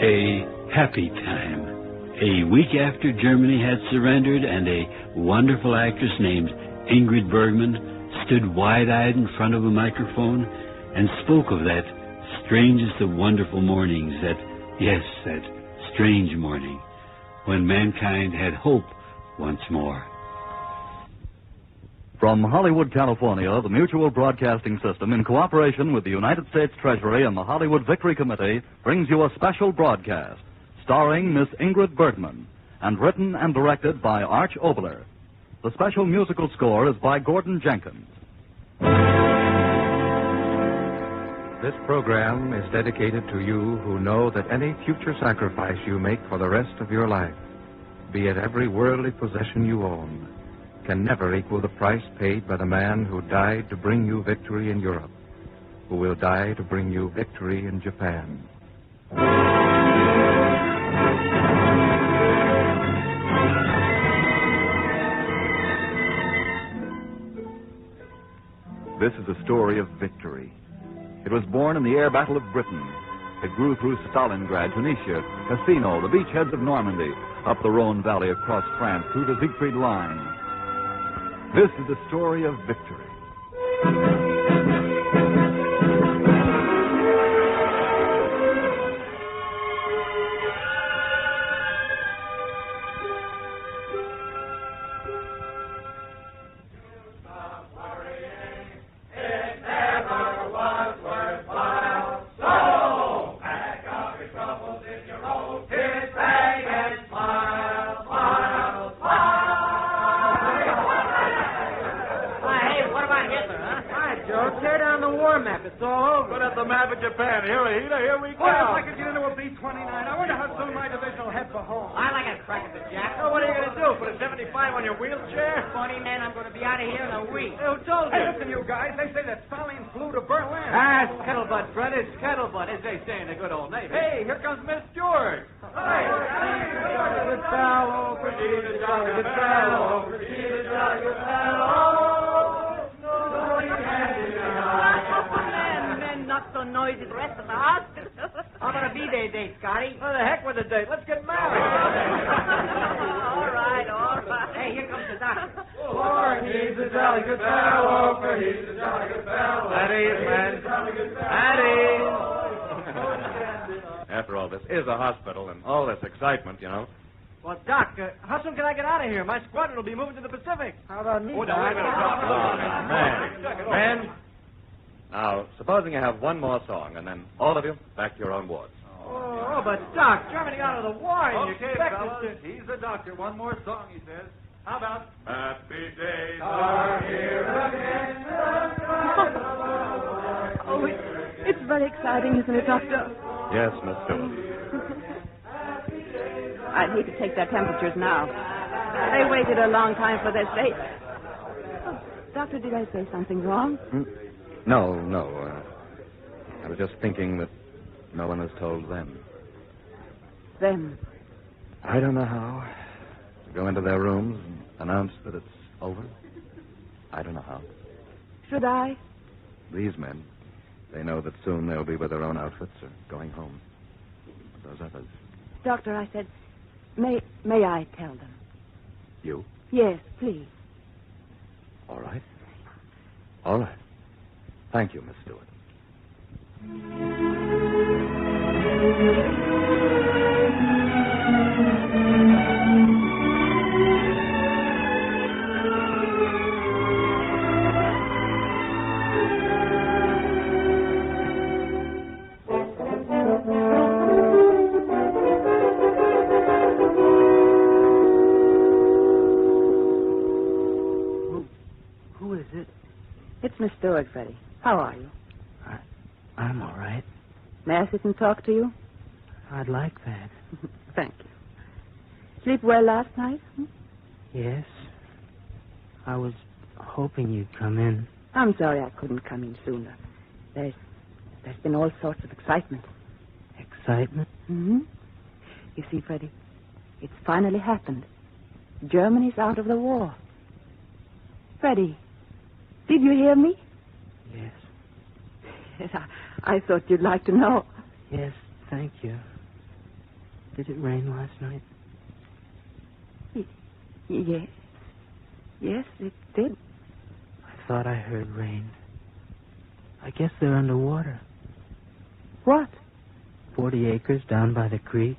A happy time. A week after Germany had surrendered and a wonderful actress named Ingrid Bergman stood wide-eyed in front of a microphone and spoke of that strangest of wonderful mornings, that strange morning when mankind had hope once more. From Hollywood, California, the Mutual Broadcasting System, in cooperation with the United States Treasury and the Hollywood Victory Committee, brings you a special broadcast starring Miss Ingrid Bergman and written and directed by Arch Obler. The special musical score is by Gordon Jenkins. This program is dedicated to you who know that any future sacrifice you make for the rest of your life, be it every worldly possession you own, can never equal the price paid by the man who died to bring you victory in Europe, who will die to bring you victory in Japan. This is a story of victory. It was born in the air battle of Britain. It grew through Stalingrad, Tunisia, Cassino, the beachheads of Normandy, up the Rhone Valley across France, through the Siegfried Line. This is the story of victory. Here we go. What if I could get into a B-29? I wonder how soon my division will head for home. I like a crack at the jack. Well, what are you going to do? Put a 75 on your wheelchair? Funny man, I'm going to be out of here in a week. Hey, who told you? Hey, listen, you guys. They say that Stalin flew to Berlin. Ah, it's Kettlebutt, Fred. It's Kettlebutt, as they say in the good old Navy. Hey, here comes Miss Stewart. Hi. Good fellow, pretty the jolly good fellow, pretty the jolly good fellow. Not so noisy the rest of the house. I'm going to be there today, Scotty. What the heck with the date? Let's get married. All right. Hey, here comes the doctor. For he's a jolly good fellow, for he's a jolly good fellow. At ease, man. At ease. After all, this is a hospital and all this excitement, you know. Well, Doc, how soon can I get out of here? My squadron will be moving to the Pacific. How about me? Oh, no, wait a minute. Man. Now, supposing you have one more song, and then all of you back to your own wards. Oh, but Doc, Germany out of the war, and okay, you expect us fellas, to... he's the doctor. One more song, he says. How about Happy Days are here again. Oh, it's very exciting, isn't it, Doctor? Yes, Miss Stewart. I'd hate to take their temperatures now. They waited a long time for this. Oh, Doctor, did I say something wrong? No. I was just thinking that no one has told them. Them? I don't know how. To go into their rooms and announce that it's over. I don't know how. Should I? These men, they know that soon they'll be with their own outfits or going home. But those others... Doctor, I said, may I tell them? You? Yes, please. All right. All right. Thank you, Miss Stewart. Who is it? It's Miss Stewart, Freddie. How are you? I'm all right. May I sit and talk to you? I'd like that. Thank you. Sleep well last night? Yes. I was hoping you'd come in. I'm sorry I couldn't come in sooner. There's been all sorts of excitement. Excitement? Mm-hmm. You see, Freddie, it's finally happened. Germany's out of the war. Freddie, did you hear me? Yes. Yes, I thought you'd like to know. Yes, thank you. Did it rain last night? Yes. Yes, it did. I thought I heard rain. I guess they're underwater. What? 40 acres down by the creek.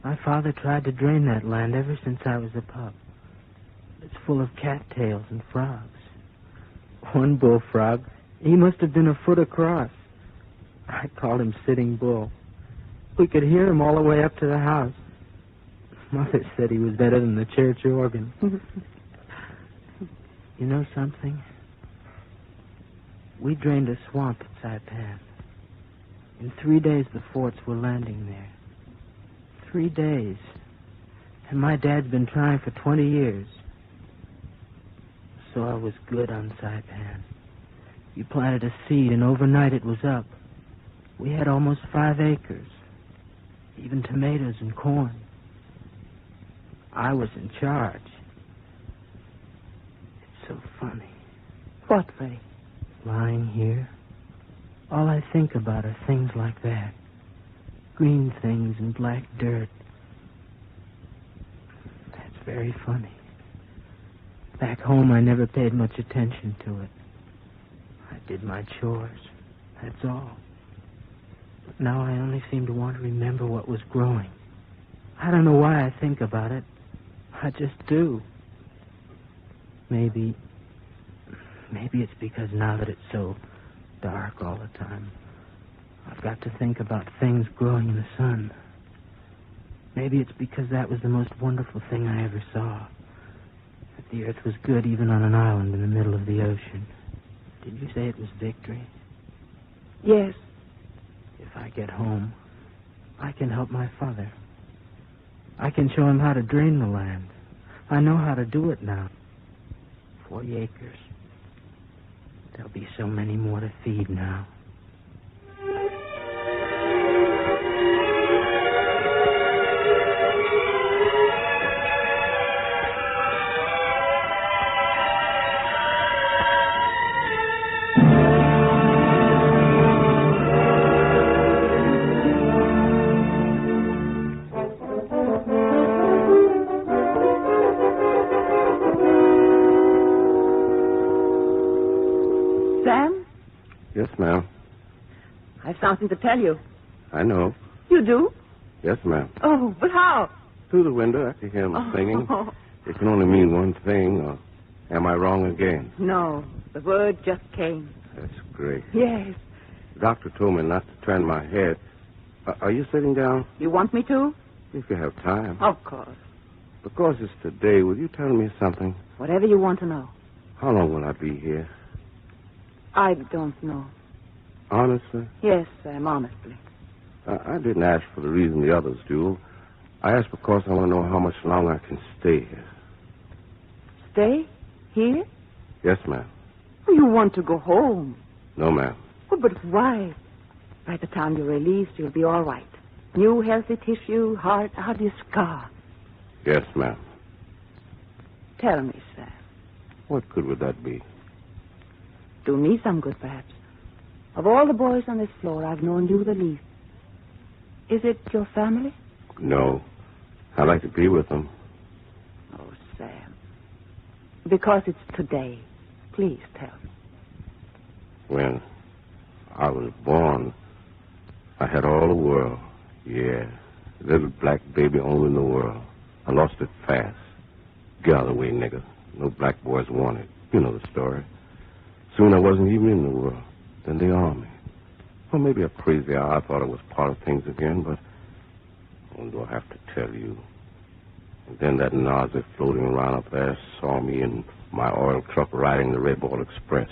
My father tried to drain that land ever since I was a pup. It's full of cattails and frogs. One bullfrog, he must have been a foot across. I called him Sitting Bull. We could hear him all the way up to the house. Mother said he was better than the church organ. You know something? We drained a swamp at Saipan. In 3 days, the forts were landing there. 3 days. And my dad's been trying for 20 years. So I was good on Saipan. You planted a seed, and overnight it was up. We had almost 5 acres. Even tomatoes and corn. I was in charge. It's so funny. What, Freddie? Lying here, all I think about are things like that. Green things and black dirt. That's very funny. Back home, I never paid much attention to it. I did my chores. That's all. But now I only seem to want to remember what was growing. I don't know why I think about it. I just do. Maybe it's because now that it's so dark all the time, I've got to think about things growing in the sun. Maybe it's because that was the most wonderful thing I ever saw. That the earth was good even on an island in the middle of the ocean. Did you say it was victory? Yes. If I get home, I can help my father. I can show him how to drain the land. I know how to do it now. 40 acres. There'll be so many more to feed now. Sam? Yes, ma'am. I've something to tell you. I know. You do? Yes, ma'am. Oh, but how? Through the window, I can hear him singing. It can only mean one thing, or am I wrong again? No, the word just came. That's great. Yes. The doctor told me not to turn my head. Are you sitting down? You want me to? If you have time. Of course. Because it's today, will you tell me something? Whatever you want to know. How long will I be here? I don't know. Honestly? Yes, Sam, honestly. I didn't ask for the reason the others do. I asked because I want to know how much longer I can stay here. Stay? Here? Yes, ma'am. You want to go home. No, ma'am. Oh, but why? By the time you're released, you'll be all right. New healthy tissue, heart, hardly a scar. Yes, ma'am. Tell me, Sam. What good would that be? Do me some good, perhaps. Of all the boys on this floor, I've known you the least. Is it your family? No. I'd like to be with them. Oh, Sam. Because it's today. Please tell me. When I was born, I had all the world. Yeah. Little black baby only in the world. I lost it fast. Get out of the way, nigga. No black boys wanted. You know the story. Soon I wasn't even in the world. Then they armed me. Well, maybe a crazy hour. I thought I was part of things again, but oh, do I have to tell you? And then that Nazi floating around up there saw me in my oil truck riding the Red Ball Express.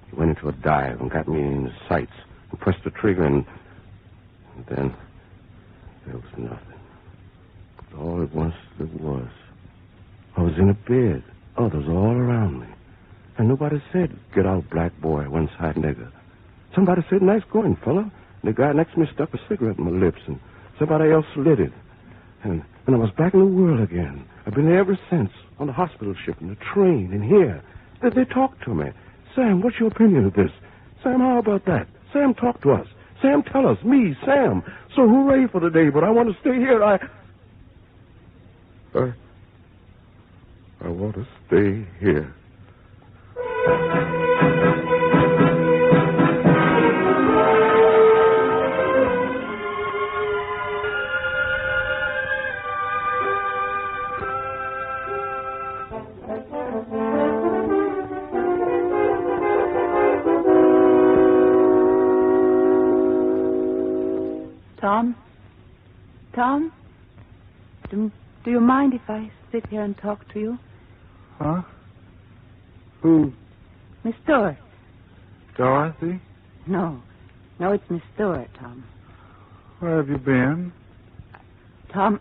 He went into a dive and got me in the sights and pressed the trigger, and then there was nothing. But all at once there was. I was in a bed. Others all around me. And nobody said, get out, black boy, one side nigger. Somebody said, nice going, fella. And the guy next to me stuck a cigarette in my lips, and somebody else lit it. And I was back in the world again. I've been there ever since, on the hospital ship, and the train, and here. They talked to me. Sam, what's your opinion of this? Sam, how about that? Sam, talk to us. Sam, tell us. Me, Sam. So hooray for the day, but I want to stay here. I want to stay here. Tom? Do you mind if I sit here and talk to you? Huh? Who? Miss Stewart. Dorothy? No, it's Miss Stewart, Tom. Where have you been? Tom,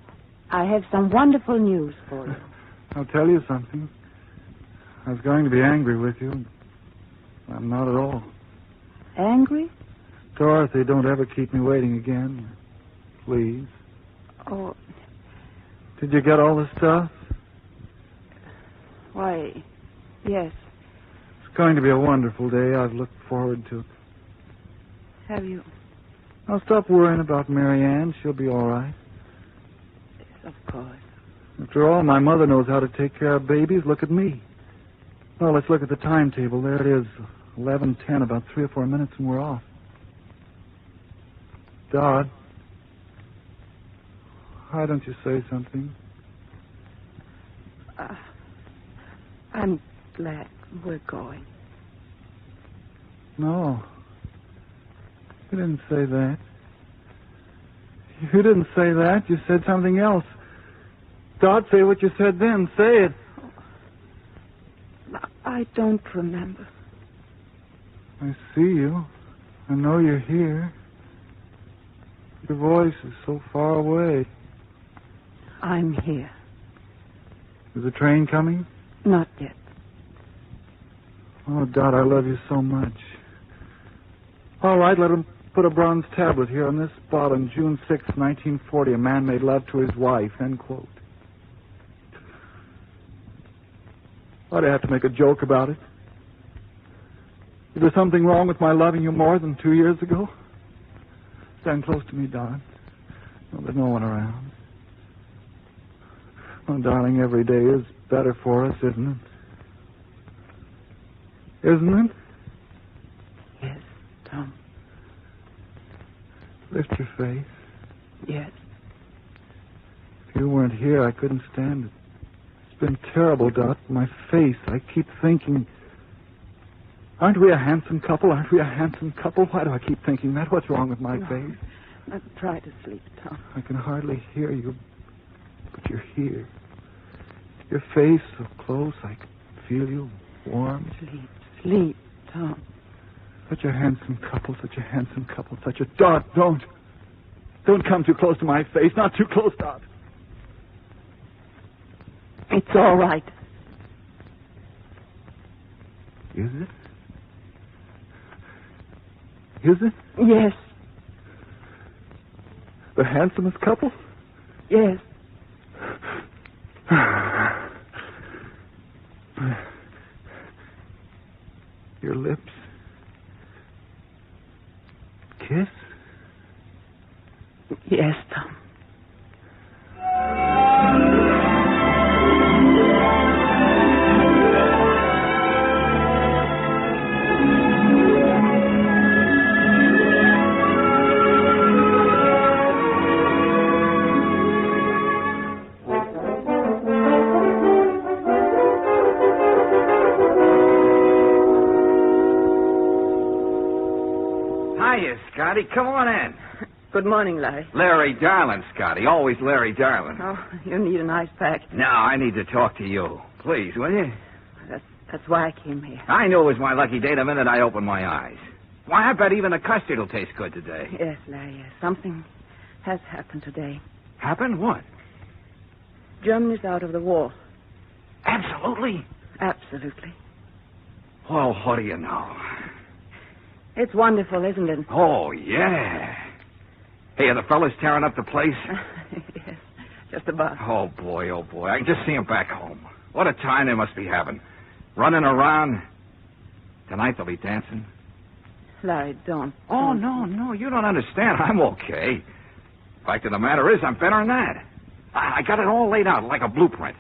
I have some wonderful news for you. I'll tell you something. I was going to be angry with you. I'm not at all. Angry? Dorothy, don't ever keep me waiting again. Please. Oh. Did you get all the stuff? Why, yes. It's going to be a wonderful day. I've looked forward to it. Have you? I'll stop worrying about Mary Ann. She'll be all right. Yes, of course. After all, my mother knows how to take care of babies. Look at me. Well, let's look at the timetable. There it is. 11:10, about 3 or 4 minutes, and we're off. Dad, why don't you say something? I'm glad we're going. No. You didn't say that. You didn't say that. You said something else. Dad, say what you said then. Say it. I don't remember. I see you. I know you're here. Your voice is so far away. I'm here. Is the train coming? Not yet. Oh, Dot, I love you so much. All right, let him put a bronze tablet here on this spot on June 6, 1940. A man made love to his wife, end quote. Why do I have to make a joke about it? Is there something wrong with my loving you more than 2 years ago? Stand close to me, Don. No, there's no one around. Oh, darling, every day is better for us, isn't it? Isn't it? Yes, Tom. Lift your face. Yes. If you weren't here, I couldn't stand it. It's been terrible, Dot. My face, I keep thinking... Aren't we a handsome couple? Aren't we a handsome couple? Why do I keep thinking that? What's wrong with my face? Now, try to sleep, Tom. I can hardly hear you, but you're here. Your face so close, I can feel you warm. Sleep, Tom. Such a handsome couple, such a handsome couple, such a... Dot, don't come too close to my face. Not too close, Dot. It's all right. Is it? Is it? Yes. The handsomest couple? Yes. Your lips. Kiss? Yes, Tom. Scotty, come on in. Good morning, Larry. Larry Darling, Scotty. Always Larry Darling. Oh, you need an ice pack. No, I need to talk to you. Please, will you? That's why I came here. I knew it was my lucky day the minute I opened my eyes. Why, I bet even the custard will taste good today. Yes, Larry, yes. Something has happened today. Happened? What? Germany's out of the war. Absolutely? Absolutely. Well, what do you know? It's wonderful, isn't it? Oh, yeah. Hey, are the fellas tearing up the place? Yes, just about. Oh, boy. I can just see them back home. What a time they must be having. Running around. Tonight they'll be dancing. Larry, don't. Oh, no, you don't understand. I'm okay. Fact of the matter is, I'm better than that. I got it all laid out like a blueprint.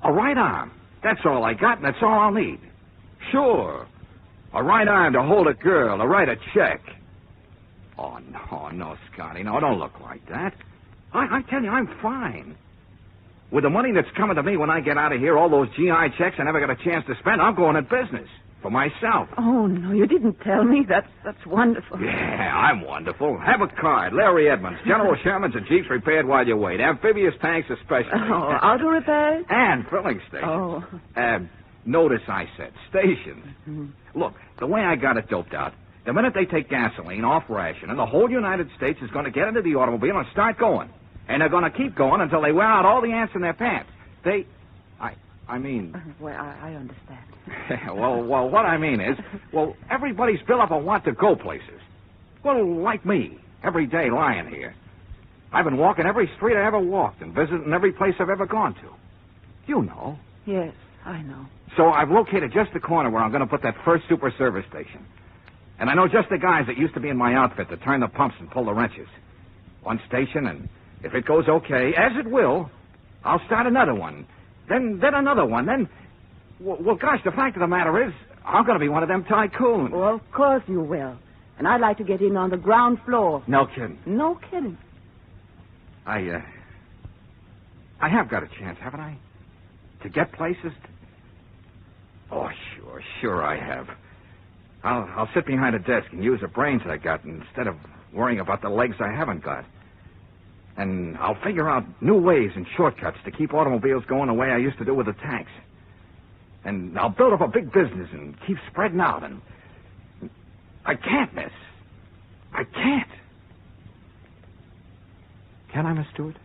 A right arm. That's all I got, and that's all I'll need. Sure. A right arm to hold a girl, to write a check. Oh, no, Scotty. No, don't look like that. I tell you, I'm fine. With the money that's coming to me when I get out of here, all those GI checks I never got a chance to spend, I'm going in business. For myself. Oh, no, you didn't tell me. That's wonderful. Yeah, I'm wonderful. Have a card. Larry Edmonds. General Sherman's and Jeeps repaired while you wait. Amphibious tanks especially. Oh, auto repairs? And filling stations. Oh. Notice I said stations. Mm-hmm. Look, the way I got it doped out, the minute they take gasoline off ration, and the whole United States is going to get into the automobile and start going. And they're going to keep going until they wear out all the ants in their pants. I mean... Well, I understand. well, what I mean is, everybody's built up a want to go places. Well, like me, every day lying here. I've been walking every street I ever walked and visiting every place I've ever gone to. You know. Yes, I know. So I've located just the corner where I'm going to put that first super service station. And I know just the guys that used to be in my outfit to turn the pumps and pull the wrenches. One station, and if it goes okay, as it will, I'll start another one. Then another one. Then, well, gosh, the fact of the matter is, I'm going to be one of them tycoons. Well, of course you will. And I'd like to get in on the ground floor. No kidding. No kidding. I have got a chance, haven't I? To get places? Oh, sure I have. I'll sit behind a desk and use the brains I got instead of worrying about the legs I haven't got. And I'll figure out new ways and shortcuts to keep automobiles going the way I used to do with the tanks. And I'll build up a big business and keep spreading out. And I can't, miss. I can't. Can I, Miss Stewart?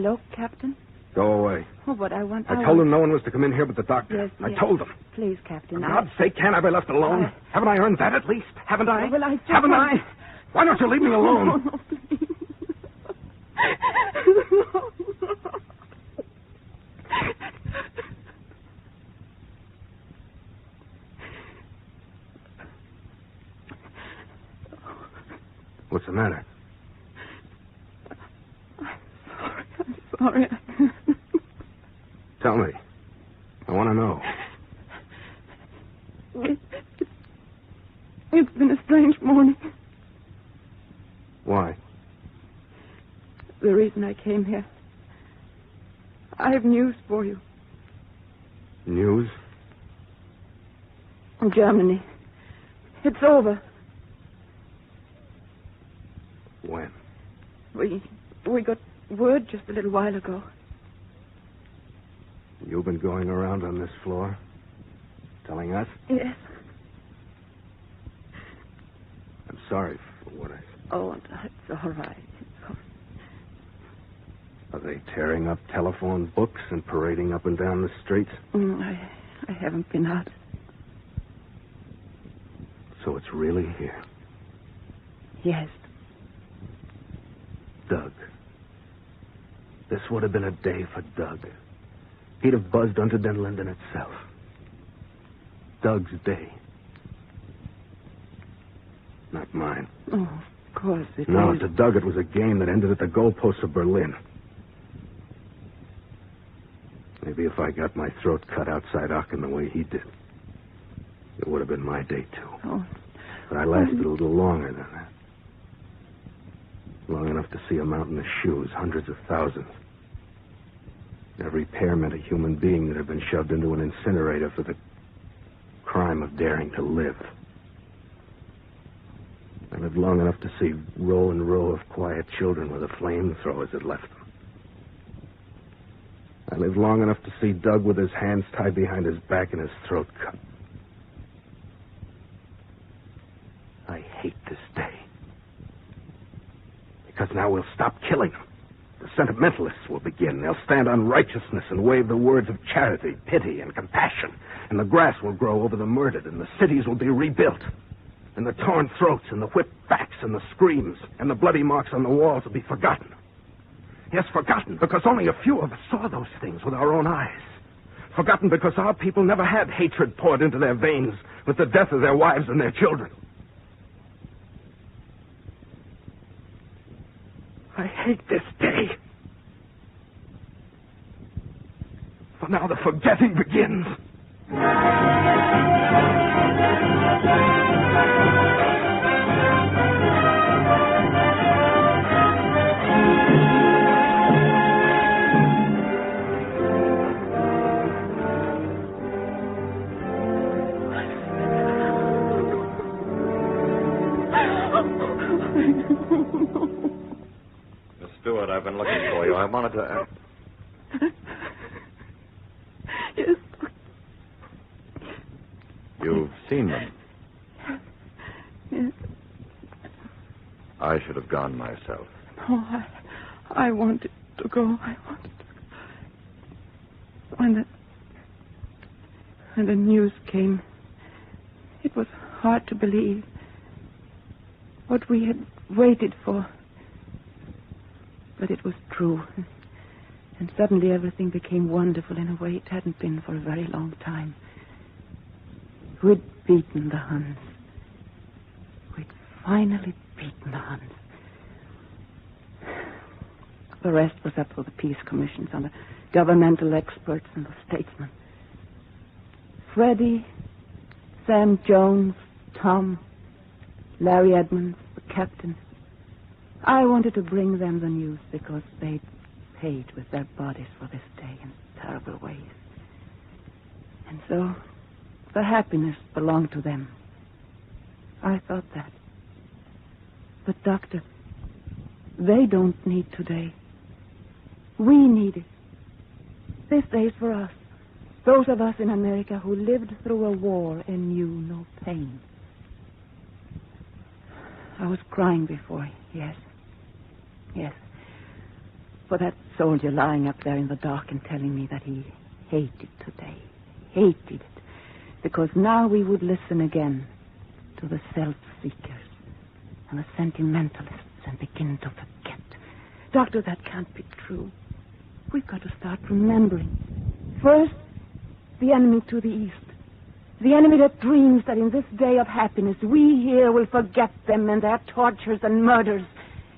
Hello, Captain? Go away. Oh, but I want... I told him no one was to come in here but the doctor. Yes, I told him. Please, Captain. For God's sake, can't I be left alone? Haven't I earned that at least? Haven't I? Well, Haven't I? Why don't you leave me alone? No, please. What's the matter? Sorry. Tell me. I want to know. It's been a strange morning. Why? The reason I came here. I have news for you. News? From Germany. It's over. When? We got word just a little while ago. You've been going around on this floor? Telling us? Yes. I'm sorry for what I... Oh, it's all right. Are they tearing up telephone books and parading up and down the streets? I haven't been out. So it's really here? Yes. Doug. This would have been a day for Doug. He'd have buzzed onto Den Linden itself. Doug's day. Not mine. Oh, of course it No, is. to Doug it was a game that ended at the goalposts of Berlin. Maybe if I got my throat cut outside Aachen the way he did, it would have been my day, too. Oh. But I lasted a little longer than that. Long enough to see a mountain of shoes, hundreds of thousands. Every pair meant a human being that had been shoved into an incinerator for the crime of daring to live. I lived long enough to see row and row of quiet children with the flamethrowers that left them. I lived long enough to see Doug with his hands tied behind his back and his throat cut. I hate this day. Because now we'll stop killing them. The sentimentalists will begin. They'll stand on righteousness and wave the words of charity, pity, and compassion. And the grass will grow over the murdered, and the cities will be rebuilt. And the torn throats, and the whipped backs, and the screams, and the bloody marks on the walls will be forgotten. Yes, forgotten, because only a few of us saw those things with our own eyes. Forgotten because our people never had hatred poured into their veins with the death of their wives and their children. I hate this day. For now the forgetting begins. Miss Stewart, I've been looking for you. I wanted to... Yes. You've seen them. Yes. I should have gone myself. Oh, I wanted to go. I wanted to go. When the news came, it was hard to believe what we had waited for. But it was true. And suddenly everything became wonderful in a way it hadn't been for a very long time. We'd beaten the Huns. We'd finally beaten the Huns. The rest was up to the peace commissions and the governmental experts and the statesmen. Freddie, Sam Jones, Tom, Larry Edmonds, the captain. I wanted to bring them the news because they'd paid with their bodies for this day in terrible ways. And so the happiness belonged to them. I thought that. But, Doctor, they don't need today. We need it. This day's for us. Those of us in America who lived through a war and knew no pain. I was crying before, yes. Yes. For that soldier lying up there in the dark and telling me that he hated today. Hated it. Because now we would listen again to the self-seekers and the sentimentalists and begin to forget. Doctor, that can't be true. We've got to start remembering. First, the enemy to the east. The enemy that dreams that in this day of happiness we here will forget them and their tortures and murders.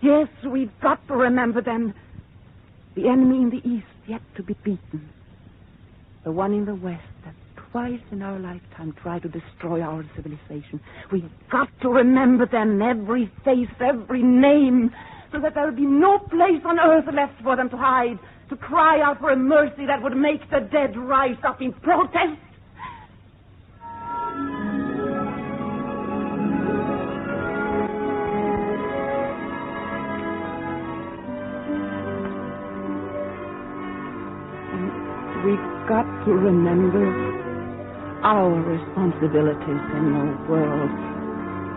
Yes, we've got to remember them. The enemy in the east yet to be beaten. The one in the west that twice in our lifetime tried to destroy our civilization. We've got to remember them, every face, every name, so that there will be no place on earth left for them to hide, to cry out for a mercy that would make the dead rise up in protest. We've got to remember our responsibilities in a world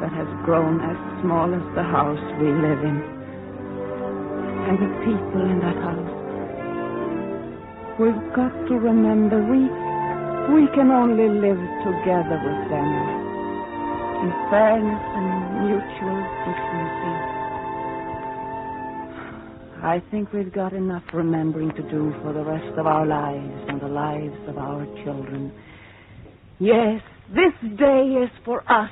that has grown as small as the house we live in. And the people in that house. We've got to remember we can only live together with them in fairness and mutual decency. I think we've got enough remembering to do for the rest of our lives and the lives of our children. Yes, this day is for us.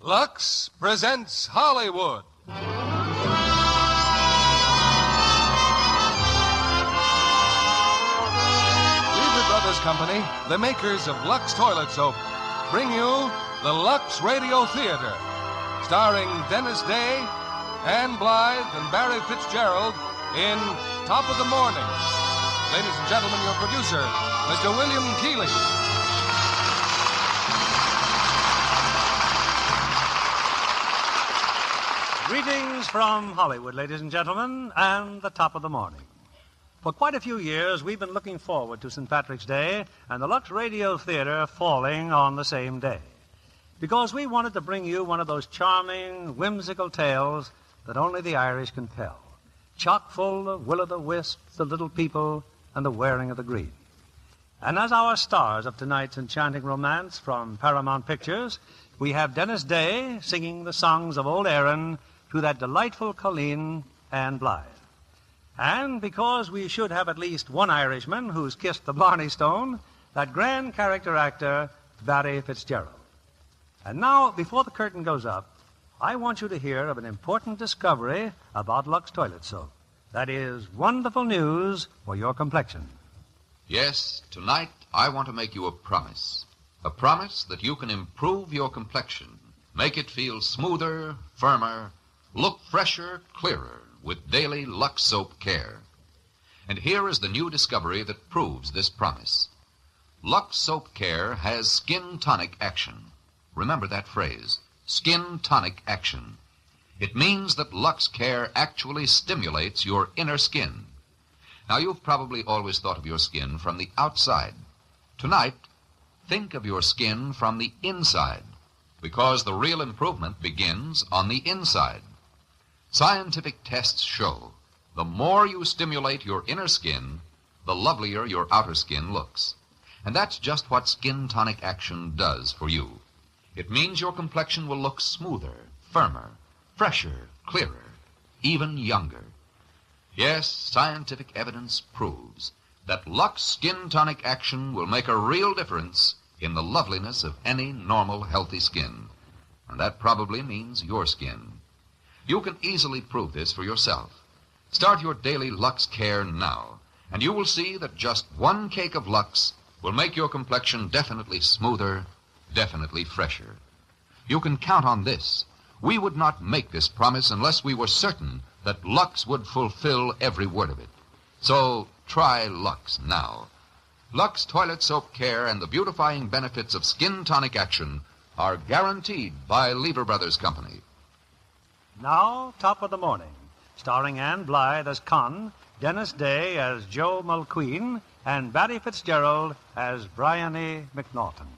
Lux presents Hollywood. Lever Brothers Company, the makers of Lux Toilet Soap, bring you the Lux Radio Theater, starring Dennis Day, Ann Blythe, and Barry Fitzgerald in Top of the Morning. Ladies and gentlemen, your producer, Mr. William Keeley. Greetings from Hollywood, ladies and gentlemen, and the top of the morning. For quite a few years, we've been looking forward to St. Patrick's Day and the Lux Radio Theater falling on the same day, because we wanted to bring you one of those charming, whimsical tales that only the Irish can tell, chock full of will-o'-the-wisps, the little people, and the wearing of the green. And as our stars of tonight's enchanting romance from Paramount Pictures, we have Dennis Day singing the songs of old Erin to that delightful Colleen and Blythe. And because we should have at least one Irishman who's kissed the Blarney Stone, that grand character actor, Barry Fitzgerald. And now, before the curtain goes up, I want you to hear of an important discovery about Lux Toilet Soap. That is wonderful news for your complexion. Yes, tonight I want to make you a promise. A promise that you can improve your complexion, make it feel smoother, firmer, look fresher, clearer with daily Lux Soap Care. And here is the new discovery that proves this promise. Lux Soap Care has skin tonic action. Remember that phrase, skin tonic action. It means that Lux Care actually stimulates your inner skin. Now, you've probably always thought of your skin from the outside. Tonight, think of your skin from the inside, because the real improvement begins on the inside. Scientific tests show the more you stimulate your inner skin, the lovelier your outer skin looks. And that's just what skin tonic action does for you. It means your complexion will look smoother, firmer, fresher, clearer, even younger. Yes, scientific evidence proves that Lux Skin Tonic Action will make a real difference in the loveliness of any normal, healthy skin. And that probably means your skin. You can easily prove this for yourself. Start your daily Lux Care now, and you will see that just one cake of Lux will make your complexion definitely smoother, definitely fresher. You can count on this. We would not make this promise unless we were certain that Lux would fulfill every word of it. So try Lux now. Lux Toilet Soap Care and the beautifying benefits of skin tonic action are guaranteed by Lever Brothers Company. Now, top of the morning, starring Ann Blythe as Con, Dennis Day as Joe Mulqueen, and Barry Fitzgerald as Bryony McNaughton.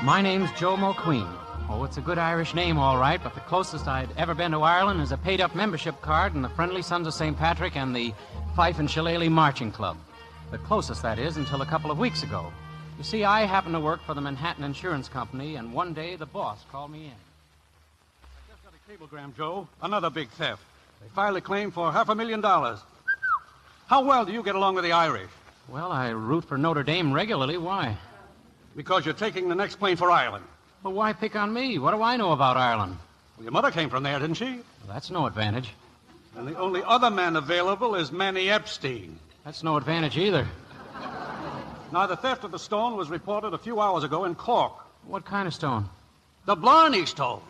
My name's Joe Mulqueen. Oh, it's a good Irish name, all right, but the closest I'd ever been to Ireland is a paid-up membership card in the Friendly Sons of St. Patrick and the Fife and Shillelagh Marching Club. The closest, that is, until a couple of weeks ago. You see, I happen to work for the Manhattan Insurance Company, and one day the boss called me in. I just got a cablegram, Joe. Another big theft. They filed a claim for $500,000. How well do you get along with the Irish? Well, I root for Notre Dame regularly. Why? Because you're taking the next plane for Ireland. Well, why pick on me? What do I know about Ireland? Well, your mother came from there, didn't she? Well, that's no advantage. And the only other man available is Manny Epstein. That's no advantage either. Now, the theft of the stone was reported a few hours ago in Cork. What kind of stone? The Blarney Stone.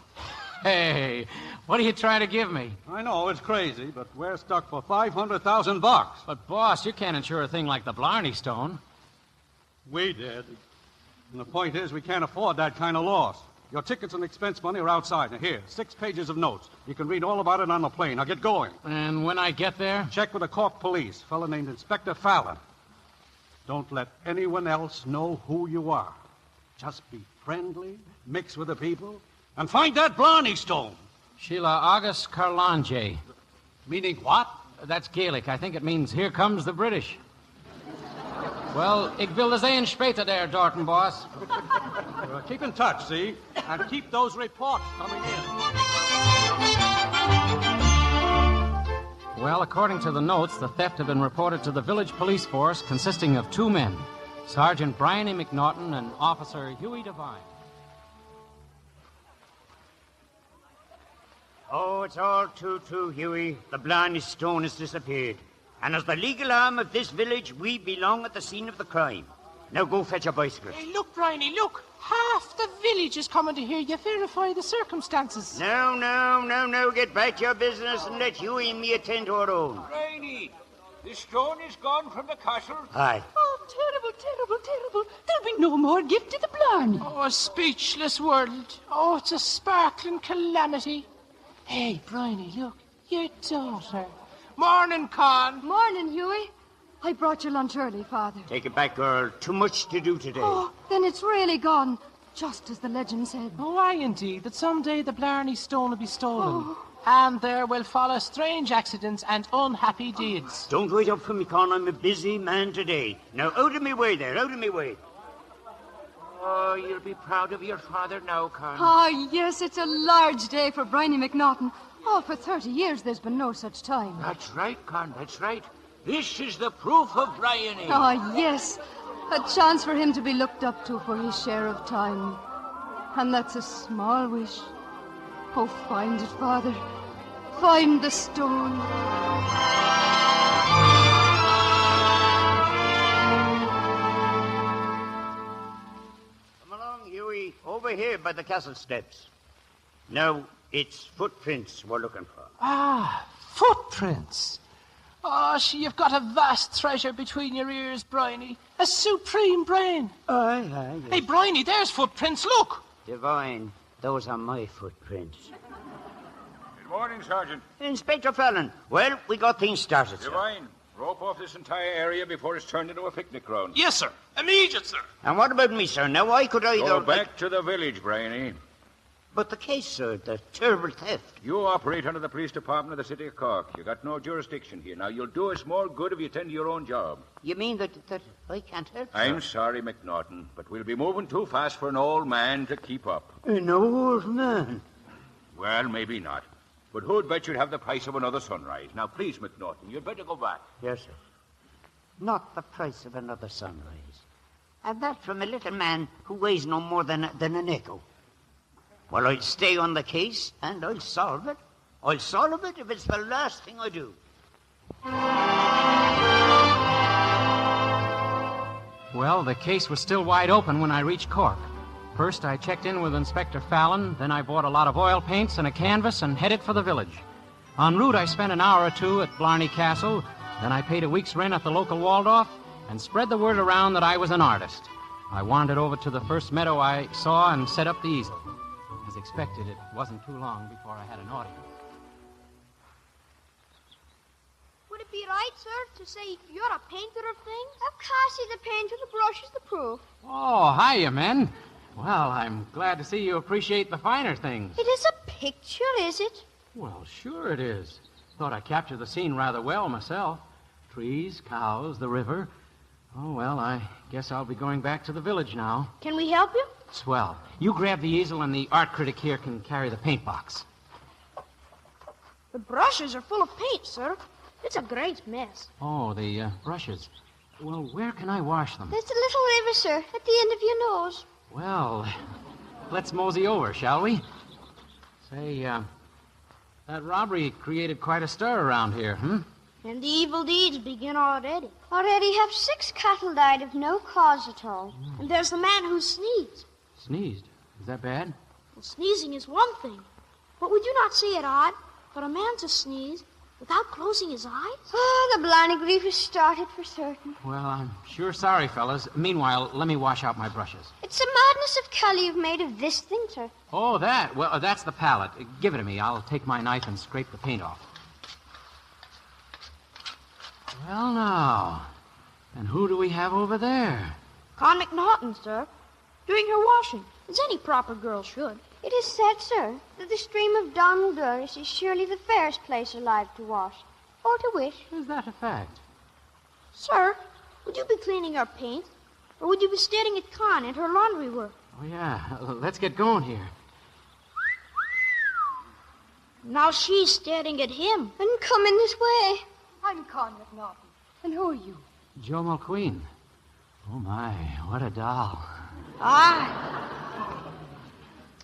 Hey, what are you trying to give me? I know, it's crazy, but we're stuck for $500,000. But, boss, you can't insure a thing like the Blarney Stone. We did. And the point is, we can't afford that kind of loss. Your tickets and expense money are outside. Now, here, 6 pages of notes. You can read all about it on the plane. Now, get going. And when I get there? Check with the Cork police, a fellow named Inspector Fallon. Don't let anyone else know who you are. Just be friendly, mix with the people, and find that Blarney Stone. Sheila August Carlange. Meaning what? That's Gaelic. I think it means, here comes the British. Well, ik wil de zijn später there, Dorton, boss. Keep in touch, see? And keep those reports coming in. Well, according to the notes, the theft had been reported to the village police force consisting of 2 men, Sergeant Bryony McNaughton and Officer Huey Devine. Oh, it's all too true, Huey. The Blarney Stone has disappeared. And as the legal arm of this village, we belong at the scene of the crime. Now go fetch a bicycle. Hey, look, Bryony, look. Half the village is coming to hear you verify the circumstances. No. Get back to your business and let you and me attend to our own. Bryony, the stone is gone from the castle. Aye. Oh, terrible. There'll be no more gift to the Blarney. Oh, a speechless world. Oh, it's a sparkling calamity. Hey, Bryony, look. Your daughter. Morning, Con. Morning, Hughie. I brought your lunch early, Father. Take it back, girl. Too much to do today. Oh, then it's really gone, just as the legend said. Oh, aye, indeed, that someday the Blarney stone will be stolen. And there will follow strange accidents and unhappy deeds. Don't wait up for me, Con. I'm a busy man today. Now, out of me way there, out of me way. Oh, you'll be proud of your father now, Con. Oh, yes, it's a large day for Bryony McNaughton. Oh, for 30 years there's been no such time. That's right, Con, that's right. This is the proof of Bryony. Oh, yes. A chance for him to be looked up to for his share of time. And that's a small wish. Oh, find it, Father. Find the stone. Come along, Hughie. Over here by the castle steps. Now, it's footprints we're looking for. Ah, footprints. Oh, you've got a vast treasure between your ears, Bryony. A supreme brain. Aye. Yes. Hey, Bryony, there's footprints, look. Divine. Those are my footprints. Good morning, Sergeant. Inspector Fallon. Well, we got things started, sir. Divine, rope off this entire area before it's turned into a picnic ground. Yes, sir. Immediate, sir. And what about me, sir? Now, I could either... Go back to the village, Bryony. But the case, sir, the terrible theft. You operate under the police department of the city of Cork. You got no jurisdiction here. Now, you'll do us more good if you tend to your own job. You mean that I can't help, sir? I'm sorry, McNaughton, but we'll be moving too fast for an old man to keep up. An old man? Well, maybe not. But who'd bet you'd have the price of another sunrise? Now, please, McNaughton, you'd better go back. Yes, sir. Not the price of another sunrise. And that from a little man who weighs no more than an echo. Well, I'll stay on the case, and I'll solve it. I'll solve it if it's the last thing I do. Well, the case was still wide open when I reached Cork. First, I checked in with Inspector Fallon, then I bought a lot of oil paints and a canvas and headed for the village. En route, I spent an hour or two at Blarney Castle, then I paid a week's rent at the local Waldorf and spread the word around that I was an artist. I wandered over to the first meadow I saw and set up the easel. As expected, it wasn't too long before I had an audience. Would it be right, sir, to say you're a painter of things? Of course he's a painter. The brush is the proof. Oh, hiya, men. Well, I'm glad to see you appreciate the finer things. It is a picture, is it? Well, sure it is. Thought I captured the scene rather well myself. Trees, cows, the river. Oh, well, I guess I'll be going back to the village now. Can we help you? Swell. You grab the easel and the art critic here can carry the paint box. The brushes are full of paint, sir. It's a great mess. Oh, the brushes. Well, where can I wash them? There's a little river, sir, at the end of your nose. Well, let's mosey over, shall we? Say, that robbery created quite a stir around here, And the evil deeds begin already. Already have 6 cattle died of no cause at all. And there's the man who sneezed. Sneezed? Is that bad? Well, sneezing is one thing. But would you not see it odd for a man to sneeze without closing his eyes? Oh, the Blarney grief has started for certain. Well, I'm sure sorry, fellas. Meanwhile, let me wash out my brushes. It's the madness of Kelly you've made of this thing, sir. Oh, that? Well, that's the palette. Give it to me. I'll take my knife and scrape the paint off. Well, now. And who do we have over there? Con McNaughton, sir. Doing her washing, as any proper girl should. It is said, sir, that the stream of Donald Doris is surely the fairest place alive to wash, or to wish. Is that a fact? Sir, would you be cleaning her paint, or would you be staring at Con and her laundry work? Oh, yeah. Let's get going here. Now she's staring at him. And coming this way. I'm Con McNaughton. And who are you? Joe Mulqueen. Oh, my, what a doll.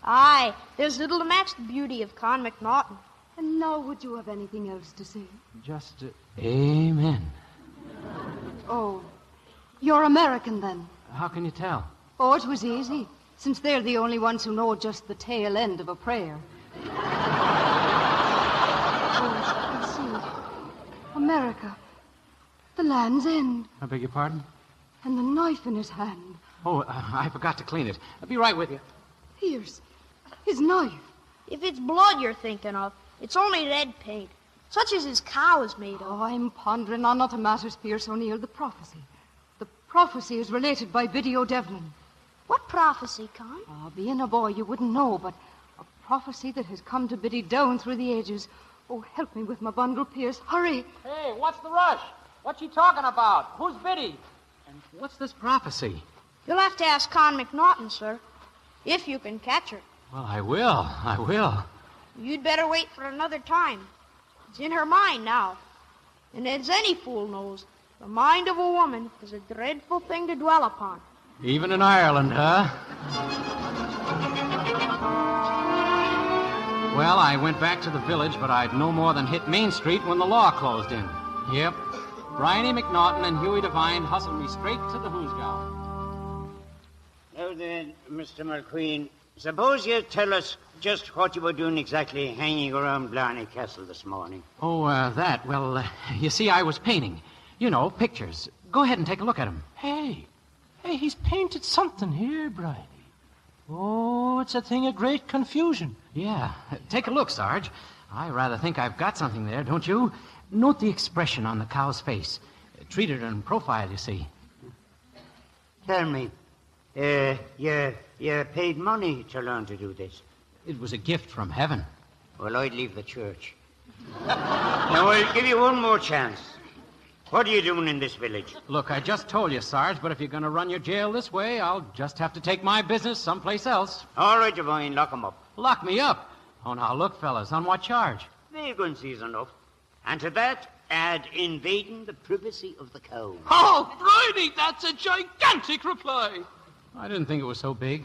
Aye, there's little to match the beauty of Con McNaughton. And now would you have anything else to say? Just, amen. Oh, you're American then? How can you tell? Oh, it was easy, since they're the only ones who know just the tail end of a prayer. Oh, let's see. America. The Land's End. I beg your pardon? And the knife in his hand. Oh, I forgot to clean it. I'll be right with you. Here's his knife. If it's blood you're thinking of, it's only red paint, such as his cow is made of. Oh, I'm pondering on other matters, Pierce O'Neill. The prophecy. The prophecy is related by Biddy O'Devlin. What prophecy, Con? Oh, being a boy, you wouldn't know, but a prophecy that has come to Biddy down through the ages. Oh, help me with my bundle, Pierce. Hurry. Hey, what's the rush? What's she talking about? Who's Biddy? And what's this prophecy? You'll have to ask Con McNaughton, sir, if you can catch her. Well, I will. You'd better wait for another time. It's in her mind now. And as any fool knows, the mind of a woman is a dreadful thing to dwell upon. Even in Ireland, huh? Well, I went back to the village, but I'd no more than hit Main Street when the law closed in. Yep. Bryony McNaughton and Huey Devine hustled me straight to the Hoosgow. Now then, Mr. McQueen, suppose you tell us just what you were doing exactly hanging around Blarney Castle this morning. Oh, that. Well, you see, I was painting. You know, pictures. Go ahead and take a look at them. Hey, he's painted something here, Bryony. Oh, it's a thing of great confusion. Yeah. Take a look, Sarge. I rather think I've got something there, don't you? Note the expression on the cow's face. Treated her in profile, you see. Tell me, you paid money to learn to do this? It was a gift from heaven. Well, I'd leave the church. Now, I'll give you one more chance. What are you doing in this village? Look, I just told you, Sarge, but if you're going to run your jail this way, I'll just have to take my business someplace else. All right, Devine, lock him up. Lock me up? Oh, now, look, fellas, on what charge? Vagrancy's enough. And to that, add invading the privacy of the cow. Oh, Bryony, that's a gigantic reply. I didn't think it was so big.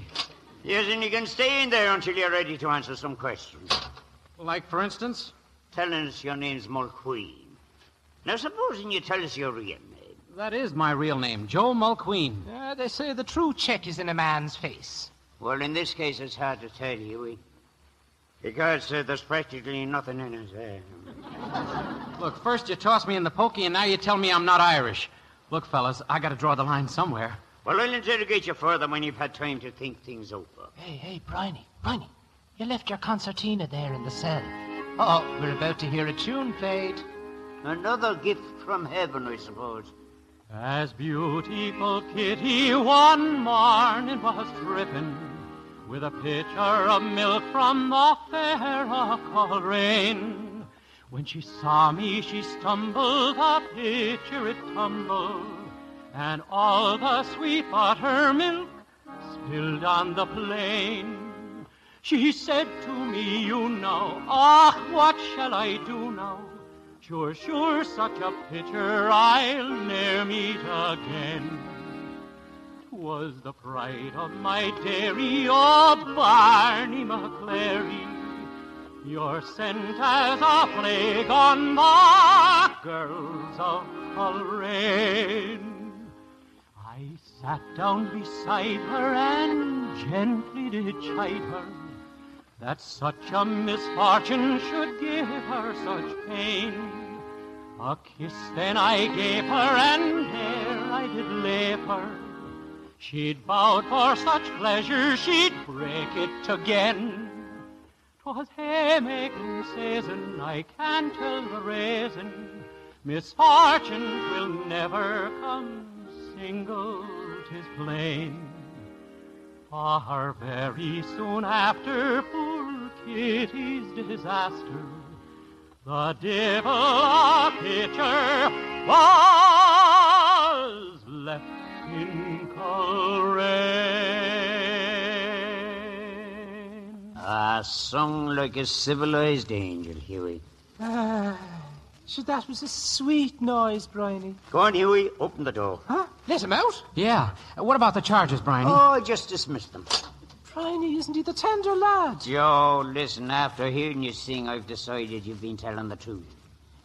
Yes, and you can stay in there until you're ready to answer some questions. Like, for instance? Telling us your name's Mulqueen. Now, supposing you tell us your real name. That is my real name, Joe Mulqueen. They say the true check is in a man's face. Well, in this case, it's hard to tell, Huey. Because there's practically nothing in it. Look, first you toss me in the pokey, and now you tell me I'm not Irish. Look, fellas, I got to draw the line somewhere. Well, I'll interrogate you further when you've had time to think things over. Hey, Bryony, you left your concertina there in the cell. Uh-oh, we're about to hear a tune played. Another gift from heaven, I suppose. As beautiful Kitty one morning was dripping with a pitcher of milk from the fair Coleraine. When she saw me, she stumbled, the pitcher it tumbled, and all the sweet butter milk spilled on the plain. She said to me, you know, what shall I do now? Sure, such a pitcher I'll ne'er meet again. 'Twas the pride of my dairy, Barney McClary, your scent as a plague on the girls of Coleraine. I sat down beside her and gently did chide her that such a misfortune should give her such pain. A kiss then I gave her, and there I did leave her. She'd vowed for such pleasure she'd break it again. 'Twas haymaking season, I can't tell the reason. Misfortune will never come single, 'tis plain. For very soon after poor Kitty's disaster, the devil a pitcher was left in Coleraine. Sung like a civilized angel, Huey. So that was a sweet noise, Bryony. Go on, Huey, open the door. Huh? Let him out? Yeah. What about the charges, Bryony? Oh, just dismiss them. Bryony, isn't he the tender lad? Joe, listen, after hearing you sing, I've decided you've been telling the truth.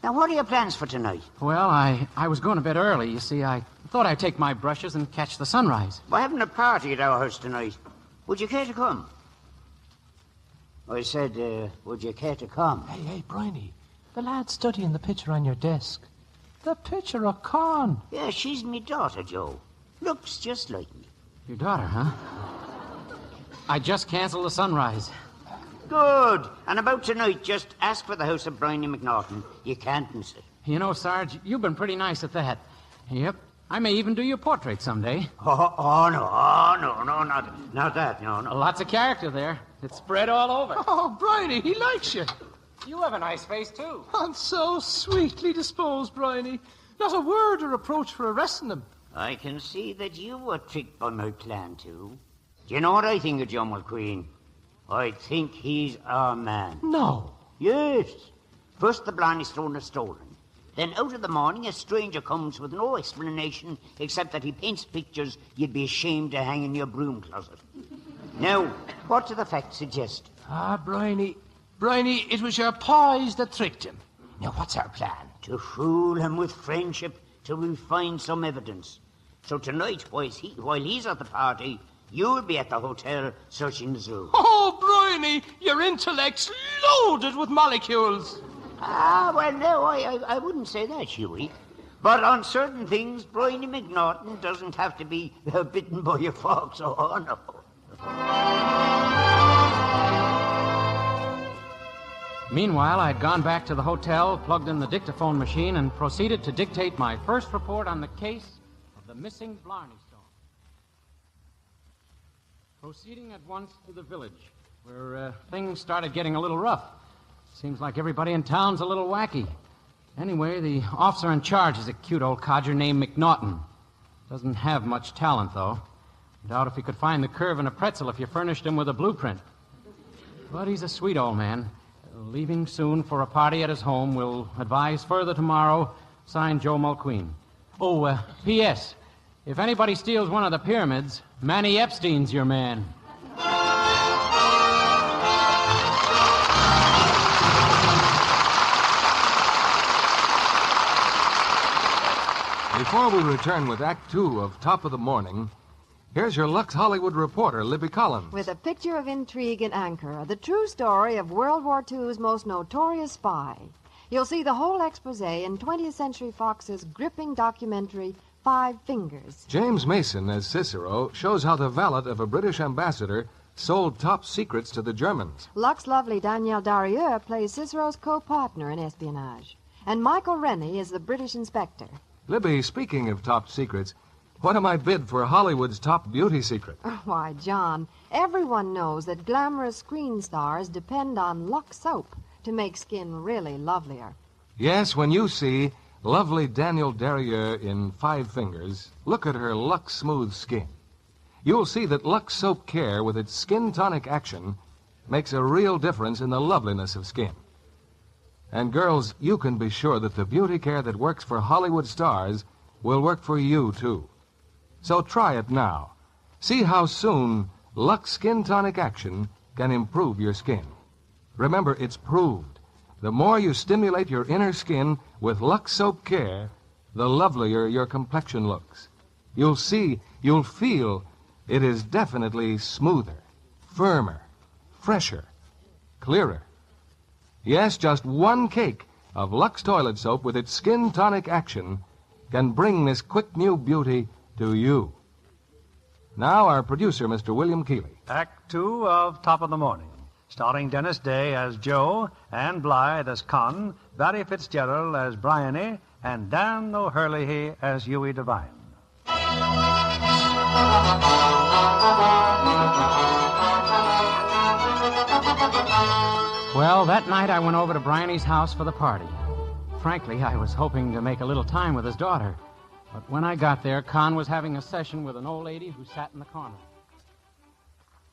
Now, what are your plans for tonight? Well, I was going to bed early. You see, I thought I'd take my brushes and catch the sunrise. We're having a party at our house tonight. Would you care to come? I said, would you care to come? Hey, Briney. The lad's studying the picture on your desk. The picture of Con. Yeah, she's me daughter, Joe. Looks just like me. Your daughter, huh? I just canceled the sunrise. Good. And about tonight, just ask for the house of Briney McNaughton. You can't miss it. You know, Sarge, you've been pretty nice at that. Yep. I may even do your portrait someday. Oh, no, not that, no. Lots of character there. It's spread all over. Oh, Briney, he likes you. You have a nice face, too. I'm so sweetly disposed, Briney. Not a word or reproach for arresting him. I can see that you were tricked by my plan, too. Do you know what I think of John McQueen? I think he's our man. No. Yes. First the Blarney Stone is stolen. Then out of the morning a stranger comes with no explanation except that he paints pictures you'd be ashamed to hang in your broom closet. Now, what do the facts suggest? Briney, it was your pies that tricked him. Now, what's our plan? To fool him with friendship till we find some evidence. So tonight, while he's at the party, you'll be at the hotel searching the zoo. Oh, Briney, your intellect's loaded with molecules. Well, no, I wouldn't say that, Huey. But on certain things, Briney McNaughton doesn't have to be bitten by a fox. Oh, no. Meanwhile, I'd gone back to the hotel, plugged in the dictaphone machine, and proceeded to dictate my first report on the case of the missing Blarney Stone. Proceeding at once to the village, where things started getting a little rough. Seems like everybody in town's a little wacky. Anyway, the officer in charge is a cute old codger named McNaughton. Doesn't have much talent, though. Doubt if he could find the curve in a pretzel if you furnished him with a blueprint. But he's a sweet old man. Leaving soon for a party at his home. Will advise further tomorrow. Signed, Joe Mulqueen. Oh, P.S. If anybody steals one of the pyramids, Manny Epstein's your man. Before we return with Act Two of Top of the Morning, here's your Lux Hollywood reporter, Libby Collins. With a picture of intrigue in anchor, the true story of World War II's most notorious spy. You'll see the whole expose in 20th Century Fox's gripping documentary, 5 Fingers. James Mason, as Cicero, shows how the valet of a British ambassador sold top secrets to the Germans. Lux lovely Danielle Darrieux plays Cicero's co-partner in espionage. And Michael Rennie is the British inspector. Libby, speaking of top secrets, what am I bid for Hollywood's top beauty secret? Why, John, everyone knows that glamorous screen stars depend on Lux soap to make skin really lovelier. Yes, when you see lovely Danielle Darrieux in 5 Fingers, look at her Lux smooth skin. You'll see that Lux Soap Care, with its skin tonic action, makes a real difference in the loveliness of skin. And girls, you can be sure that the beauty care that works for Hollywood stars will work for you, too. So try it now. See how soon Lux Skin Tonic Action can improve your skin. Remember, it's proved. The more you stimulate your inner skin with Lux Soap Care, the lovelier your complexion looks. You'll see, you'll feel it is definitely smoother, firmer, fresher, clearer. Yes, just 1 cake of Lux Toilet Soap with its skin tonic action can bring this quick new beauty to you. Now, our producer, Mr. William Keeley. Act 2 of Top of the Morning, starring Dennis Day as Joe, Ann Blythe as Con, Barry Fitzgerald as Bryony, and Dan O'Hurley as Huey Devine. Well, that night I went over to Bryony's house for the party. Frankly, I was hoping to make a little time with his daughter. But when I got there, Con was having a session with an old lady who sat in the corner.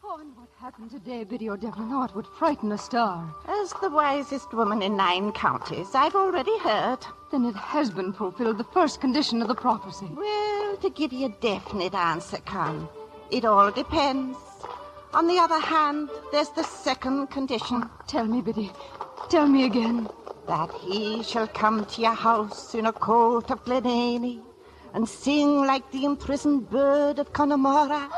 Oh, and what happened today, Biddy O'Devlin? Oh, it would frighten a star. As the wisest woman in 9 counties, I've already heard. Then it has been fulfilled, the first condition of the prophecy. Well, to give you a definite answer, Con, it all depends. On the other hand, there's the second condition. Oh, tell me, Biddy. Tell me again. That he shall come to your house in a coat of Glenaney, and sing like the imprisoned bird of Connemara.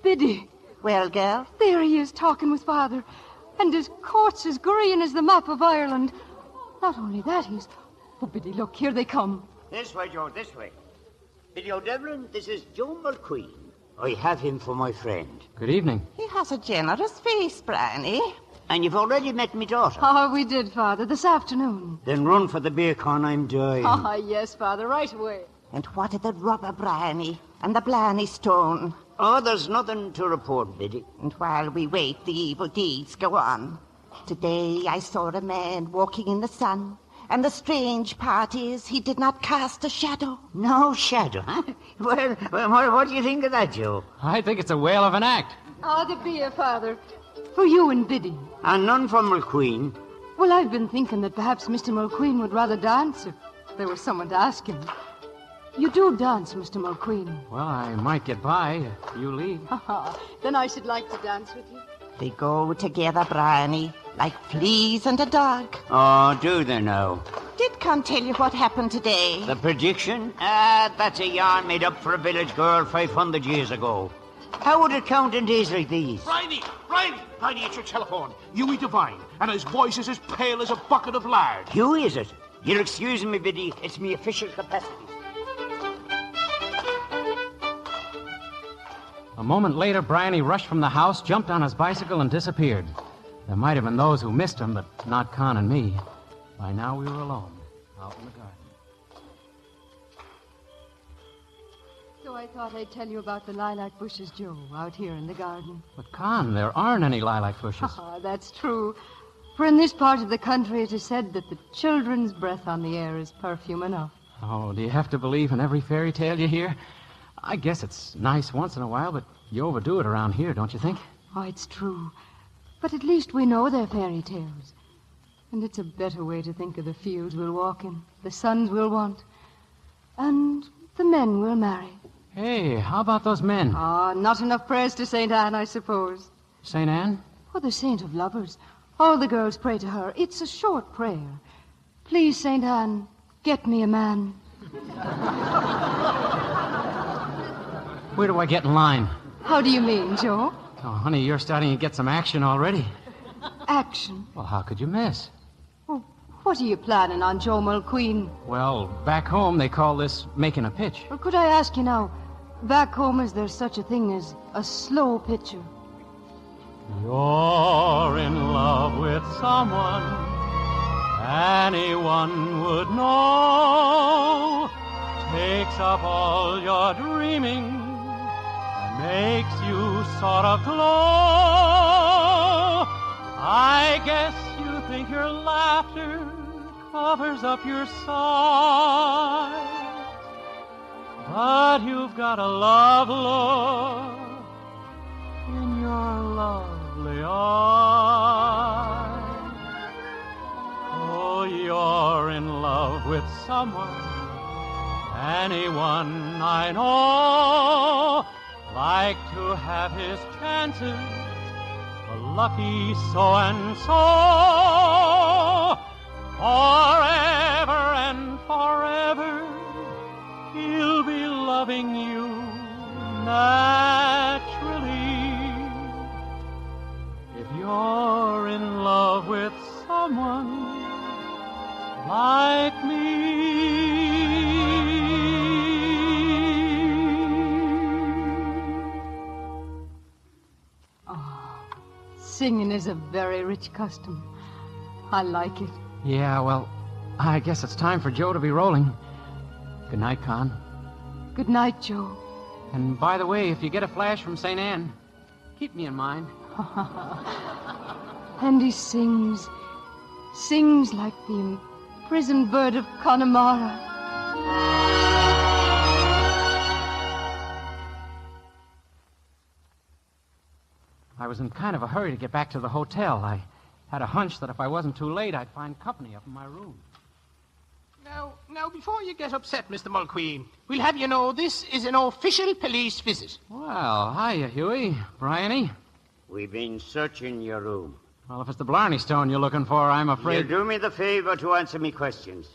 Biddy. Well, girl? There he is talking with Father. And his court's as green as the map of Ireland. Not only that, he's... Oh, Biddy, look, here they come. This way, Joe, this way. Biddy O'Devlin, this is Joe Mulqueen. I have him for my friend. Good evening. He has a generous face, Bryony. And you've already met me daughter. Oh, we did, Father, this afternoon. Then run for the beer con, I'm dying. Ah, yes, Father, right away. And what of the rubber, Bryony, and the Blarney stone? Oh, there's nothing to report, Biddy. And while we wait, the evil deeds go on. Today I saw a man walking in the sun, and the strange part is he did not cast a shadow. No shadow, huh? Well, what do you think of that, Joe? I think it's a whale of an act. Oh, the beer, Father. For you and Biddy. And none for Mulqueen. Well, I've been thinking that perhaps Mr. Mulqueen would rather dance if there was someone to ask him. You do dance, Mr. Mulqueen. Well, I might get by if you leave. Then I should like to dance with you. They go together, Bryony, like fleas and a dog. Oh, do they now? Did Con tell you what happened today? The prediction? That's a yarn made up for a village girl 500 years ago. How would it count in days like these? Bryony, it's your telephone. Hughie Devine, and his voice is as pale as a bucket of lard. Hughie, is it? You'll excuse me, Biddy. It's me official capacity. A moment later, Bryony rushed from the house, jumped on his bicycle, and disappeared. There might have been those who missed him, but not Con and me. By now, we were alone, out in the garden. So I thought I'd tell you about the lilac bushes, Joe, out here in the garden. But, Con, there aren't any lilac bushes. That's true. For in this part of the country, it is said that the children's breath on the air is perfume enough. Oh, do you have to believe in every fairy tale you hear? I guess it's nice once in a while, but you overdo it around here, don't you think? Oh, it's true. But at least we know they're fairy tales. And it's a better way to think of the fields we'll walk in, the sons we'll want, and the men we'll marry. Hey, how about those men? Ah, not enough prayers to St. Anne, I suppose. St. Anne? Oh, the saint of lovers. All the girls pray to her. It's a short prayer. Please, St. Anne, get me a man. Where do I get in line? How do you mean, Joe? Oh, honey, you're starting to get some action already. Action? Well, how could you miss? Well, what are you planning on, Joe Mulqueen? Well, back home they call this making a pitch. Well, could I ask you now, back home is there such a thing as a slow pitcher? You're in love with someone anyone would know. Takes up all your dreaming and makes you sort of glow. I guess you think your laughter covers up your sighs, but you've got a love look in your lovely eyes. Oh, you're in love with someone, anyone I know, like to have his chances, the lucky so-and-so. Forever and forever, he'll be loving you naturally. If you're in love with someone like me. Singing is a very rich custom. I like it. Yeah, well, I guess it's time for Joe to be rolling. Good night, Con. Good night, Joe. And by the way, if you get a flash from St. Anne, keep me in mind. And he sings like the imprisoned bird of Connemara. I was in kind of a hurry to get back to the hotel. I had a hunch that if I wasn't too late, I'd find company up in my room. Now, before you get upset, Mr. Mulqueen, we'll have you know this is an official police visit. Well, hiya, Huey. Bryony. We've been searching your room. Well, if it's the Blarney Stone you're looking for, I'm afraid... You'll do me the favor to answer me questions.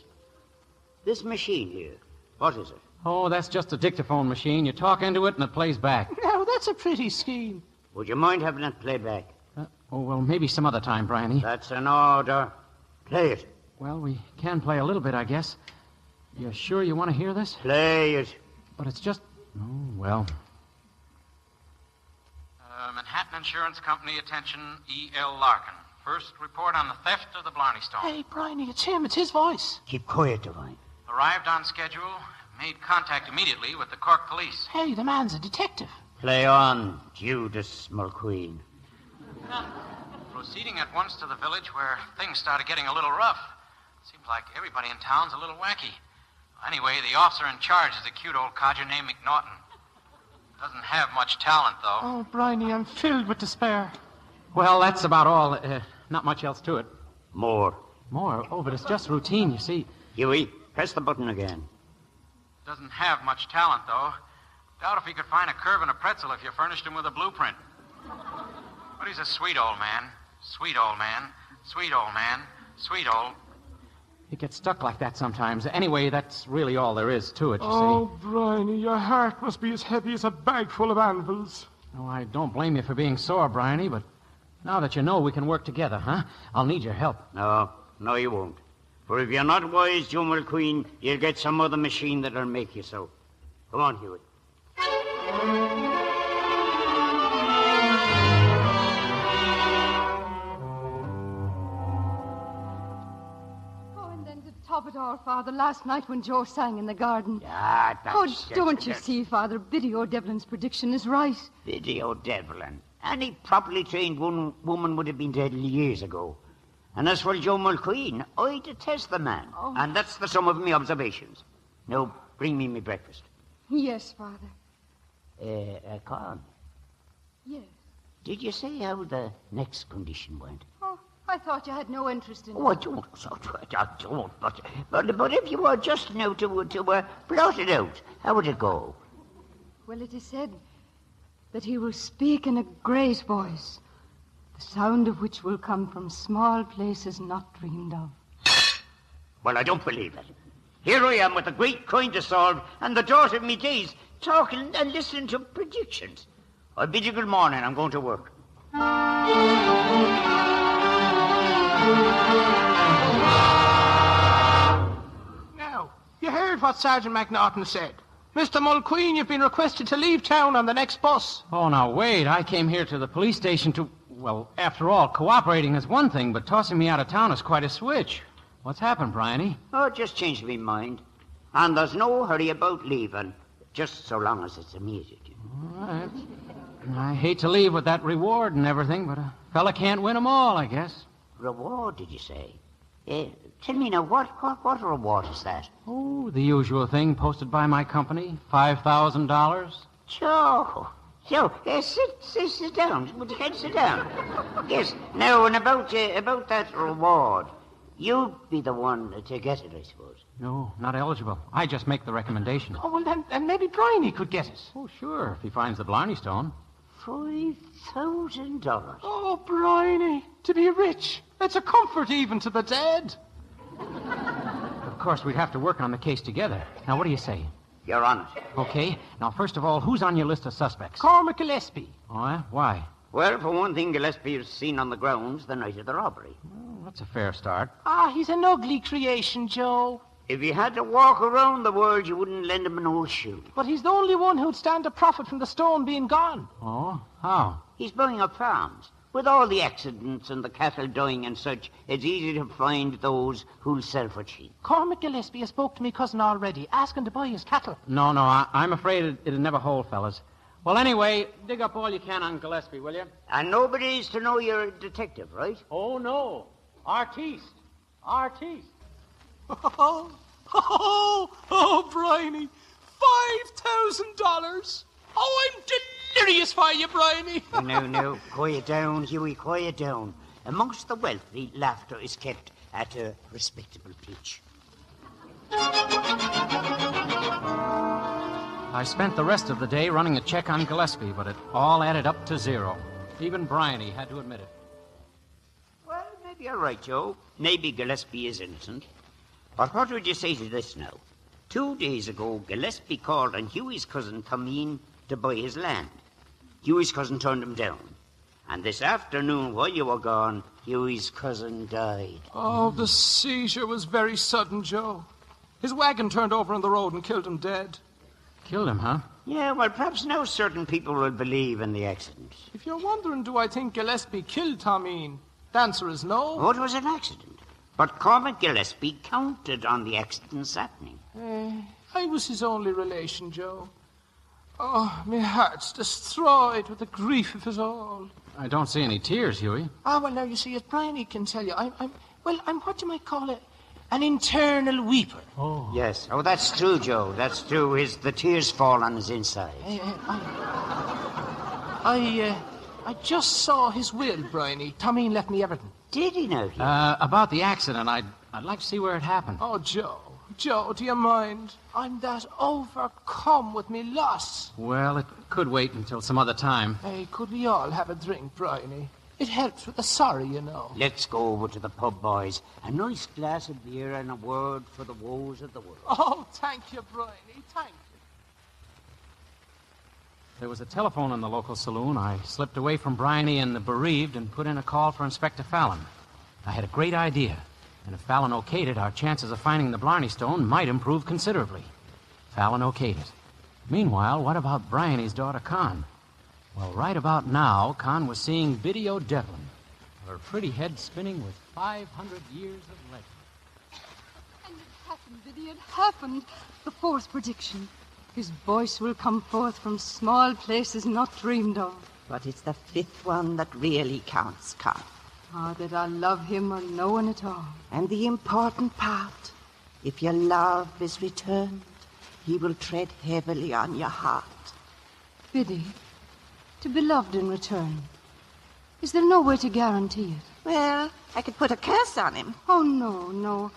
This machine here, what is it? Oh, that's just a dictaphone machine. You talk into it and it plays back. Now, that's a pretty scheme. Would you mind having it play back? Oh, well, maybe some other time, Bryony. That's an order. Play it. Well, we can play a little bit, I guess. You sure you want to hear this? Play it. But it's just... Oh, well. Manhattan Insurance Company, attention, E.L. Larkin. First report on the theft of the Blarney Stone. Hey, Bryony, it's him. It's his voice. Keep quiet, Divine. Arrived on schedule, made contact immediately with the Cork police. Hey, the man's a detective. Play on, Judas Mulqueen. Proceeding at once to the village where things started getting a little rough. Seems like everybody in town's a little wacky. Anyway, the officer in charge is a cute old codger named McNaughton. Doesn't have much talent, though. Oh, Bryony, I'm filled with despair. Well, that's about all. Not much else to it. More. More? Oh, but it's just routine, you see. Huey, press the button again. Doesn't have much talent, though. Doubt if he could find a curve in a pretzel if you furnished him with a blueprint. But he's a sweet old man. Sweet old man. Sweet old man. Sweet old... It gets stuck like that sometimes. Anyway, that's really all there is to it, you Oh, Bryony, your heart must be as heavy as a bag full of anvils. see. Oh, I don't blame you for being sore, Bryony, but now that you know we can work together, huh? I'll need your help. No, you won't. For if you're not wise, Joe Mulqueen, you'll get some other machine that'll make you so. Come on, Huey. Top it all, Father, last night when Joe sang in the garden. Ah, don't you see, Father, Biddy O'Devlin's prediction is right. Biddy O'Devlin. Any properly trained woman would have been dead years ago. And as for Joe Mulqueen, I detest the man. Oh. And that's the sum of me observations. Now, bring me breakfast. Yes, Father. Con, Yes. did you say how the next condition went? Oh, I thought you had no interest in it. Oh, I don't. But if you were just now to blot it out, how would it go? Well, it is said that he will speak in a great voice, the sound of which will come from small places not dreamed of. Well, I don't believe it. Here I am with a great crime to solve and the daughter of me days talking and listening to predictions. I bid you good morning. I'm going to work. Now, you heard what Sergeant McNaughton said. Mr. Mulqueen, you've been requested to leave town on the next bus. Oh, now, wait. I came here to the police station to... Well, after all, cooperating is one thing, but tossing me out of town is quite a switch. What's happened, Bryony? Oh, just changed my mind. And there's no hurry about leaving, just so long as it's immediate. All right. I hate to leave with that reward and everything, but a fella can't win 'em all, I guess. Reward, did you say? Tell me now, what reward is that? Oh, the usual thing posted by my company, $5,000. Joe, sit down. Would you sit down? Yes. Now, and about that reward, you'd be the one to get it, I suppose. No, not eligible. I just make the recommendation. Oh, well, then maybe Bryony could get it. Oh, sure, if he finds the Blarney Stone. $5,000. Oh, Bryony, to be rich. It's a comfort even to the dead. Of course, we'd have to work on the case together. Now, what do you say? You're on it. Okay. Now, first of all, who's on your list of suspects? Cormac Gillespie. Oh, yeah? Why? Well, for one thing, Gillespie was seen on the grounds the night of the robbery. Well, that's a fair start. Ah, he's an ugly creation, Joe. If he had to walk around the world, you wouldn't lend him an old shoe. But he's the only one who'd stand to profit from the stone being gone. Oh? How? He's buying up farms. With all the accidents and the cattle dying and such, it's easy to find those who'll sell for cheap. Cormac Gillespie has spoke to me cousin already, asking to buy his cattle. No, I'm afraid it'll never hold, fellas. Well, anyway, dig up all you can on Gillespie, will you? And nobody's to know you're a detective, right? Oh, no. Artiste. Oh, Bryony. $5,000. Oh, I'm delirious for you, Bryony. No, quiet down, Huey, quiet down. Amongst the wealthy, laughter is kept at a respectable pitch. I spent the rest of the day running a check on Gillespie, but it all added up to zero. Even Bryony had to admit it. Well, maybe you're right, Joe. Maybe Gillespie is innocent. But what would you say to this now? 2 days ago, Gillespie called on Huey's cousin Tomeen to buy his land. Huey's cousin turned him down. And this afternoon, while you were gone, Huey's cousin died. Oh, the seizure was very sudden, Joe. His wagon turned over on the road and killed him dead. Killed him, huh? Yeah, well, perhaps now certain people will believe in the accident. If you're wondering, do I think Gillespie killed Tomeen? The answer is no. Oh, it was an accident. But Cormac Gillespie counted on the accident's happening. I was his only relation, Joe. Oh, my heart's destroyed with the grief of it all. I don't see any tears, Huey. Ah, well, now, you see, as Bryony can tell you, I'm what you might call it, an internal weeper. Oh. Yes. Oh, that's true, Joe. That's true. The tears fall on his inside. I just saw his will, Bryony. Tomeen left me everything. Did he now? About the accident, I'd like to see where it happened. Oh, Joe, do you mind? I'm that overcome with me loss. Well, it could wait until some other time. Hey, could we all have a drink, Bryony? It helps with the sorry, you know. Let's go over to the pub, boys. A nice glass of beer and a word for the woes of the world. Oh, thank you, Bryony, thank you. There was a telephone in the local saloon. I slipped away from Bryony and the bereaved and put in a call for Inspector Fallon. I had a great idea, and if Fallon okayed it, our chances of finding the Blarney Stone might improve considerably. Fallon okayed it. Meanwhile, what about Bryony's daughter, Con? Well, right about now, Con was seeing Biddy O'Devlin, her pretty head spinning with 500 years of legend. And it happened, Biddy, it happened. The fourth prediction. His voice will come forth from small places not dreamed of. But it's the fifth one that really counts, Con. That I love him or no one at all. And the important part, if your love is returned, he will tread heavily on your heart. Biddy, to be loved in return, is there no way to guarantee it? Well, I could put a curse on him. Oh, no.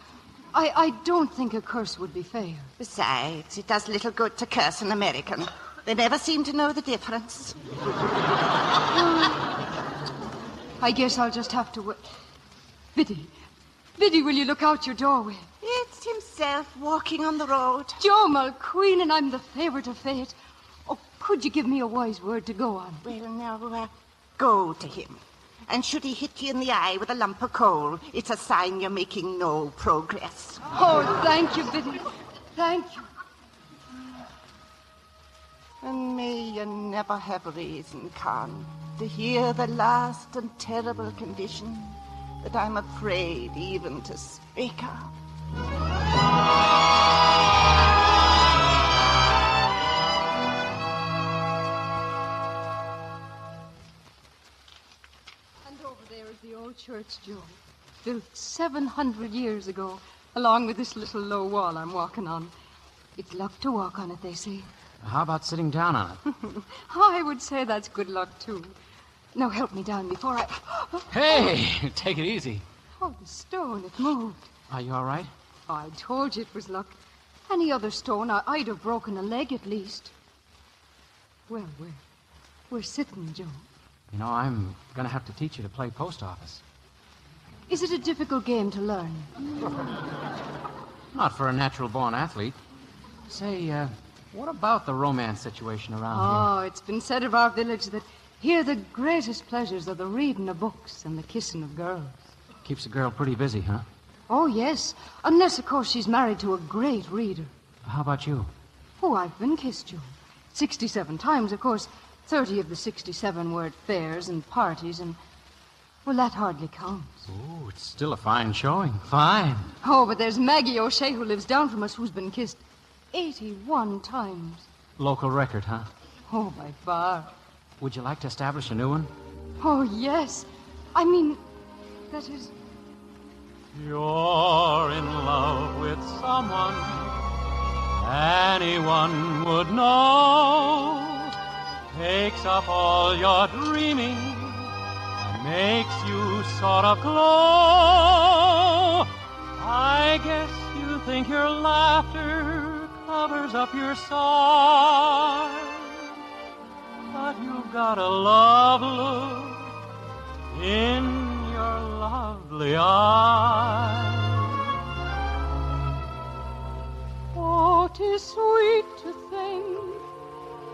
I don't think a curse would be fair. Besides, it does little good to curse an American. They never seem to know the difference. I guess I'll just have to wait. Biddy, will you look out your doorway? It's himself walking on the road. Joe Mulqueen, and I'm the favourite of fate. Oh, could you give me a wise word to go on? Well, now, go to him. And should he hit you in the eye with a lump of coal, it's a sign you're making no progress. Oh, thank you, Biddy. Thank you. And may you never have reason, Con, to hear the last and terrible condition that I'm afraid even to speak of. The old church, Joe, built 700 years ago, along with this little low wall I'm walking on. It's luck to walk on it, they say. How about sitting down on it? I would say that's good luck, too. Now help me down before I... Hey, take it easy. Oh, the stone, it moved. Are you all right? I told you it was luck. Any other stone, I'd have broken a leg at least. Well, we're sitting, Joe. You know, I'm going to have to teach you to play post office. Is it a difficult game to learn? Not for a natural-born athlete. Say, what about the romance situation around here? Oh, it's been said of our village that here the greatest pleasures are the reading of books and the kissing of girls. Keeps a girl pretty busy, huh? Oh, yes. Unless, of course, she's married to a great reader. How about you? Oh, I've been kissed, Joe. 67 times, of course. 30 of the 67 were at fairs and parties, and, well, that hardly counts. Oh, it's still a fine showing. Fine. Oh, but there's Maggie O'Shea, who lives down from us, who's been kissed 81 times. Local record, huh? Oh, by far. Would you like to establish a new one? Oh, yes. I mean, that is... You're in love with someone anyone would know. Takes up all your dreaming and makes you sort of glow. I guess you think your laughter covers up your sighs, but you've got a love look in your lovely eyes. Oh, 'tis sweet to think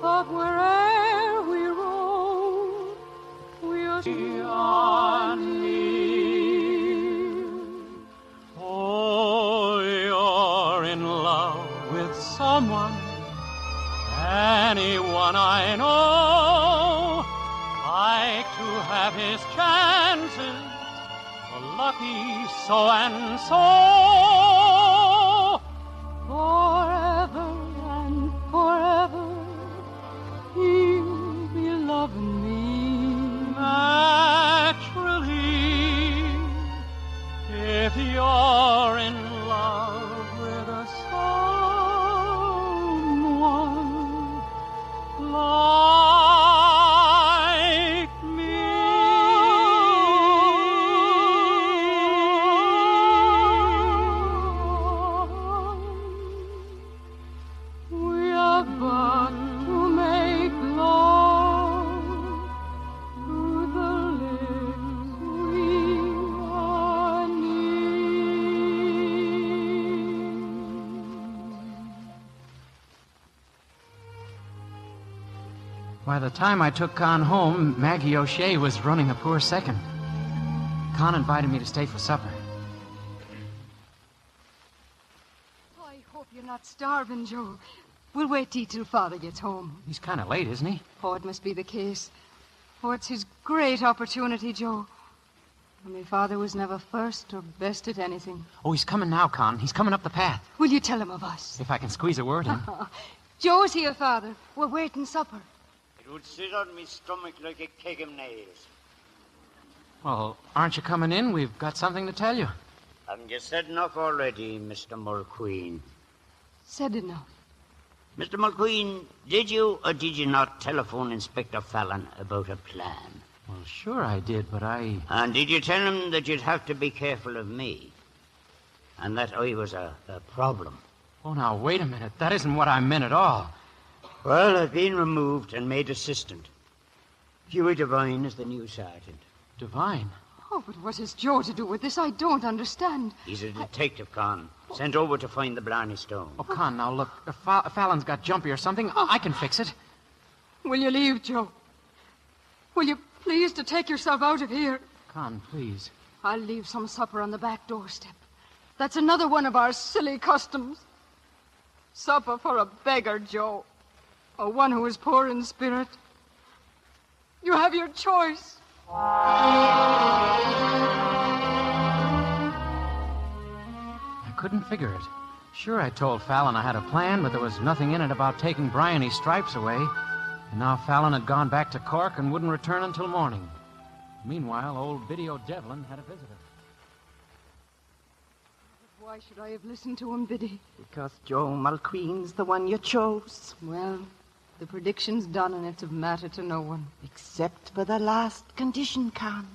of where'er we roam, we'll see on near. Oh, you're in love with someone, anyone I know, like to have his chances, a lucky so and so. Forever and forever, he'll be loving me. Naturally, if you're in love with a someone like me. We are but to make love to the lips we are By the time I took Con home, Maggie O'Shea was running a poor second. Con invited me to stay for supper. I hope you're not starving, Joe. We'll wait till Father gets home. He's kind of late, isn't he? Oh, it must be the case. Oh, it's his great opportunity, Joe. My father was never first or best at anything. Oh, he's coming now, Con. He's coming up the path. Will you tell him of us? If I can squeeze a word in. Joe's here, Father. We're waiting supper. It would sit on me stomach like a keg of nails. Well, aren't you coming in? We've got something to tell you. Haven't you said enough already, Mr. Mulqueen? Said enough. Mr. Mulqueen, did you or did you not telephone Inspector Fallon about a plan? Well, sure I did, but I... And did you tell him that you'd have to be careful of me? And that I was a problem? Oh, now, wait a minute. That isn't what I meant at all. Well, I've been removed and made assistant. Huey Devine is the new sergeant. Devine? Oh, but what has Joe to do with this? I don't understand. He's a detective, Con. Sent over to find the Blarney Stone. Oh, Con, now look. If Fallon's got jumpy or something, I can fix it. Will you leave, Joe? Will you please to take yourself out of here? Con, please. I'll leave some supper on the back doorstep. That's another one of our silly customs. Supper for a beggar, Joe. Or one who is poor in spirit. You have your choice. I couldn't figure it. Sure, I told Fallon I had a plan, but there was nothing in it about taking Bryony's stripes away. And now Fallon had gone back to Cork and wouldn't return until morning. Meanwhile, old Biddy O'Devlin had a visitor. Why should I have listened to him, Biddy? Because Joe Mulqueen's the one you chose. Well, the prediction's done, and it's of matter to no one. Except for the last condition, Con.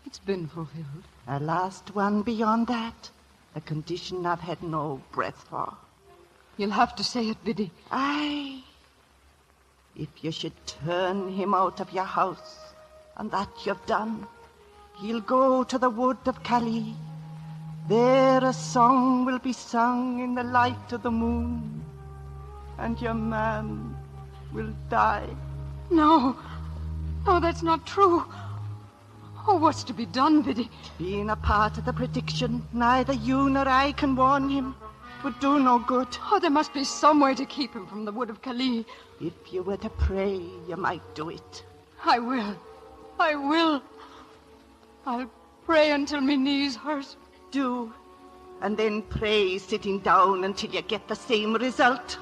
It's been fulfilled. A last one beyond that. A condition I've had no breath for. You'll have to say it, Biddy. Aye. If you should turn him out of your house, and that you've done, he'll go to the wood of Calais. There a song will be sung in the light of the moon, and your man will die. No. No, that's not true. Oh, what's to be done, Biddy? Being a part of the prediction, neither you nor I can warn him. Would do no good. Oh, there must be some way to keep him from the wood of Calais. If you were to pray, you might do it. I will. I will. I'll pray until my knees hurt. Do. And then pray sitting down until you get the same result.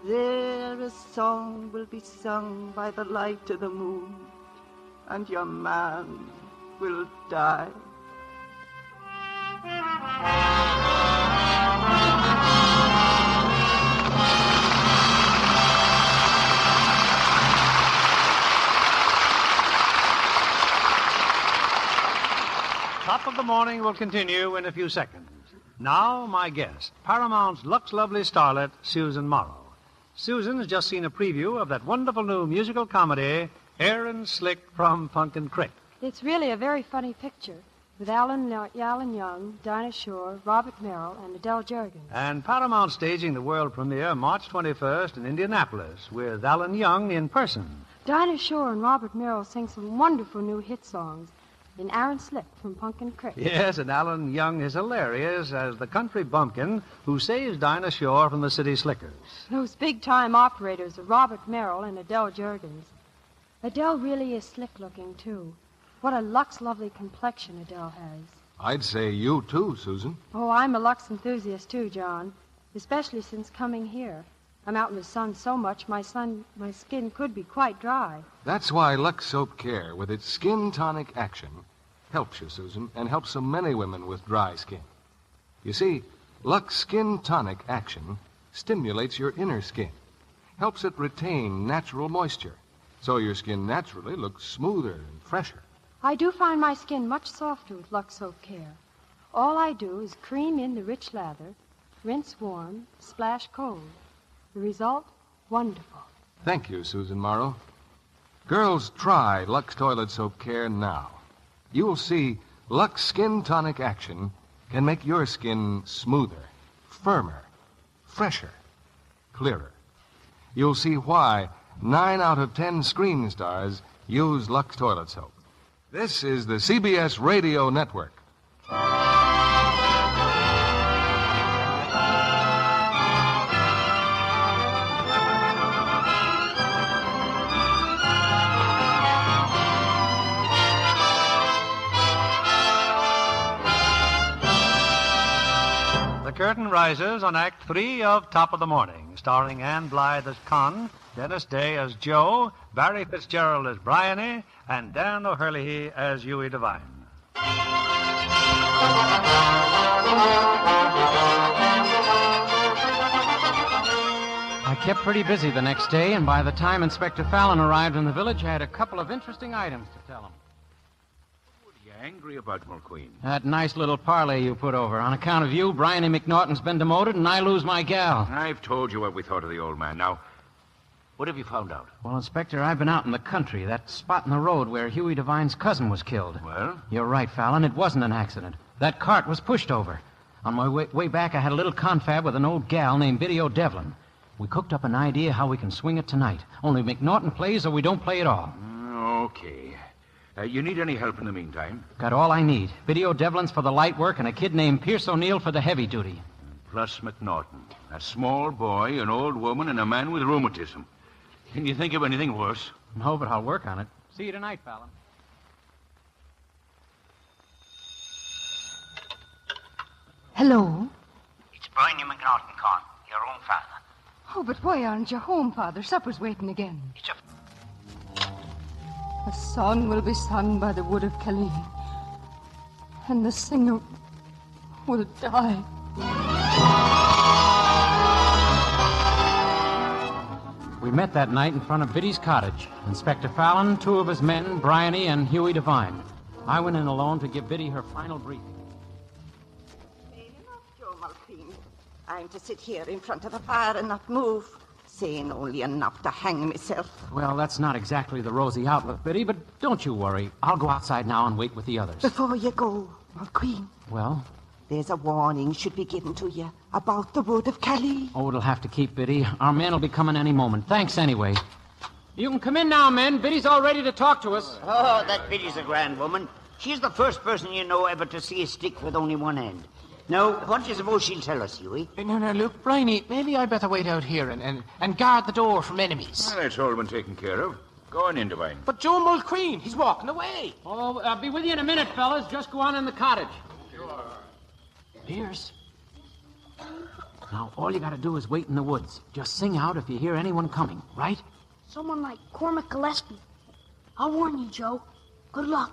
There a song will be sung by the light of the moon, and your man will die. Top of the Morning will continue in a few seconds. Now, my guest, Paramount's Lux Lovely starlet, Susan Morrow. Susan has just seen a preview of that wonderful new musical comedy, Aaron Slick from Pumpkin Creek. It's really a very funny picture. with Alan Young, Dinah Shore, Robert Merrill, and Adele Juergens. And Paramount staging the world premiere March 21st in Indianapolis with Alan Young in person. Dinah Shore and Robert Merrill sing some wonderful new hit songs in Aaron Slick from Pumpkin Creek. Yes, and Alan Young is hilarious as the country bumpkin who saves Dinah Shore from the city slickers. Those big-time operators are Robert Merrill and Adele Juergens. Adele really is slick-looking, too. What a Lux-lovely complexion Adele has. I'd say you too, Susan. Oh, I'm a Lux enthusiast, too, John, especially since coming here. I'm out in the sun so much, my skin could be quite dry. That's why Lux Soap Care, with its skin tonic action, helps you, Susan, and helps so many women with dry skin. You see, Lux Skin Tonic Action stimulates your inner skin, helps it retain natural moisture, so your skin naturally looks smoother and fresher. I do find my skin much softer with Lux Soap Care. All I do is cream in the rich lather, rinse warm, splash cold. The result, wonderful. Thank you, Susan Morrow. Girls, try Lux Toilet Soap Care now. You'll see Lux Skin Tonic Action can make your skin smoother, firmer, fresher, clearer. You'll see why 9 out of 10 screen stars use Lux Toilet Soap. This is the CBS Radio Network. The curtain rises on Act 3 of Top of the Morning, starring Ann Blythe as Con, Dennis Day as Joe, Barry Fitzgerald as Bryony, and Dan O'Hurley as Huey Devine. I kept pretty busy the next day, and by the time Inspector Fallon arrived in the village, I had a couple of interesting items to tell him. What are you angry about, McQueen? That nice little parley you put over. On account of you, Bryony McNaughton's been demoted, and I lose my gal. I've told you what we thought of the old man. Now, what have you found out? Well, Inspector, I've been out in the country, that spot in the road where Huey Devine's cousin was killed. Well? You're right, Fallon. It wasn't an accident. That cart was pushed over. On my way back, I had a little confab with an old gal named Biddy O'Devlin. We cooked up an idea how we can swing it tonight. Only McNaughton plays or we don't play at all. Okay. You need any help in the meantime? Got all I need. Biddy O'Devlin's for the light work and a kid named Pierce O'Neill for the heavy duty. Plus McNaughton. A small boy, an old woman, and a man with rheumatism. Can you think of anything worse? No, but I'll work on it. See you tonight, Fallon. Hello? It's Bryony McNaughton, Con, your own father. Oh, but why aren't you home, Father? Supper's waiting again. It's a... A song will be sung by the wood of Kelly, and the singer will die. We met that night in front of Biddy's cottage. Inspector Fallon, 2 of his men, Bryony, and Huey Devine. I went in alone to give Biddy her final briefing. I'm to sit here in front of the fire and not move, saying only enough to hang myself. Well, that's not exactly the rosy outlook, Biddy, but don't you worry. I'll go outside now and wait with the others. Before you go, Queen. Well? There's a warning should be given to you about the wood of Kelly. Oh, it'll have to keep, Biddy. Our man will be coming any moment. Thanks anyway. You can come in now, men. Biddy's all ready to talk to us. Oh, that Biddy's a grand woman. She's the first person you know ever to see a stick with only one end. Now, what do you suppose she'll tell us, Huey? No, look, Bryony, maybe I'd better wait out here and guard the door from enemies. Well, that's all been taken care of. Go on in, Devine. But Joe Mulqueen, he's walking away. Oh, I'll be with you in a minute, fellas. Just go on in the cottage. Pierce. Now, all you gotta do is wait in the woods. Just sing out if you hear anyone coming, right? Someone like Cormac Gillespie. I'll warn you, Joe. Good luck.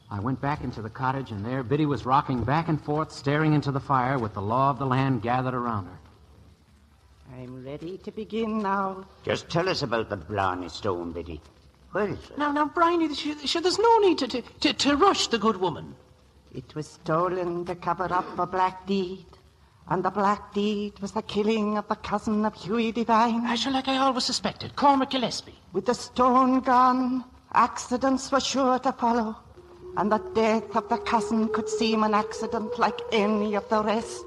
I went back into the cottage, and there Biddy was rocking back and forth, staring into the fire with the law of the land gathered around her. I'm ready to begin now. Just tell us about the Blarney Stone, Biddy. Where is it? Now, Bryony, there's no need to rush the good woman. It was stolen to cover up a black deed. And the black deed was the killing of the cousin of Huey Devine. Like I always suspected, Cormac Gillespie. With the stone gone, accidents were sure to follow. and the death of the cousin could seem an accident like any of the rest.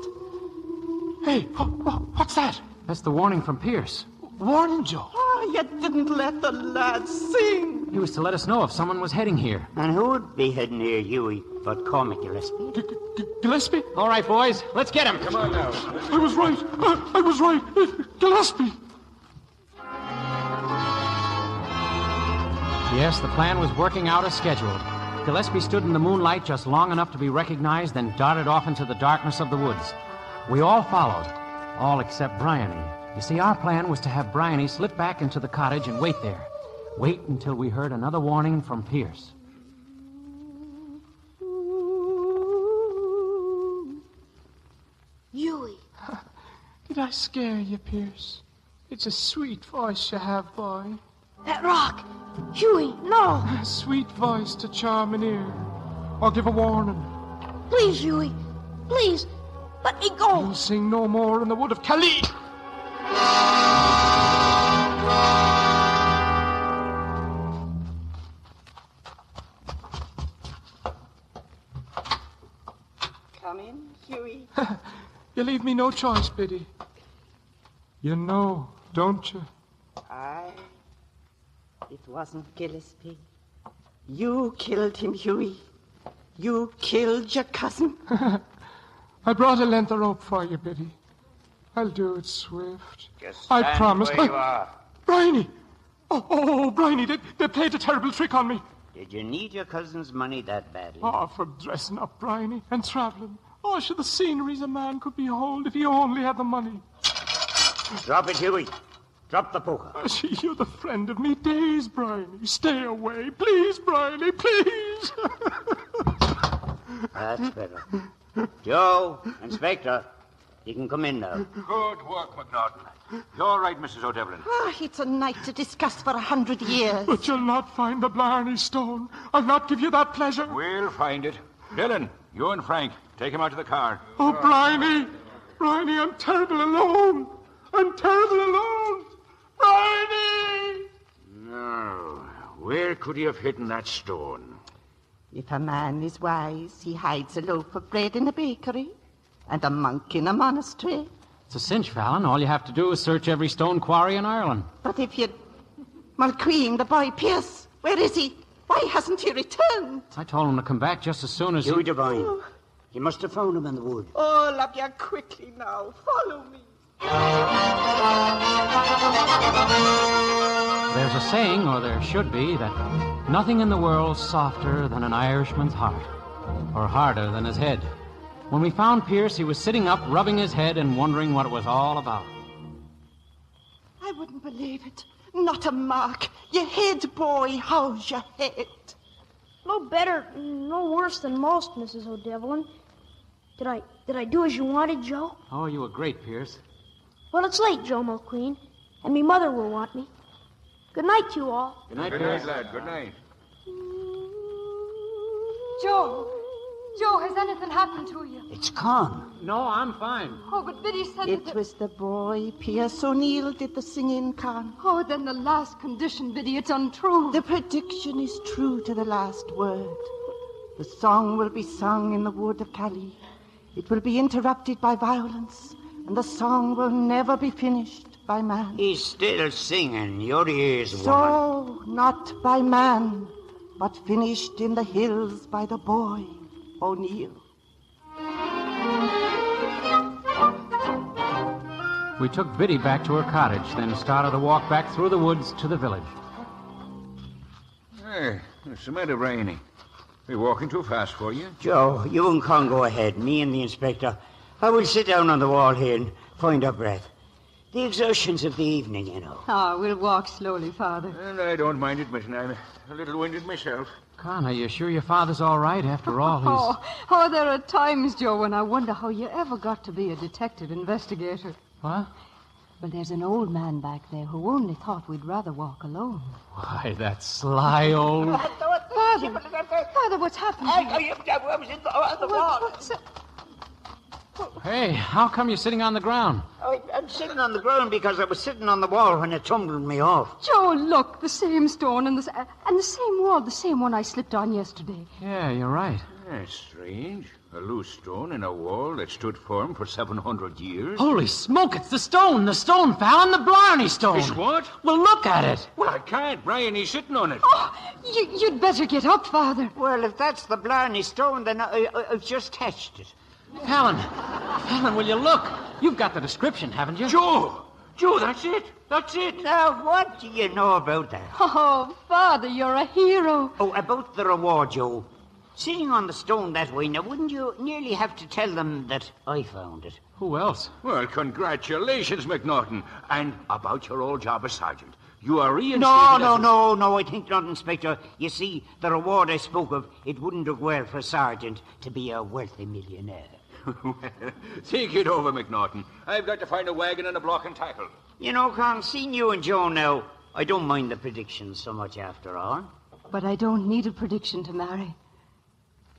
Hey, what's that? That's the warning from Pierce. Warning, Joe. Oh, you didn't let the lad sing. He was to let us know if someone was heading here. And who would be heading here, Huey, but Cormac Gillespie? Gillespie? All right, boys, let's get him. Come on now. I was right. I was right. Gillespie. Yes, the plan was working out as scheduled. Gillespie stood in the moonlight just long enough to be recognized, then darted off into the darkness of the woods. We all followed, all except Bryony. You see, our plan was to have Bryony slip back into the cottage and wait there. Wait until we heard another warning from Pierce. Huey. Did I scare you, Pierce? It's a sweet voice you have, boy. That rock. Huey, no. A sweet voice to charm an ear. Or give a warning. Please, Huey. Please. Let me go. You'll sing no more in the wood of Cali. Come in, Huey. You leave me no choice, Biddy. You know, don't you? Aye. It wasn't Gillespie. You killed him, Huey. You killed your cousin. I brought a length of rope for you, Biddy. I'll do it swift. Just I stand promise. where you are. Bryony! Oh, Bryony, they played a terrible trick on me. Did you need your cousin's money that badly? Oh, for dressing up, Bryony, and travelling. Oh, sure, the sceneries a man could behold if he only had the money. Drop it, Huey. Drop the poker. Oh, see, you're the friend of me days, Bryony. Stay away. Please, Bryony, please. That's better. Joe, Inspector, you can come in now. Good work, McNaughton. You're all right, Mrs. O'Devlin. Oh, it's a night to discuss for 100 years. But you'll not find the Blarney stone. I'll not give you that pleasure. We'll find it. Dylan, you and Frank, take him out to the car. Oh, Bryony. Bryony, I'm terrible alone. I'm terrible alone. Bryony! No. Where could he have hidden that stone? If a man is wise, he hides a loaf of bread in a bakery and a monk in a monastery. It's a cinch, Fallon. All you have to do is search every stone quarry in Ireland. But if you... Mulqueen, the boy Pierce, where is he? Why hasn't he returned? I told him to come back just as soon as Huey Devine. You must have found him in the wood. Oh, love you quickly now. Follow me. There's a saying, or there should be, that nothing in the world's softer than an Irishman's heart, or harder than his head. When we found Pierce, he was sitting up, rubbing his head and wondering what it was all about. I wouldn't believe it. Not a mark. Your head, boy. How's your head? No better, no worse than most, Mrs. O'Devlin. Did I do as you wanted, Joe? Oh, you were great, Pierce. Well, it's late, Joe Mulqueen, and me mother will want me. Good night, you all. Good night, Good Pierce. night, lad. Good night. Joe, has anything happened to you? It's Con. No, I'm fine. Oh, but Biddy said It that... was the boy Pierce O'Neill did the singing, Con. Oh, then the last condition, Biddy, it's untrue. The prediction is true to the last word. The song will be sung in the wood of Cali. It will be interrupted by violence, and the song will never be finished by man. He's still singing. Your ears, woman. So, not by man, but finished in the hills by the boy O'Neill. We took Biddy back to her cottage, then started to walk back through the woods to the village. Hey, what's the matter, Rainey? We're walking too fast for you. Joe, you and Con go ahead. Me and the inspector. I will sit down on the wall here and find our breath. The exertions of the evening, you know. Oh, we'll walk slowly, Father. And I don't mind admitting I'm a little winded myself. Con, are you sure your father's all right? After all, he's... Oh, there are times, Joe, when I wonder how you ever got to be a detective investigator. What? Well, there's an old man back there who only thought we'd rather walk alone. Why, that sly old... Father, what's happened? I was in the wall. Hey, how come you're sitting on the ground? I'm sitting on the ground because I was sitting on the wall when it tumbled me off. Joe, look, the same stone and the same wall, the same one I slipped on yesterday. Yeah, you're right. That's strange. A loose stone in a wall that stood firm for 700 years. Holy smoke, it's the stone, Fallon, the Blarney stone. It's what? Well, look at it. Well, I can't. Brian, he's sitting on it. Oh, you'd better get up, Father. Well, if that's the Blarney stone, then I've just touched it. Fallon, will you look? You've got the description, haven't you? Joe, that's it. That's it. Now, what do you know about that? Oh, Father, you're a hero. Oh, about the reward, Joe. Sitting on the stone that way, now, wouldn't you nearly have to tell them that I found it? Who else? Well, congratulations, McNaughton. And about your old job as sergeant. You are reinstated. No, I think not, Inspector. You see, the reward I spoke of, it wouldn't look well for a sergeant to be a wealthy millionaire. Think it over, McNaughton. I've got to find a wagon and a block and tackle. You know, Con, seeing you and Joe now, I don't mind the predictions so much after all. But I don't need a prediction to marry.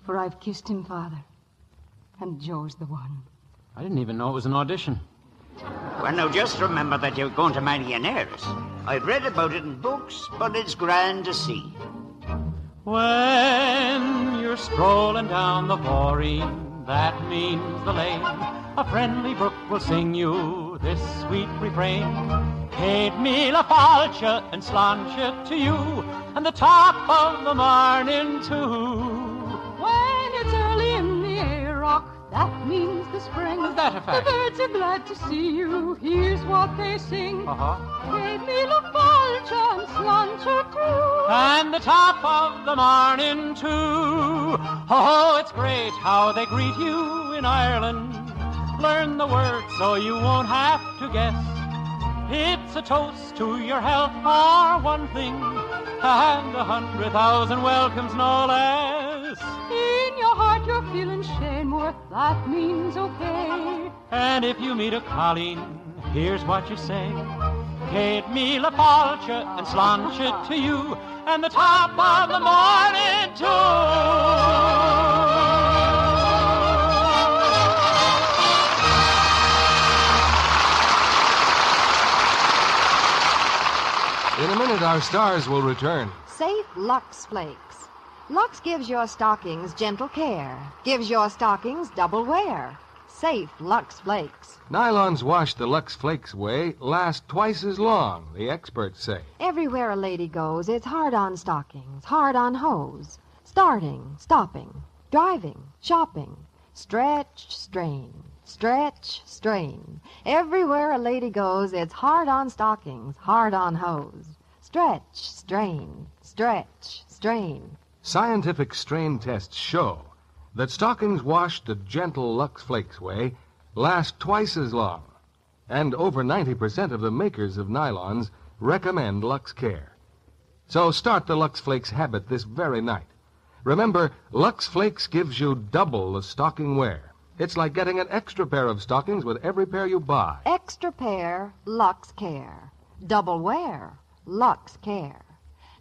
For I've kissed him, Father. And Joe's the one. I didn't even know it was an audition. Well, now, just remember that you're going to marry an heiress. I've read about it in books, but it's grand to see. When you're strolling down the Boreen, that means the lane, a friendly brook will sing you this sweet refrain. Paid me la falcha and slancha to you, and the top of the morning too. When it's early in the Ayrock, that means the spring. How's that a fact? The birds are glad to see you. Here's what they sing. Paid me la falcha and slancha too. And the top of the morning too. Oh, it's great how they greet you in Ireland. Learn the words so you won't have to guess. It's a toast to your health for one thing, and 100,000 welcomes no less. In your heart you're feeling Shaneworth, that means okay. And if you meet a Colleen, here's what you say. Paid me la falcha and slancha to you, and the top of the morning too. In a minute, our stars will return. Safe Lux Flakes. Lux gives your stockings gentle care, gives your stockings double wear. Safe Lux Flakes. Nylons washed the Lux Flakes way last twice as long, the experts say. Everywhere a lady goes, it's hard on stockings, hard on hose. Starting, stopping, driving, shopping. Stretch, strain, stretch, strain. Everywhere a lady goes, it's hard on stockings, hard on hose. Stretch, strain, stretch, strain. Scientific strain tests show that stockings washed the gentle Lux Flakes way last twice as long. And over 90% of the makers of nylons recommend Lux Care. So start the Lux Flakes habit this very night. Remember, Lux Flakes gives you double the stocking wear. It's like getting an extra pair of stockings with every pair you buy. Extra pair, Lux Care. Double wear, Lux Care.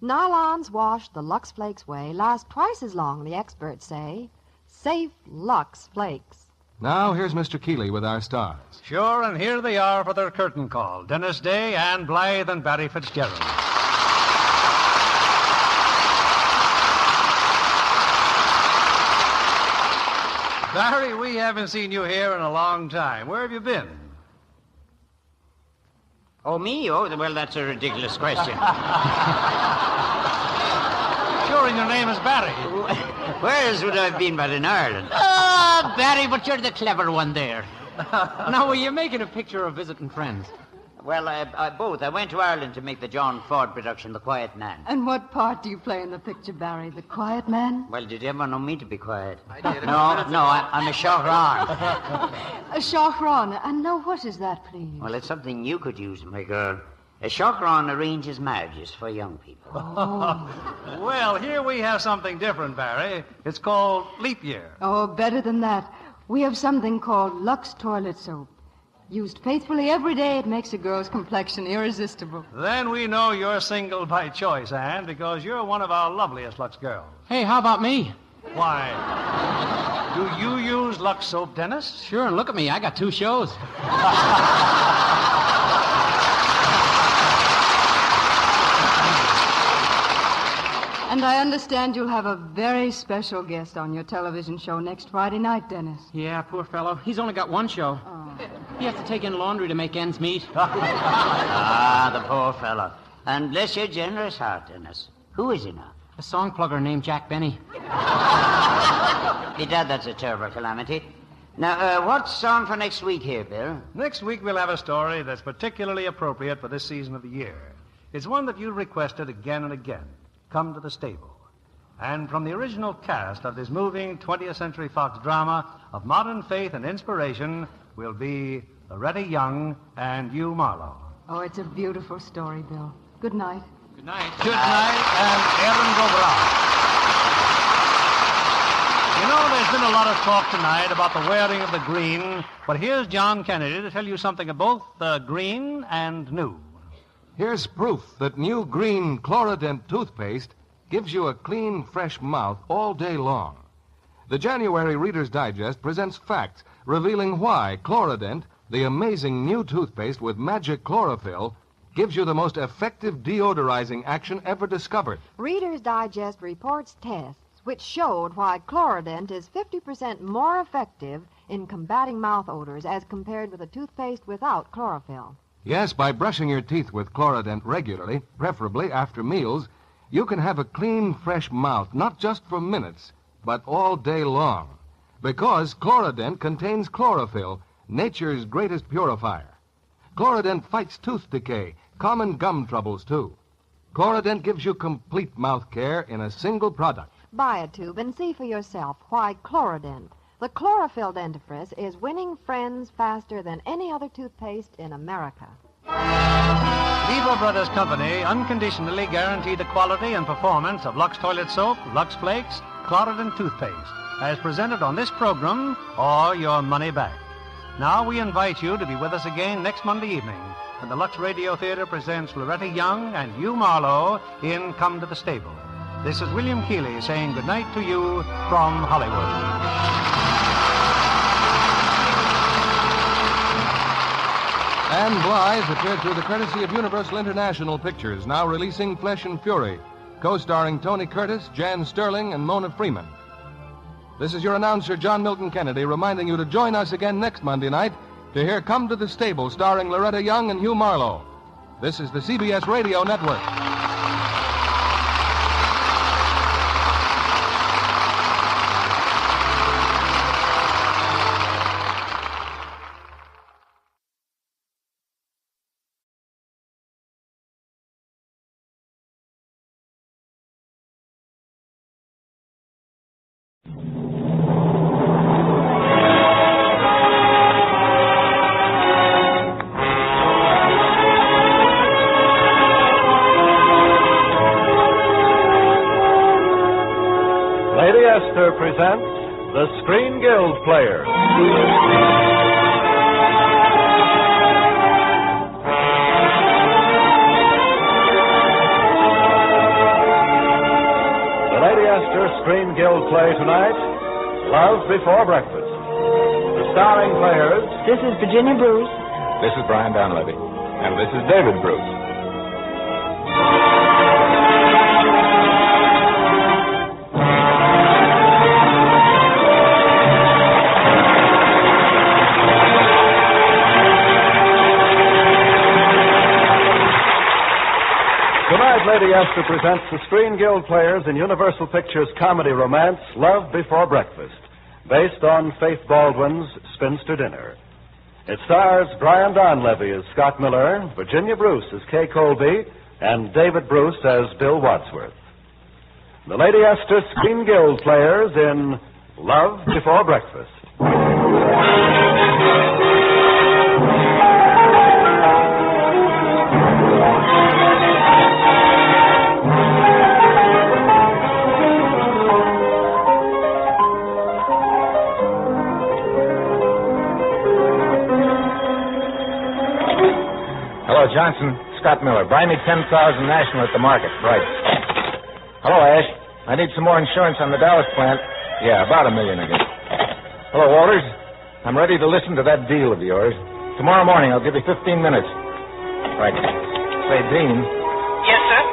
Nylons washed the Lux Flakes way last twice as long, the experts say. Safe Lux Flakes. Now, here's Mr. Keeley with our stars. Sure, and here they are for their curtain call. Dennis Day, Ann Blythe, and Barry Fitzgerald. Barry, we haven't seen you here in a long time. Where have you been? Oh, me? Oh, well, that's a ridiculous question. Sure, and your name is Barry. Where else would I have been but in Ireland? Oh, Barry, but you're the clever one there. Now, were you making a picture of visiting friends? Well, both. I went to Ireland to make the John Ford production, The Quiet Man. And what part do you play in the picture, Barry? The quiet man? Well, did you ever know me to be quiet? I did. No, I'm a chauffeur. A chauffeur. And now what is that, please? Well, it's something you could use, my girl. A chauffeur arranges marriages for young people. Oh. Well, here we have something different, Barry. It's called Leap Year. Oh, better than that. We have something called Lux Toilet Soap. Used faithfully every day, it makes a girl's complexion irresistible. Then we know you're single by choice, Anne, because you're one of our loveliest Lux girls. Hey, how about me? Why, do you use Lux soap, Dennis? Sure, and look at me. I got 2 shows. And I understand you'll have a very special guest on your television show next Friday night, Dennis. Yeah, poor fellow. He's only got 1 show. Oh. He has to take in laundry to make ends meet. The poor fellow. And bless your generous heart, Dennis. Who is he now? A song plugger named Jack Benny. Bedad, that's a terrible calamity. Now, what's on for next week here, Bill? Next week we'll have a story that's particularly appropriate for this season of the year. It's one that you requested again and again. Come to the Stable. And from the original cast of this moving 20th Century Fox drama of modern faith and inspiration will be Loretta Young and Hugh Marlowe. Oh, it's a beautiful story, Bill. Good night. Good night. Good night, and Aaron Gobra. You know, there's been a lot of talk tonight about the wearing of the green, but here's John Kennedy to tell you something of both green and new. Here's proof that new green Chlorodent toothpaste gives you a clean, fresh mouth all day long. The January Reader's Digest presents facts revealing why Chlorodent, the amazing new toothpaste with magic chlorophyll, gives you the most effective deodorizing action ever discovered. Reader's Digest reports tests which showed why Chlorodent is 50% more effective in combating mouth odors as compared with a toothpaste without chlorophyll. Yes, by brushing your teeth with Chlorodent regularly, preferably after meals, you can have a clean, fresh mouth, not just for minutes, but all day long. Because Chlorodent contains chlorophyll, nature's greatest purifier. Chlorodent fights tooth decay, common gum troubles, too. Chlorodent gives you complete mouth care in a single product. Buy a tube and see for yourself why Chlorodent, the chlorophyll dentifrice, is winning friends faster than any other toothpaste in America. Lever Brothers Company unconditionally guarantee the quality and performance of Lux Toilet Soap, Lux Flakes, Chlorodent Toothpaste, as presented on this program, or your money back. Now we invite you to be with us again next Monday evening when the Lux Radio Theater presents Loretta Young and Hugh Marlowe in Come to the Stable. This is William Keeley saying goodnight to you from Hollywood. Anne Blythe appeared through the courtesy of Universal International Pictures, now releasing Flesh and Fury, co-starring Tony Curtis, Jan Sterling, and Mona Freeman. This is your announcer, John Milton Kennedy, reminding you to join us again next Monday night to hear Come to the Stable, starring Loretta Young and Hugh Marlowe. This is the CBS Radio Network. Presents the Screen Guild Players. The Lady Esther Screen Guild play tonight, Love Before Breakfast. The starring players... This is Virginia Bruce. This is Brian Donlevy. And this is David Bruce. Tonight, Lady Esther presents the Screen Guild Players in Universal Pictures' comedy romance, Love Before Breakfast, based on Faith Baldwin's Spinster Dinner. It stars Brian Donlevy as Scott Miller, Virginia Bruce as Kay Colby, and David Bruce as Bill Wadsworth. The Lady Esther Screen Guild Players in Love Before Breakfast. Johnson, Scott Miller. Buy me 10,000 National at the market. Right. Hello, Ash. I need some more insurance on the Dallas plant. Yeah, about $1 million, I guess. Hello, Walters. I'm ready to listen to that deal of yours. Tomorrow morning, I'll give you 15 minutes. Right. Say, Dean. Yes, sir?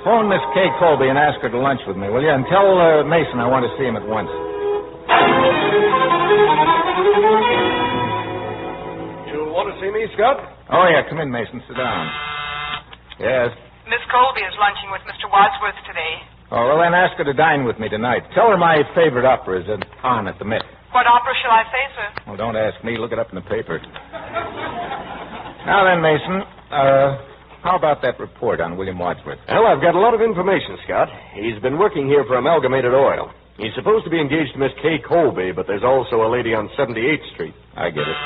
Phone Miss Kay Colby and ask her to lunch with me, will you? And tell Mason I want to see him at once. You want to see me, Scott? Oh, yeah. Come in, Mason. Sit down. Yes. Miss Colby is lunching with Mr. Wadsworth today. Oh, well, then ask her to dine with me tonight. Tell her my favorite opera is on at the Met. What opera shall I say, sir? Well, don't ask me. Look it up in the paper. Now then, Mason, how about that report on William Wadsworth? Well, I've got a lot of information, Scott. He's been working here for Amalgamated Oil. He's supposed to be engaged to Miss Kay Colby, but there's also a lady on 78th Street. I get it.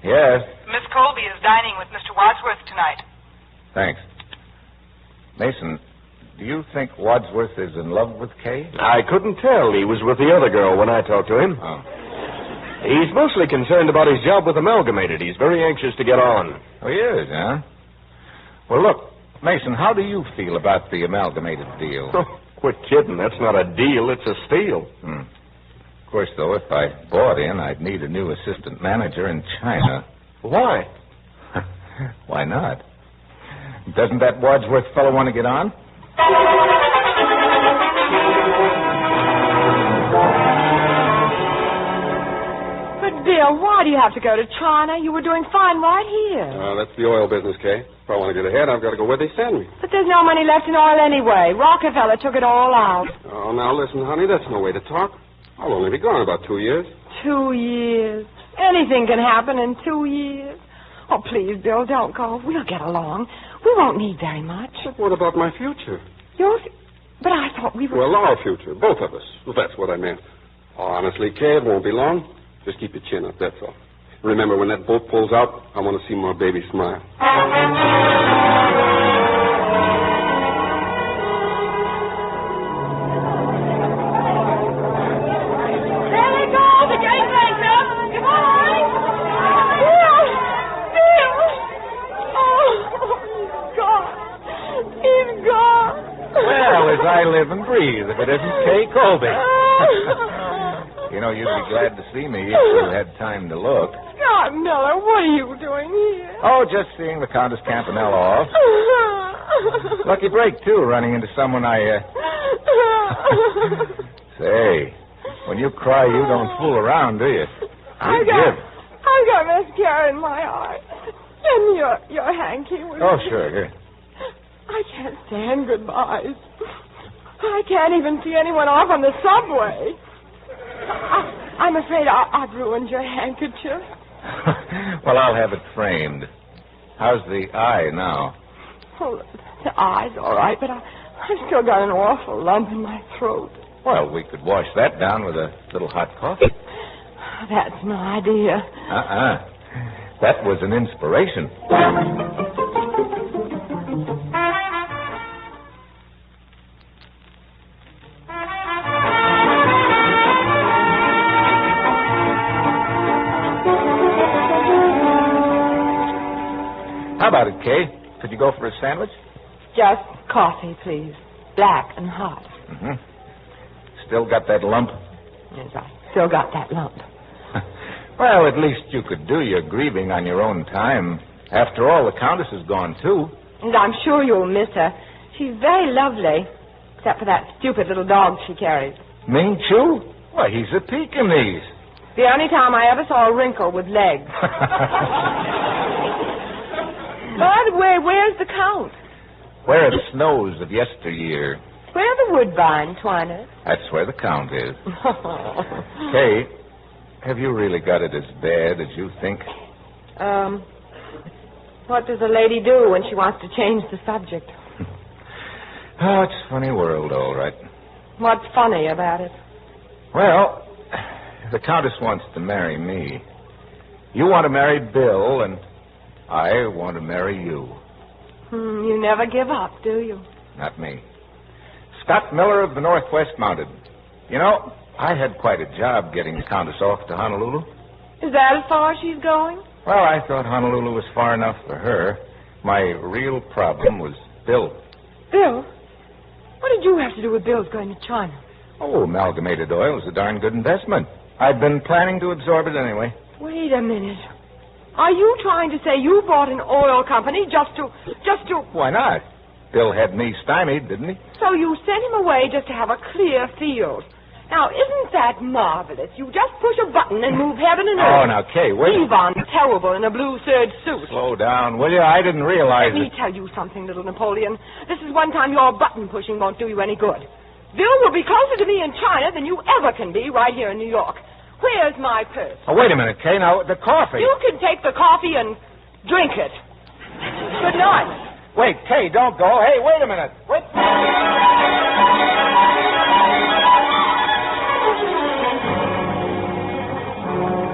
Yes. Miss Colby is dining with Mr. Wadsworth tonight. Thanks. Mason, do you think Wadsworth is in love with Kay? I couldn't tell. He was with the other girl when I talked to him. Oh. He's mostly concerned about his job with Amalgamated. He's very anxious to get on. Oh, he is, huh? Well, look, Mason, how do you feel about the Amalgamated deal? Oh, quit kidding. That's not a deal. It's a steal. Of course, though, if I bought in, I'd need a new assistant manager in China. Why? Why not? Doesn't that Wadsworth fellow want to get on? But, Bill, why do you have to go to China? You were doing fine right here. That's the oil business, Kay. If I want to get ahead, I've got to go where they send me. But there's no money left in oil anyway. Rockefeller took it all out. Oh, now listen, honey, that's no way to talk. I'll only be gone about 2 years. 2 years. Anything can happen in 2 years. Oh, please, Bill, don't go. We'll get along. We won't need very much. But what about my future? But I thought we were... Well, our future, both of us. Well, that's what I meant. Oh, honestly, Kay, it won't be long. Just keep your chin up, that's all. Remember, when that boat pulls out, I want to see my baby smile. I live and breathe if it isn't Kay Colby. You know, you'd be glad to see me if you had time to look. Scott Miller, what are you doing here? Oh, just seeing the Countess Campanella off. Lucky break, too, running into someone I, Say, when you cry, you don't fool around, do you? I've got mascara in my eye. And your hanky was... Oh, sure, here. I can't stand goodbyes. I can't even see anyone off on the subway. I'm afraid I've ruined your handkerchief. Well, I'll have it framed. How's the eye now? Oh, the eye's all right, but I've still got an awful lump in my throat. Well, we could wash that down with a little hot coffee. That's no idea. That was an inspiration. How about it, Kay? Could you go for a sandwich? Just coffee, please. Black and hot. Mm-hmm. Still got that lump? Yes, I still got that lump. Well, at least you could do your grieving on your own time. After all, the Countess is gone, too. And I'm sure you'll miss her. She's very lovely, except for that stupid little dog she carries. Ming Chu? Why, he's a Pekingese. The only time I ever saw a wrinkle with legs. By the way, where's the Count? Where are the snows of yesteryear? Where are the woodbine, Twiner? That's where the Count is. Kay, have you really got it as bad as you think? What does a lady do when she wants to change the subject? Oh, it's a funny world, all right. What's funny about it? Well, the Countess wants to marry me. You want to marry Bill, and I want to marry you. You never give up, do you? Not me. Scott Miller of the Northwest Mounted. You know, I had quite a job getting the Countess off to Honolulu. Is that as far as she's going? Well, I thought Honolulu was far enough for her. My real problem was Bill. Bill? What did you have to do with Bill's going to China? Oh, Amalgamated Oil is a darn good investment. I've been planning to absorb it anyway. Wait a minute. Are you trying to say you bought an oil company just to... Why not? Bill had me stymied, didn't he? So you sent him away just to have a clear field. Now, isn't that marvelous? You just push a button and move heaven and earth. Oh, now, Kay, wait. Yvonne, terrible in a blue serge suit. Slow down, will you? I didn't realize Let me tell you something, little Napoleon. This is one time your button pushing won't do you any good. Bill will be closer to me in China than you ever can be right here in New York. Where's my purse? Oh, wait a minute, Kay. Now, the coffee. You can take the coffee and drink it. Good night. Wait, Kay, don't go. Hey, wait a minute. Wait.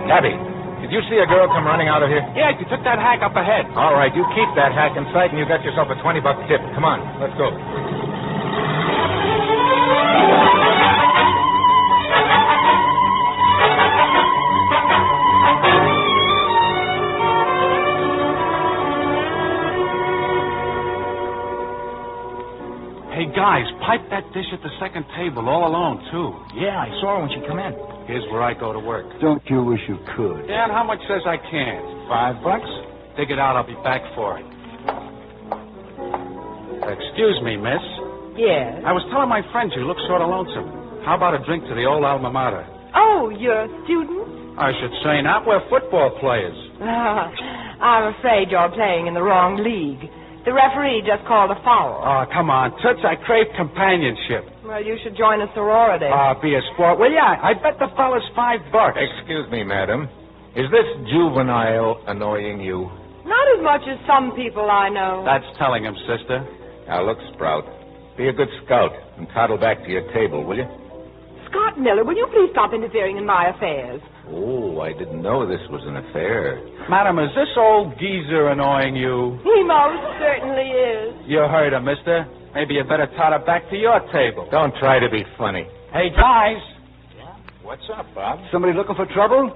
Tabby, did you see a girl come running out of here? Yeah, she took that hack up ahead. All right, you keep that hack in sight and you got yourself a $20 tip. Come on, let's go. Hey, guys, pipe that dish at the second table all alone, too. Yeah, I saw her when she come in. Here's where I go to work. Don't you wish you could? Dan, how much says I can? $5? Dig it out, I'll be back for it. Excuse me, miss. Yes? I was telling my friends you look sort of lonesome. How about a drink to the old alma mater? Oh, you're a student? I should say not. We're football players. I'm afraid you're playing in the wrong league. The referee just called a foul. Oh, come on, Toots. I crave companionship. Well, you should join a sorority. Be a sport. Well, yeah, I bet the fella's $5. Excuse me, madam. Is this juvenile annoying you? Not as much as some people I know. That's telling him, sister. Now, look, Sprout. Be a good scout and toddle back to your table, will you? Scott Miller, will you please stop interfering in my affairs? Oh, I didn't know this was an affair. Madam, is this old geezer annoying you? He most certainly is. You heard him, mister. Maybe you better toddle back to your table. Don't try to be funny. Hey, guys. Yeah? What's up, Bob? Somebody looking for trouble?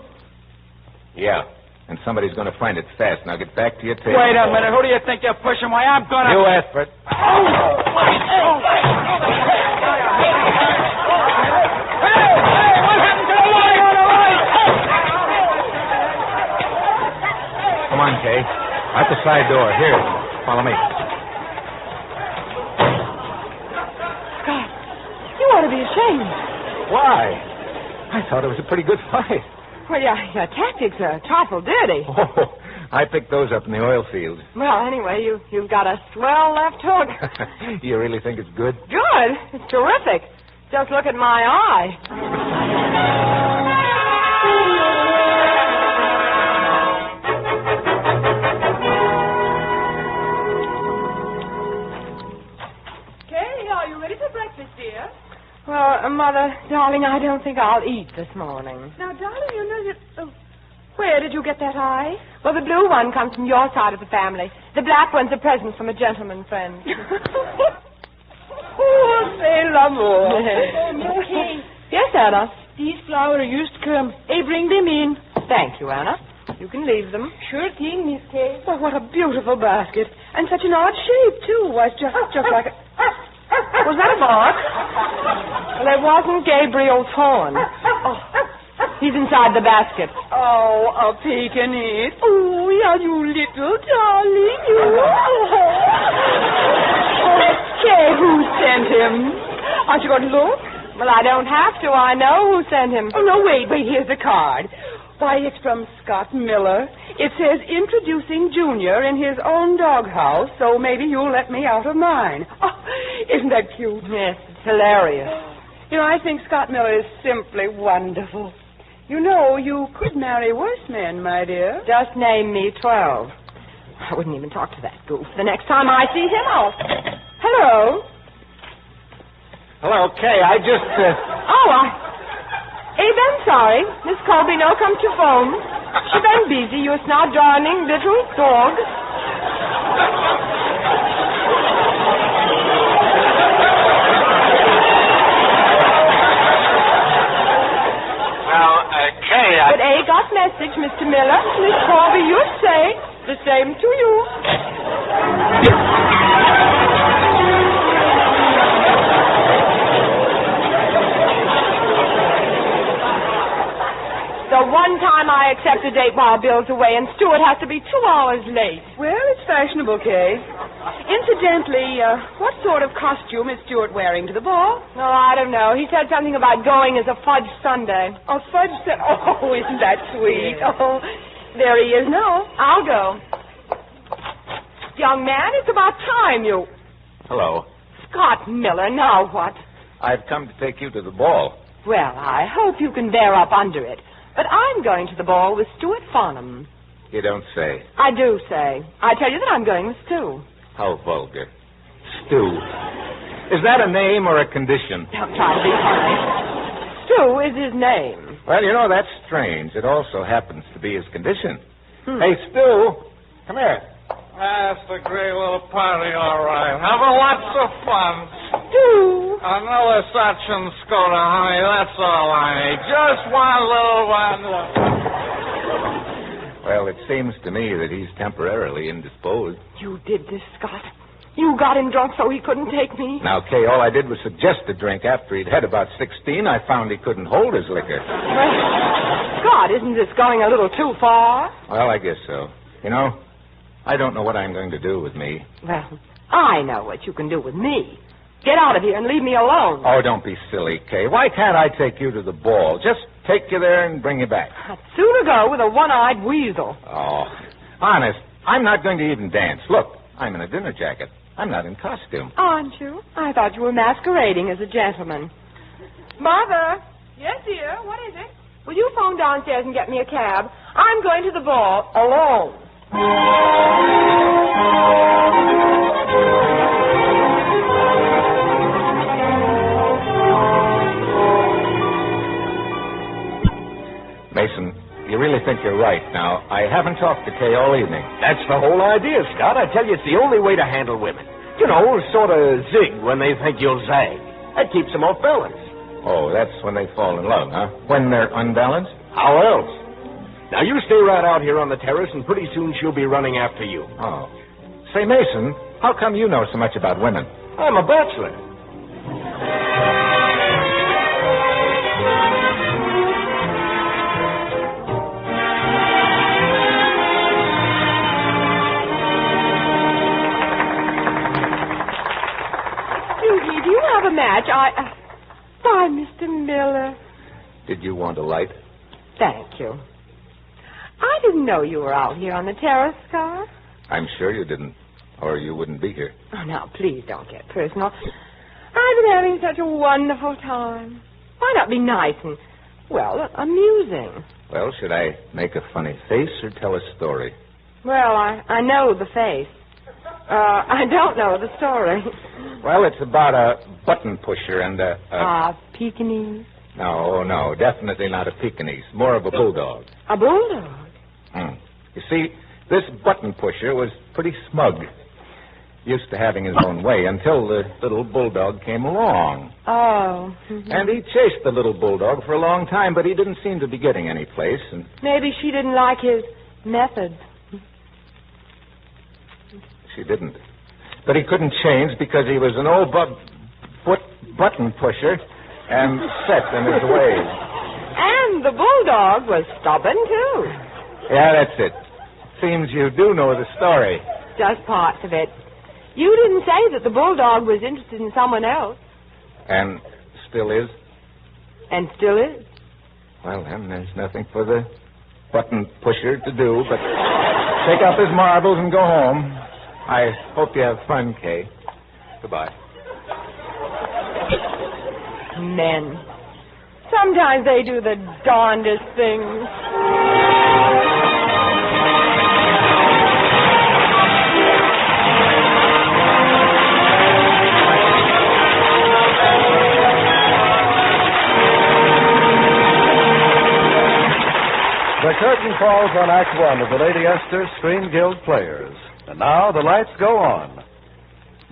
Yeah, and somebody's going to find it fast. Now get back to your table. Wait a minute. Who do you think you're pushing? Why, I'm going to... You asked for it. Come on, Kay. Out the side door. Here, follow me. Scott, you ought to be ashamed. Why? I thought it was a pretty good fight. Well, your tactics are a trifle dirty. Oh, I picked those up in the oil field. Well, anyway, you've got a swell left hook. You really think it's good? Good. It's terrific. Just look at my eye. Well, Mother, darling, I don't think I'll eat this morning. Now, darling, you know that... where did you get that eye? Well, the blue one comes from your side of the family. The black one's a present from a gentleman friend. Oh, c'est l'amour. Okay. Yes, Anna? These flowers used to come. Hey, bring them in. Thank you, Anna. You can leave them. Sure thing, Miss Kay. Well, what a beautiful basket. And such an odd shape, too. Why, it's just like a... Was that a bark? Well, it wasn't Gabriel's horn. Oh, he's inside the basket. Oh, a Pekingese. Oh, yeah, you little darling, you. Okay, who sent him? Aren't you going to look? Well, I don't have to. I know who sent him. Oh, no, wait, here's the card. Why, it's from Scott Miller. It says, introducing Junior in his own doghouse, so maybe you'll let me out of mine. Oh, isn't that cute? Yes, it's hilarious. You know, I think Scott Miller is simply wonderful. You know, you could marry worse men, my dear. Just name me 12. I wouldn't even talk to that goof. The next time I see him, I'll... Hello? Hello, Kay. I just... Abe, I'm sorry. Miss Colby, no come to phone. She been busy. You're now darling little dog. Now, Kay, But A got message, Mr. Miller. Miss Colby, you say the same to you. I accept a date while Bill's away, and Stuart has to be 2 hours late. Well, it's fashionable, Kay. Incidentally, what sort of costume is Stuart wearing to the ball? Oh, I don't know. He said something about going as a fudge sundae. Oh, fudge sundae. Oh, isn't that sweet? Yeah. Oh, there he is now. I'll go. Young man, it's about time you... Hello. Scott Miller, now what? I've come to take you to the ball. Well, I hope you can bear up under it. But I'm going to the ball with Stuart Farnham. You don't say. I do say. I tell you that I'm going with Stu. How vulgar. Stu. Is that a name or a condition? Don't try to be funny. Stu is his name. Well, you know, that's strange. It also happens to be his condition. Hey, Stu, come here. That's a great little party, all right. Having lots of fun. Stu. Another such and Skoda, honey. That's all I need. Just one little one. Well, it seems to me that he's temporarily indisposed. You did this, Scott. You got him drunk so he couldn't take me. Now, Kay, all I did was suggest a drink. After he'd had about 16, I found he couldn't hold his liquor. Well, Scott, isn't this going a little too far? Well, I guess so. You know, I don't know what I'm going to do with me. Well, I know what you can do with me. Get out of here and leave me alone. Oh, don't be silly, Kay. Why can't I take you to the ball? Just take you there and bring you back. I'd sooner go with a one-eyed weasel. Oh, honest, I'm not going to even dance. Look, I'm in a dinner jacket. I'm not in costume. Aren't you? I thought you were masquerading as a gentleman. Mother. Yes, dear. What is it? Will you phone downstairs and get me a cab? I'm going to the ball alone. Mason, you really think you're right. Now, I haven't talked to Kay all evening. That's the whole idea, Scott. I tell you, it's the only way to handle women. You know, sort of zig when they think you'll zag. That keeps them off balance. Oh, that's when they fall in love, huh? When they're unbalanced? How else? Now, you stay right out here on the terrace, and pretty soon she'll be running after you. Oh. Say, Mason, how come you know so much about women? I'm a bachelor. Do you have a match? Bye, Mr. Miller. Did you want a light? Thank you. I didn't know you were out here on the terrace, Scott. I'm sure you didn't, or you wouldn't be here. Oh, now, please don't get personal. I've been having such a wonderful time. Why not be nice and, well, amusing? Well, should I make a funny face or tell a story? Well, I know the face. I don't know the story. Well, it's about a button pusher and a... Pekingese? No, definitely not a Pekingese. More of a bulldog. A bulldog? You see, this button pusher was pretty smug. Used to having his own way until the little bulldog came along. Oh. And he chased the little bulldog for a long time, but he didn't seem to be getting any place. And maybe she didn't like his methods. She didn't. But he couldn't change because he was an old button pusher and set in his ways. And the bulldog was stubborn, too. Yeah, that's it. Seems you do know the story. Just parts of it. You didn't say that the bulldog was interested in someone else. And still is? And still is. Well, then, there's nothing for the button pusher to do but take up his marbles and go home. I hope you have fun, Kay. Goodbye. Men. Sometimes they do the darndest things. The curtain falls on Act One of the Lady Esther Screen Guild Players. And now the lights go on.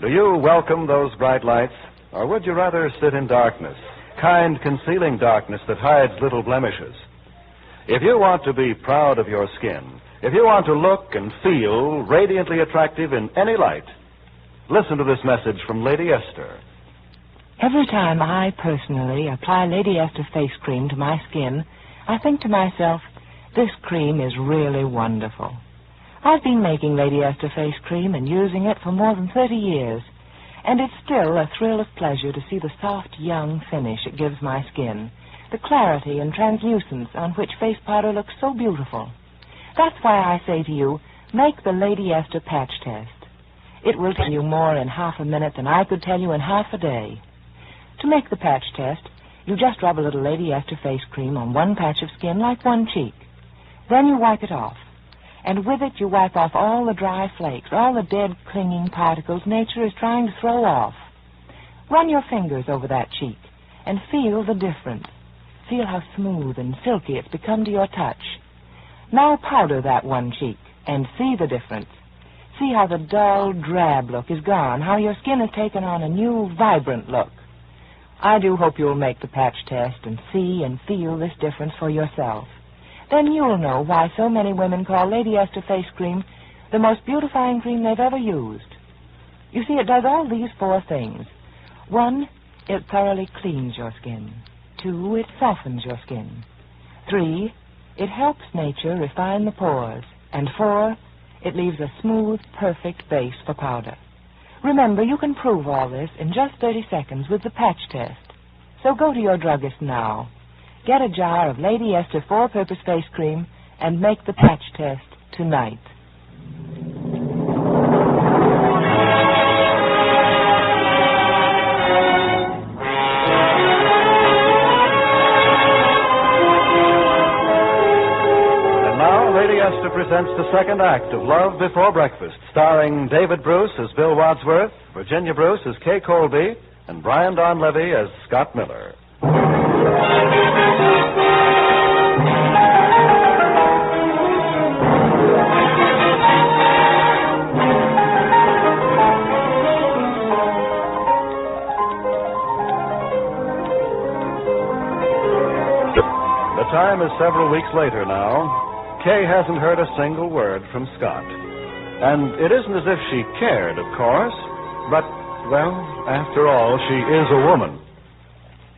Do you welcome those bright lights, or would you rather sit in darkness, kind concealing darkness that hides little blemishes? If you want to be proud of your skin, if you want to look and feel radiantly attractive in any light, listen to this message from Lady Esther. Every time I personally apply Lady Esther face cream to my skin, I think to myself, This cream is really wonderful. I've been making Lady Esther face cream and using it for more than 30 years, and it's still a thrill of pleasure to see the soft, young finish it gives my skin, the clarity and translucence on which face powder looks so beautiful. That's why I say to you, make the Lady Esther patch test. It will tell you more in half a minute than I could tell you in half a day. To make the patch test, you just rub a little Lady Esther face cream on one patch of skin like one cheek. Then you wipe it off. And with it you wipe off all the dry flakes, all the dead clinging particles nature is trying to throw off. Run your fingers over that cheek and feel the difference. Feel how smooth and silky it's become to your touch. Now powder that one cheek and see the difference. See how the dull, drab look is gone, how your skin has taken on a new, vibrant look. I do hope you'll make the patch test and see and feel this difference for yourself. Then you'll know why so many women call Lady Esther face cream the most beautifying cream they've ever used. You see, it does all these 4 things. 1, it thoroughly cleans your skin. 2, it softens your skin. 3, it helps nature refine the pores. And 4, it leaves a smooth, perfect base for powder. Remember, you can prove all this in just 30 seconds with the patch test. So go to your druggist now. Get a jar of Lady Esther 4-purpose face cream and make the patch test tonight. And now, Lady Esther presents the second act of Love Before Breakfast, starring David Bruce as Bill Wadsworth, Virginia Bruce as Kay Colby, and Brian Donlevy as Scott Miller. The time is several weeks later now. Kay hasn't heard a single word from Scott. And it isn't as if she cared, of course, but, well, after all, she is a woman.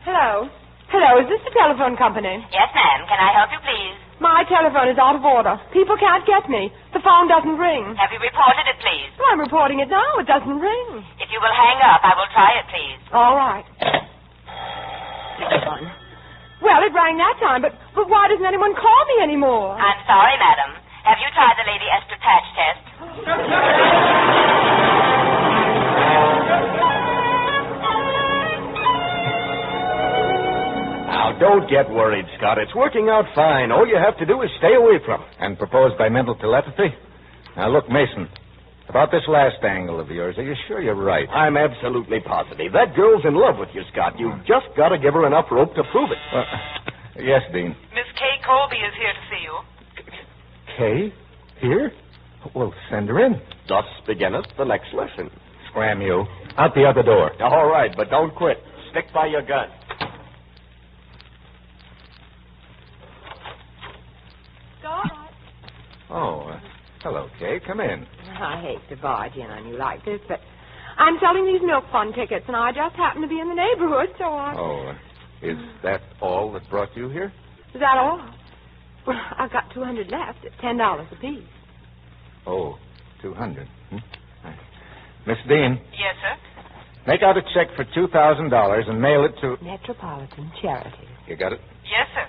Hello. Hello, is this the telephone company? Yes, ma'am. Can I help you, please? My telephone is out of order. People can't get me. The phone doesn't ring. Have you reported it, please? Well, I'm reporting it now. It doesn't ring. If you will hang up, I will try it, please. All right. Well, it rang that time, but why doesn't anyone call me anymore? I'm sorry, madam. Have you tried the Lady Esther patch test? Now, don't get worried, Scott. It's working out fine. All you have to do is stay away from it. And proposed by mental telepathy? Now, look, Mason, about this last angle of yours, are you sure you're right? I'm absolutely positive. That girl's in love with you, Scott. You've just got to give her enough rope to prove it. Yes, Dean. Miss Kay Colby is here to see you. Kay? Here? Well, send her in. Thus beginneth the next lesson. Scram you. Out the other door. All right, but don't quit. Stick by your gun. Scott? Oh, hello, Kay. Come in. I hate to barge in on you like this, but I'm selling these milk fund tickets, and I just happen to be in the neighborhood, so I... Oh, is that all that brought you here? Is that all? Well, I've got 200 left at $10 apiece. Oh, 200. Miss Dean, Yes, sir? make out a check for $2,000 and mail it to... Metropolitan Charities. You got it? Yes, sir.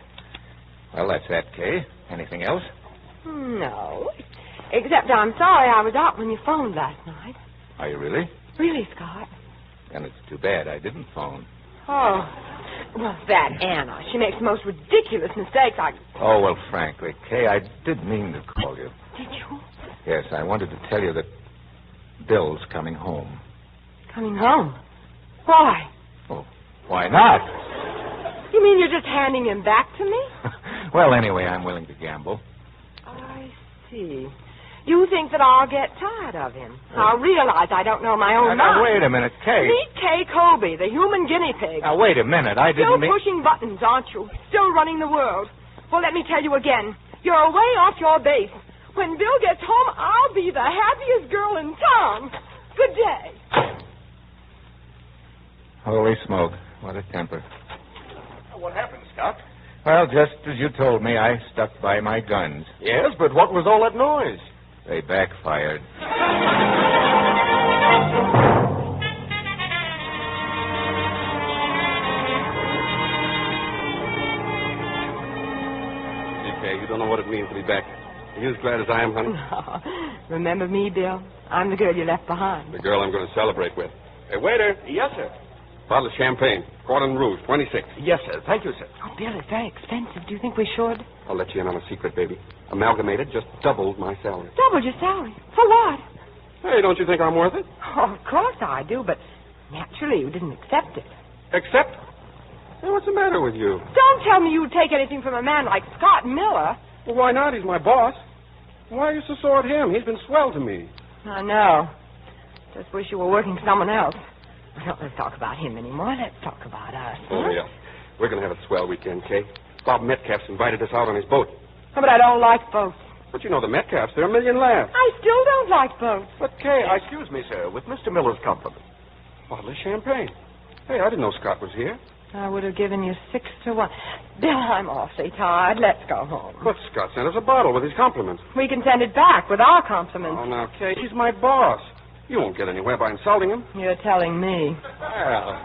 Well, that's that, Kay. Anything else? No. Except I'm sorry I was out when you phoned last night. Are you really? Really, Scott? And it's too bad I didn't phone. Oh. Well, that Anna. She makes the most ridiculous mistakes. Oh, well, frankly, Kay, I did mean to call you. Did you? Yes, I wanted to tell you that Bill's coming home. Coming home? Why? Oh, why not? You mean you're just handing him back to me? Well, anyway, I'm willing to gamble. I see. You think that I'll get tired of him. I'll realize I don't know my own Now, mind. wait a minute, Kay. Meet Kay Colby, the human guinea pig. Now, wait a minute. I Still didn't mean... pushing buttons, aren't you? Still running the world. Well, let me tell you again. You're way off your base. When Bill gets home, I'll be the happiest girl in town. Good day. Holy smoke. What a temper. What happened, Scott? Well, just as you told me, I stuck by my guns. Yes, but what was all that noise? They backfired. Okay, you don't know what it means to be back. Are you as glad as I am, honey? No. Remember me, Bill? I'm the girl you left behind. The girl I'm going to celebrate with. Hey, waiter. Yes, sir. Bottle of champagne. Cordon Rouge, 26. Yes, sir. Thank you, sir. Oh, Bill, it's very expensive. Do you think we should? I'll let you in on a secret, baby. Amalgamated just doubled my salary. Doubled your salary? For what? Hey, don't you think I'm worth it? Oh, of course I do, but naturally you didn't accept it. Accept? Hey, what's the matter with you? Don't tell me you'd take anything from a man like Scott Miller. Well, why not? He's my boss. Why are you so sore at him? He's been swell to me. I know. Just wish you were working for someone else. Well, let's talk about him anymore. Let's talk about us. Oh, yeah. We're going to have a swell weekend, Kay. Bob Metcalf's invited us out on his boat. Oh, but I don't like boats. But you know the Metcalfs, they're a million laughs. I still don't like boats. But, Kay, Excuse me, sir, with Mr. Miller's compliments. Bottle of champagne. Hey, I didn't know Scott was here. I would have given you 6 to 1. Bill, I'm awfully tired. Let's go home. But Scott sent us a bottle with his compliments. We can send it back with our compliments. Oh, now, Kay, he's my boss. You won't get anywhere by insulting him. You're telling me. Well,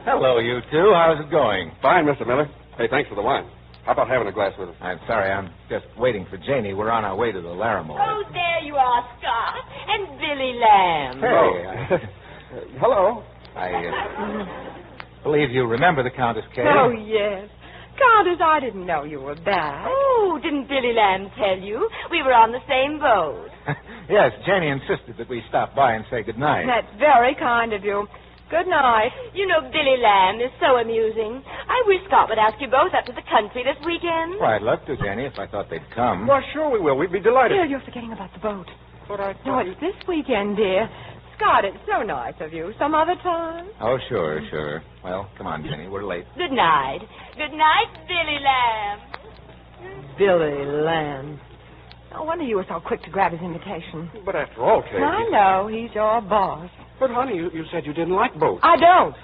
hello, you two. How's it going? Fine, Mr. Miller. Hey, thanks for the wine. How about having a glass with us? I'm sorry. I'm just waiting for Janie. We're on our way to the Larimore. Oh, there you are, Scott. And Billy Lamb. Hey. Hello. I believe you remember the Countess Kay. Oh, yes. Countess, I didn't know you were back. Oh, didn't Billy Lamb tell you? We were on the same boat. Yes, Janie insisted that we stop by and say good night. That's very kind of you. Good night. You know, Billy Lamb is so amusing. I wish Scott would ask you both up to the country this weekend. Well, I'd love to, Janie, if I thought they'd come. Well, sure we will. We'd be delighted. Bill, you're forgetting about the boat. But I No, it's this weekend, dear. Scott, it's so nice of you. Some other time? Oh, sure. Well, come on, Jenny. We're late. Good night. Good night, Billy Lamb. Billy Lamb. No wonder you were so quick to grab his invitation. But after all, Kay... I know. He's your boss. But, honey, you said you didn't like boats. I don't.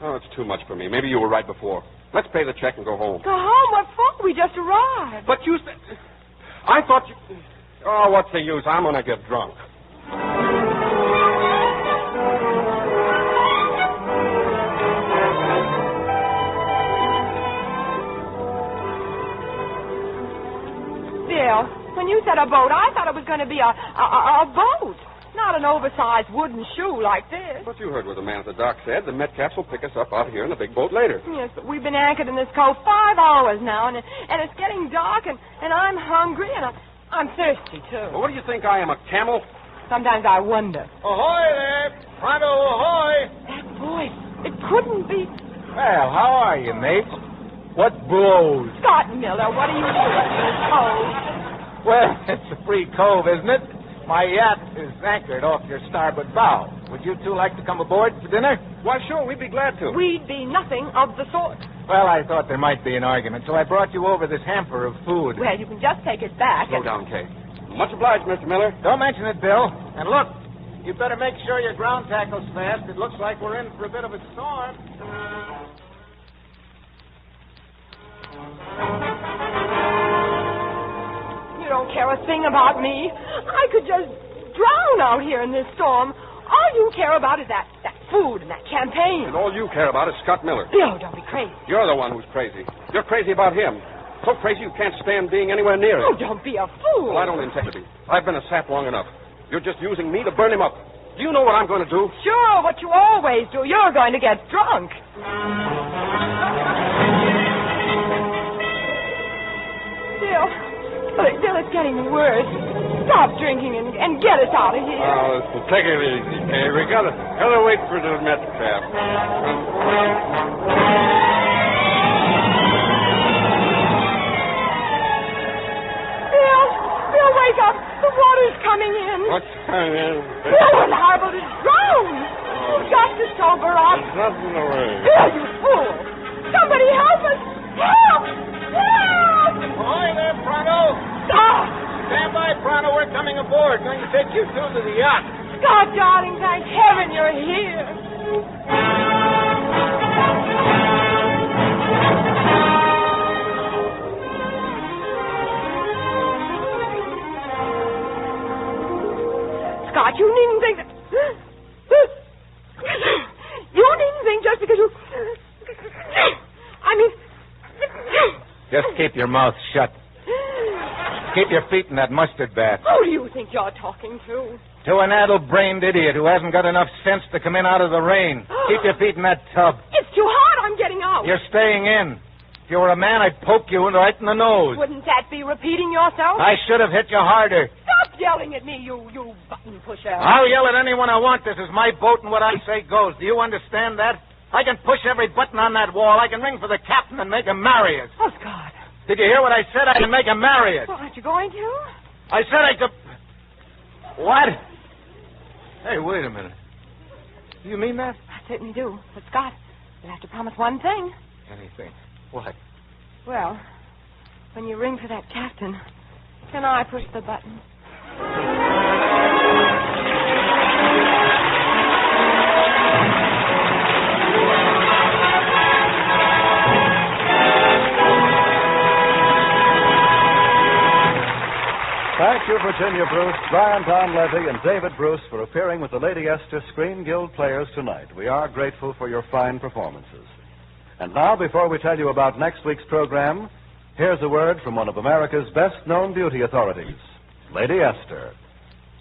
Oh, it's too much for me. Maybe you were right before. Let's pay the check and go home. Go home? What for? We just arrived. But you said... I thought you... Oh, what's the use? I'm going to get drunk. Bill, when you said a boat, I thought it was going to be a boat, not an oversized wooden shoe like this. But you heard what the man at the dock said. The Metcalfs will pick us up out here in a big boat later. Yes, but we've been anchored in this cove 5 hours now, and it's getting dark, and I'm hungry, and I'm thirsty, too. Well, what do you think I am, a camel? Sometimes I wonder. Ahoy there! Pronto, ahoy! That voice, it couldn't be... Well, how are you, mates? What blows? Scott Miller, what are you doing in this cove? Well, it's a free cove, isn't it? My yacht is anchored off your starboard bow. Would you two like to come aboard for dinner? Why, sure, we'd be glad to. We'd be nothing of the sort. Well, I thought there might be an argument, so I brought you over this hamper of food. Well, you can just take it back. Slow down, Kay. Much obliged, Mr. Miller. Don't mention it, Bill. And look, you better make sure your ground tackle's fast. It looks like we're in for a bit of a storm. You don't care a thing about me. I could just drown out here in this storm. All you care about is that food and that champagne. And all you care about is Scott Miller. Bill, don't be crazy. You're the one who's crazy. You're crazy about him. So crazy you can't stand being anywhere near him. Oh, don't be a fool. Well, I don't intend to be. I've been a sap long enough. You're just using me to burn him up. Do you know what I'm going to do? Sure, what you always do. You're going to get drunk. Bill, it's getting worse. Stop drinking and get us out of here. Oh, take it easy, Kay. We gotta wait for the Metcalf. Bill, wake up. The water's coming in. What's coming in? Bill, we're liable to drown. You've got to sober up. There's nothing to worry. Bill, you fool. Somebody help us. Help! Help! Ahoy there, Pronto. Stop! Stand by, Pronto. We're coming aboard. Going to take you two to the yacht. Scott, darling, thank heaven you're here. Just keep your mouth shut. Keep your feet in that mustard bath. Who do you think you're talking to? To an addle-brained idiot who hasn't got enough sense to come in out of the rain. Keep your feet in that tub. It's too hot. I'm getting out. You're staying in. If you were a man, I'd poke you right in the nose. Wouldn't that be repeating yourself? I should have hit you harder. Stop yelling at me, you button pusher. I'll yell at anyone I want. This is my boat, and what I say goes. Do you understand that? I can push every button on that wall. I can ring for the captain and make him marry us. Oh, God. Did you hear what I said? I can make him marry us. Well, aren't you going to? I said I could... What? Hey, wait a minute. Do you mean that? I certainly do. But, Scott, you'll have to promise one thing. Anything. What? Well, when you ring for that captain, can I push the button? Thank you, Virginia Bruce, Brian Donlevy, and David Bruce for appearing with the Lady Esther Screen Guild Players tonight. We are grateful for your fine performances. And now, before we tell you about next week's program, here's a word from one of America's best-known beauty authorities, Lady Esther.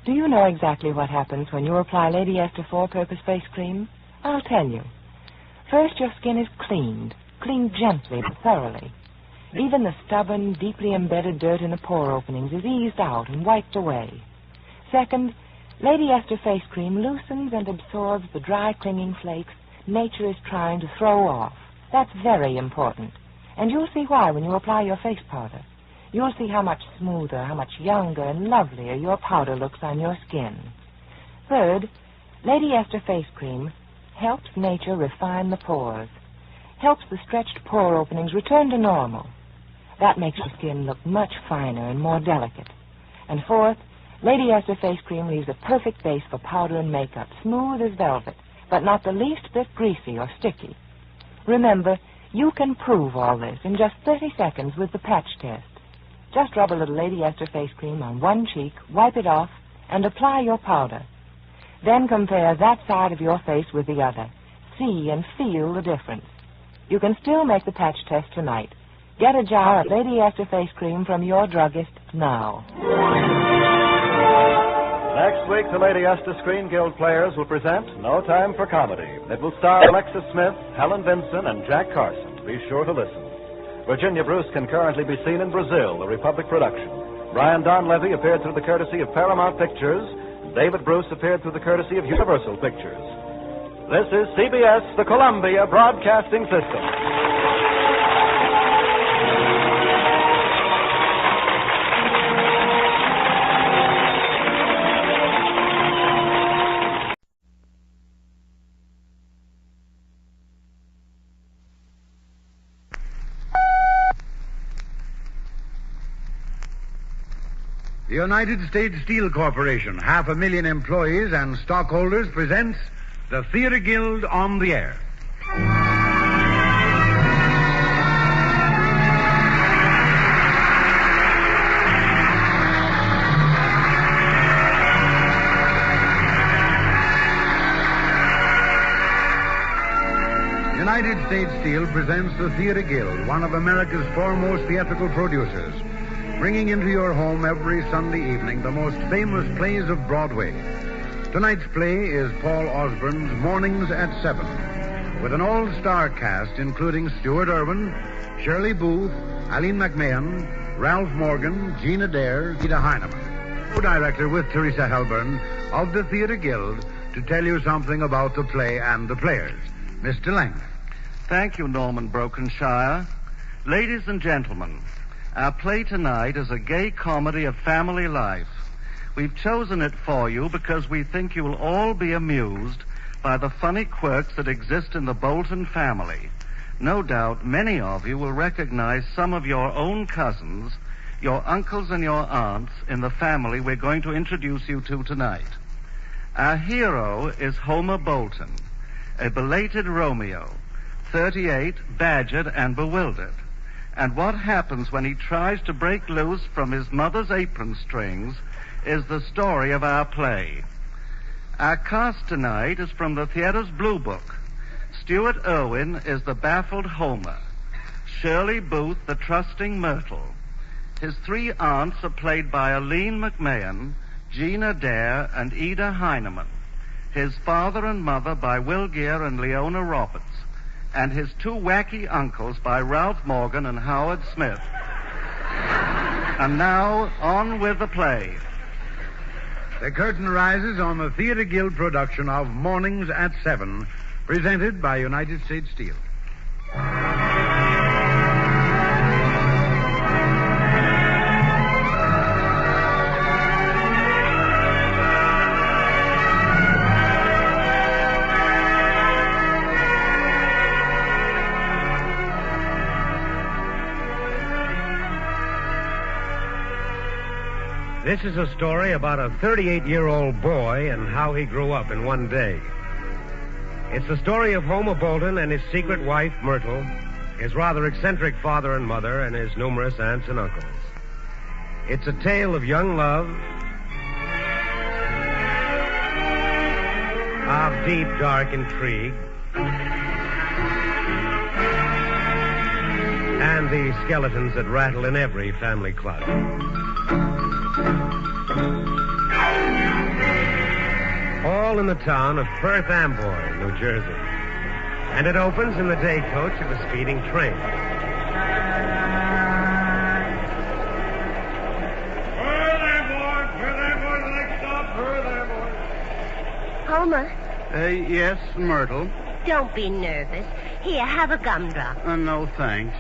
Do you know exactly what happens when you apply Lady Esther Four-Purpose Face Cream? I'll tell you. First, your skin is cleaned gently but thoroughly. Even the stubborn, deeply embedded dirt in the pore openings is eased out and wiped away. Second, Lady Esther Face Cream loosens and absorbs the dry, clinging flakes nature is trying to throw off. That's very important. And you'll see why when you apply your face powder. You'll see how much smoother, how much younger and lovelier your powder looks on your skin. Third, Lady Esther Face Cream helps nature refine the pores, helps the stretched pore openings return to normal. That makes your skin look much finer and more delicate. And fourth, Lady Esther Face Cream leaves a perfect base for powder and makeup, smooth as velvet, but not the least bit greasy or sticky. Remember, you can prove all this in just 30 seconds with the patch test. Just rub a little Lady Esther Face Cream on one cheek, wipe it off, and apply your powder. Then compare that side of your face with the other. See and feel the difference. You can still make the patch test tonight. Get a jar of Lady Esther Face Cream from your druggist now. Next week, the Lady Esther Screen Guild Players will present No Time for Comedy. It will star Alexis Smith, Helen Vinson, and Jack Carson. Be sure to listen. Virginia Bruce can currently be seen in Brazil, a Republic production. Brian Donlevy appeared through the courtesy of Paramount Pictures. David Bruce appeared through the courtesy of Universal Pictures. This is CBS, the Columbia Broadcasting System. The United States Steel Corporation, 500,000 employees and stockholders, presents the Theater Guild on the Air. United States Steel presents the Theater Guild, one of America's foremost theatrical producers, bringing into your home every Sunday evening the most famous plays of Broadway. Tonight's play is Paul Osborne's Mornings at 7, with an all-star cast including Stuart Irwin, Shirley Booth, Eileen McMahon, Ralph Morgan, Gina Adair, Gita Heinemann. Co-director with Teresa Helburn of the Theater Guild to tell you something about the play and the players. Mr. Lang. Thank you, Norman Brokenshire. Ladies and gentlemen, our play tonight is a gay comedy of family life. We've chosen it for you because we think you'll all be amused by the funny quirks that exist in the Bolton family. No doubt many of you will recognize some of your own cousins, your uncles and your aunts in the family we're going to introduce you to tonight. Our hero is Homer Bolton, a belated Romeo, 38, badgered and bewildered. And what happens when he tries to break loose from his mother's apron strings is the story of our play. Our cast tonight is from the theater's Blue Book. Stuart Irwin is the baffled Homer. Shirley Booth, the trusting Myrtle. His 3 aunts are played by Aline McMahon, Gina Dare, and Ida Heineman. His father and mother by Will Gear and Leona Roberts. And his 2 wacky uncles by Ralph Morgan and Howard Smith. And now, on with the play. The curtain rises on the Theatre Guild production of Mornings at 7, presented by United States Steel. This is a story about a 38-year-old boy and how he grew up in one day. It's the story of Homer Bolton and his secret wife, Myrtle, his rather eccentric father and mother, and his numerous aunts and uncles. It's a tale of young love, of deep, dark intrigue, and the skeletons that rattle in every family closet. All in the town of Perth Amboy, New Jersey. And it opens in the day coach of a speeding train. Homer. Yes, Myrtle. Don't be nervous. Here, have a gumdrop. No, thanks.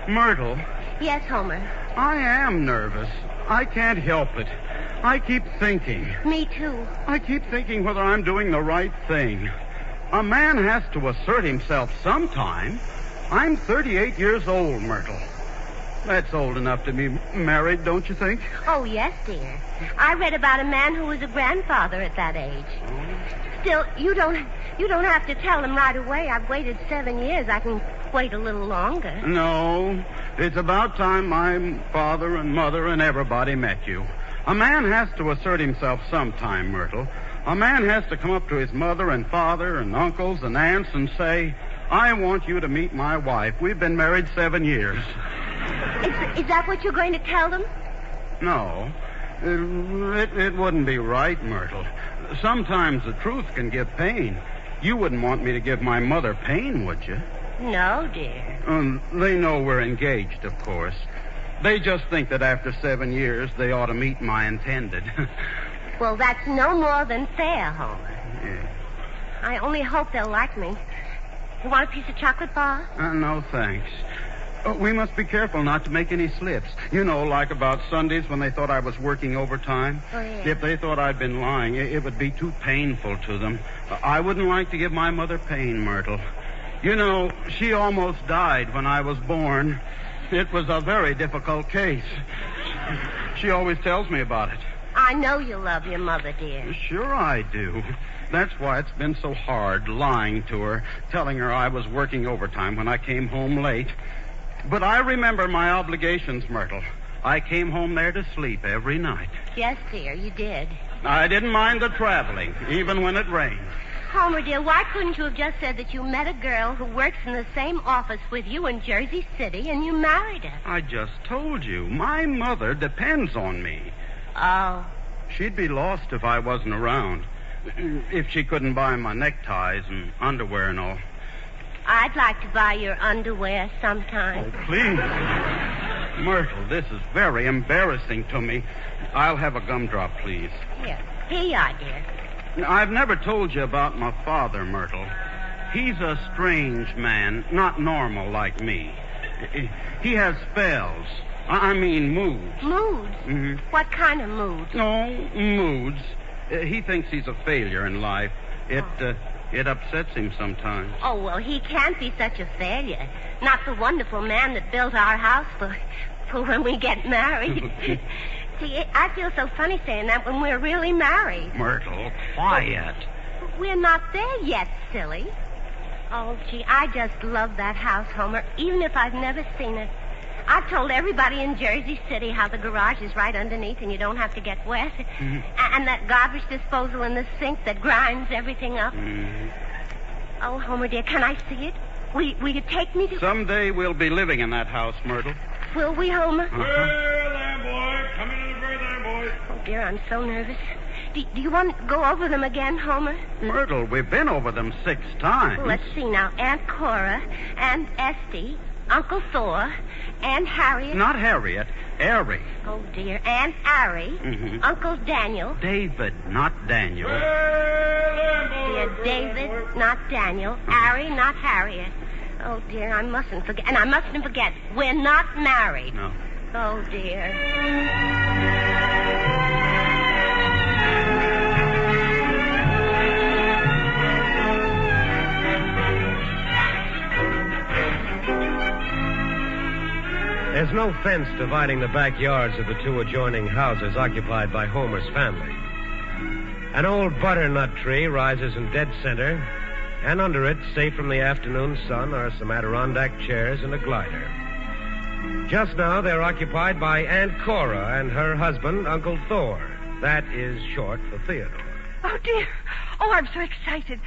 Myrtle. Yes, Homer. I am nervous. I can't help it. I keep thinking. Me too. I keep thinking whether I'm doing the right thing. A man has to assert himself sometime. I'm 38 years old, Myrtle. That's old enough to be married, don't you think? Oh, yes, dear. I read about a man who was a grandfather at that age. Still, you don't have to tell him right away. I've waited 7 years. I can wait a little longer. No. It's about time my father and mother and everybody met you. A man has to assert himself sometime, Myrtle. A man has to come up to his mother and father and uncles and aunts and say, I want you to meet my wife. We've been married 7 years. Is that what you're going to tell them? No. It wouldn't be right, Myrtle. Sometimes the truth can give pain. You wouldn't want me to give my mother pain, would you? No, dear. They know we're engaged, of course. They just think that after 7 years, they ought to meet my intended. Well, that's no more than fair, Homer. Yeah. I only hope they'll like me. You want a piece of chocolate bar? No, thanks. We must be careful not to make any slips. You know, like about Sundays when they thought I was working overtime. Oh, yeah. If they thought I'd been lying, it would be too painful to them. I wouldn't like to give my mother pain, Myrtle. You know, she almost died when I was born. It was a very difficult case. She always tells me about it. I know you love your mother, dear. Sure I do. That's why it's been so hard lying to her, telling her I was working overtime when I came home late. But I remember my obligations, Myrtle. I came home there to sleep every night. Yes, dear, you did. I didn't mind the traveling, even when it rained. Homer, dear, why couldn't you have just said that you met a girl who works in the same office with you in Jersey City and you married her? I just told you. My mother depends on me. Oh. She'd be lost if I wasn't around. If she couldn't buy my neckties and underwear and all. I'd like to buy your underwear sometime. Oh, please. Myrtle, this is very embarrassing to me. I'll have a gumdrop, please. Here you are, dear. I've never told you about my father, Myrtle. He's a strange man, not normal like me. He has spells. I mean moods. Moods? Mm-hmm. What kind of moods? No, moods. He thinks he's a failure in life. It upsets him sometimes. Oh, well, he can't be such a failure. Not the wonderful man that built our house for when we get married. See, I feel so funny saying that when we're really married. Myrtle, quiet. We're not there yet, silly. Oh, gee, I just love that house, Homer, even if I've never seen it. I've told everybody in Jersey City how the garage is right underneath and you don't have to get wet. Mm-hmm. And that garbage disposal in the sink that grinds everything up. Mm-hmm. Oh, Homer, dear, can I see it? Will you take me to... Someday we'll be living in that house, Myrtle. Will we, Homer? Well, there, boy. Come into the bird there, boy. Oh, dear, I'm so nervous. Do you want to go over them again, Homer? Myrtle, we've been over them 6 times. Well, let's see now. Aunt Cora, Aunt Esty, Uncle Thor, Aunt Harriet. Not Harriet, Airy. Oh, dear. Aunt Ari, Uncle Daniel. David, not Daniel. Dear David, not Daniel. Ari, not Harriet. Oh, dear, I mustn't forget. And I mustn't forget, we're not married. No. Oh, dear. There's no fence dividing the backyards of the 2 adjoining houses occupied by Homer's family. An old butternut tree rises in dead center, and under it, safe from the afternoon sun, are some Adirondack chairs and a glider. Just now, they're occupied by Aunt Cora and her husband, Uncle Thor. That is short for Theodore. Oh, dear. Oh, I'm so excited.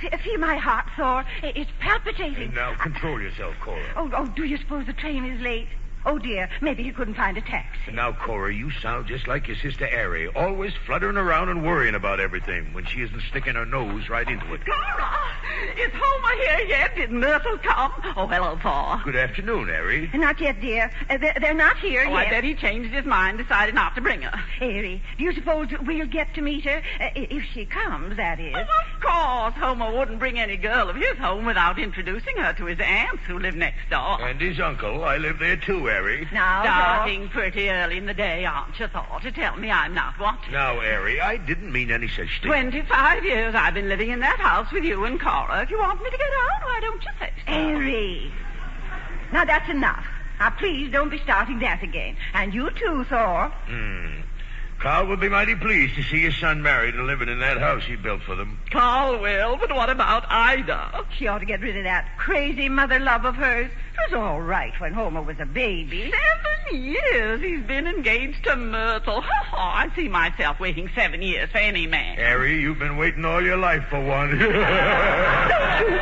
Feel my heart, Thor. It's palpitating. Now, control yourself, Cora. Oh, do you suppose the train is late? Oh, dear. Maybe he couldn't find a taxi. Now, Cora, you sound just like your sister Ari, always fluttering around and worrying about everything when she isn't sticking her nose right into it. Cora! Is Homer here yet? Did Myrtle come? Oh, hello, Thor. Good afternoon, Ari. Not yet, dear. They're not here yet. I bet he changed his mind, decided not to bring her. Harry, do you suppose we'll get to meet her? If she comes, that is. Oh, of course. Homer wouldn't bring any girl of his home without introducing her to his aunts who live next door. And his uncle. I live there, too, Ari. Now, starting pretty early in the day, aren't you, Thor, to tell me I'm not what? Now, Ari, I didn't mean any such thing. 25 years I've been living in that house with you and Cora. If you want me to get out, why don't you say so? Harry. Now, that's enough. Now, please don't be starting that again. And you too, Thor. Carl would be mighty pleased to see his son married and living in that house he built for them. Carl will, but what about Ida? She ought to get rid of that crazy mother love of hers. It was all right when Homer was a baby. 7 years he's been engaged to Myrtle. I see myself waiting 7 years for any man. Harry, you've been waiting all your life for one. Don't you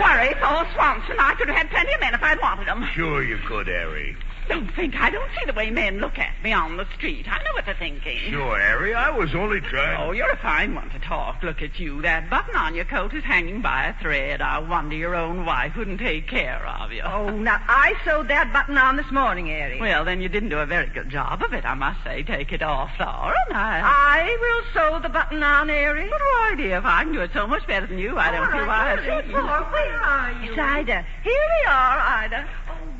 worry, Thor Swanson. I could have had plenty of men if I'd wanted them. Sure you could, Harry. Don't think I don't see the way men look at me on the street. I know what they're thinking. Sure, Harry. I was only trying... Oh, you're a fine one to talk. Look at you. That button on your coat is hanging by a thread. I wonder your own wife wouldn't take care of you. Oh, now, I sewed that button on this morning, Harry. Well, then you didn't do a very good job of it, I must say. Take it off, Thor, and I will sew the button on, Harry. But why, dear? If I can do it so much better than you, I don't see why I shouldn't. Where are you? It's Ida. Here we are, Ida.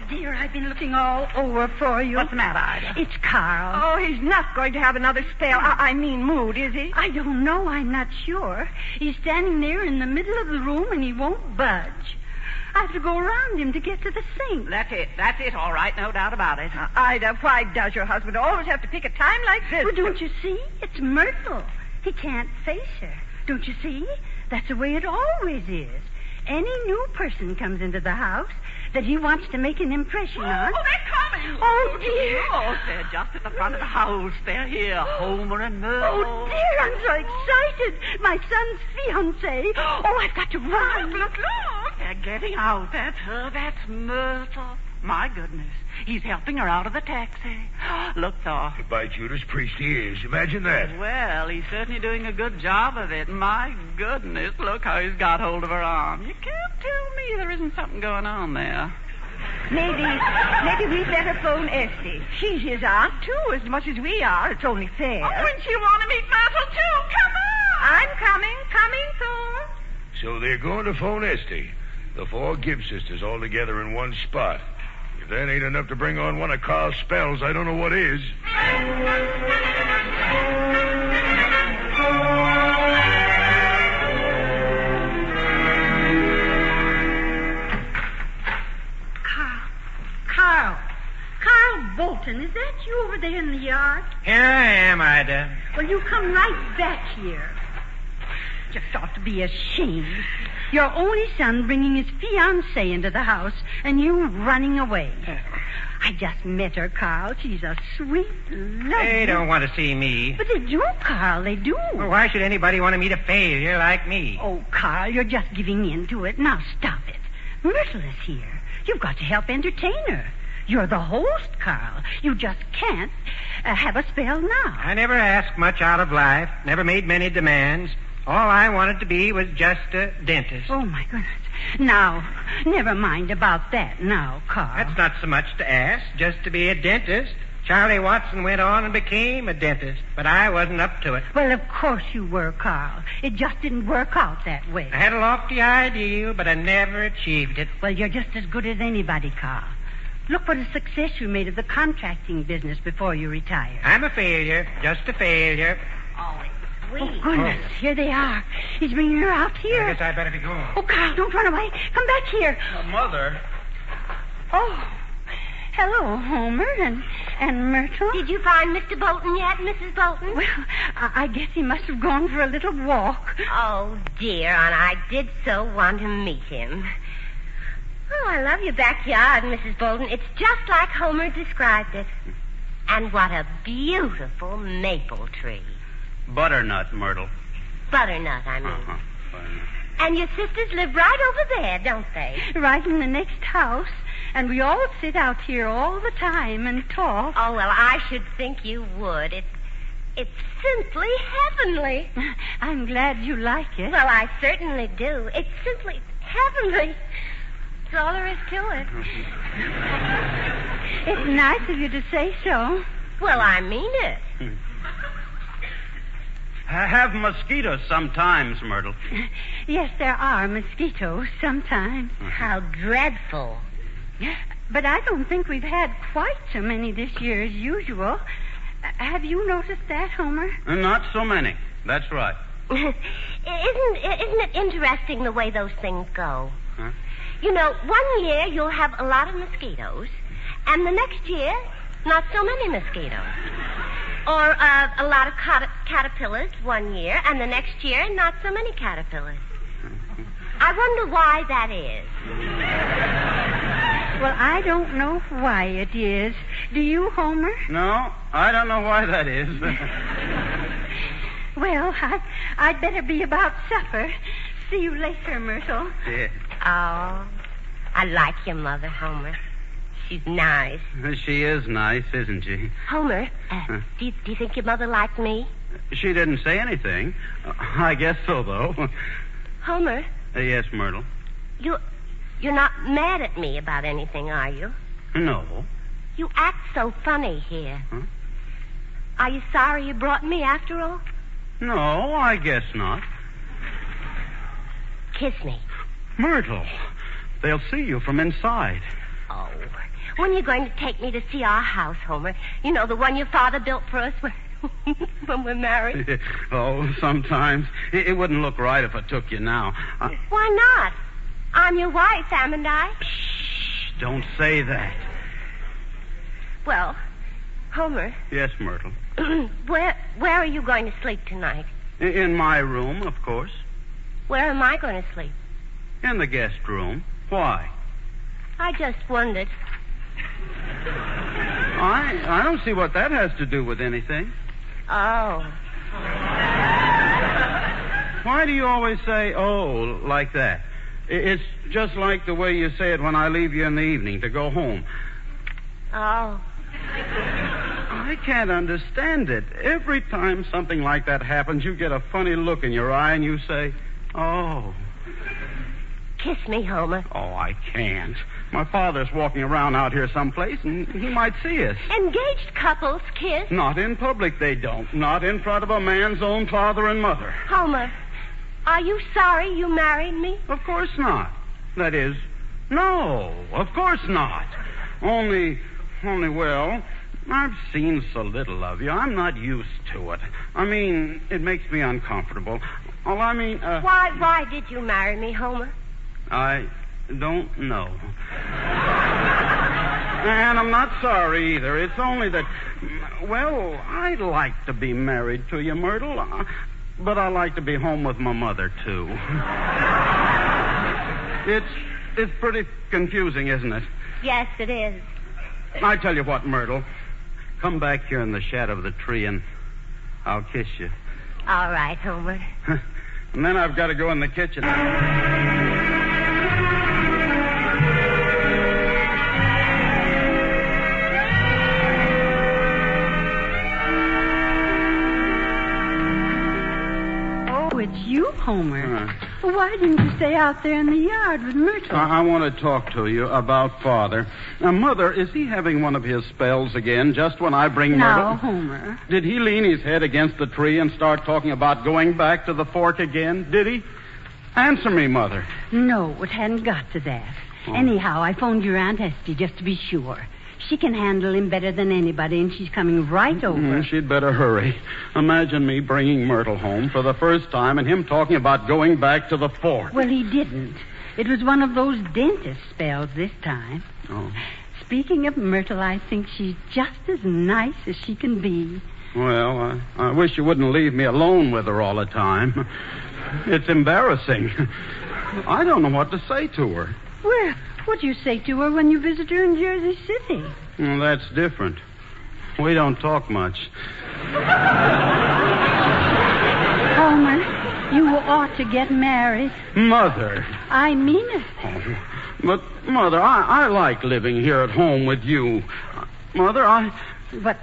Dear, I've been looking all over for you. What's the matter, Ida? It's Carl. Oh, he's not going to have another spell. I mean mood, is he? I don't know. I'm not sure. He's standing there in the middle of the room, and he won't budge. I have to go around him to get to the sink. That's it, all right. No doubt about it. Ida, why does your husband always have to pick a time like this? Well, don't you see? It's Myrtle. He can't face her. Don't you see? That's the way it always is. Any new person comes into the house that he wants to make an impression on. Oh, they're coming. Oh, dear. Oh, they're just at the front of the house. They're here, Homer and Myrtle. Oh, dear, I'm so excited. My son's fiancée. Oh, I've got to run. Look. They're getting out. That's her. That's Myrtle. My goodness. He's helping her out of the taxi. Look, Thor. By Judas Priest, he is. Imagine that. Well, he's certainly doing a good job of it. My goodness, look how he's got hold of her arm. You can't tell me there isn't something going on there. Maybe we'd better phone Esty. She's his aunt, too, as much as we are. It's only fair. Oh, wouldn't you want to meet Myrtle, too? Come on. I'm coming, Thor. So they're going to phone Esty. The 4 Gibb sisters all together in one spot. If that ain't enough to bring on one of Carl's spells, I don't know what is. Carl Bolton, is that you over there in the yard? Here I am, Ida. Well, you come right back here. Just ought to be ashamed. Your only son bringing his fiancée into the house, and you running away. I just met her, Carl. She's a sweet, lovely... They don't want to see me. But they do, Carl. They do. Well, why should anybody want to meet a failure like me? Oh, Carl, you're just giving in to it. Now, stop it. Myrtle is here. You've got to help entertain her. You're the host, Carl. You just can't have a spell now. I never asked much out of life, never made many demands. All I wanted to be was just a dentist. Oh, my goodness. Now, never mind about that now, Carl. That's not so much to ask, just to be a dentist. Charlie Watson went on and became a dentist, but I wasn't up to it. Well, of course you were, Carl. It just didn't work out that way. I had a lofty ideal, but I never achieved it. Well, you're just as good as anybody, Carl. Look what a success you made of the contracting business before you retired. I'm a failure, just a failure. Oh, it's sweet. Oh, goodness, here they are. He's bringing her out here. I guess I better be going. Oh, Carl, don't run away. Come back here. Mother. Oh, hello, Homer and Myrtle. Did you find Mr. Bolton yet, Mrs. Bolton? Well, I guess he must have gone for a little walk. Oh, dear, and I did so want to meet him. Oh, I love your backyard, Mrs. Bolton. It's just like Homer described it. And what a beautiful maple tree. Butternut, Myrtle. Butternut, I mean. Butternut. And your sisters live right over there, don't they? Right in the next house. And we all sit out here all the time and talk. Oh, well, I should think you would. It's simply heavenly. I'm glad you like it. Well, I certainly do. It's simply heavenly. That's all there is to it. It's nice of you to say so. Well, I mean it. I have mosquitoes sometimes, Myrtle. Yes, there are mosquitoes sometimes. How dreadful. But I don't think we've had quite so many this year as usual. Have you noticed that, Homer? Not so many. That's right. Isn't it interesting the way those things go? Huh? You know, one year you'll have a lot of mosquitoes, and the next year, not so many mosquitoes. Or a lot of caterpillars one year, and the next year, not so many caterpillars. I wonder why that is. Well, I don't know why it is. Do you, Homer? No, I don't know why that is. Well, I'd better be about supper. See you later, Myrtle. Yeah. Oh, I like your mother, Homer. She's nice. She is nice, isn't she? Homer, do you think your mother liked me? She didn't say anything. I guess so, though. Homer? Yes, Myrtle. You're not mad at me about anything, are you? No. You act so funny here. Huh? Are you sorry you brought me after all? No, I guess not. Kiss me. Myrtle, they'll see you from inside. Oh, when are you going to take me to see our house, Homer? You know, the one your father built for us when we're married. Oh, sometimes. It wouldn't look right if I took you now. Why not? I'm your wife, haven't I? Shh, don't say that. Well, Homer. Yes, Myrtle. Where are you going to sleep tonight? In my room, of course. Where am I going to sleep? In the guest room. Why? I just wondered. I don't see what that has to do with anything. Oh. Why do you always say, oh, like that? It's just like the way you say it when I leave you in the evening to go home. Oh. I can't understand it. Every time something like that happens, you get a funny look in your eye and you say, oh. Kiss me, Homer. Oh, I can't. My father's walking around out here someplace, and he might see us. Engaged couples kiss? Not in public, they don't. Not in front of a man's own father and mother. Homer, are you sorry you married me? Of course not. That is, no, of course not. Only, well, I've seen so little of you. I'm not used to it. I mean, it makes me uncomfortable. Why did you marry me, Homer? I don't know. And I'm not sorry either. It's only that, well, I'd like to be married to you, Myrtle. But I like to be home with my mother, too. It's pretty confusing, isn't it? Yes, it is. I tell you what, Myrtle. Come back here in the shadow of the tree and I'll kiss you. All right, Homer. And then I've got to go in the kitchen. Homer. Why didn't you stay out there in the yard with Myrtle? I want to talk to you about Father. Now, Mother, is he having one of his spells again just when I bring Myrtle? No, Homer. Did he lean his head against the tree and start talking about going back to the fork again? Did he? Answer me, Mother. No, it hadn't got to that. Oh. Anyhow, I phoned your Aunt Esty just to be sure. She can handle him better than anybody, and she's coming right over. She'd better hurry. Imagine me bringing Myrtle home for the first time and him talking about going back to the fork. Well, he didn't. It was one of those dentist spells this time. Oh. Speaking of Myrtle, I think she's just as nice as she can be. Well, I wish you wouldn't leave me alone with her all the time. It's embarrassing. I don't know what to say to her. Well, what do you say to her when you visit her in Jersey City? Well, that's different. We don't talk much. Homer, you ought to get married. Mother. I mean it. Oh, but, Mother, I like living here at home with you. Mother, But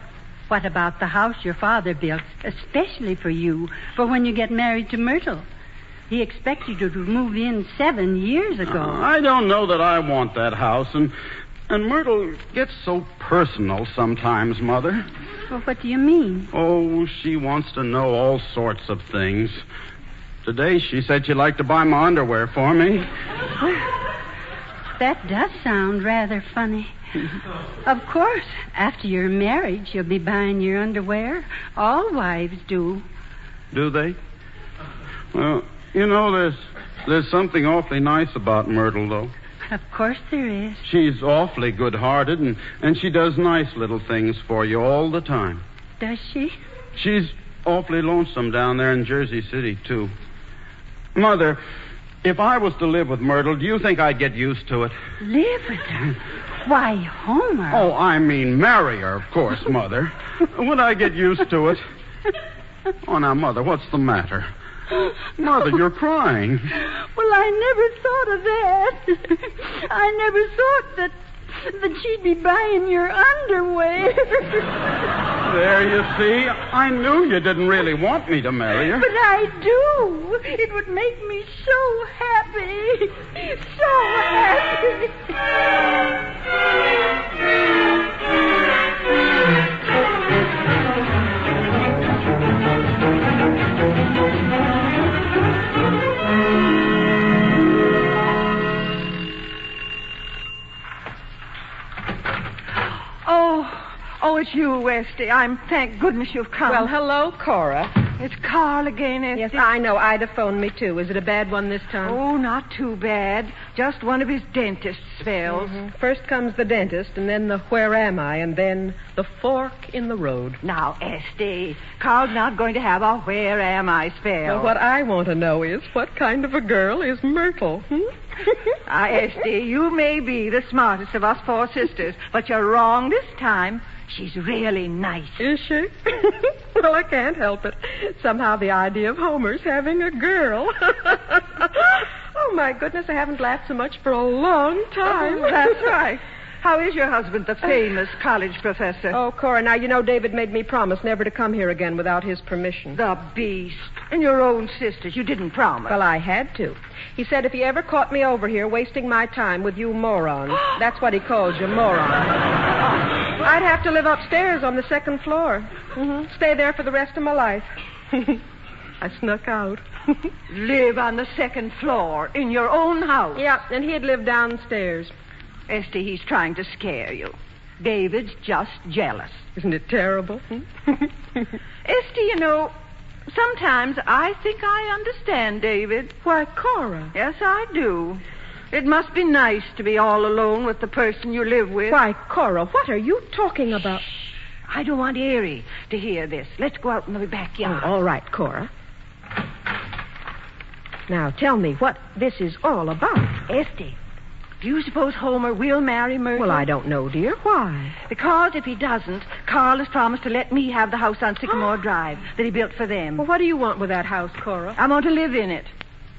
what about the house your father built, especially for you, for when you get married to Myrtle? He expected you to move in 7 years ago. I don't know that I want that house, and Myrtle gets so personal sometimes, Mother. Well, what do you mean? Oh, she wants to know all sorts of things. Today she said she'd like to buy my underwear for me. That does sound rather funny. Of course, after you're married, you'll be buying your underwear. All wives do. Do they? Well, you know, there's something awfully nice about Myrtle, though. Of course there is. She's awfully good-hearted, and she does nice little things for you all the time. Does she? She's awfully lonesome down there in Jersey City, too. Mother, if I was to live with Myrtle, do you think I'd get used to it? Live with her? Why, Homer. Oh, I mean marry her, of course, Mother. Would I get used to it? Oh, now, Mother, what's the matter? Mother, you're crying. Well, I never thought of that. I never thought that she'd be buying your underwear. There, you see. I knew you didn't really want me to marry her. But I do. It would make me so happy. So happy. Oh, it's you, Esty. Thank goodness you've come. Well, hello, Cora. It's Carl again, Esty. Yes, I know. Ida phoned me, too. Is it a bad one this time? Oh, not too bad. Just one of his dentist spells. Mm-hmm. First comes the dentist, and then the where am I, and then the fork in the road. Now, Esty, Carl's not going to have a where am I spell. Well, what I want to know is what kind of a girl is Myrtle? Esty, you may be the smartest of us 4 sisters, but you're wrong this time. She's really nice. Is she? Well, I can't help it. Somehow the idea of Homer's having a girl. Oh, my goodness, I haven't laughed so much for a long time. Oh, that's right. How is your husband, the famous college professor? Oh, Cora, now, you know David made me promise never to come here again without his permission. The beast. And your own sisters. You didn't promise. Well, I had to. He said if he ever caught me over here wasting my time with you morons, that's what he calls you, morons, I'd have to live upstairs on the 2nd floor. Mm-hmm. Stay there for the rest of my life. I snuck out. Live on the 2nd floor in your own house? Yeah, and he'd live downstairs. Esty, he's trying to scare you. David's just jealous. Isn't it terrible? Esty, you know, sometimes I think I understand David. Why, Cora. Yes, I do. It must be nice to be all alone with the person you live with. Why, Cora, what are you talking about? Shh. I don't want Erie to hear this. Let's go out in the backyard. Oh, all right, Cora. Now, tell me what this is all about. Esty, do you suppose Homer will marry Myrtle? Well, I don't know, dear. Why? Because if he doesn't, Carl has promised to let me have the house on Sycamore Drive that he built for them. Well, what do you want with that house, Cora? I want to live in it.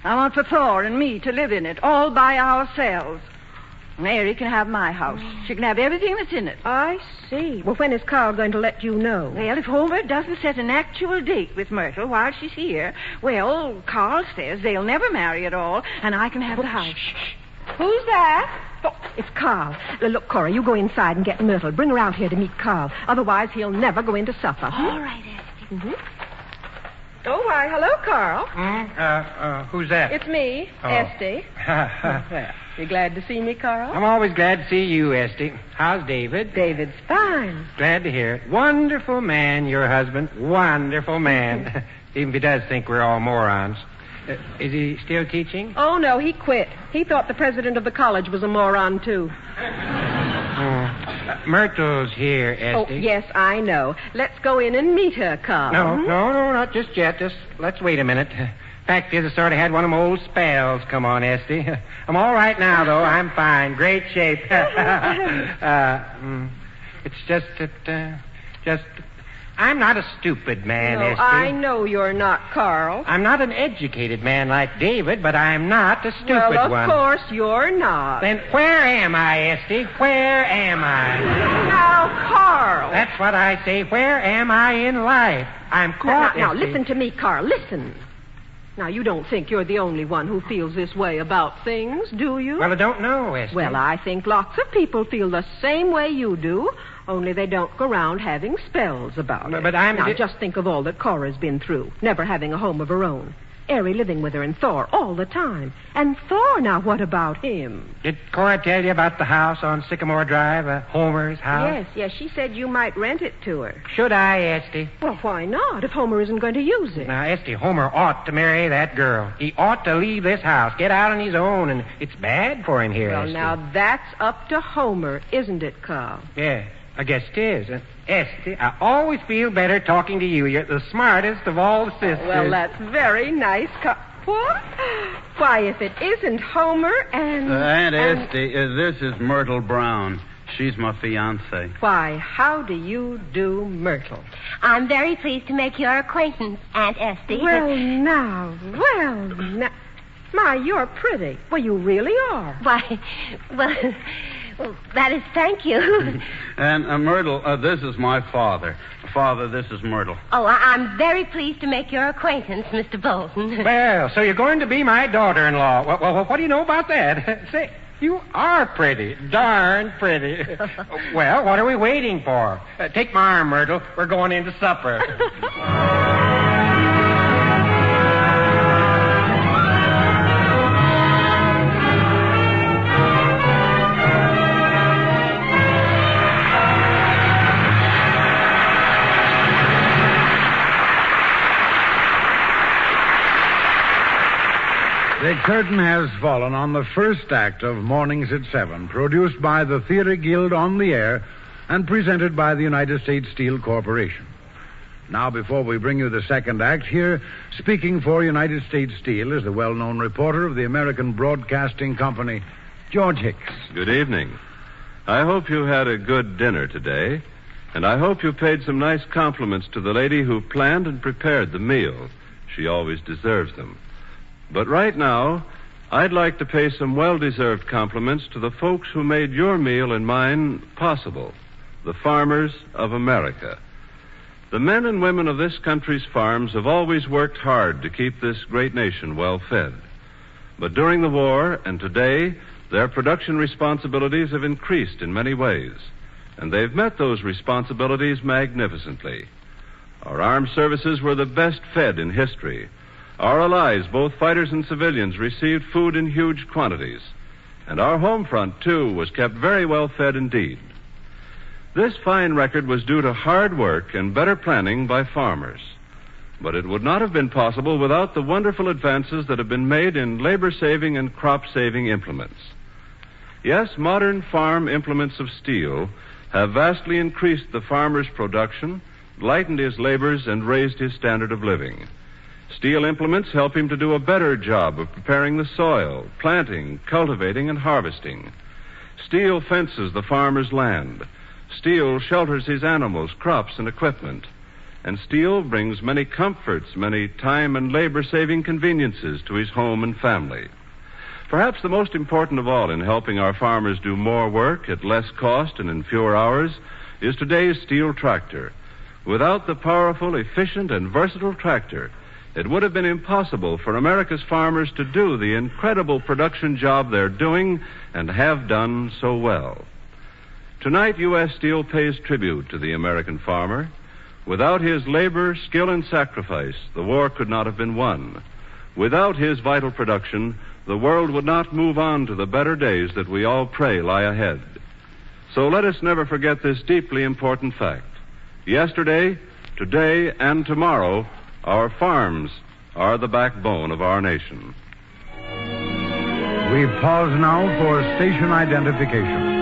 I want for Thor and me to live in it, all by ourselves. Mary can have my house. She can have everything that's in it. I see. Well, when is Carl going to let you know? Well, if Homer doesn't set an actual date with Myrtle while she's here, well, Carl says they'll never marry at all, and I can have the house. Who's that? Oh, it's Carl. Look, Cora, you go inside and get Myrtle. Bring her out here to meet Carl. Otherwise, he'll never go into supper. All right, Esty. Mm-hmm. Oh, why, hello, Carl. Who's that? It's me, Esty. You glad to see me, Carl? I'm always glad to see you, Esty. How's David? David's fine. Glad to hear it. Wonderful man, your husband. Wonderful man. Even if he does think we're all morons. Is he still teaching? Oh, no, he quit. He thought the president of the college was a moron, too. Myrtle's here, Esty. Oh, yes, I know. Let's go in and meet her, Carl. No, not just yet. Just let's wait a minute. Fact is, I sort of had one of my old spells come on, Esty. I'm all right now, though. I'm fine. Great shape. It's just that, I'm not a stupid man, No, Esty. I know you're not, Carl. I'm not an educated man like David, but I'm not a stupid well, of one. course you're not. Then where am I, Esty? Where am I? Now, Carl. That's what I say. Where am I in life? I'm caught, Now, Esty. listen to me, Carl. Listen. Now, you don't think you're the only one who feels this way about things, do you? Well, I don't know, Esty. Well, I think lots of people feel the same way you do, only they don't go around having spells about it. But I'm... Now, just think of all that Cora's been through, never having a home of her own. Airy living with her and Thor all the time. And Thor, now, what about him? Did Cora tell you about the house on Sycamore Drive, Homer's house? Yes, she said you might rent it to her. Should I, Esty? Well, why not, if Homer isn't going to use it? Now, Esty, Homer ought to marry that girl. He ought to leave this house, get out on his own, and it's bad for him here, Well, Esty. now, that's up to Homer, isn't it, Carl? Yeah, I guess it is. Esty, I always feel better talking to you. You're the smartest of all the sisters. Well, that's very nice, Carl. What? Why, if it isn't Homer and... Aunt Esty, this is Myrtle Brown. She's my fiancée. Why, how do you do, Myrtle? I'm very pleased to make your acquaintance, Aunt Esty. Well, now. My, you're pretty. Well, you really are. Why, well, that is thank you. And Myrtle, this is my father. Father, this is Myrtle. Oh, I'm very pleased to make your acquaintance, Mr. Bolton. Well, so you're going to be my daughter-in-law. Well, what do you know about that? Say, you are pretty. Darn pretty. Well, what are we waiting for? Take my arm, Myrtle. We're going into supper. The curtain has fallen on the first act of Mornings at 7, produced by the Theater Guild on the air and presented by the United States Steel Corporation. Now, before we bring you the second act, here, speaking for United States Steel, is the well-known reporter of the American Broadcasting Company, George Hicks. Good evening. I hope you had a good dinner today, and I hope you paid some nice compliments to the lady who planned and prepared the meal. She always deserves them. But right now, I'd like to pay some well-deserved compliments to the folks who made your meal and mine possible, the farmers of America. The men and women of this country's farms have always worked hard to keep this great nation well fed. But during the war and today, their production responsibilities have increased in many ways, and they've met those responsibilities magnificently. Our armed services were the best fed in history. Our allies, both fighters and civilians, received food in huge quantities. And our home front, too, was kept very well fed indeed. This fine record was due to hard work and better planning by farmers. But it would not have been possible without the wonderful advances that have been made in labor-saving and crop-saving implements. Yes, modern farm implements of steel have vastly increased the farmer's production, lightened his labors, and raised his standard of living. Steel implements help him to do a better job of preparing the soil, planting, cultivating, and harvesting. Steel fences the farmer's land. Steel shelters his animals, crops, and equipment. And steel brings many comforts, many time and labor-saving conveniences to his home and family. Perhaps the most important of all in helping our farmers do more work at less cost and in fewer hours is today's steel tractor. Without the powerful, efficient, and versatile tractor, it would have been impossible for America's farmers to do the incredible production job they're doing and have done so well. Tonight, U.S. Steel pays tribute to the American farmer. Without his labor, skill, and sacrifice, the war could not have been won. Without his vital production, the world would not move on to the better days that we all pray lie ahead. So let us never forget this deeply important fact. Yesterday, today, and tomorrow, our farms are the backbone of our nation. We pause now for station identification.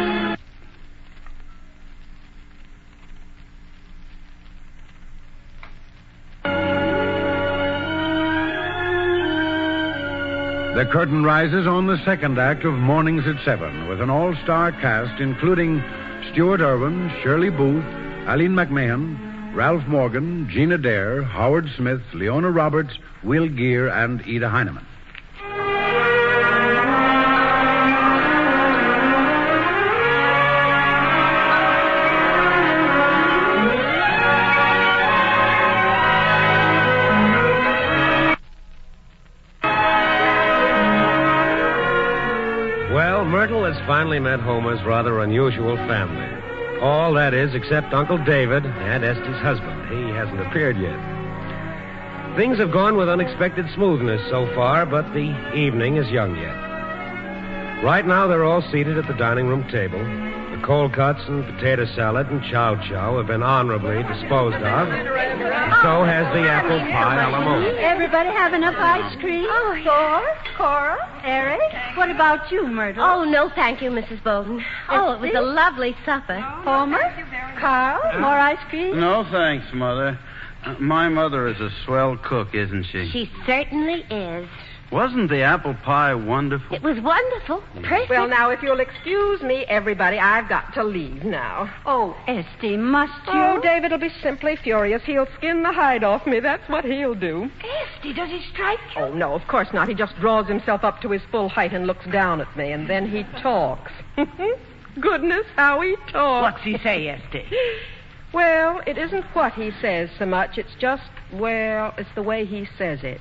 The curtain rises on the second act of Mornings at 7 with an all-star cast including Stuart Irwin, Shirley Booth, Eileen McMahon, Ralph Morgan, Gina Dare, Howard Smith, Leona Roberts, Will Geer, and Ida Heineman. Myrtle has finally met Homer's rather unusual family. All, that is, except Uncle David and Estie's husband. He hasn't appeared yet. Things have gone with unexpected smoothness so far, but the evening is young yet. Right now, they're all seated at the dining room table. The cold cuts and potato salad and chow-chow have been honorably disposed of. So has the apple pie a la mode. Everybody have enough ice cream? Oh, Thor, Cora, Eric. What about you, Myrtle? Oh, no, thank you, Mrs. Bolton. Oh, it was a lovely supper. Homer? Carl, more ice cream? No, thanks, Mother. My mother is a swell cook, isn't she? She certainly is. Wasn't the apple pie wonderful? It was wonderful. Perfect. Well, now, if you'll excuse me, everybody, I've got to leave now. Oh, Esty, must you? Oh, David will be simply furious. He'll skin the hide off me. That's what he'll do. Esty, does he strike you? Oh, no, of course not. He just draws himself up to his full height and looks down at me, and then he talks. Goodness, how he talks. What's he say, Esty? Well, it isn't what he says so much. It's just, well, it's the way he says it.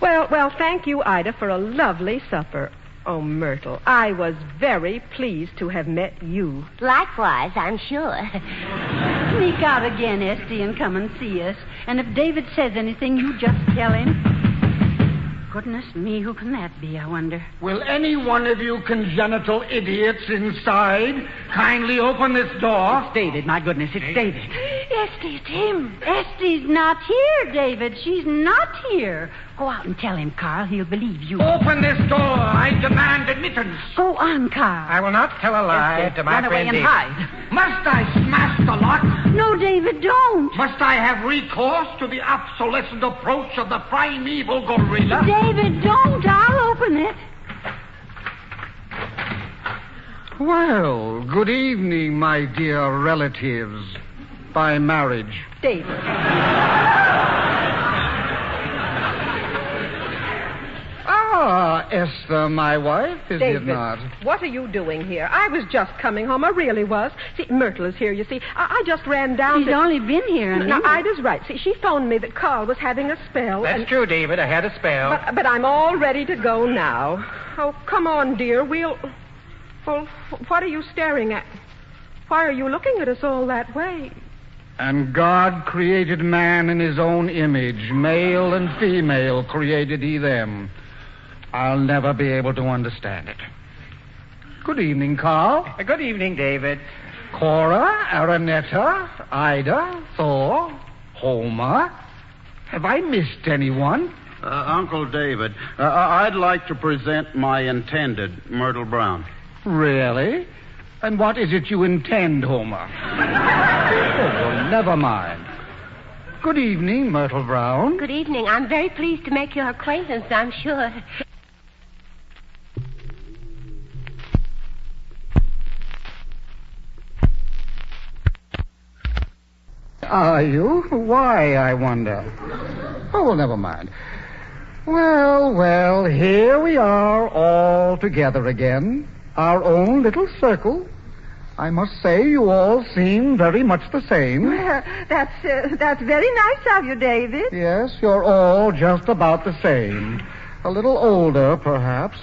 Well, thank you, Ida, for a lovely supper. Oh, Myrtle, I was very pleased to have met you. Likewise, I'm sure. Sneak out again, Esty, and come and see us. And if David says anything, you just tell him. Goodness me, who can that be, I wonder? Will any one of you congenital idiots inside kindly open this door? It's David, my goodness, it's David. Esty, it's him. Esty's not here, David. She's not here. Go out and tell him, Carl. He'll believe you. Open this door. I demand admittance. Go on, Carl. I will not tell a lie Esty, to my run away friend and David. hide. Must I smash the lock? No, David, don't. Must I have recourse to the obsolescent approach of the primeval gorilla? David, don't. I'll open it. Well, good evening, my dear relatives. By marriage. David. Esther, my wife, is David, it not? What are you doing here? I was just coming home. I really was. See, Myrtle is here, you see. I just ran down. She's only been here a minute. Now, Ida's right. See, she phoned me that Carl was having a spell. That's true, David. I had a spell. But I'm all ready to go now. Oh, come on, dear. Well, what are you staring at? Why are you looking at us all that way? And God created man in his own image. Male and female created he them. I'll never be able to understand it. Good evening, Carl. Good evening, David. Cora, Aranetta, Ida, Thor, Homer. Have I missed anyone? Uncle David, I'd like to present my intended, Myrtle Brown. Really? And what is it you intend, Homer? Well, never mind. Good evening, Myrtle Brown. Good evening. I'm very pleased to make your acquaintance, I'm sure. Are you? Why, I wonder. Oh, well, never mind. Well, here we are all together again. Our own little circle. I must say you all seem very much the same. Well, that's very nice of you, David. Yes, you're all just about the same. A little older, perhaps.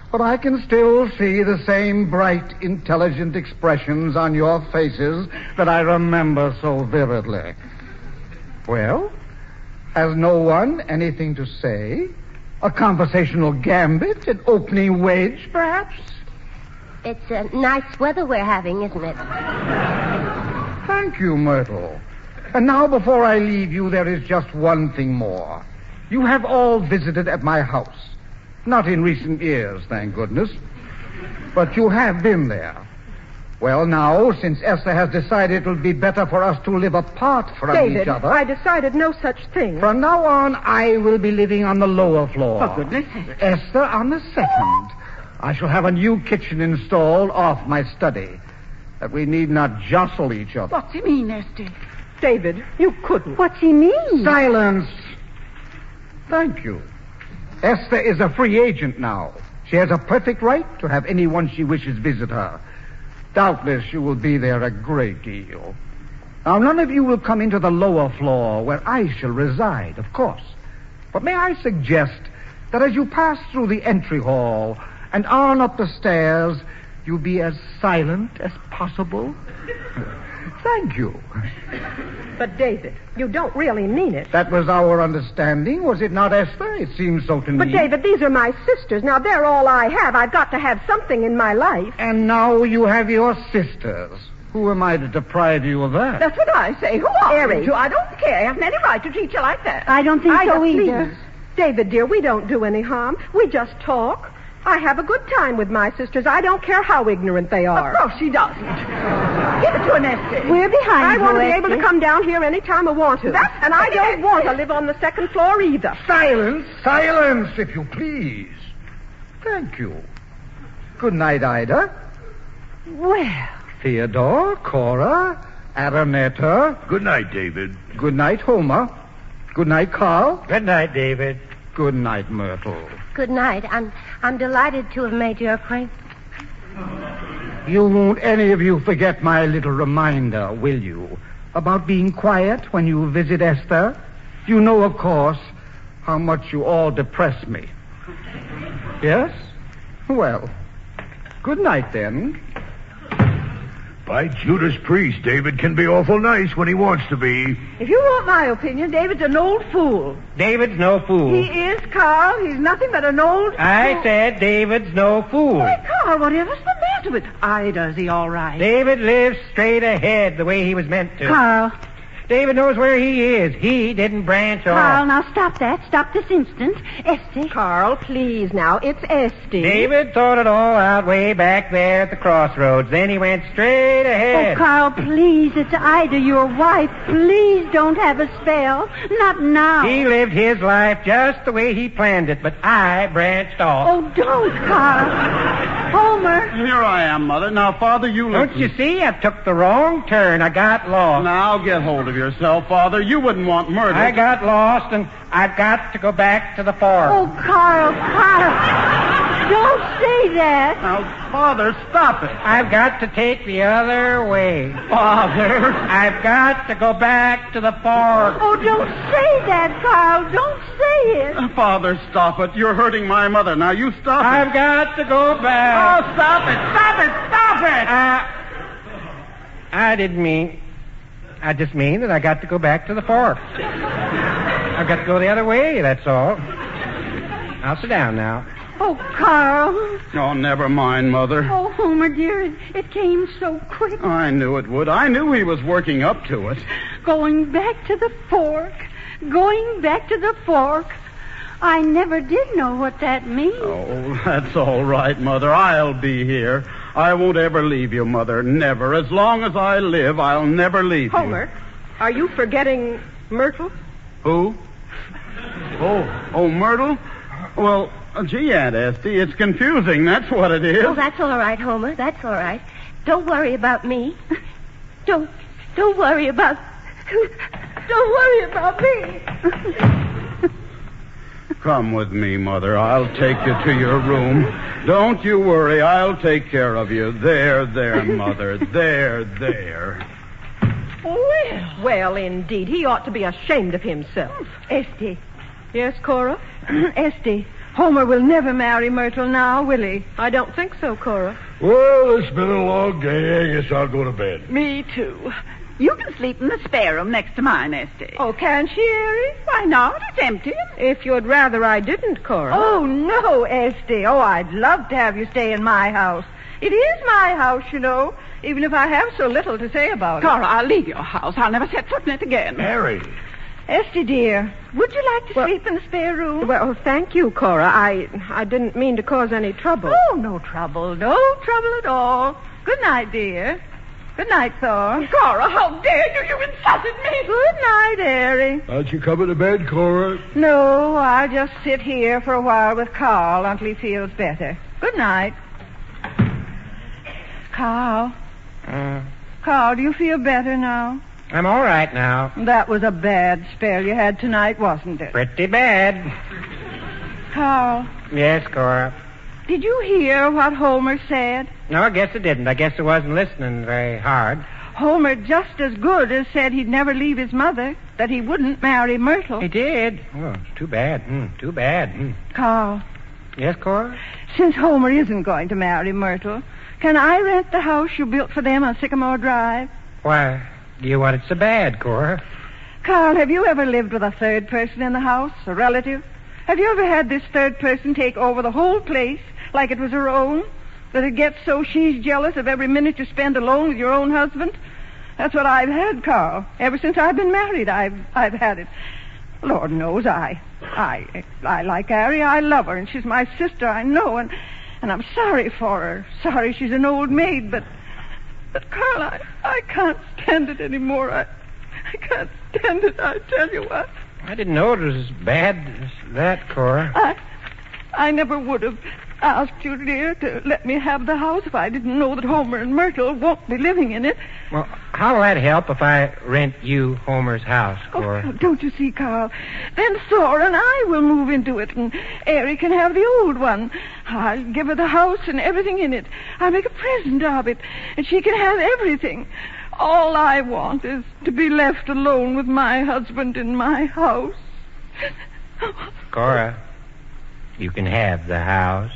But I can still see the same bright, intelligent expressions on your faces that I remember so vividly. Well, has no one anything to say? A conversational gambit? An opening wedge, perhaps? It's nice weather we're having, isn't it? Thank you, Myrtle. And now, before I leave you, there is just one thing more. You have all visited at my house. Not in recent years, thank goodness. But you have been there. Well, now, since Esther has decided it will be better for us to live apart from David, each other... I decided no such thing. From now on, I will be living on the lower floor. For goodness sake. Esther on the second. I shall have a new kitchen installed off my study, that we need not jostle each other. What's he mean, Esther? David, you couldn't. What's he mean? Silence. Thank you. Esther is a free agent now. She has a perfect right to have anyone she wishes visit her. Doubtless you will be there a great deal. Now, none of you will come into the lower floor where I shall reside, of course. But may I suggest that as you pass through the entry hall and on up the stairs, you be as silent as possible? Thank you. But, David, you don't really mean it. That was our understanding, was it not, Esther? It seems so to me. But, David, these are my sisters. Now, they're all I have. I've got to have something in my life. And now you have your sisters. Who am I to deprive you of that? That's what I say. Who are Harry. you? I don't care. I haven't any right to treat you like that. I don't think so either. Please. David, dear, we don't do any harm. We just talk. I have a good time with my sisters. I don't care how ignorant they are. Of course she doesn't. Give it to her, Nessie. We're behind I you, want to be Esty. able to come down here any time I want to. And I don't want to live on the second floor either. Silence, if you please. Thank you. Good night, Ida. Well, Theodore, Cora, Aranetta. Good night, David. Good night, Homer. Good night, Carl. Good night, David. Good night, Myrtle. Good night. I'm delighted to have made your acquaintance. You won't any of you forget my little reminder, will you? About being quiet when you visit Esther? You know, of course, how much you all depress me. Yes? Well, good night, then. By Judas Priest, David can be awful nice when he wants to be. if you want my opinion, David's an old fool. David's no fool. He is, Carl. He's nothing but an old I fool. said David's no fool. Why, Carl, whatever's the matter with Ida? Is he all right? David lives straight ahead the way he was meant to. Carl. David knows where he is. He didn't branch Carl, off. now stop that. Stop this instant. Esty. Carl, please now. It's Esty. David thought it all out way back there at the crossroads. Then he went straight Oh, ahead. Carl, please. It's Ida, your wife. Please don't have a spell. Not now. He lived his life just the way he planned it, but I branched off. Oh, don't, Carl. Homer. Here I am, Mother. Now, Father, you listen. Don't you see? I took the wrong turn. I got lost. Now, get hold of yourself, Father. You wouldn't want murder. I got lost, and I've got to go back to the farm. Oh, Carl. Don't say that. Now, Father, stop it. I've got to take the other way. Father. I've got to go back to the farm. Oh, don't say that, Carl. Don't say it. Father, stop it. You're hurting my mother. Now, you stop it. I've got to go back. Oh, stop it. Stop it. Stop it. I didn't mean... I just mean that I got to go back to the fork. I've got to go the other way, that's all. I'll sit down now. Oh, Carl. Oh, never mind, Mother. Oh, Homer, dear, it came so quick. I knew it would. I knew he was working up to it. Going back to the fork. Going back to the fork. I never did know what that means. Oh, that's all right, Mother. I'll be here. I won't ever leave you, Mother. Never. As long as I live, I'll never leave you. Homer, are you forgetting Myrtle? Who? Oh, Myrtle? Well, gee, Aunt Esty, it's confusing. That's what it is. Oh, that's all right, Homer. That's all right. Don't worry about me. Don't worry about... Don't worry about me. Come with me, Mother. I'll take you to your room. Don't you worry. I'll take care of you. There, Mother. There. Well, indeed. He ought to be ashamed of himself. Esty. Yes, Cora? Esty, Homer will never marry Myrtle now, will he? I don't think so, Cora. Well, it's been a long day. I guess I'll go to bed. Me too. You can sleep in the spare room next to mine, Esty. Oh, can she, Harry? Why not? It's empty. If you'd rather I didn't, Cora. Oh, no, Esty. Oh, I'd love to have you stay in my house. It is my house, you know, even if I have so little to say about it. Cora, I'll leave your house. I'll never set foot in it again. Harry. Esty, dear, would you like to sleep in the spare room? Well, thank you, Cora. I didn't mean to cause any trouble. Oh, no trouble. No trouble at all. Good night, dear. Good night, Thor. Cora, how dare you? You insulted me. Good night, Harry. Aren't you coming to bed, Cora? No, I'll just sit here for a while with Carl until he feels better. Good night. Carl. Carl, do you feel better now? I'm all right now. That was a bad spell you had tonight, wasn't it? Pretty bad. Carl. Yes, Cora. Did you hear what Homer said? No, I guess I didn't. I guess I wasn't listening very hard. Homer just as good as said he'd never leave his mother, that he wouldn't marry Myrtle. He did? Oh, too bad. Too bad. Carl. Yes, Cora? Since Homer isn't going to marry Myrtle, can I rent the house you built for them on Sycamore Drive? Why, do you want it so bad, Cora? Carl, have you ever lived with a third person in the house, a relative? Have you ever had this third person take over the whole place like it was her own? That it gets so she's jealous of every minute you spend alone with your own husband? That's what I've had, Carl. Ever since I've been married, I've had it. Lord knows I like Harry. I love her, and she's my sister, I know, and I'm sorry for her. Sorry she's an old maid, but Carl, I can't stand it anymore. I can't stand it, I tell you what. I didn't know it was as bad as that, Cora. I never would have asked you, dear, to let me have the house if I didn't know that Homer and Myrtle won't be living in it. Well, how'll that help if I rent you Homer's house, Cora? Oh, don't you see, Carl? Then Thor and I will move into it, and Harry can have the old one. I'll give her the house and everything in it. I'll make a present of it, and she can have everything. All I want is to be left alone with my husband in my house. Cora, you can have the house.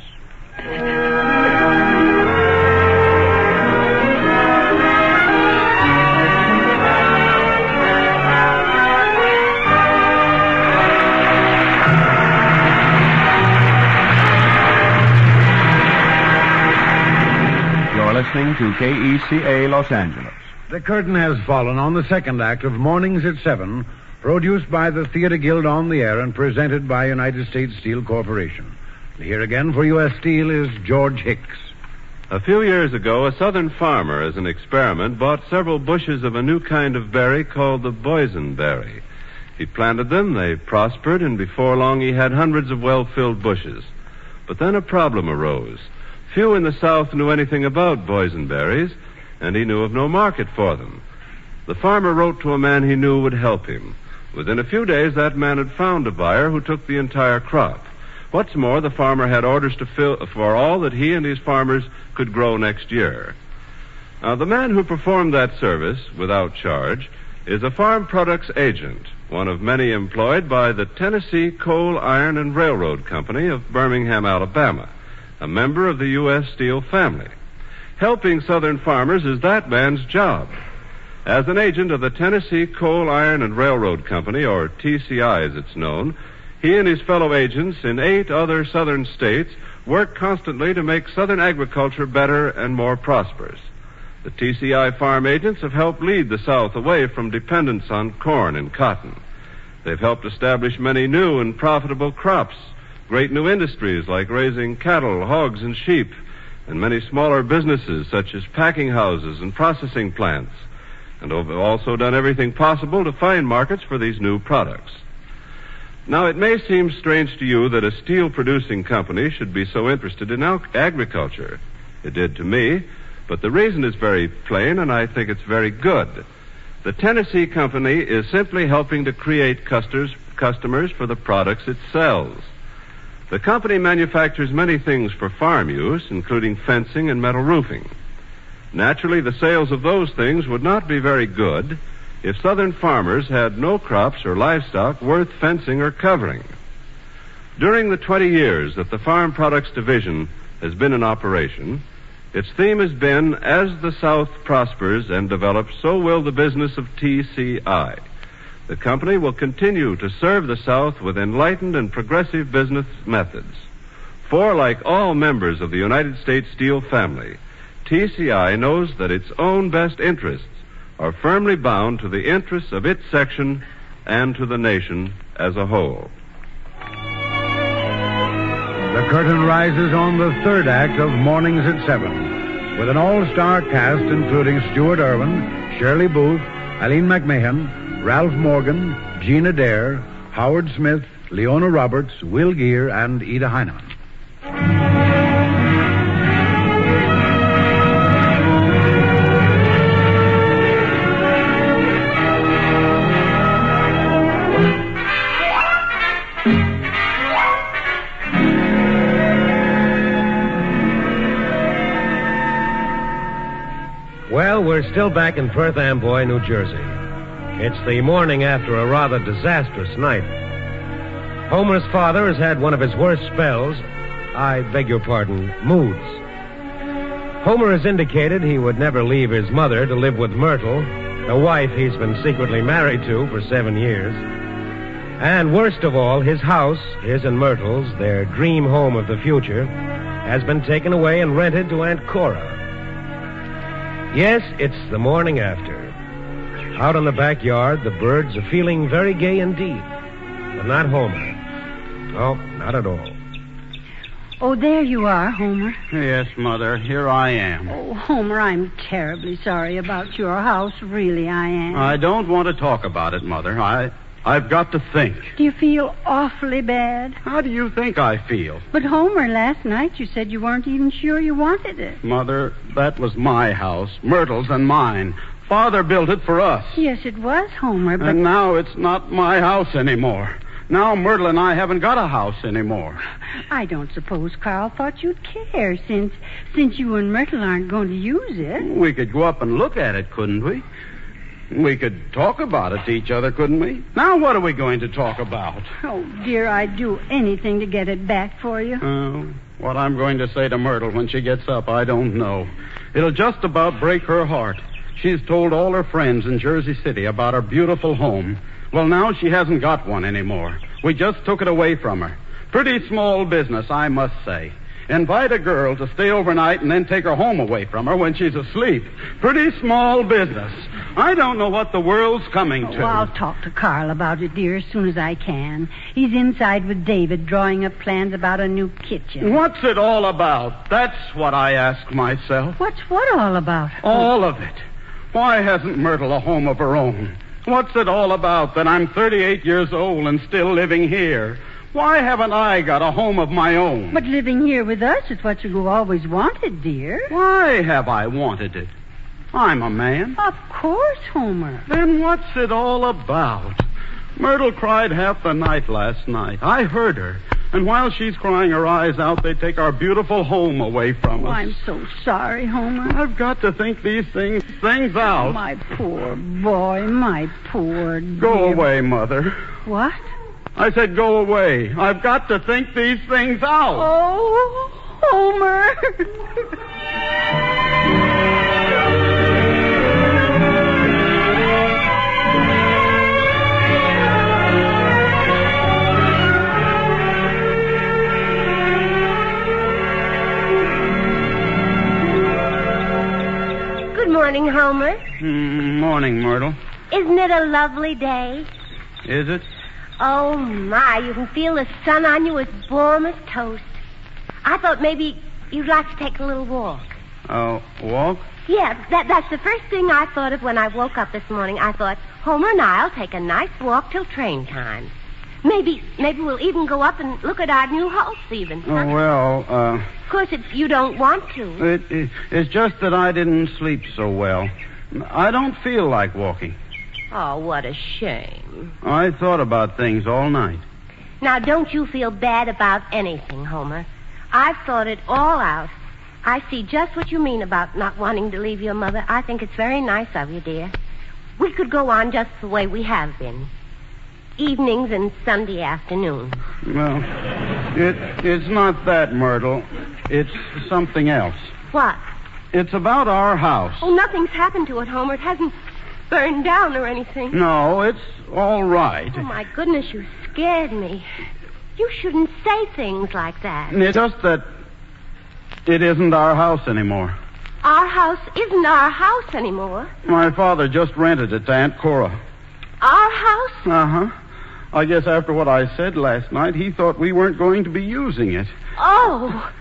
You're listening to KECA Los Angeles. The curtain has fallen on the second act of Mornings at 7, produced by the Theater Guild on the Air and presented by United States Steel Corporation. Here again for U.S. Steel is George Hicks. A few years ago, a southern farmer, as an experiment, bought several bushes of a new kind of berry called the boysenberry. He planted them, they prospered, and before long he had hundreds of well-filled bushes. But then a problem arose. Few in the South knew anything about boysenberries, and he knew of no market for them. The farmer wrote to a man he knew would help him. Within a few days, that man had found a buyer who took the entire crop. What's more, the farmer had orders to fill for all that he and his farmers could grow next year. Now, the man who performed that service without charge is a farm products agent, one of many employed by the Tennessee Coal, Iron, and Railroad Company of Birmingham, Alabama, a member of the U.S. Steel family. Helping Southern farmers is that man's job. As an agent of the Tennessee Coal, Iron, and Railroad Company, or TCI as it's known, he and his fellow agents in 8 other southern states work constantly to make southern agriculture better and more prosperous. The TCI farm agents have helped lead the South away from dependence on corn and cotton. They've helped establish many new and profitable crops, great new industries like raising cattle, hogs, and sheep, and many smaller businesses such as packing houses and processing plants, and have also done everything possible to find markets for these new products. Now, it may seem strange to you that a steel-producing company should be so interested in agriculture. It did to me, but the reason is very plain, and I think it's very good. The Tennessee Company is simply helping to create customers for the products it sells. The company manufactures many things for farm use, including fencing and metal roofing. Naturally, the sales of those things would not be very good if southern farmers had no crops or livestock worth fencing or covering. During the 20 years that the Farm Products Division has been in operation, its theme has been, as the South prospers and develops, so will the business of TCI. The company will continue to serve the South with enlightened and progressive business methods. For, like all members of the United States Steel family, TCI knows that its own best interests are firmly bound to the interests of its section and to the nation as a whole. The curtain rises on the third act of Mornings at 7, with an all-star cast including Stuart Irwin, Shirley Booth, Eileen McMahon, Ralph Morgan, Gene Adair, Howard Smith, Leona Roberts, Will Geer, and Ida Heinemann. Well, we're still back in Perth Amboy, New Jersey. It's the morning after a rather disastrous night. Homer's father has had one of his worst spells. I beg your pardon, moods. Homer has indicated he would never leave his mother to live with Myrtle, a wife he's been secretly married to for 7 years. And worst of all, his house, his and Myrtle's, their dream home of the future, has been taken away and rented to Aunt Cora. Yes, it's the morning after. Out in the backyard, the birds are feeling very gay indeed. But not Homer. No, not at all. Oh, there you are, Homer. Yes, Mother, here I am. Oh, Homer, I'm terribly sorry about your house. Really, I am. I don't want to talk about it, Mother. I've got to think. Do you feel awfully bad? How do you think I feel? But, Homer, last night you said you weren't even sure you wanted it. Mother, that was my house, Myrtle's and mine. Father built it for us. Yes, it was, Homer, but... And now it's not my house anymore. Now Myrtle and I haven't got a house anymore. I don't suppose Carl thought you'd care, since you and Myrtle aren't going to use it. We could go up and look at it, couldn't we? We could talk about it to each other, couldn't we? Now what are we going to talk about? Oh, dear, I'd do anything to get it back for you. What I'm going to say to Myrtle when she gets up, I don't know. It'll just about break her heart. She's told all her friends in Jersey City about her beautiful home. Well, now she hasn't got one anymore. We just took it away from her. Pretty small business, I must say. Invite a girl to stay overnight and then take her home away from her when she's asleep. Pretty small business. I don't know what the world's coming to. Oh, I'll talk to Carl about it, dear, as soon as I can. He's inside with David drawing up plans about a new kitchen. What's it all about? That's what I ask myself. What's what all about? All of it. Why hasn't Myrtle a home of her own? What's it all about that I'm 38 years old and still living here? Why haven't I got a home of my own? But living here with us is what you always wanted, dear. Why have I wanted it? I'm a man. Of course, Homer. Then what's it all about? Myrtle cried half the night last night. I heard her. And while she's crying her eyes out, they take our beautiful home away from us. Oh, I'm so sorry, Homer. I've got to think these things out. Oh, my poor boy, my poor dear. Go away, Mother. What? I said go away. I've got to think these things out. Oh, Homer. Good morning, Homer. Morning, Myrtle. Isn't it a lovely day? Is it? Oh, my, you can feel the sun on you as warm as toast. I thought maybe you'd like to take a little walk. Walk? Yeah, that's the first thing I thought of when I woke up this morning. I thought, Homer and I'll take a nice walk till train time. Maybe we'll even go up and look at our new house even. Oh, well, Of course, you don't want to. It's just that I didn't sleep so well. I don't feel like walking. Oh, what a shame. I thought about things all night. Now, don't you feel bad about anything, Homer. I've thought it all out. I see just what you mean about not wanting to leave your mother. I think it's very nice of you, dear. We could go on just the way we have been. Evenings and Sunday afternoons. Well, it's not that, Myrtle. It's something else. What? It's about our house. Oh, nothing's happened to it, Homer. It hasn't burned down or anything. No, it's all right. Oh, my goodness, you scared me. You shouldn't say things like that. It's just that it isn't our house anymore. Our house isn't our house anymore. My father just rented it to Aunt Cora. Our house? Uh-huh. I guess after what I said last night, he thought we weren't going to be using it. Oh.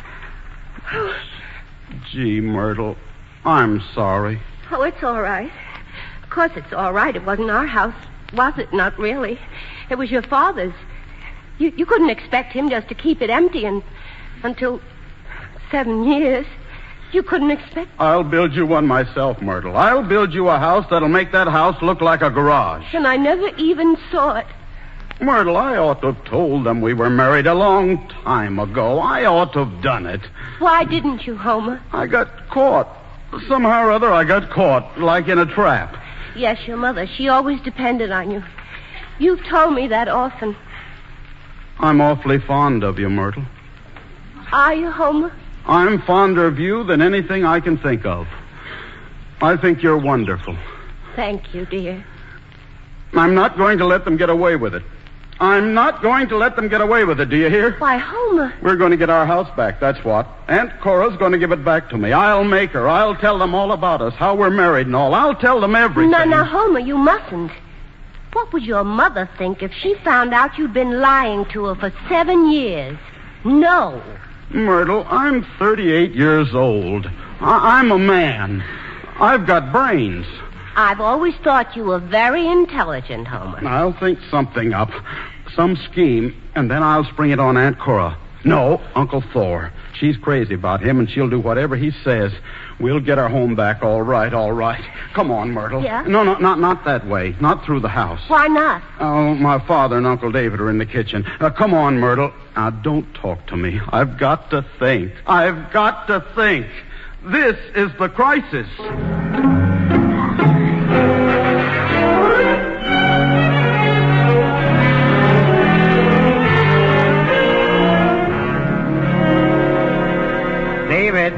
Gee, Myrtle, I'm sorry. Oh, it's all right. Of course it's all right. It wasn't our house, was it? Not really. It was your father's. You couldn't expect him just to keep it empty until 7 years. You couldn't expect... I'll build you one myself, Myrtle. I'll build you a house that'll make that house look like a garage. And I never even saw it. Myrtle, I ought to have told them we were married a long time ago. I ought to have done it. Why didn't you, Homer? I got caught. Somehow or other, I got caught, like in a trap. Yes, your mother. She always depended on you. You've told me that often. I'm awfully fond of you, Myrtle. Are you, Homer? I'm fonder of you than anything I can think of. I think you're wonderful. Thank you, dear. I'm not going to let them get away with it. I'm not going to let them get away with it, do you hear? Why, Homer... We're going to get our house back, that's what. Aunt Cora's going to give it back to me. I'll make her. I'll tell them all about us, how we're married and all. I'll tell them everything. No, Homer, you mustn't. What would your mother think if she found out you'd been lying to her for 7 years? No. Myrtle, I'm 38 years old. I'm a man. I've got brains. I've always thought you were very intelligent, Homer. I'll think something up. Some scheme, and then I'll spring it on Aunt Cora. No, Uncle Thor. She's crazy about him, and she'll do whatever he says. We'll get our home back, all right, all right. Come on, Myrtle. Yeah? No, not that way. Not through the house. Why not? Oh, my father and Uncle David are in the kitchen. Come on, Myrtle. Now, don't talk to me. I've got to think. I've got to think. This is the crisis. David.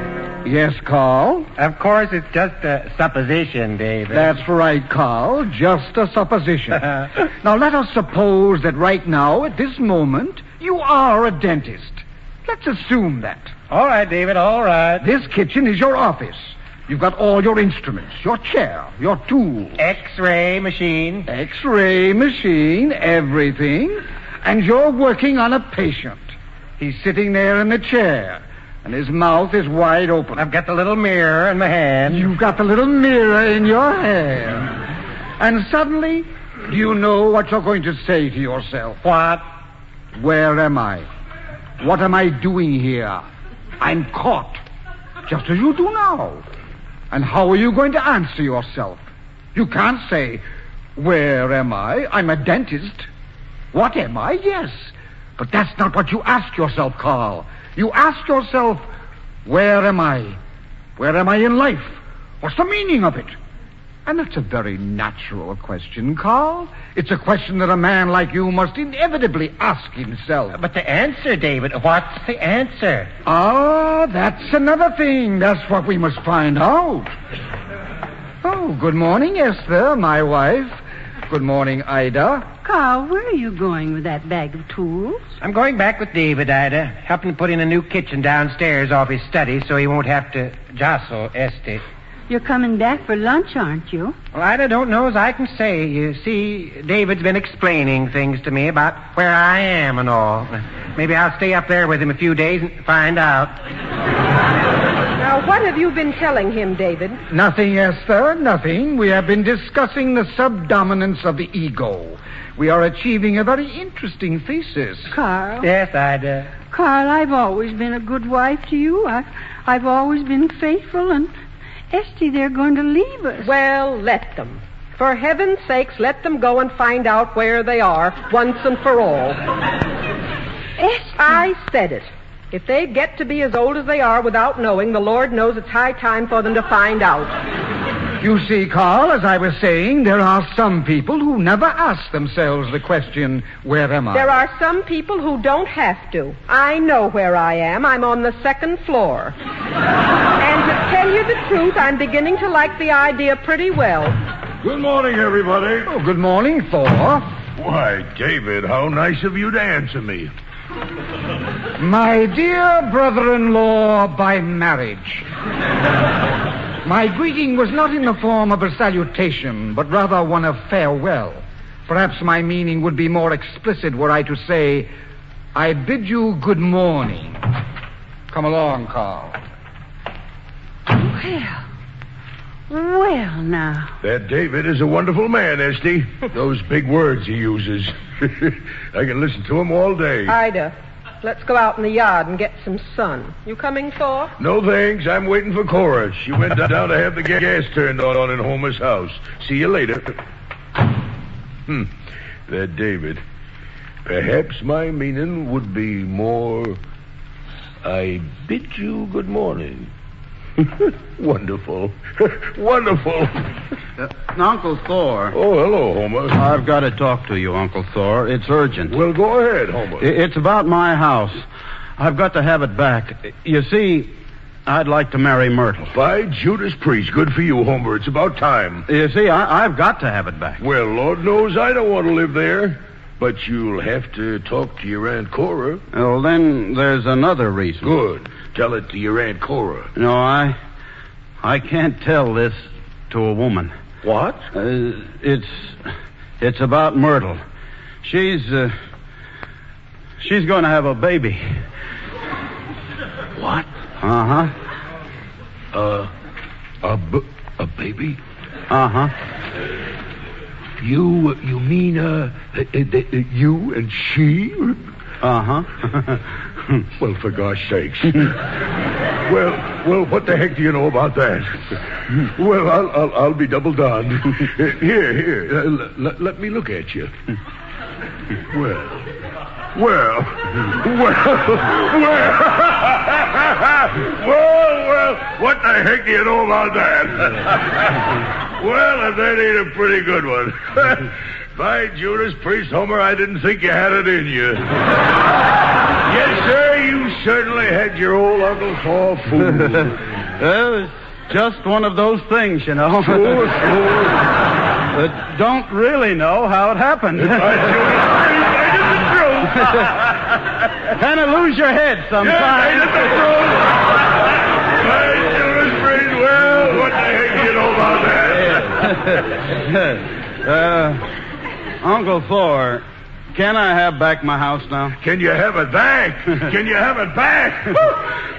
Yes, Carl? Of course, it's just a supposition, David. That's right, Carl. Just a supposition. Now, let us suppose that right now, at this moment, you are a dentist. Let's assume that. All right, David, all right. This kitchen is your office. You've got all your instruments, your chair, your tools. X-ray machine. X-ray machine, everything. And you're working on a patient. He's sitting there in the chair. And his mouth is wide open. I've got the little mirror in my hand. You've got the little mirror in your hand. And suddenly, do you know what you're going to say to yourself? What? Where am I? What am I doing here? I'm caught. Just as you do now. And how are you going to answer yourself? You can't say, where am I? I'm a dentist. What am I? Yes. But that's not what you ask yourself, Carl. You ask yourself, where am I? Where am I in life? What's the meaning of it? And that's a very natural question, Carl. It's a question that a man like you must inevitably ask himself. But the answer, David, what's the answer? Ah, that's another thing. That's what we must find out. Oh, good morning, Esther, my wife. Good morning, Ida. Carl, where are you going with that bag of tools? I'm going back with David, Ida. Helping to put in a new kitchen downstairs off his study so he won't have to jostle Esty. You're coming back for lunch, aren't you? Well, Ida, don't know as I can say. You see, David's been explaining things to me about where I am and all. Maybe I'll stay up there with him a few days and find out. Now, what have you been telling him, David? Nothing, Esther, nothing. We have been discussing the subdominance of the ego. We are achieving a very interesting thesis. Carl? Yes, Ida. Carl, I've always been a good wife to you. I've always been faithful, and Esty, they're going to leave us. Well, let them. For heaven's sakes, let them go and find out where they are once and for all. I said it. If they get to be as old as they are without knowing, the Lord knows it's high time for them to find out. You see, Carl, as I was saying, there are some people who never ask themselves the question, where am I? There are some people who don't have to. I know where I am. I'm on the second floor. And to tell you the truth, I'm beginning to like the idea pretty well. Good morning, everybody. Oh, good morning, Thor. Why, David, how nice of you to answer me. My dear brother-in-law by marriage. My greeting was not in the form of a salutation, but rather one of farewell. Perhaps my meaning would be more explicit were I to say, I bid you good morning. Come along, Carl. Well, now. That David is a wonderful man, Esty. Those big words he uses. I can listen to him all day. Ida, let's go out in the yard and get some sun. You coming, Thor? No thanks. I'm waiting for Cora. She went down to have the gas turned on in Homer's house. See you later. That David. Perhaps my meaning would be more, I bid you good morning. Wonderful. Wonderful. Uncle Thor. Oh, hello, Homer. I've got to talk to you, Uncle Thor. It's urgent. Well, go ahead, Homer. It's about my house. I've got to have it back. You see, I'd like to marry Myrtle. By Judas Priest, good for you, Homer. It's about time. You see, I've got to have it back. Well, Lord knows I don't want to live there. But you'll have to talk to your Aunt Cora. Well, then there's another reason. Good. Tell it to your Aunt Cora. No, I can't tell this to a woman. What? It's about Myrtle. She's going to have a baby. What? Uh-huh. A baby? Uh-huh. You mean, you and she? Uh-huh. Well, for gosh sakes. Well, what the heck do you know about that? Well, I'll be double done. Here, let me look at you. Well, what the heck do you know about that? Well, if that ain't a pretty good one. By Judas Priest, Homer, I didn't think you had it in you. Yes, sir, you certainly had your old Uncle Thor fooled. It's just one of those things, you know. Sure. But don't really know how it happened. Kind of lose your head sometimes. By Judas Priest, well, what the heck do you know about that? Uncle Thor, can I have back my house now? Can you have it back? Can you have it back?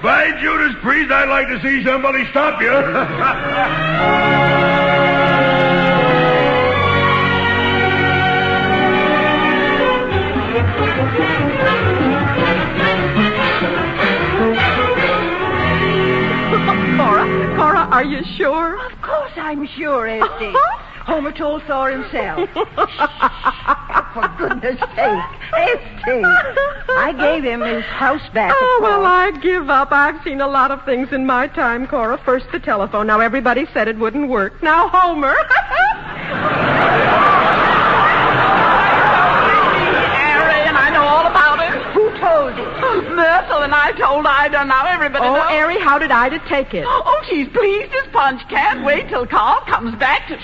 By Judas Priest, I'd like to see somebody stop you. Cora, are you sure? Of course I'm sure, Esty. Homer told Thor himself. For goodness sake, Esty. I gave him his house back. Oh, well, I give up. I've seen a lot of things in my time, Cora. First the telephone. Now everybody said it wouldn't work. Now Homer. And I know all about it. Who told you? Myrtle and I told Ida. Now everybody knows. Oh, Ari, how did Ida take it? Oh, she's pleased as punch. Can't wait till Carl comes back to...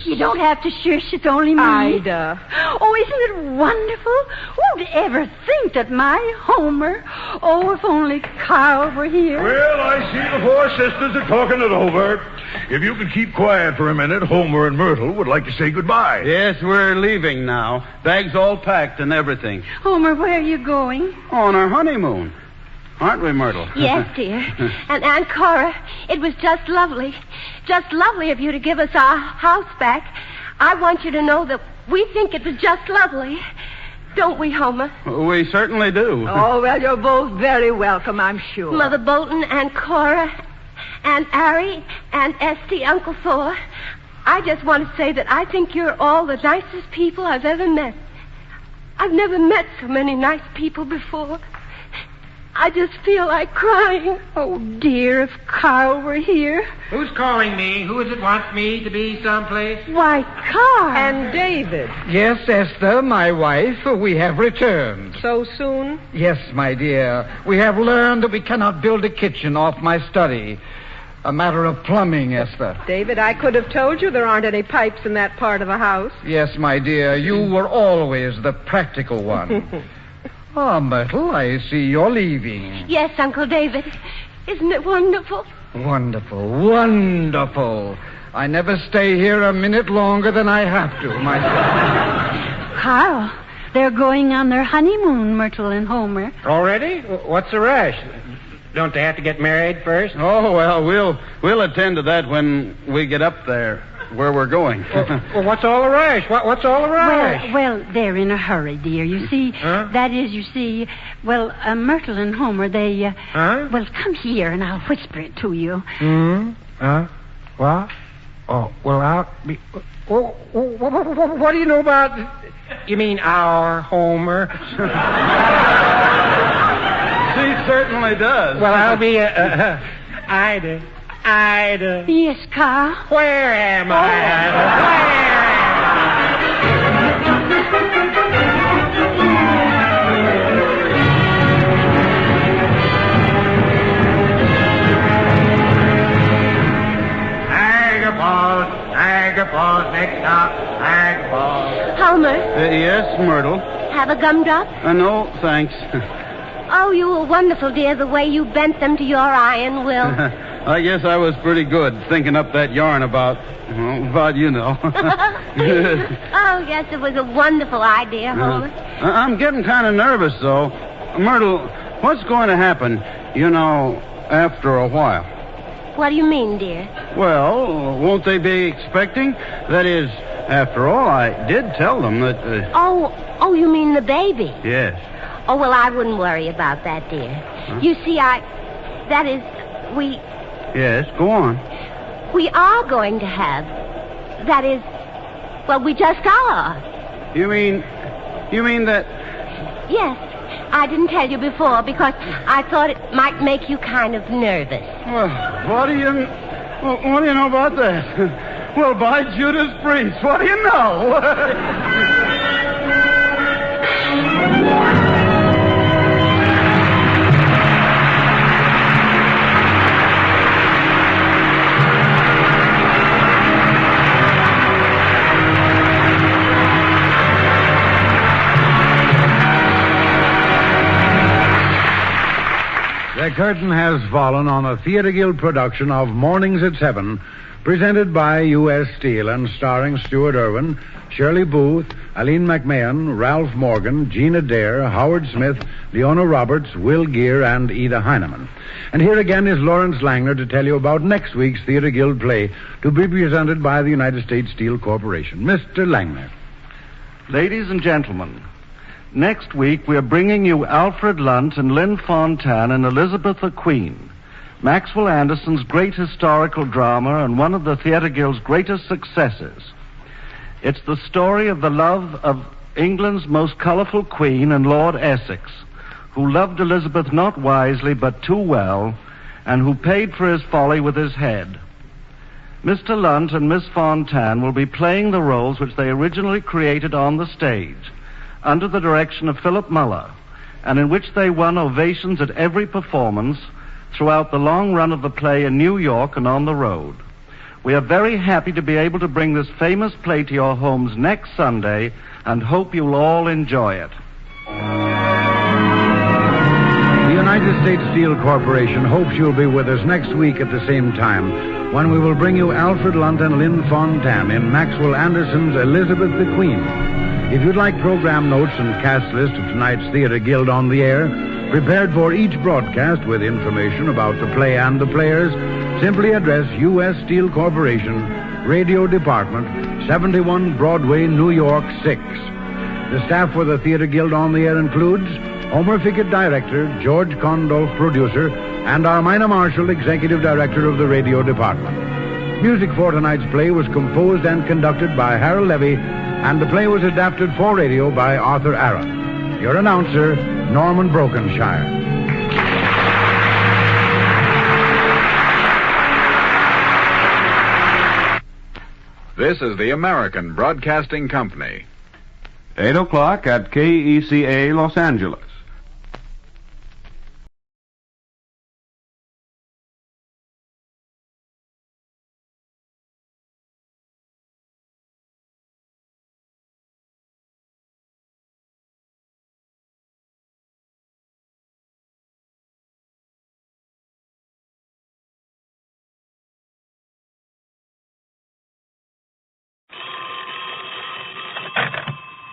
You don't have to shush. It's only me. Ida. Oh, isn't it wonderful? Who'd ever think that my Homer... Oh, if only Carl were here. Well, I see the four sisters are talking it over. If you could keep quiet for a minute, Homer and Myrtle would like to say goodbye. Yes, we're leaving now. Bags all packed and everything. Homer, where are you going? On our honeymoon. Aren't we, Myrtle? Yes, dear. And Aunt Cora, it was just lovely. Just lovely of you to give us our house back. I want you to know that we think it was just lovely. Don't we, Homer? We certainly do. Oh, well, you're both very welcome, I'm sure. Mother Bolton, Aunt Cora, Aunt Ari, Aunt Esty, Uncle Thor. I just want to say that I think you're all the nicest people I've ever met. I've never met so many nice people before. I just feel like crying. Oh, dear, if Carl were here. Who's calling me? Who is it wants me to be someplace? Why, Carl. And David. Yes, Esther, my wife, we have returned. So soon? Yes, my dear. We have learned that we cannot build a kitchen off my study. A matter of plumbing, Esther. David, I could have told you there aren't any pipes in that part of the house. Yes, my dear. You were always the practical one. Ah, Myrtle, I see you're leaving. Yes, Uncle David. Isn't it wonderful? Wonderful, wonderful. I never stay here a minute longer than I have to, my son. Carl, they're going on their honeymoon, Myrtle and Homer. Already? What's the rush? Don't they have to get married first? Oh, well, we'll attend to that when we get up there, where we're going. Well, what's all the rush? What's all the rush? Well, they're in a hurry, dear. You see, Myrtle and Homer, they, well, come here and I'll whisper it to you. What? Oh, well, I'll be... What do you know about... You mean our Homer? She certainly does. Well, I'll be Ida. Yes, Carl? Where am I, Ida? Niagara Falls, next stop, Niagara Falls. Homer? Yes, Myrtle? Have a gumdrop? No, thanks. Oh, you were wonderful, dear, the way you bent them to your iron will. I guess I was pretty good thinking up that yarn about you know. Oh, yes, it was a wonderful idea, Homer. I'm getting kind of nervous, though. Myrtle, what's going to happen, after a while? What do you mean, dear? Well, won't they be expecting? That is, after all, I did tell them that... Oh, you mean the baby? Yes. Oh, well, I wouldn't worry about that, dear. Huh? You see, we... Yes, go on. We are going to have... That is... Well, we just are. You mean that... Yes. I didn't tell you before because I thought it might make you kind of nervous. Well, what do you know about that? Well, by Judas Priest, what do you know? The curtain has fallen on a Theatre Guild production of Mornings at 7, presented by U.S. Steel and starring Stuart Irwin, Shirley Booth, Aline McMahon, Ralph Morgan, Gina Dare, Howard Smith, Leona Roberts, Will Gear, and Ida Heineman. And here again is Lawrence Langner to tell you about next week's Theatre Guild play to be presented by the United States Steel Corporation. Mr. Langner. Ladies and gentlemen, next week we're bringing you Alfred Lunt and Lynn Fontanne in Elizabeth the Queen, Maxwell Anderson's great historical drama and one of the Theatre Guild's greatest successes. It's the story of the love of England's most colorful queen and Lord Essex, who loved Elizabeth not wisely but too well, and who paid for his folly with his head. Mr. Lunt and Miss Fontanne will be playing the roles which they originally created on the stage, under the direction of Philip Muller, and in which they won ovations at every performance throughout the long run of the play in New York and on the road. We are very happy to be able to bring this famous play to your homes next Sunday and hope you'll all enjoy it. The United States Steel Corporation hopes you'll be with us next week at the same time when we will bring you Alfred Lunt and Lynn Fontanne in Maxwell Anderson's Elizabeth the Queen. If you'd like program notes and cast list of tonight's Theatre Guild on the air, prepared for each broadcast with information about the play and the players, simply address U.S. Steel Corporation, Radio Department, 71 Broadway, New York, 6. The staff for the Theatre Guild on the air includes Homer Fickett, Director, George Condolf, Producer, and Armina Marshall, Executive Director of the Radio Department. Music for tonight's play was composed and conducted by Harold Levy and the play was adapted for radio by Arthur Aaron. Your announcer, Norman Brokenshire. This is the American Broadcasting Company. 8 o'clock at KECA, Los Angeles.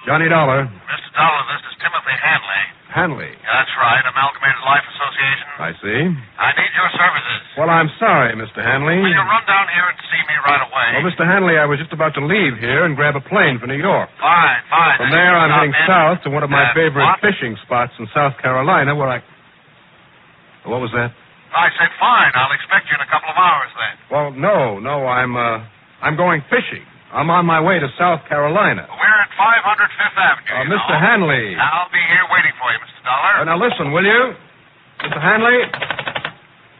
Johnny Dollar. Mr. Dollar, this is Timothy Hanley. Hanley. That's right, Amalgamated Life Association. I see. I need your services. Well, I'm sorry, Mr. Hanley. Will you run down here and see me right away? Well, Mr. Hanley, I was just about to leave here and grab a plane for New York. Fine. From there, I'm heading south to one of my favorite what? fishing spots in South Carolina where I... What was that? I said fine. I'll expect you in a couple of hours then. Well, no, I'm going fishing. I'm on my way to South Carolina. We're at 500 Fifth Avenue, Mr. Hanley. I'll be here waiting for you, Mr. Dollar. Now, listen, will you? Mr. Hanley?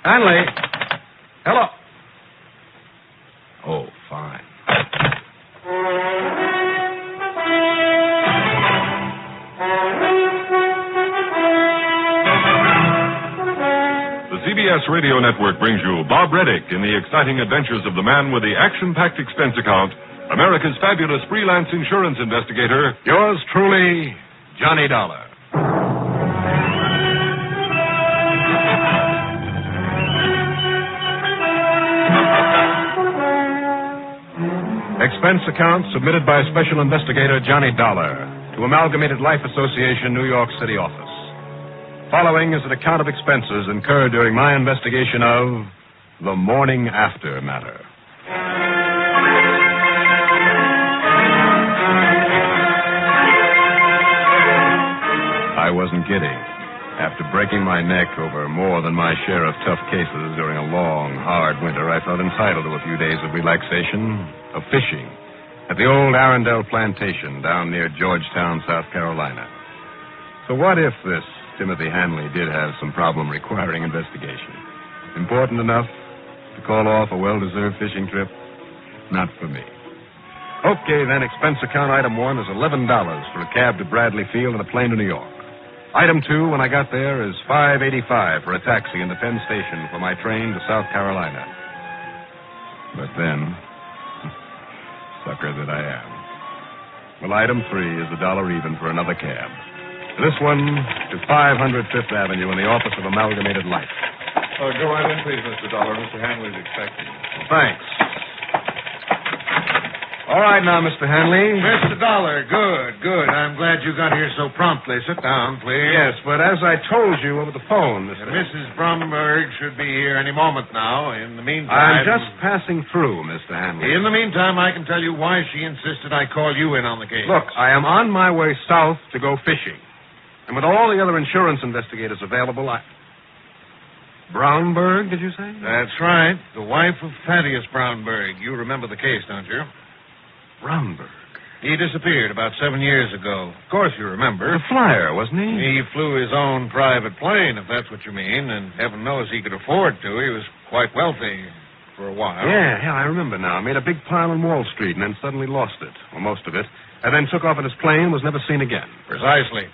Hanley? Hello? Oh, fine. The CBS Radio Network brings you Bob Reddick in the exciting adventures of the man with the action-packed expense account, America's fabulous freelance insurance investigator, Yours truly, Johnny Dollar. Expense account submitted by Special Investigator Johnny Dollar to Amalgamated Life Association, New York City office. Following is an account of expenses incurred during my investigation of the morning after matter. I wasn't kidding. After breaking my neck over more than my share of tough cases during a long, hard winter, I felt entitled to a few days of relaxation, of fishing, at the old Arundel plantation down near Georgetown, South Carolina. So what if this Timothy Hanley did have some problem requiring investigation? Important enough to call off a well-deserved fishing trip? Not for me. Okay, then, expense account item 1 is $11 for a cab to Bradley Field and a plane to New York. Item 2, when I got there, is $5.85 for a taxi in the Penn Station for my train to South Carolina. But then, sucker that I am. Well, item 3 is $1 even for another cab. This one to 500 Fifth Avenue in the office of Amalgamated Life. Oh, go right in, please, Mr. Dollar. Mr. Hanley's expecting. Thanks. All right now, Mr. Hanley. Mr. Dollar, good. I'm glad you got here so promptly. Sit down, please. Yes, but as I told you over the phone, Mr. Mrs. Bromberg should be here any moment now. In the meantime... I'm just passing through, Mr. Hanley. In the meantime, I can tell you why she insisted I call you in on the case. Look, I am on my way south to go fishing. And with all the other insurance investigators available, Brownberg, did you say? That's right. The wife of Thaddeus Brownberg. You remember the case, don't you? Brownberg. He disappeared about 7 years ago. Of course you remember. The flyer, wasn't he? He flew his own private plane, if that's what you mean, and heaven knows he could afford to. He was quite wealthy for a while. Yeah, I remember now. Made a big pile on Wall Street and then suddenly lost it, or most of it, and then took off in his plane and was never seen again. Precisely.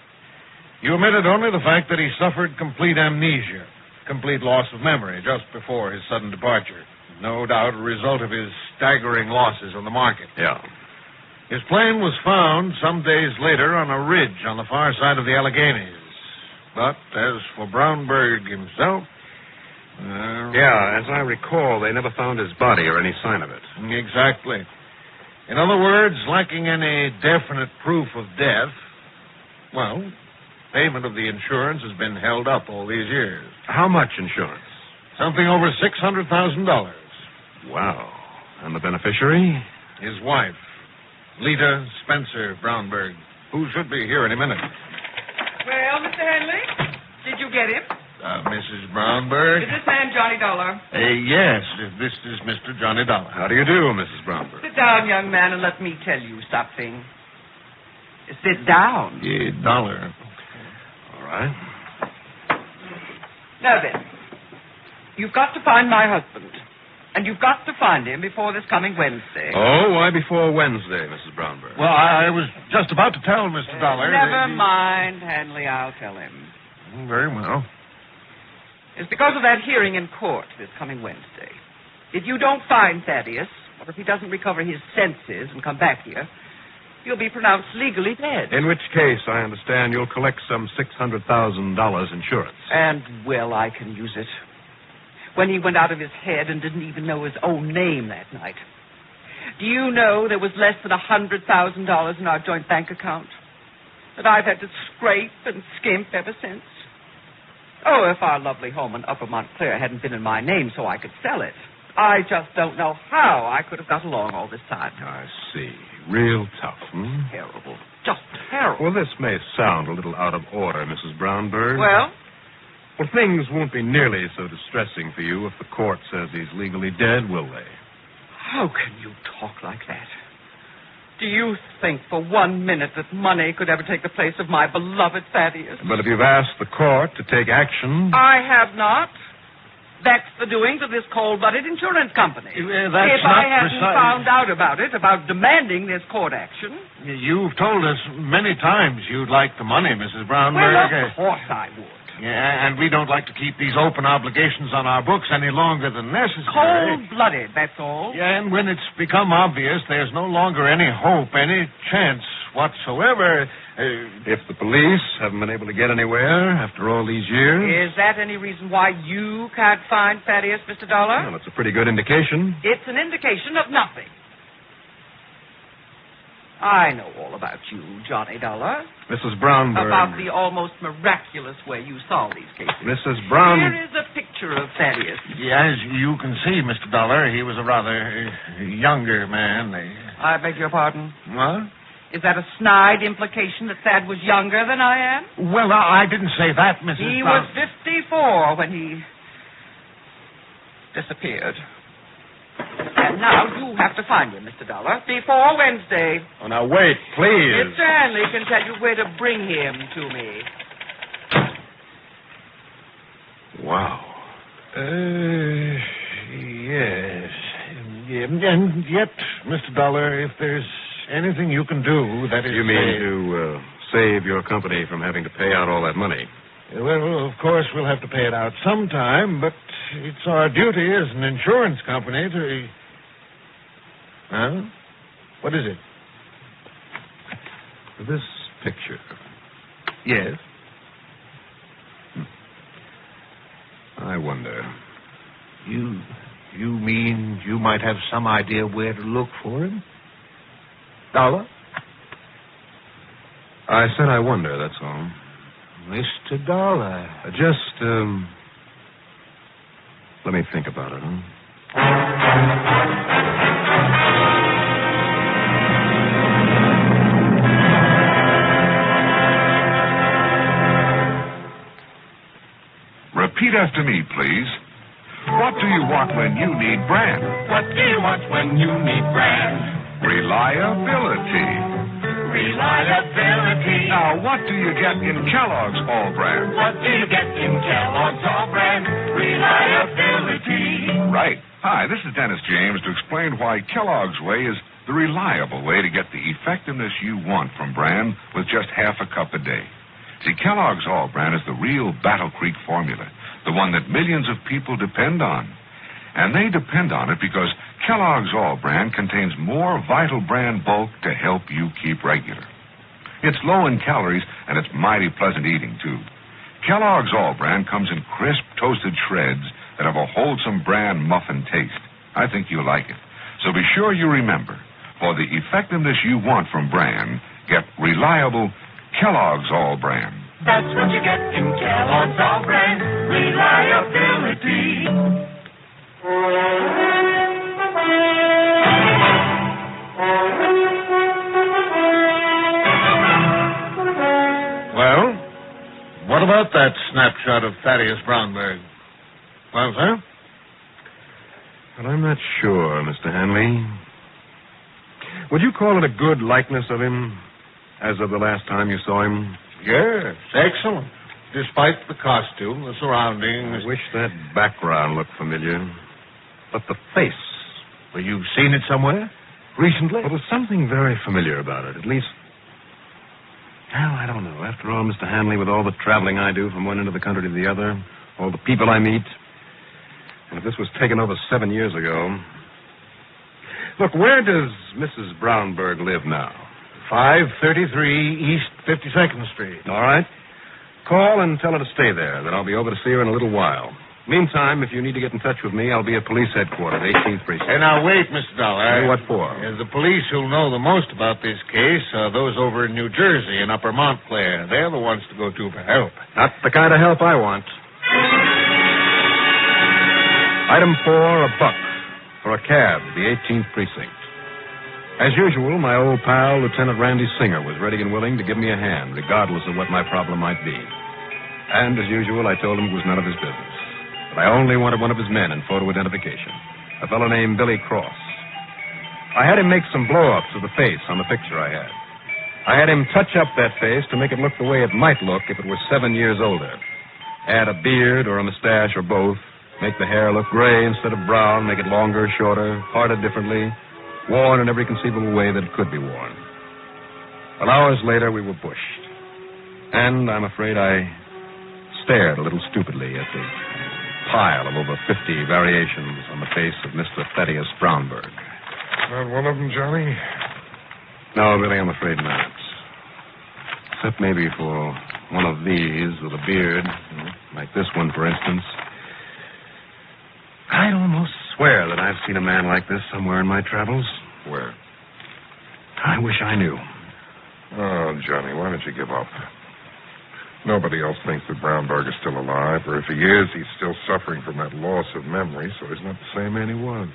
You omitted only the fact that he suffered complete amnesia, complete loss of memory just before his sudden departure. No doubt a result of his staggering losses on the market. Yeah. His plane was found some days later on a ridge on the far side of the Alleghenies. But as for Brownberg himself... yeah, as I recall, they never found his body or any sign of it. Exactly. In other words, lacking any definite proof of death, well, payment of the insurance has been held up all these years. How much insurance? Something over $600,000. Wow. And the beneficiary? His wife, Lita Spencer Brownberg, who should be here any minute. Well, Mr. Henley, did you get him? Mrs. Brownberg. Is this man Johnny Dollar? Yes, this is Mr. Johnny Dollar. How do you do, Mrs. Brownberg? Sit down, young man, and let me tell you something. Sit down. $1. All right. Now then, you've got to find my husband. And you've got to find him before this coming Wednesday. Oh, why before Wednesday, Mrs. Brownberg? Well, I was just about to tell Mr. Dollar. Never mind, Hanley. I'll tell him. Very well. It's because of that hearing in court this coming Wednesday. If you don't find Thaddeus, or if he doesn't recover his senses and come back here, you'll be pronounced legally dead. In which case, I understand you'll collect some $600,000 insurance. And, well, I can use it. When he went out of his head and didn't even know his own name that night. Do you know there was less than $100,000 in our joint bank account? That I've had to scrape and skimp ever since? Oh, if our lovely home in Upper Montclair hadn't been in my name so I could sell it. I just don't know how I could have got along all this time. I see. Real tough, Terrible. Just terrible. Well, this may sound a little out of order, Mrs. Brownberg. Well, things won't be nearly so distressing for you if the court says he's legally dead, will they? how can you talk like that? Do you think for 1 minute that money could ever take the place of my beloved Thaddeus? But if you've asked the court to take action... I have not. That's the doings of this cold-blooded insurance company. If I hadn't found out about it, about demanding this court action... You've told us many times you'd like the money, Mrs. Brownberg. Well, of course I would. Yeah, and we don't like to keep these open obligations on our books any longer than necessary. Cold-blooded, that's all. Yeah, and when it's become obvious there's no longer any hope, any chance whatsoever... If the police haven't been able to get anywhere after all these years... Is that any reason why you can't find Thaddeus, Mr. Dollar? Well, it's a pretty good indication. It's an indication of nothing. I know all about you, Johnny Dollar. Mrs. Brownberg. About the almost miraculous way you solve these cases. Mrs. Brown... Here is a picture of Thaddeus. Yeah, as you can see, Mr. Dollar, he was a rather younger man. I beg your pardon? What? Is that a snide implication that Thad was younger than I am? Well, I didn't say that, Mrs. He Brown. was 54 when he disappeared. And now you have to find him, Mr. Dollar, before Wednesday. Oh, now wait, please. Mr. Hanley can tell you where to bring him to me. Wow. Yes. And yet, Mr. Dollar, if there's anything you can do, that is... You mean to save your company from having to pay out all that money? Well, of course, we'll have to pay it out sometime, but it's our duty as an insurance company to... Huh? What is it? This picture. Yes. I wonder. You mean you might have some idea where to look for him? Dollar? I said I wonder, that's all. Mr. Dollar. Just, let me think about it, huh? Repeat after me, please. What do you want when you need brand? What do you want when you need brand? Reliability. Reliability. Now, what do you get in Kellogg's All Brand? What do you get in Kellogg's All Brand? Reliability. Right. Hi, this is Dennis James to explain why Kellogg's Way is the reliable way to get the effectiveness you want from brand with just half a cup a day. See, Kellogg's All Brand is the real Battle Creek formula, the one that millions of people depend on. And they depend on it because Kellogg's All Brand contains more vital brand bulk to help you keep regular. It's low in calories, and it's mighty pleasant eating, too. Kellogg's All Brand comes in crisp, toasted shreds that have a wholesome brand muffin taste. I think you'll like it. So be sure you remember, for the effectiveness you want from brand, get reliable Kellogg's All Brand. That's what you get in Kellogg's All Brand. Reliability. Well, what about that snapshot of Thaddeus Brownberg? Well, sir? But I'm not sure, Mr. Hanley. Would you call it a good likeness of him? As of the last time you saw him? Yes, excellent. Despite the costume, the surroundings. I wish that background looked familiar. But the face. Well, you've seen it somewhere? Recently? Well, there's something very familiar about it. At least... Well, I don't know. After all, Mr. Hanley, with all the traveling I do from one end of the country to the other, all the people I meet, and if this was taken over 7 years ago... Look, where does Mrs. Brownberg live now? 533 East 52nd Street. All right. Call and tell her to stay there. Then I'll be over to see her in a little while. Meantime, if you need to get in touch with me, I'll be at police headquarters, 18th Precinct. Hey, now, wait, Mr. Dollar. Hey, what for? The police who'll know the most about this case are those over in New Jersey, in Upper Montclair. They're the ones to go to for help. Not the kind of help I want. Item 4, $1 for a cab, the 18th Precinct. As usual, my old pal, Lieutenant Randy Singer, was ready and willing to give me a hand, regardless of what my problem might be. And as usual, I told him it was none of his business. But I only wanted one of his men in photo identification, a fellow named Billy Cross. I had him make some blow-ups of the face on the picture I had. I had him touch up that face to make it look the way it might look if it were 7 years older. Add a beard or a mustache or both, make the hair look gray instead of brown, make it longer, shorter, parted differently, worn in every conceivable way that it could be worn. Well, hours later, we were bushed. And I'm afraid I stared a little stupidly at the pile of over 50 variations on the face of Mr. Thaddeus Brownberg. Not one of them, Johnny? No, really, I'm afraid not. Except maybe for one of these with a beard, like this one, for instance. I'd almost swear that I've seen a man like this somewhere in my travels. Where? I wish I knew. Oh, Johnny, why don't you give up? Nobody else thinks that Brownberg is still alive, or if he is, he's still suffering from that loss of memory, so he's not the same man he was.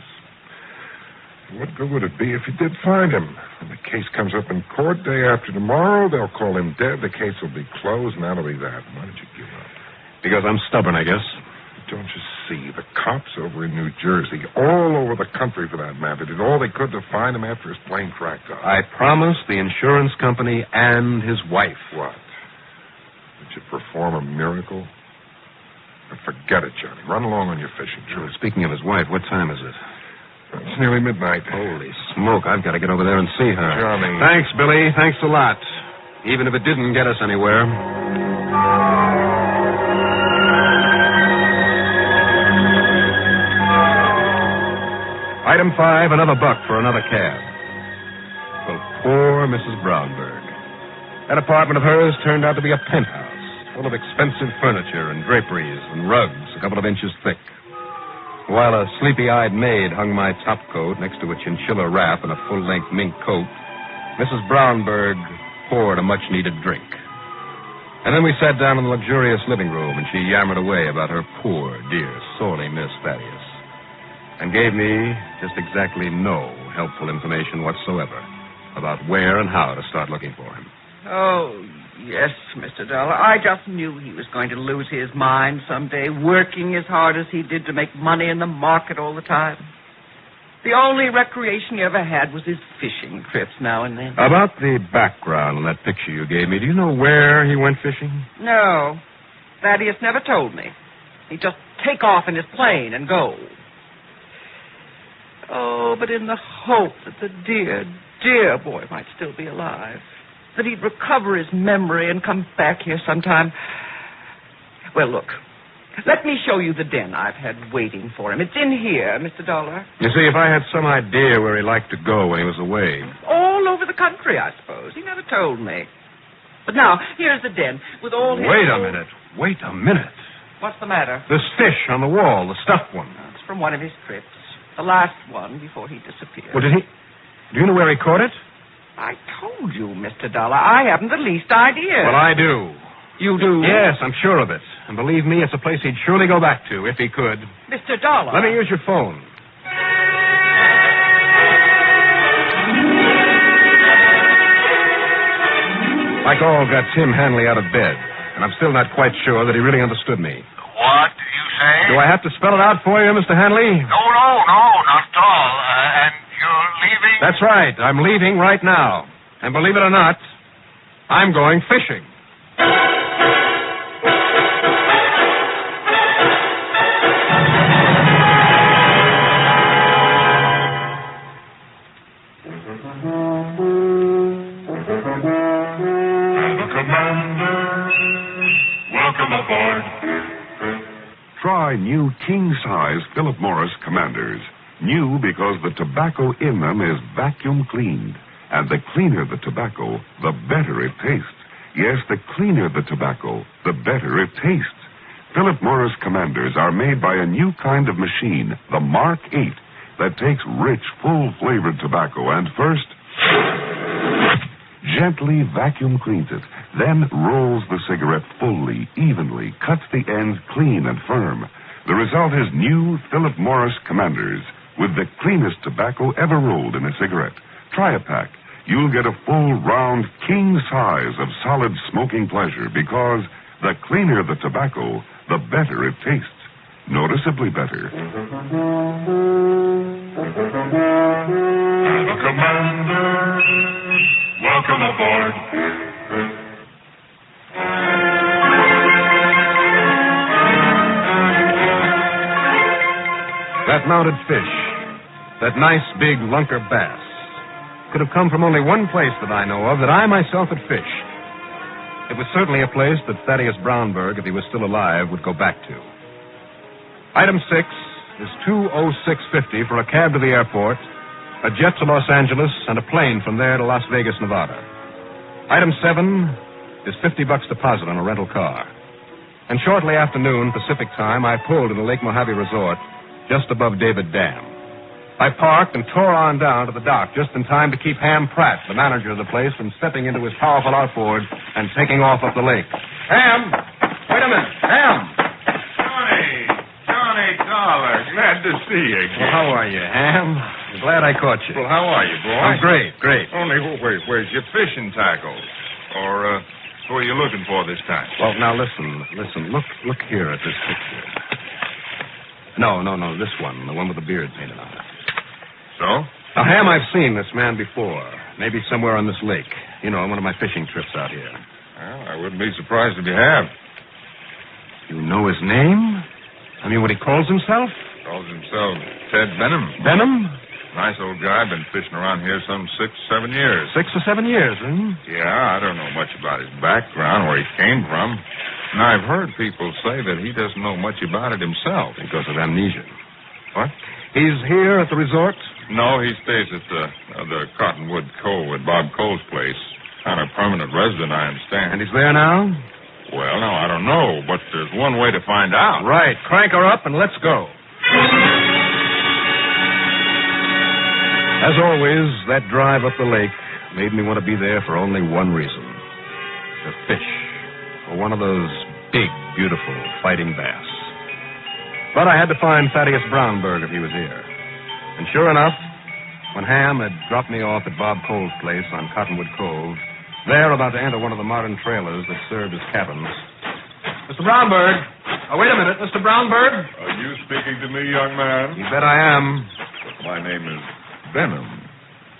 What good would it be if you did find him? When the case comes up in court day after tomorrow, they'll call him dead, the case will be closed, and that'll be that. Why don't you give up? Because I'm stubborn, I guess. Don't you see? The cops over in New Jersey, all over the country for that matter, did all they could to find him after his plane cracked up. I promised the insurance company and his wife. What? Did you perform a miracle? Forget it, Johnny. Run along on your fishing trip. Speaking of his wife, what time is it? It's nearly midnight. Holy smoke, I've got to get over there and see her. Johnny. Thanks, Billy. Thanks a lot. Even if it didn't get us anywhere. Item 5, another $1 for another cab. Well, poor Mrs. Brownberg. That apartment of hers turned out to be a penthouse, full of expensive furniture and draperies and rugs a couple of inches thick. While a sleepy-eyed maid hung my topcoat next to a chinchilla wrap and a full-length mink coat, Mrs. Brownberg poured a much-needed drink. And then we sat down in the luxurious living room, and she yammered away about her poor, dear, sorely missed Thaddeus, and gave me just exactly no helpful information whatsoever about where and how to start looking for him. Oh, yes, Mr. Dollar. I just knew he was going to lose his mind someday, working as hard as he did to make money in the market all the time. The only recreation he ever had was his fishing trips now and then. About the background on that picture you gave me, do you know where he went fishing? No. Thaddeus never told me. He'd just take off in his plane and go. Oh, but in the hope that the dear, dear boy might still be alive, that he'd recover his memory and come back here sometime. Well, look, let me show you the den I've had waiting for him. It's in here, Mr. Dollar. You see, if I had some idea where he liked to go when he was away. All over the country, I suppose. He never told me. But now, here's the den with all his... Wait a minute. What's the matter? This fish on the wall, the stuffed one. It's from one of his trips. The last one before he disappeared. Well, do you know where he caught it? I told you, Mr. Dollar. I haven't the least idea. Well, I do. You do? Yes, I'm sure of it. And believe me, it's a place he'd surely go back to if he could. Mr. Dollar. Let me use your phone. My call got Tim Hanley out of bed, and I'm still not quite sure that he really understood me. What did you say? Do I have to spell it out for you, Mr. Hanley? No, not at all. And you're leaving? That's right. I'm leaving right now. And believe it or not, I'm going fishing. Welcome aboard. Try new king-size Philip Morris Commanders. New because the tobacco in them is vacuum cleaned. And the cleaner the tobacco, the better it tastes. Yes, the cleaner the tobacco, the better it tastes. Philip Morris Commanders are made by a new kind of machine, the Mark 8, that takes rich, full-flavored tobacco and first gently vacuum cleans it, then rolls the cigarette fully, evenly, cuts the ends clean and firm. The result is new Philip Morris Commanders with the cleanest tobacco ever rolled in a cigarette. Try a pack. You'll get a full, round, king size of solid smoking pleasure because the cleaner the tobacco, the better it tastes. Noticeably better. Commander, welcome aboard. That mounted fish, that nice big lunker bass, could have come from only one place that I know of that I myself had fished. It was certainly a place that Thaddeus Brownberg, if he was still alive, would go back to. Item 6 is $206.50 for a cab to the airport, a jet to Los Angeles, and a plane from there to Las Vegas, Nevada. Item 7 is $50 deposit on a rental car. And shortly after noon, Pacific time, I pulled into Lake Mojave Resort just above David Dam. I parked and tore on down to the dock just in time to keep Ham Pratt, the manager of the place, from stepping into his powerful outboard and taking off up the lake. Ham! Wait a minute! Ham! Johnny Dollar, glad to see you again. Well, how are you, Ham? I'm glad I caught you. Well, how are you, boy? I'm great. Only, where's your fishing tackle? Or, who are you looking for this time? Well, now, listen. Look here at this picture. No, this one. The one with the beard painted on it. So? Now, Ham, I've seen this man before. Maybe somewhere on this lake. You know, on one of my fishing trips out here. Well, I wouldn't be surprised if you have. You know his name? I mean, what he calls himself? Calls himself Ted Benham. Benham? Nice old guy. Been fishing around here some 6-7 years. 6 or 7 years, Yeah, I don't know much about his background, where he came from. And I've heard people say that he doesn't know much about it himself. Because of amnesia. What? He's here at the resort? No, he stays at the Cottonwood Cove at Bob Cole's place. Kind of permanent resident, I understand. And he's there now? Well, no, I don't know, but there's one way to find out. Right. Crank her up and let's go. As always, that drive up the lake made me want to be there for only one reason. To fish. For one of those big, beautiful fighting bass. But I had to find Thaddeus Brownberg if he was here. And sure enough, when Ham had dropped me off at Bob Cole's place on Cottonwood Cove, there about to enter one of the modern trailers that served as cabins. Mr. Brownberg! Oh, wait a minute, Mr. Brownberg? Are you speaking to me, young man? You bet I am. My name is Benham.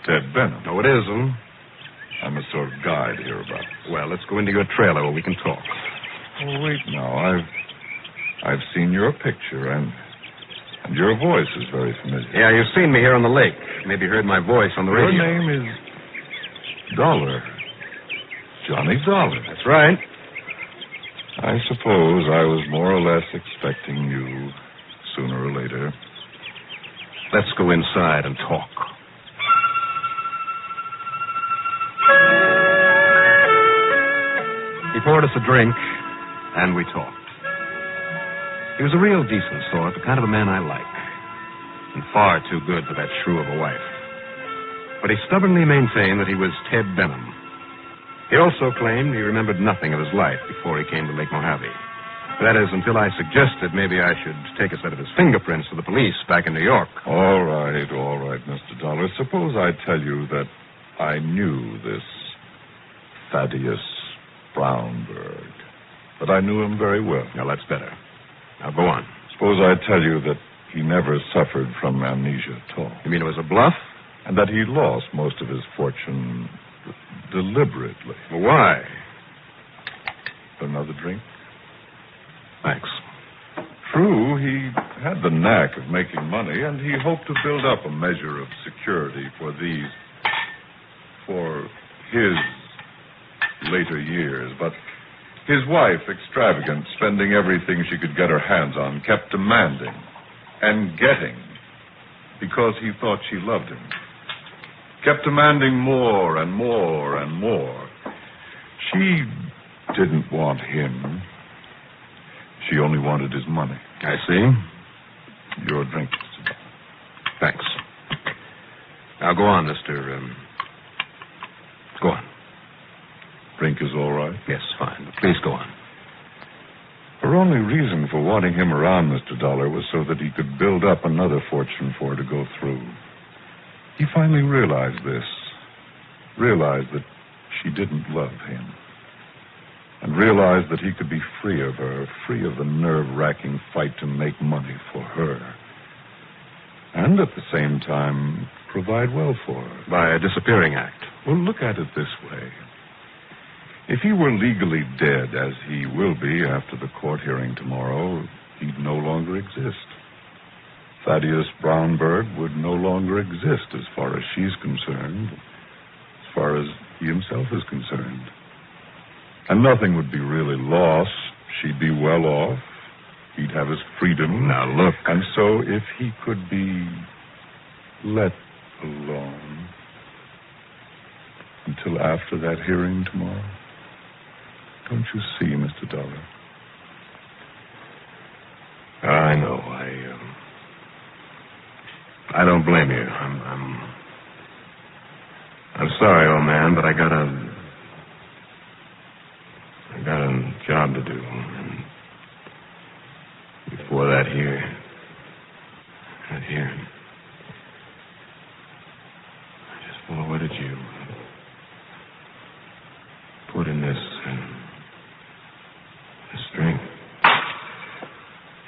Ted Benham. No, it isn't. I'm a sort of guide hereabouts. Well, let's go into your trailer where we can talk. Oh, wait now. I've seen your picture, and your voice is very familiar. Yeah, you've seen me here on the lake. Maybe heard my voice on the radio. Your name is Dollar. Johnny Dollar. That's right. I suppose I was more or less expecting you sooner or later. Let's go inside and talk. He poured us a drink, and we talked. He was a real decent sort, the kind of a man I like. And far too good for that shrew of a wife. But he stubbornly maintained that he was Ted Benham. He also claimed he remembered nothing of his life before he came to Lake Mojave. That is, until I suggested maybe I should take a set of his fingerprints to the police back in New York. All right, Mr. Dollar. Suppose I tell you that I knew this Thaddeus Brownberg. That I knew him very well. Now, that's better. Now, go on. Suppose I tell you that he never suffered from amnesia at all. You mean it was a bluff? And that he lost most of his fortune Deliberately. Why? Another drink? Thanks. True, he had the knack of making money, and he hoped to build up a measure of security for his later years. But his wife, extravagant, spending everything she could get her hands on, kept demanding and getting because he thought she loved him. Kept demanding more and more and more. She didn't want him. She only wanted his money. I see. Your drink, Mr. Dollar. Thanks. Now, go on, Mr. Go on. Drink is all right? Yes, fine. Please go on. Her only reason for wanting him around, Mr. Dollar, was so that he could build up another fortune for her to go through. He finally realized this. Realized that she didn't love him. And realized that he could be free of her, free of the nerve-wracking fight to make money for her. And at the same time, provide well for her. By a disappearing act. Well, look at it this way. If he were legally dead, as he will be after the court hearing tomorrow, he'd no longer exist. Thaddeus Brownberg would no longer exist as far as she's concerned, as far as he himself is concerned. And nothing would be really lost. She'd be well off. He'd have his freedom. Now, look. And so if he could be let alone until after that hearing tomorrow, don't you see, Mr. Dollar? I know. I don't blame you. I'm sorry, old man, but I got a job to do. And before that hearing, I just forwarded you. Put in this drink.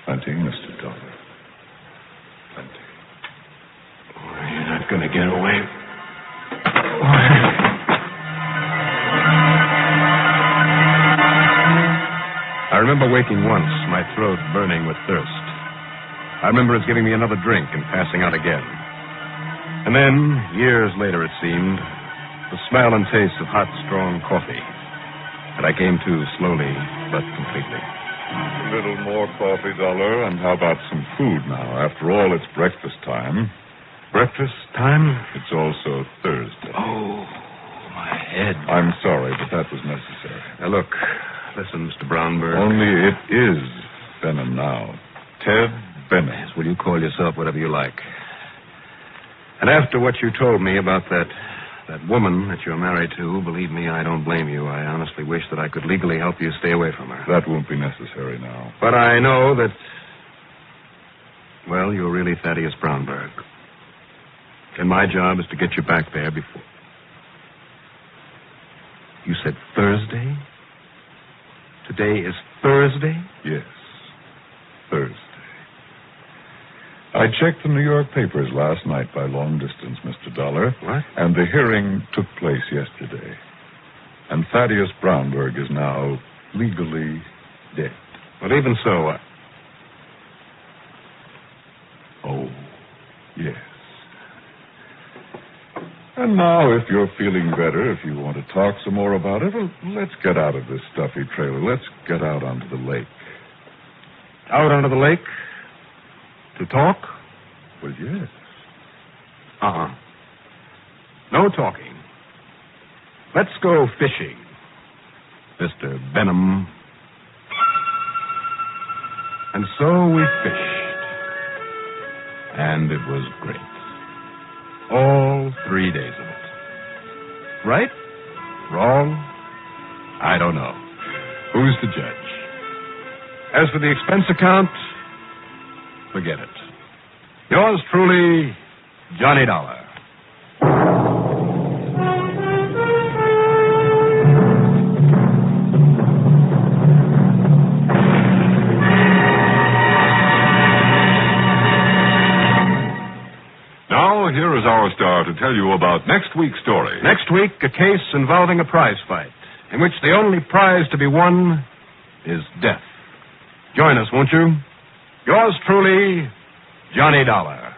Plenty, Mr. Dollar. Plenty. Oh, you're not going to get away. I remember waking once, my throat burning with thirst. I remember his giving me another drink and passing out again. And then, years later it seemed, the smell and taste of hot, strong coffee. And I came to slowly, but completely. A little more coffee, Dollar, and how about some food now? After all, it's breakfast time. Breakfast time? It's also Thursday. Oh, my head. I'm sorry, but that was necessary. Now, look, listen, Mr. Brownberg. Only it is Benham now. Ted Benham. Yes, will you call yourself whatever you like? And after what you told me about that woman that you're married to, believe me, I don't blame you. I honestly wish that I could legally help you stay away from her. That won't be necessary now. But I know that, well, you're really Thaddeus Brownberg. And my job is to get you back there before. You said Thursday? Today is Thursday? Yes, Thursday. I checked the New York papers last night by long distance, Mr. Dollar. What? And the hearing took place yesterday. And Thaddeus Brownberg is now legally dead. But even so, Oh, yes. And now, if you're feeling better, if you want to talk some more about it, well, let's get out of this stuffy trailer. Let's get out onto the lake. Out onto the lake? To talk? Well, yes. Uh-huh. No talking. Let's go fishing, Mr. Benham. And so we fished. And it was great. All 3 days of it. Right? Wrong? I don't know. Who's the judge? As for the expense account, forget it. Yours truly, Johnny Dollar. Now, here here's our star to tell you about next week's story. Next week, a case involving a prize fight, in which the only prize to be won is death. Join us, won't you? Yours truly, Johnny Dollar.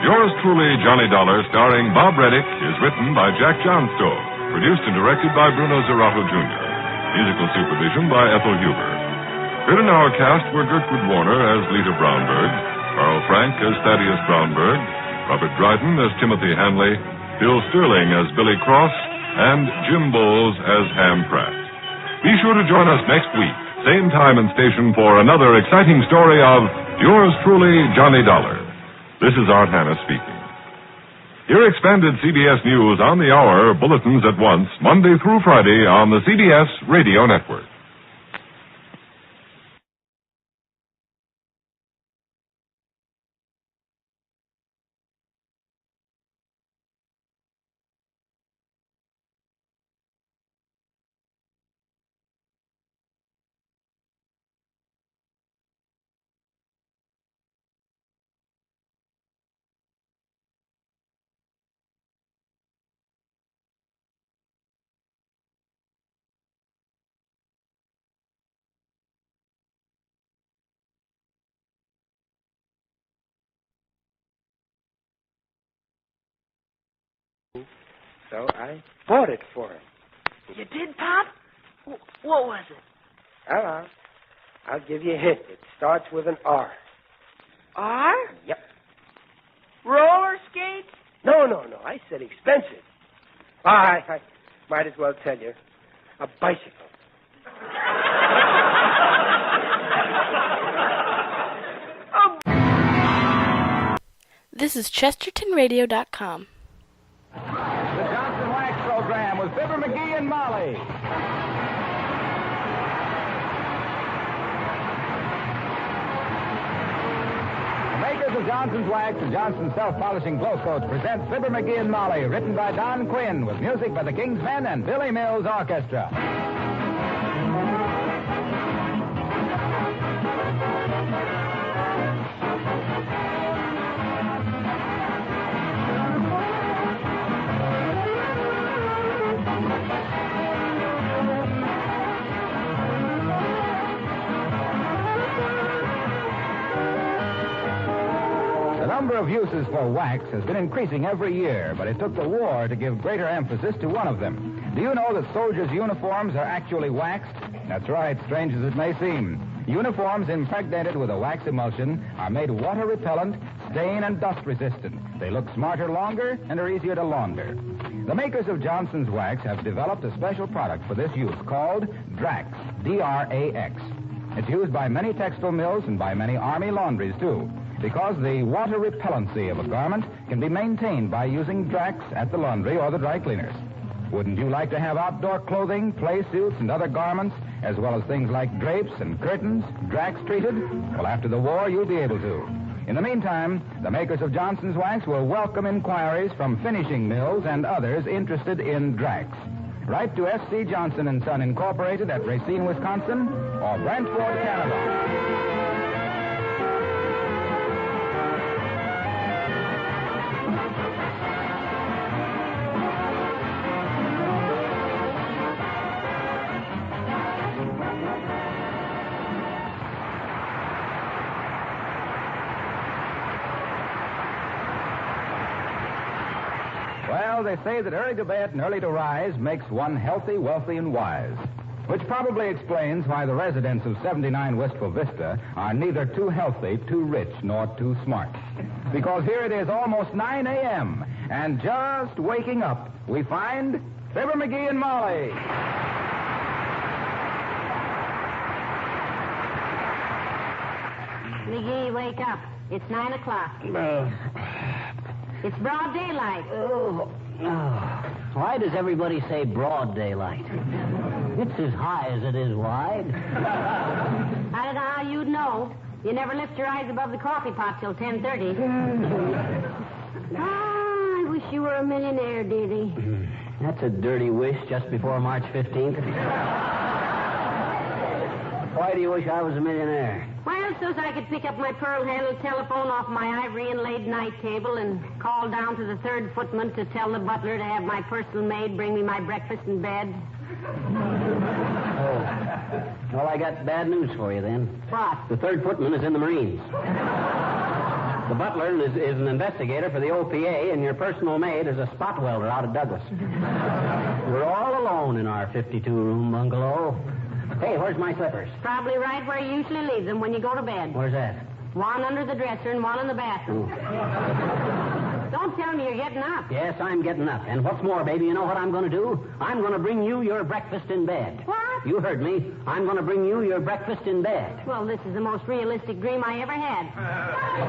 Yours truly, Johnny Dollar, starring Bob Reddick, is written by Jack Johnstone, produced and directed by Bruno Zerato Jr., musical supervision by Ethel Huber. Heard in our cast were Gertrude Warner as Lita Brownberg, Carl Frank as Thaddeus Brownberg, Robert Dryden as Timothy Hanley, Bill Sterling as Billy Cross, and Jim Bowles as Ham Pratt. Be sure to join us next week, same time and station, for another exciting story of Yours truly, Johnny Dollar. This is Art Hanna speaking. Hear expanded CBS News on the hour, bulletins at once, Monday through Friday on the CBS Radio Network. So I bought it for him. You did, Pop? What was it? Well, I'll give you a hint. It starts with an R. R? Yep. Roller skates? No. I said expensive. I might as well tell you. A bicycle. This is ChestertonRadio.com. The Johnson Wax Program with Fibber McGee and Molly. The makers of Johnson's Wax and Johnson's Self-Polishing Glow Coats present Fibber McGee and Molly, written by Don Quinn, with music by the King's Men and Billy Mills Orchestra. The number of uses for wax has been increasing every year, but it took the war to give greater emphasis to one of them. Do you know that soldiers' uniforms are actually waxed? That's right, strange as it may seem. Uniforms impregnated with a wax emulsion are made water repellent, stain, and dust resistant. They look smarter longer and are easier to launder. The makers of Johnson's Wax have developed a special product for this use called Drax, D-R-A-X. It's used by many textile mills and by many Army laundries, too, because the water repellency of a garment can be maintained by using Drax at the laundry or the dry cleaners. Wouldn't you like to have outdoor clothing, play suits, and other garments, as well as things like drapes and curtains, Drax treated? Well, after the war, you'll be able to. In the meantime, the makers of Johnson's Wax will welcome inquiries from finishing mills and others interested in Drax. Write to S.C. Johnson & Son, Incorporated at Racine, Wisconsin, or Brantford, Canada. Well, they say that early to bed and early to rise makes one healthy, wealthy, and wise. Which probably explains why the residents of 79 Wistful Vista are neither too healthy, too rich, nor too smart. Because here it is almost 9 a.m., and just waking up, we find Fibber McGee and Molly. McGee, wake up. It's 9 o'clock. It's broad daylight. Why does everybody say broad daylight? It's as high as it is wide. I don't know how you'd know. You never lift your eyes above the coffee pot till 10:30. I wish you were a millionaire, dearie. That's a dirty wish just before March 15th. Why do you wish I was a millionaire? Well, so I could pick up my pearl-handled telephone off my ivory inlaid night table and call down to the third footman to tell the butler to have my personal maid bring me my breakfast in bed. Oh. Well, I got bad news for you then. What? The third footman is in the Marines. The butler is an investigator for the OPA, and your personal maid is a spot welder out of Douglas. We're all alone in our 52-room bungalow. Hey, where's my slippers? Probably right where you usually leave them when you go to bed. Where's that? One under the dresser and one in the bathroom. Don't tell me you're getting up. Yes, I'm getting up. And what's more, baby, you know what I'm going to do? I'm going to bring you your breakfast in bed. What? You heard me. I'm going to bring you your breakfast in bed. Well, this is the most realistic dream I ever had.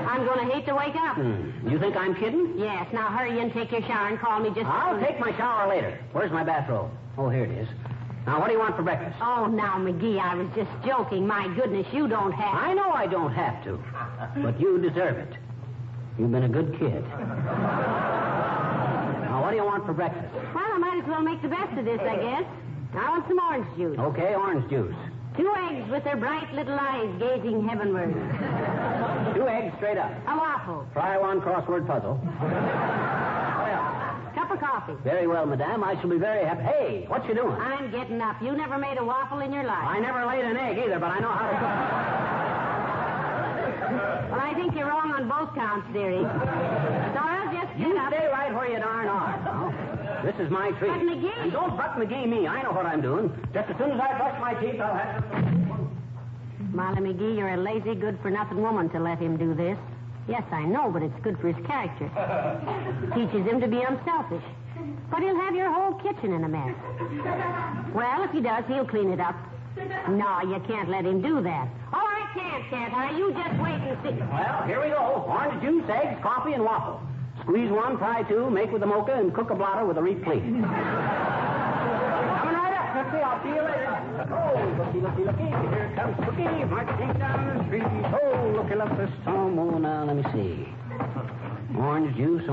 I'm going to hate to wake up. You think I'm kidding? Yes. Now hurry and take your shower and call me just... I'll take my shower later. Where's my bathrobe? Oh, here it is. Now, what do you want for breakfast? Oh, now, McGee, I was just joking. My goodness, you don't have... I know I don't have to, but you deserve it. You've been a good kid. Now, what do you want for breakfast? Well, I might as well make the best of this, I guess. I want some orange juice. Okay, orange juice. 2 eggs with their bright little eyes gazing heavenward. 2 eggs straight up. A waffle. Try one crossword puzzle. Cup of coffee. Very well, madame. I shall be very happy. Hey, what you doing? I'm getting up. You never made a waffle in your life. I never laid an egg either, but I know how to cook. Well, I think you're wrong on both counts, dearie. So I'll just get up. Stay right where you darn are. Now, this is my treat. But McGee. And don't buck McGee me. I know what I'm doing. Just as soon as I brush my teeth, I'll have... Molly McGee, you're a lazy, good-for-nothing woman to let him do this. Yes, I know, but it's good for his character. Teaches him to be unselfish. But he'll have your whole kitchen in a mess. Well, if he does, he'll clean it up. No, you can't let him do that. Oh, I can't I? You just wait and see. Well, here we go. Orange juice, eggs, coffee, and waffle. Squeeze 1, fry 2, make with a mocha, and cook a blotter with a replete. Coming right up, Cookie. I'll see you later. Oh, looky. Here comes Cookie, marching down the street. Oh, looky, look this storm. Oh, now, let me see. Orange juice.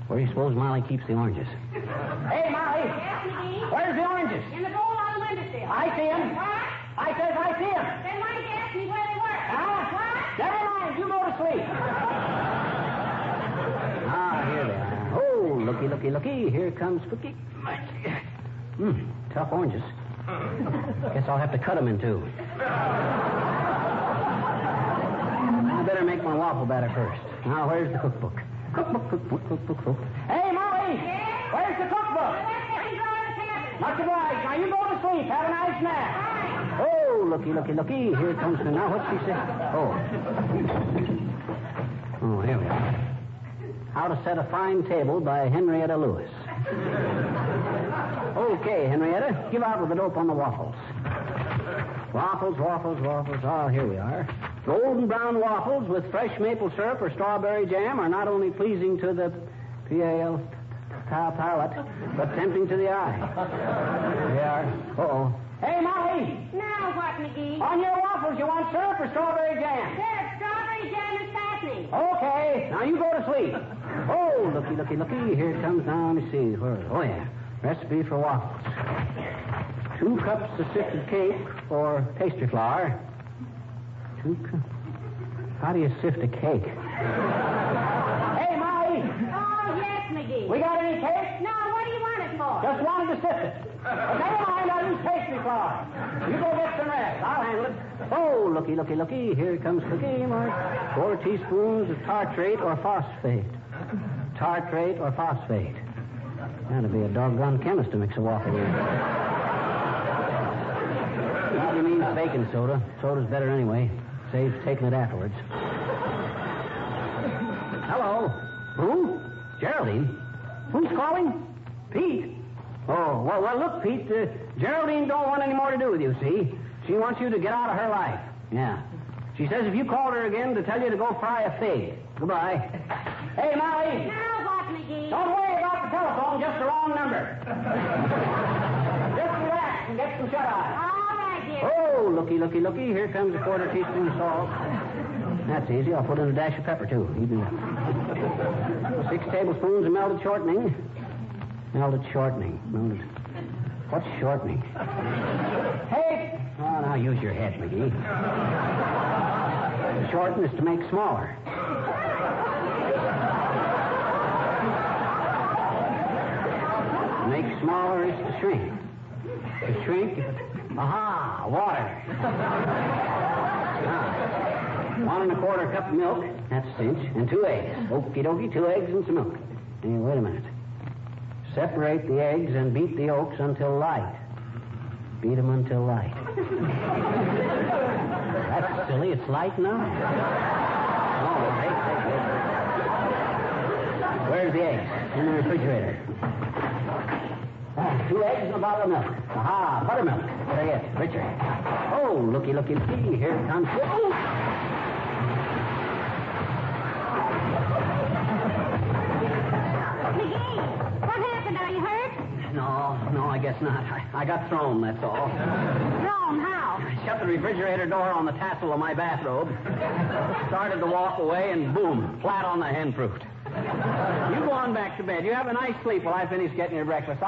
Where do you suppose Molly keeps the oranges? Hey, Molly. Yes, McGee? Where's the oranges? In the bowl on the windowsill. I see them. What? I see them. Then why did you ask me where they were? What? Never mind. You go to sleep. Here they are. Oh, looky. Here comes Cookie. Tough oranges. Guess I'll have to cut them in two. I better make my waffle batter first. Now, where's the cookbook? Cookbook. Hey, Molly! Yes? Where's the cookbook? Much obliged. Now, you go to sleep. Have a nice nap. Oh, looky. Here comes the... Now, what's she say? Oh, here we are. How to Set a Fine Table by Henrietta Lewis. Okay, Henrietta, give out with the dope on the waffles. Waffles. Oh, here we are. Golden brown waffles with fresh maple syrup or strawberry jam are not only pleasing to the palate, but tempting to the eye. They are. Uh-oh. Hey, Molly! Now what, McGee? On your waffles, you want syrup or strawberry jam? Syrup, strawberry jam is fattening. Okay, now you go to sleep. Oh, looky. Here comes, now, let me see. Oh, yeah. Recipe for waffles. 2 cups of sifted cake or pastry flour. 2 cups. How do you sift a cake? Hey, Molly! Oh, yes, McGee. We got any cake? No, what do you want it for? Just wanted to sift it. But never mind, I'll use pastry flour. You go get some rest. I'll handle it. Oh, looky. Here comes Cookie, Mark. 4 teaspoons of tartrate or phosphate. That'd be a doggone chemist to mix a waffle with. Usually means baking soda. Soda's better anyway. Saves taking it afterwards. Hello. Who? Geraldine. Who's calling? Pete. Oh, well, look, Pete, Geraldine don't want any more to do with you, see? She wants you to get out of her life. Yeah. She says if you called her again to tell you to go fry a fig. Goodbye. Hey, Molly. Now what, McGee? Don't worry about the telephone, just the wrong number. Just relax and get some shut-eye. All right, dear. Oh, looky. Here comes a 1/4 teaspoon of salt. That's easy. I'll put in a dash of pepper, too. You do that. 6 tablespoons of melted shortening. Melted shortening. What's shortening? Hey! Oh, now use your head, McGee. Shorten is to make smaller. To make smaller is to shrink. To shrink, aha, water. 1 1/4 cup of milk, that's a cinch, and 2 eggs. Okie dokie, 2 eggs and some milk. Hey, wait a minute. Separate the eggs and beat the yolks until light. Beat them until light. That's silly, it's light now. Oh, hey. Where's the eggs? In the refrigerator. 2 eggs and a bottle of milk. Aha, buttermilk. What I get? Richard. Oh, looky. Here it comes. Oh! McGee, what happened? Are you hurt? No, I guess not. I got thrown, that's all. Thrown? How? I shut the refrigerator door on the tassel of my bathrobe, started to walk away, and boom, flat on the hen fruit. You go on back to bed. You have a nice sleep while I finish getting your breakfast.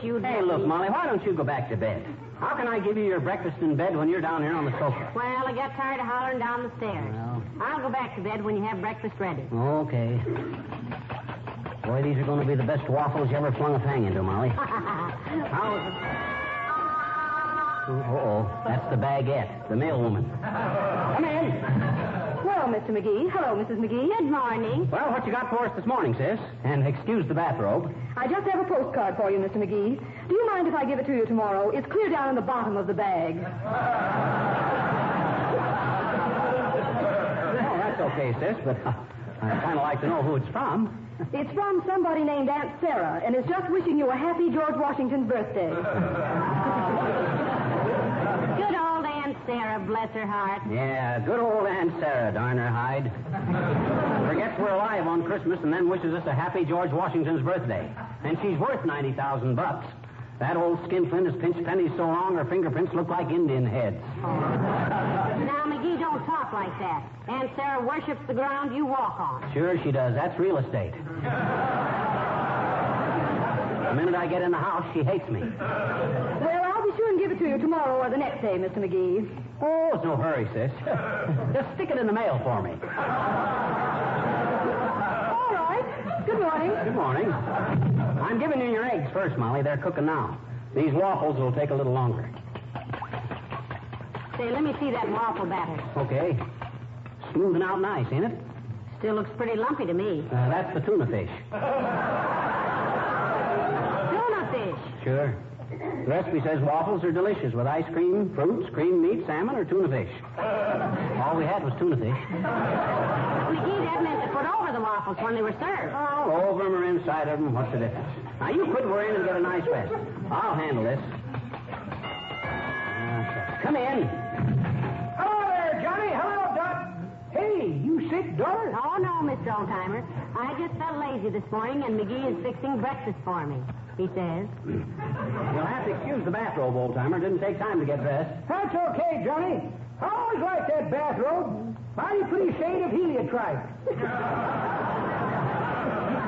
Hey, look, Molly, why don't you go back to bed? How can I give you your breakfast in bed when you're down here on the sofa? Well, I got tired of hollering down the stairs. Well, I'll go back to bed when you have breakfast ready. Okay. Boy, these are going to be the best waffles you ever flung a fang into, Molly. Uh-oh, that's the baguette, the mail woman. Come in. Well, Mr. McGee. Hello, Mrs. McGee. Good morning. Well, what you got for us this morning, sis? And excuse the bathrobe. I just have a postcard for you, Mr. McGee. Do you mind if I give it to you tomorrow? It's clear down in the bottom of the bag. Oh, that's okay, sis, but I'd kind of like to know who it's from. It's from somebody named Aunt Sarah, and is just wishing you a happy George Washington's birthday. Good old Aunt Sarah, bless her heart. Yeah, good old Aunt Sarah, darn her hide. Forgets we're alive on Christmas and then wishes us a happy George Washington's birthday. And she's worth $90,000. That old skinflint has pinched pennies so long her fingerprints look like Indian heads. Now, McGee, don't talk like that. Aunt Sarah worships the ground you walk on. Sure she does. That's real estate. The minute I get in the house, she hates me. Well, I'll be sure and give it to you tomorrow or the next day, Mr. McGee. Oh, it's no hurry, sis. Just stick it in the mail for me. All right. Good morning. Good morning. I'm giving you your eggs first, Molly. They're cooking now. These waffles will take a little longer. Say, let me see that waffle batter. Okay. Smoothing out nice, ain't it? Still looks pretty lumpy to me. That's the tuna fish. Tuna fish? Sure. The recipe says waffles are delicious with ice cream, fruits, cream meat, salmon, or tuna fish. All we had was tuna fish. McGee, that meant to put over the waffles when they were served. All over them or inside of them, what's the difference? Now, you quit worrying and get a nice rest. I'll handle this. Come in. Hello there, Johnny. Hello, Doc. Hey, you sick, daughter? Oh, no, Mr. Oldtimer. I just felt lazy this morning, and McGee is fixing breakfast for me, he says. You'll have to excuse the bathrobe, Oldtimer. Didn't take time to get dressed. That's okay, Johnny. I always liked that bathrobe. Mighty pretty shade of heliotrope.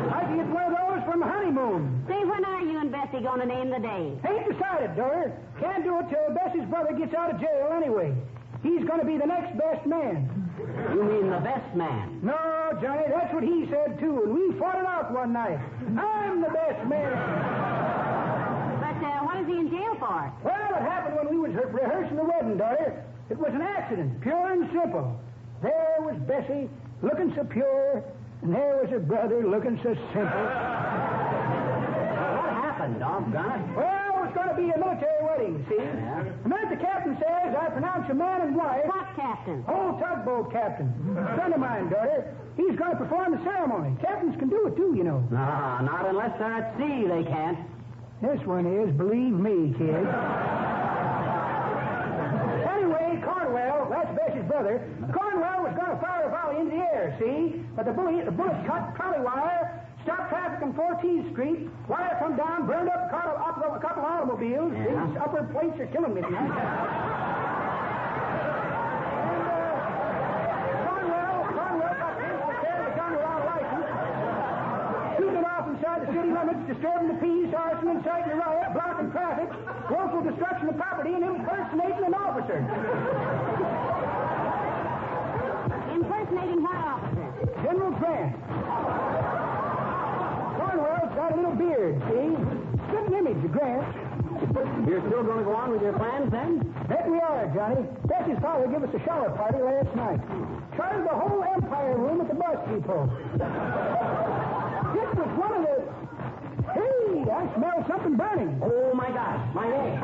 I can get one of those from the honeymoon. Say, when are you and Bessie going to name the day? Ain't decided, daughter. Can't do it till Bessie's brother gets out of jail anyway. He's going to be the next best man. You mean the best man? No, Johnny, that's what he said, too, and we fought it out one night. I'm the best man. But what is he in jail for? Well, it happened when we was rehearsing the wedding, daughter. It was an accident, pure and simple. There was Bessie, looking so pure, and there was her brother, looking so simple. What happened, doggone it? Well, it was going to be a military wedding, see? Yeah. The minute the captain says, I pronounce you man and wife... What captain? Old tugboat captain. A friend of mine, daughter. He's going to perform the ceremony. Captains can do it, too, you know. No, not unless they're at sea, they can't. This one is, believe me, kid. Anyway, Cornwell, that's Bessie's brother, Cornwell was going to fire a volley into the air, see? But the bullet cut trolley wire, stopped traffic on 14th Street, wire come down, burned up a couple of automobiles. Yeah. These upper plates are killing me. Cornwell got people carrying a gun without a license, shooting it off inside the city limits, disturbing the peace, arson, inciting a riot, blocking traffic, willful destruction of property, and impersonating an officer. Impersonating what officer? General Grant. Cornwell's got a little beard, see? Good image of Grant. You're still going to go on with your plans, then? That we are, Johnny. Bessie's father gave us a shower party last night. Chartered the whole Empire room at the bus depot. This was one of the... Hey, I smell something burning. Oh, my gosh. My egg.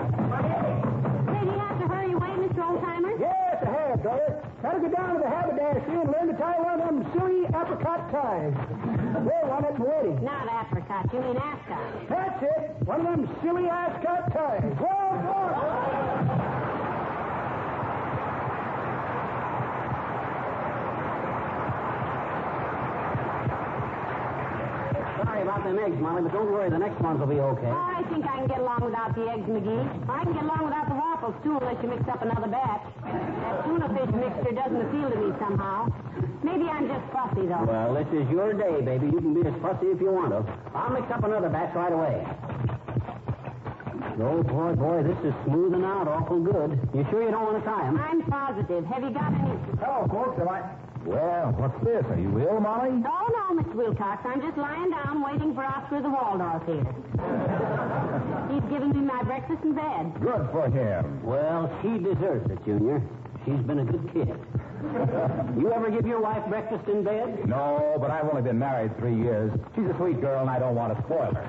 Say, do you have to hurry away, Mr. Oldtimer? Yes, I have, daughter. Gotta go down to the haberdashery and learn to tie one of them silly apricot ties. Wear one at my wedding. Not apricot, you mean ascot. That's it. One of them silly ascot ties. Whoa, whoa. Sorry about them eggs, Molly, but don't worry, the next ones will be okay. Oh, I think I can get along without the eggs, McGee. I can get along without the waffles, too, unless you mix up another batch. That tuna fish mixture doesn't appeal to me somehow. Maybe I'm just fussy, though. Well, this is your day, baby. You can be as fussy if you want to. I'll mix up another batch right away. Oh, boy, this is smoothing out awful good. You sure you don't want to tie them? I'm positive. Have you got any... Hello, folks. Well, what's this? Are you ill, Molly? Oh, no, Mr. Wilcox. I'm just lying down waiting for Oscar the Waldorf here. He's giving me my breakfast in bed. Good for him. Well, she deserves it, Junior. She's been a good kid. You ever give your wife breakfast in bed? No, but I've only been married 3 years. She's a sweet girl, and I don't want to spoil her.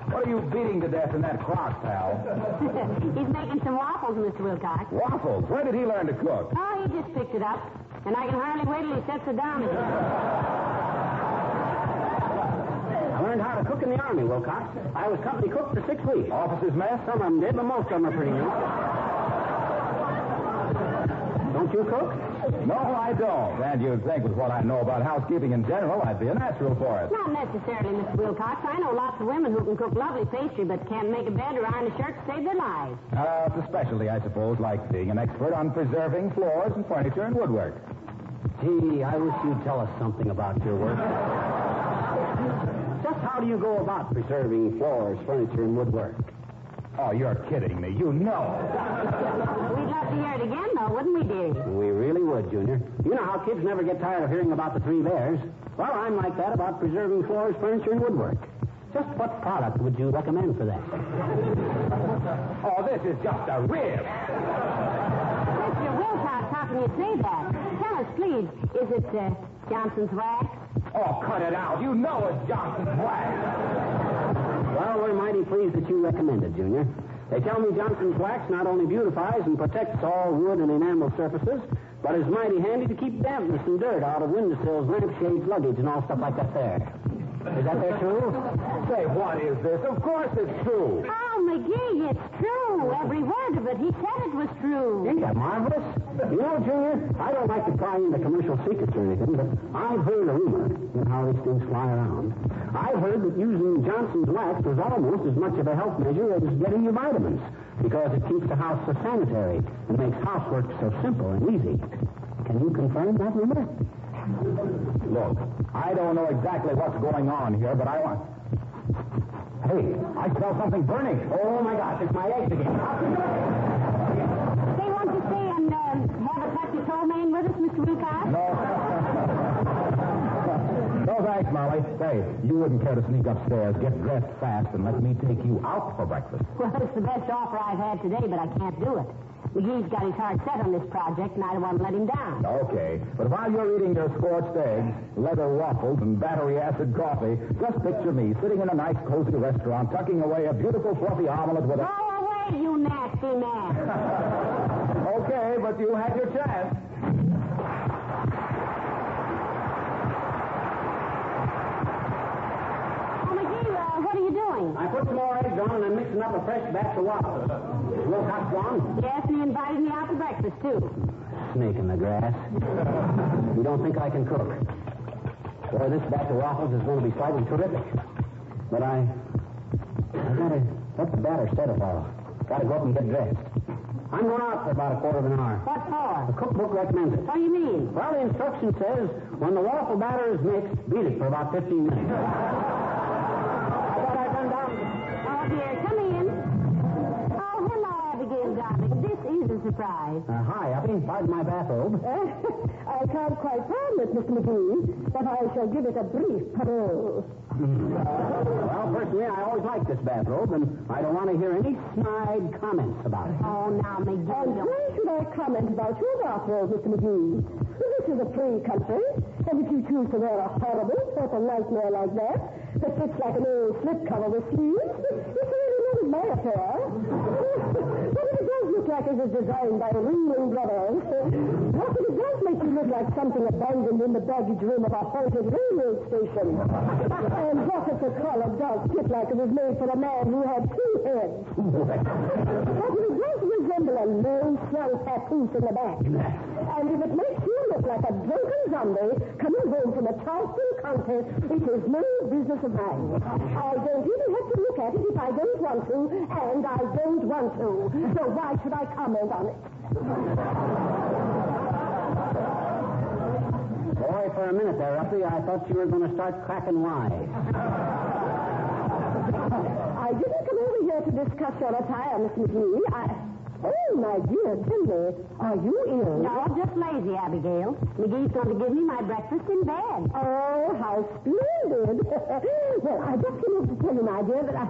What are you beating to death in that crock, pal? He's making some waffles, Mr. Wilcox. Waffles? Where did he learn to cook? Oh, he just picked it up. And I can hardly wait till he sets it down again. I learned how to cook in the Army, Wilcox. I was company cook for 6 weeks. Officers' mess? Some of them did, but most of them are pretty new. Don't you cook? No, I don't. And you'd think with what I know about housekeeping in general, I'd be a natural for it. Not necessarily, Mr. Wilcox. I know lots of women who can cook lovely pastry but can't make a bed or iron a shirt to save their lives. It's a specialty, I suppose, like being an expert on preserving floors and furniture and woodwork. Gee, I wish you'd tell us something about your work. Just how do you go about preserving floors, furniture, and woodwork? Oh, you're kidding me. You know. We'd love to hear it again, though, wouldn't we, dearie? We really would, Junior. You know how kids never get tired of hearing about the three bears. Well, I'm like that about preserving floors, furniture, and woodwork. Just what product would you recommend for that? Oh, this is just a rib. Mr. Wilcox, how can you say that? Tell us, please, is it Johnson's wax? Oh, cut it out. You know it's Johnson's wax. Well, we're mighty pleased that you recommend it, Junior. They tell me Johnson's wax not only beautifies and protects all wood and enamel surfaces, but is mighty handy to keep dampness and dirt out of windowsills, lampshades, luggage, and all stuff like that there. Is that there true? Say, what is this? Of course it's true. Oh, McGee, it's true. Every word of but he said it was true. Yeah, marvelous. You know, Junior, I don't like to pry into commercial secrets or anything, but I've heard a rumor. You know how these things fly around. I've heard that using Johnson's wax was almost as much of a health measure as getting your vitamins, because it keeps the house so sanitary and makes housework so simple and easy. Can you confirm that rumor? Look, I don't know exactly what's going on here, but I want... Hey, I smell something burning. Oh, my gosh, it's my eggs again. Say, won't you stay and have a touch of tow main with us, Mr. Wilcox? No, thanks, Molly. Say, you wouldn't care to sneak upstairs, get dressed fast, and let me take you out for breakfast. Well, it's the best offer I've had today, but I can't do it. McGee's got his heart set on this project, and I don't want to let him down. Okay, but while you're eating your scorched eggs, leather waffles, and battery acid coffee, just picture me sitting in a nice, cozy restaurant, tucking away a beautiful, fluffy omelet with a... Go away, you nasty man. Okay, but you had your chance. Oh, McGee, what are you doing? I put some more eggs on and I'm mixing up a fresh batch of waffles. Wilcox gone? Yes, and he invited me out to breakfast, too. Snake in the grass. You don't think I can cook? Boy, this batch of waffles is going to be slightly terrific. But I gotta let the batter set a while. Gotta go up and get dressed. I'm going out for about a quarter of an hour. What for? The cookbook recommends it. What do you mean? Well, the instruction says when the waffle batter is mixed, beat it for about 15 minutes. I thought I'd run down. Oh, dear, come in. Oh, hello, Abigail, darling. This is a surprise. Hi, Abby. Pardon my bathrobe. I can't quite find it, Mr. McGee, but I shall give it a brief parole. Well, personally, I always like this bathrobe, and I don't want to hear any snide comments about it. Oh, now, McGee. And why should I comment about your bathrobe, Mr. McGee? This is a free country, and if you choose to wear a horrible sort of nightmare like that fits like an old slipcover with sleeves, it's really not my affair. But if it does look like it was designed by Ringling Brothers, what if it does make you look like something abandoned in the baggage room of a haunted railroad station? And what if the collar does fit like it was made for a man who had two heads? But if it does resemble a low swell papoose in the back, and if it makes you look like a drunken zombie coming home from a Charleston contest, it is no business of mine. I don't even have to look at it if I don't want to, and I don't want to. So why should I comment on it? Boy, for a minute there, Uppy, I thought you were going to start cracking wise. I didn't come over here to discuss your attire, Miss McGee. Oh, my dear, tell me, are you ill? No, just lazy, Abigail. McGee's going to give me my breakfast in bed. Oh, how splendid. Well, I just came over to tell you, my dear, that I...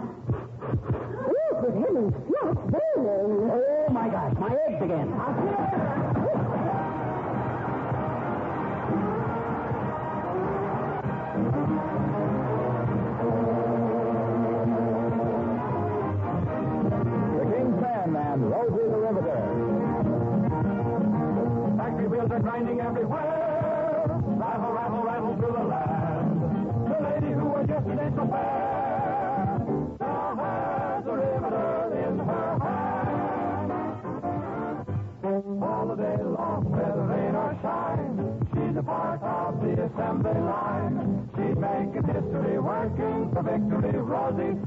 Oh, good heavens, what's burning? Oh, my gosh, my eggs again. And Rosie the Riveter. Factory wheels are grinding everywhere. Rattle, rattle, rattle through the land. The lady who was yesterday so fair now has a riveter in her hand. All the day long, whether rain or shine, she's a part of the assembly line. She's making history, working for victory. Rosie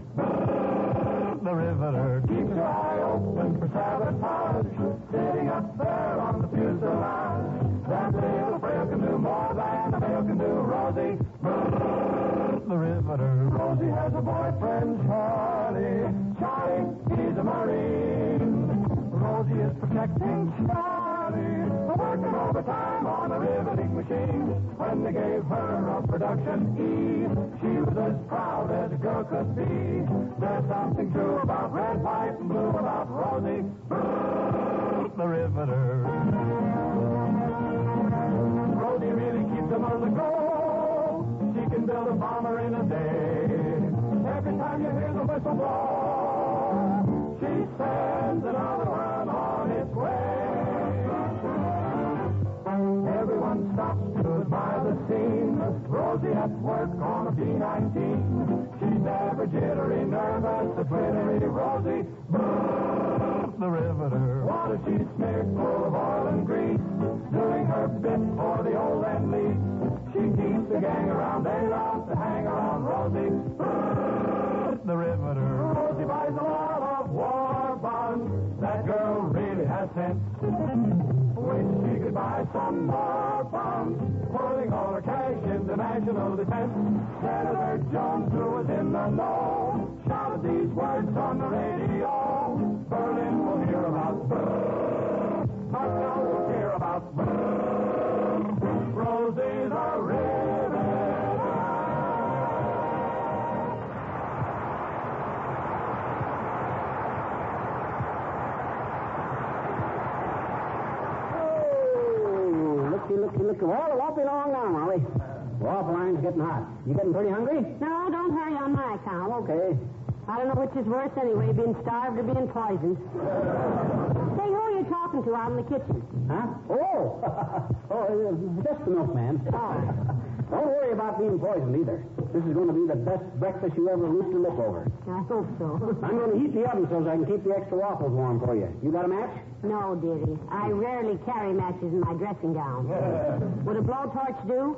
the riveter keeps her eye open for sabotage, sitting up there on the fuselage. That little frail can do more than a male can do. Rosie the riveter. Rosie has a boyfriend, Charlie. Charlie, he's a Marine. Rosie is protecting Charlie, working overtime on a riveting machine. When they gave her a production E, she was as proud as a girl could be. There's something true about red, white, and blue about Rosie the riveter. Rosie really keeps them on the go. She can build a bomber in a day. Every time you hear the whistle blow, she sends another one on its way. Everyone stops to admire the scene. Rosie at work on a B-19. She's never jittery, nervous, or twittery. Rosie the riveter. Water sheet smeared full of oil and grease, doing her bit for the old and lease. She keeps the gang around, they love to hang around Rosie. The riveter. Rosie buys a lot of war bonds. That girl really has sense. Wish she could buy some more bonds, putting all her cash into national defense. Senator Jones, who was in the know, shouted these words on the radio. Berlin will hear about brrr, Moscow will hear about brrr. Rosie's a riveter. Look. Well, it won't be long now, Molly. The waffle iron's getting hot. You getting pretty hungry? No, don't hurry on my account. Okay. I don't know which is worse anyway, being starved or being poisoned. Say, who are you talking to out in the kitchen? Huh? Oh, just the milkman. Don't worry about being poisoned either. This is going to be the best breakfast you ever loosed your lip over. I hope so. I'm going to heat the oven so I can keep the extra waffles warm for you. You got a match? No, dearie. I rarely carry matches in my dressing gown. Would a blowtorch do?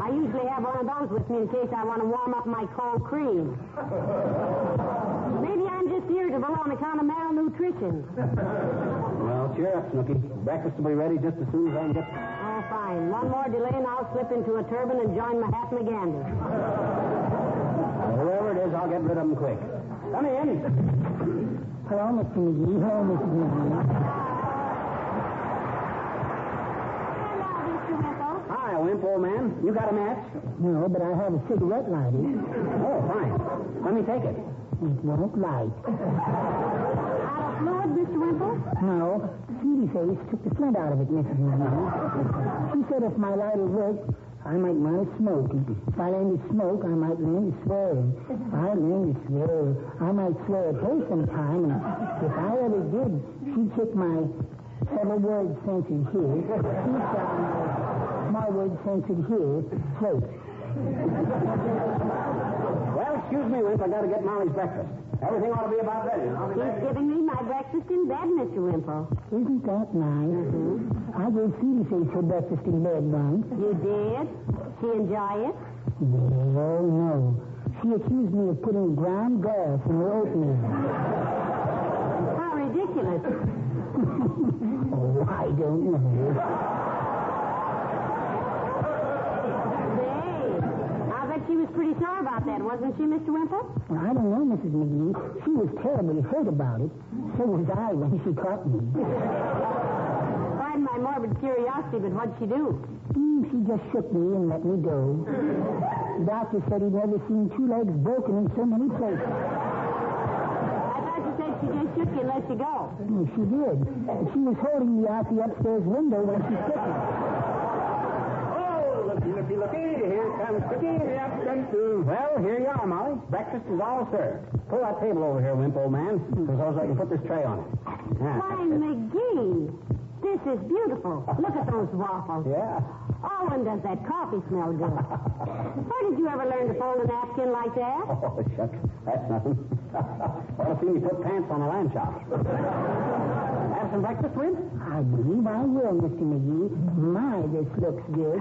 I usually have one of those with me in case I want to warm up my cold cream. Maybe I'm just irritable on account of malnutrition. Well, cheer up, Snooky. Breakfast will be ready just as soon as I can get... Oh, fine. One more delay and I'll slip into a turban and join Mahatma Gandhi. Whoever it is, I'll get rid of them quick. Come in. Hello, Mr. McGee. Hello, Mrs. McGee. Hello, Mr. Wimple. Hi, Wimp, old man. You got a match? No, but I have a cigarette lighter. Oh, fine. Let me take it. It won't light. Out of fluid, Mr. Wimple? No. Sweetie Face took the flint out of it, Mrs. McGee. She said if my lighter worked, I might learn to smoke. If I learned to smoke, I might learn to swear. If I learned to swear, I might swear at her sometime. And if I ever did, she'd check my several words censored here. She'd check my words censored here. Plate. Well, excuse me, Wimp. I got to get Molly's breakfast. Everything ought to be about ready. She's giving me my breakfast in bed, Mr. Wimple. Isn't that nice? Mm-hmm. I gave Sweetie Face her breakfast in bed once. You did? She enjoy it? Well, no. She accused me of putting ground glass in her oatmeal. How ridiculous. Oh, I don't know. She was pretty sore about that, wasn't she, Mr. Wimple? Well, I don't know, Mrs. McGee. She was terribly hurt about it. So was I when she caught me. Pardon my morbid curiosity, but what'd she do? She just shook me and let me go. The doctor said he'd never seen two legs broken in so many places. I thought you said she just shook you and let you go. She did. She was holding me out the upstairs window when she shook me. Looky. Here comes Cookie. Well, here you are, Molly. Breakfast is all served. Pull that table over here, Wimp, old man, so I can put this tray on it. Why, McGee, this is beautiful. Look at those waffles. Yeah. Oh, and does that coffee smell good? Where did you ever learn to fold a napkin like that? Oh, shucks. That's nothing. Ought to see me put pants on a lamb chop. Have some breakfast, Wimp? I believe I will, Mr. McGee. My, this looks good.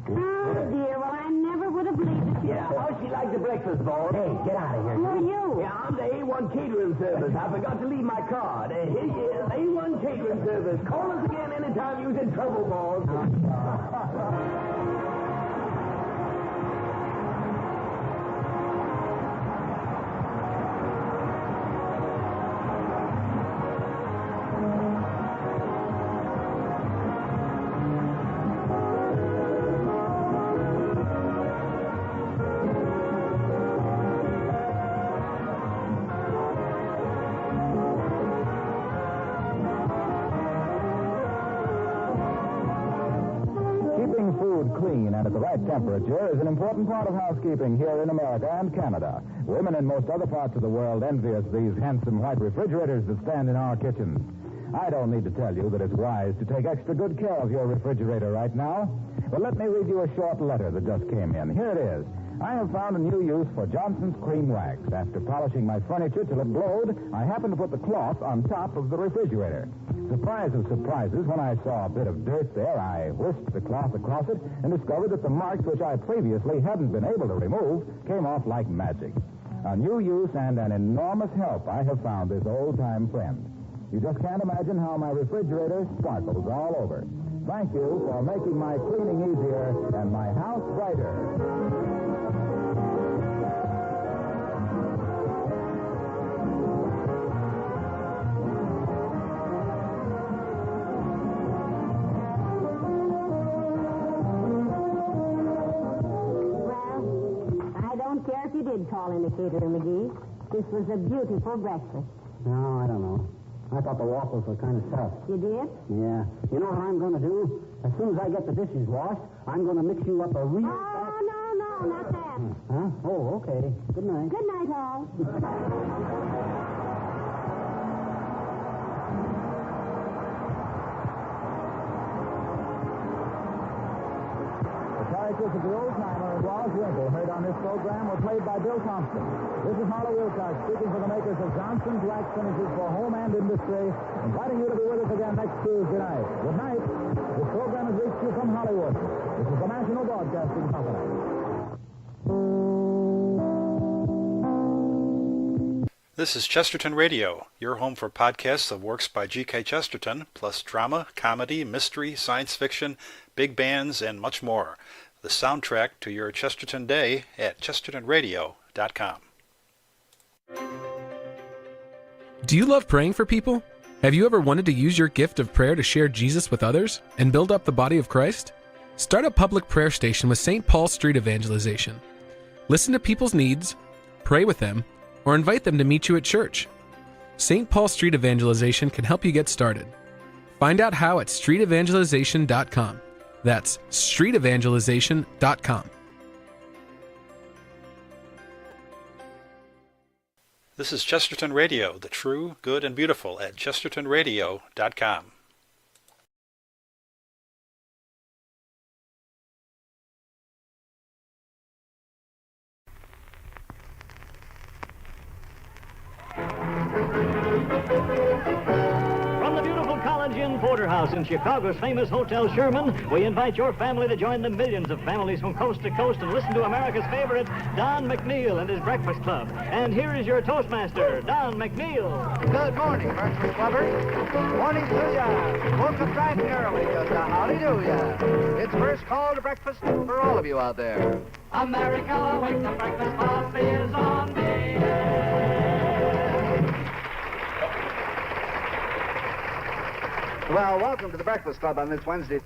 Oh, dear. Well, I never would have believed it. Yeah, how'd she like the breakfast, boss? Hey, get out of here. Who are you? Yeah, I'm the A1 catering service. I forgot to leave my card. Here you is, A1 catering service. Call us again anytime you're in trouble, boss. Clean and at the right temperature is an important part of housekeeping here in America and Canada. Women in most other parts of the world envy us these handsome white refrigerators that stand in our kitchens. I don't need to tell you that it's wise to take extra good care of your refrigerator right now. But let me read you a short letter that just came in. Here it is. I have found a new use for Johnson's cream wax. After polishing my furniture till it glowed, I happened to put the cloth on top of the refrigerator. Surprise of surprises, when I saw a bit of dirt there, I whisked the cloth across it and discovered that the marks which I previously hadn't been able to remove came off like magic. A new use and an enormous help I have found this old-time friend. You just can't imagine how my refrigerator sparkles all over. Thank you for making my cleaning easier and my house brighter. If you did call in the caterer, McGee, this was a beautiful breakfast. No, I don't know. I thought the waffles were kind of soft. You did? Yeah. You know what I'm going to do? As soon as I get the dishes washed, I'm going to mix you up a real... Oh, no, not that. Huh? Oh, okay. Good night. Good night, all. Characters of the old-timer and Wallace Winkle heard on this program were played by Bill Thompson. This is Harlow Wilcox speaking for the makers of Johnson's Wax Finishes for Home and Industry, inviting you to be with us again next Tuesday night. Good night. This program has reached you from Hollywood. This is the National Broadcasting Company. This is Chesterton Radio, your home for podcasts of works by G.K. Chesterton, plus drama, comedy, mystery, science fiction, big bands, and much more. The soundtrack to your Chesterton day at chestertonradio.com. Do you love praying for people? Have you ever wanted to use your gift of prayer to share Jesus with others and build up the body of Christ? Start a public prayer station with St. Paul Street Evangelization. Listen to people's needs, pray with them, or invite them to meet you at church. St. Paul Street Evangelization can help you get started. Find out how at streetevangelization.com. That's streetevangelization.com. This is Chesterton Radio, the true, good, and beautiful at chestertonradio.com. Inn Porterhouse in Chicago's famous Hotel Sherman, we invite your family to join the millions of families from coast to coast and listen to America's favorite, Don McNeil and his Breakfast Club. And here is your Toastmaster, Don McNeil. Good morning, Breakfast Clubbers. Morning to ya. Woke up bright and early, just a howdy do ya. It's first call to breakfast for all of you out there. America, wake up, breakfast coffee is on me. Well, welcome to the Breakfast Club on this Wednesday.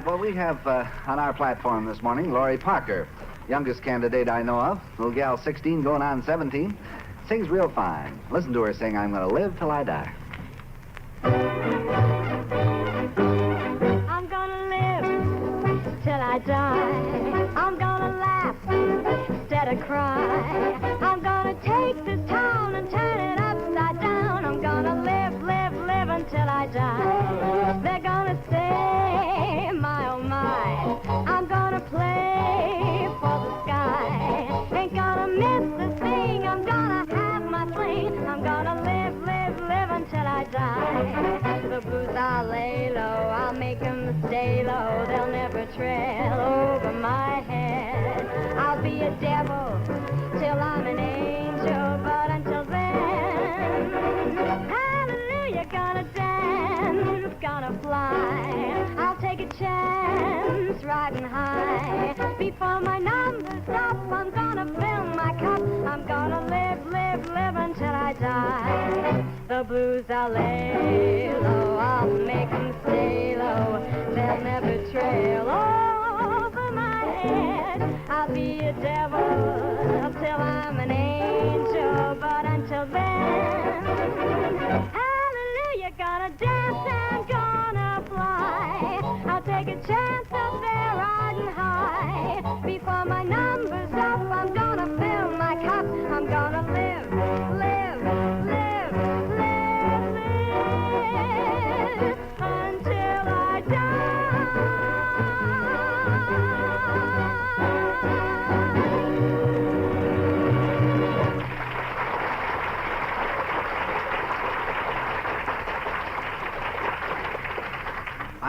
Well, we have on our platform this morning Laurie Parker, youngest candidate I know of. Little gal, 16, going on 17. Sings real fine. Listen to her sing, I'm going to live till I die. I'm going to live till I die. I'm going to laugh instead of cry. I'm going to take this town and turn it upside down. I'm going to live, live, live until I die. They're going to say, my, oh, my, I'm gonna play for the sky. Ain't gonna miss a thing, I'm gonna have my fling. I'm gonna live, live, live until I die. The blues I'll lay low, I'll make them stay low. They'll never trail over my head. I'll be a devil till I'm an angel, but until then, hallelujah, gonna dance, gonna fly. I'll take a chance, riding high. Before my number's up, I'm gonna fill my cup. I'm gonna live, live, live until I die. The blues I'll lay low, I'll make them stay low. They'll never trail over my head. I'll be a devil till I'm an angel, but until then, hallelujah, gonna dance and gonna fly. I'll take a chance up there riding high. Before my number's up, I'm gonna fill my cup. I'm gonna live, live, live, live, live until I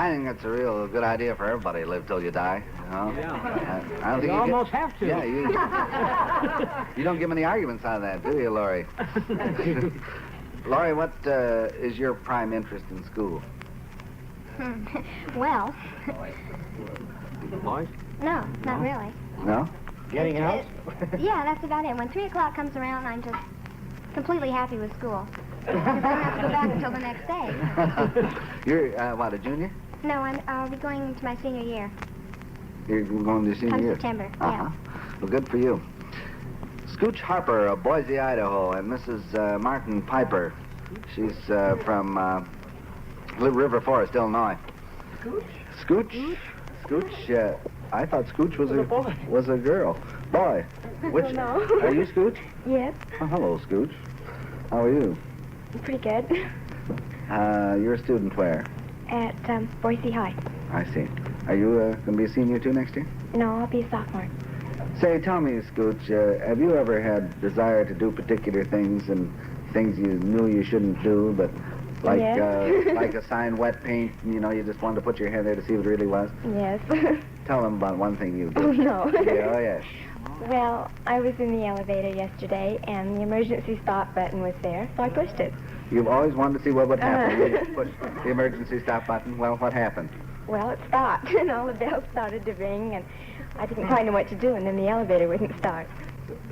I think that's a real good idea for everybody to live till you die. You know? Yeah. I don't think You you almost have to. Yeah, you don't give many arguments out of that, do you, Laurie? Laurie, what is your prime interest in school? Well, Boys? no, not really. No? Getting out? Yeah, that's about it. When 3 o'clock comes around, I'm just completely happy with school. Because I don't have to go back until the next day. You're, what, a junior? No, I'll be going to my senior year. You're going to senior Come year? September, Uh-huh. Well, good for you. Scooch Harper of Boise, Idaho, and Mrs. Martin Piper. She's from River Forest, Illinois. Scooch? Scooch? I thought Scooch was a girl. Boy. Which? No. Are you Scooch? Yes. Oh, hello, Scooch. How are you? Pretty good. You're a student where? At Boise High. I see. Are you going to be a senior too next year? No, I'll be a sophomore. Say, tell me, Scooch, have you ever had desire to do particular things and things you knew you shouldn't do, but like like assign wet paint, you know, you just wanted to put your hand there to see what it really was? Yes. Tell them about one thing you did. Oh, no. Yeah, oh, yes. Well, I was in the elevator yesterday, and the emergency stop button was there, so I pushed it. You've always wanted to see what would happen when you pushed the emergency stop button. Well, what happened? Well, it stopped, and all the bells started to ring, and I didn't quite know what to do, and then the elevator wouldn't start.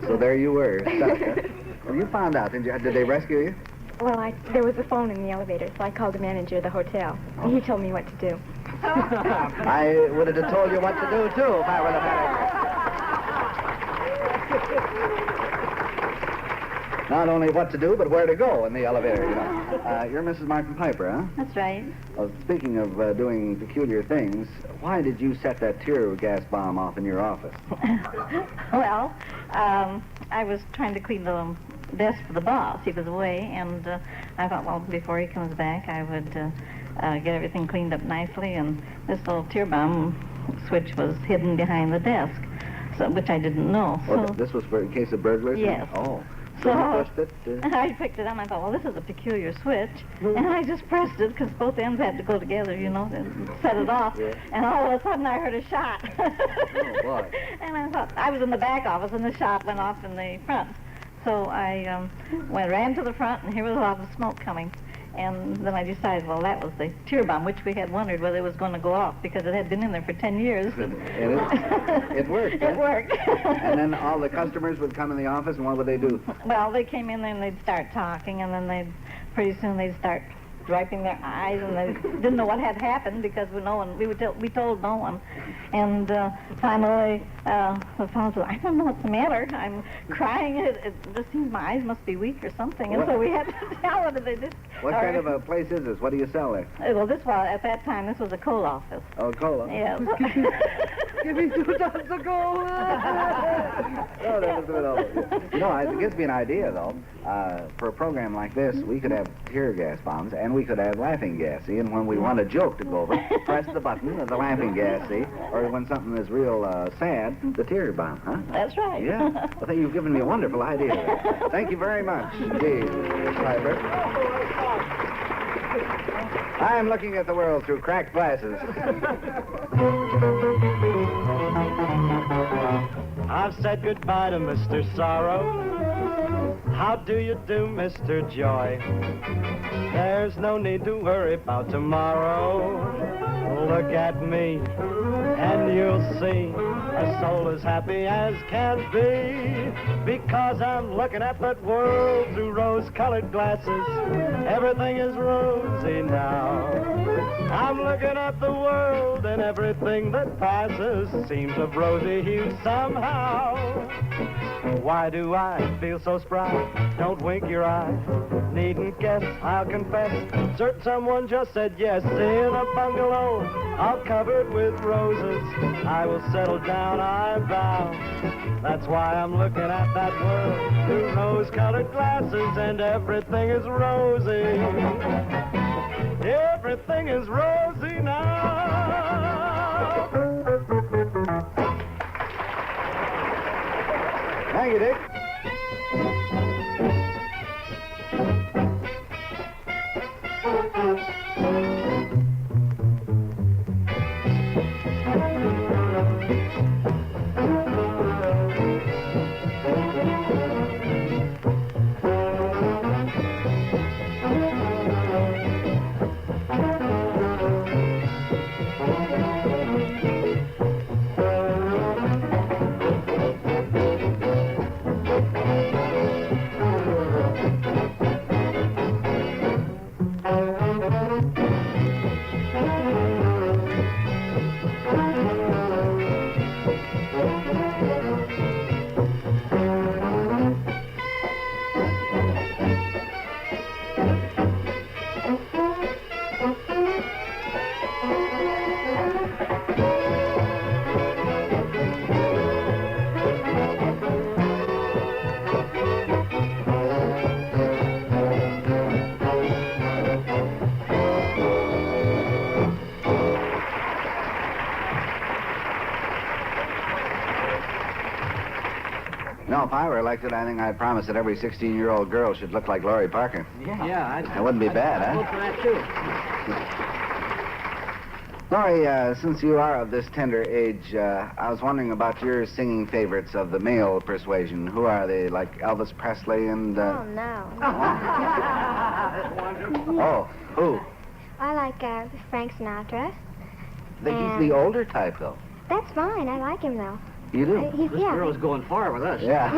So there you were, stuck, huh? Well, you found out, didn't you? Did they rescue you? Well, there was a phone in the elevator, so I called the manager of the hotel, and he told me what to do. I would have told you what to do, too, if I were the manager. Not only what to do, but where to go in the elevator, you know. You're Mrs. Martin Piper, huh? That's right. Well, speaking of doing peculiar things, why did you set that tear gas bomb off in your office? Well, I was trying to clean the desk for the boss. He was away, and I thought, well, before he comes back, I would get everything cleaned up nicely, and this little tear bomb switch was hidden behind the desk, so which I didn't know. Oh, So, this was for in case of burglars? Yes. Oh. So you pushed it? I picked it up, and I thought, well, this is a peculiar switch. And I just pressed it, because both ends had to go together, you know, and set it off. Yeah. And all of a sudden, I heard a shot. Oh, boy. And I thought, I was in the back office, and the shot went off in the front. So I ran to the front, and here was a lot of smoke coming. And then I decided, well, that was the tear bomb, which we had wondered whether it was going to go off, because it had been in there for 10 years. It worked. It worked. And then all the customers would come in the office, and what would they do? Well, they came in there and they'd start talking, and then pretty soon they'd start wiping their eyes, and they didn't know what had happened because we told no one. And finally, the fellow said, I don't know what's the matter. I'm crying. It just seems my eyes must be weak or something. And so we had to tell them. They just. What kind of a place is this? What do you sell there? Well, at that time, this was a coal office. Oh, cola. Yeah. Give me 2 tons of coal. Oh, that was good. You know, it gives me an idea, though. For a program like this, we could have tear gas bombs, and we could have laughing gas, see? And when we want a joke to go over, press the button of the laughing gas, see? Or when something is real sad, the tear bomb, huh? That's right. Yeah. Well, you've given me a wonderful idea there. Thank you very much indeed, Mr. Piper. I'm looking at the world through cracked glasses. I've said goodbye to Mr. Sorrow. How do you do, Mr. Joy? There's no need to worry about tomorrow. Look at me, and you'll see a soul as happy as can be. Because I'm looking at that world through rose-colored glasses. Everything is rosy now. I'm looking at the world, and everything that passes seems of rosy hue somehow. Why do I feel so spry? Don't wink your eye. Needn't guess, I'll confess. Certain someone just said yes. In a bungalow all covered with roses, I will settle down, I vow. That's why I'm looking at that world through rose-colored glasses, and everything is rosy. Everything is rosy now. Thank you, Dick. No, if I were elected, I think I'd promise that every 16-year-old girl should look like Laurie Parker. Yeah, That wouldn't be bad, I'd vote for that, too. Laurie, since you are of this tender age, I was wondering about your singing favorites of the male persuasion. Who are they, like Elvis Presley and... Oh, no. Oh, who? I like Frank Sinatra. He's the older type, though. That's fine. I like him, though. You do? This girl's going far with us. Yeah.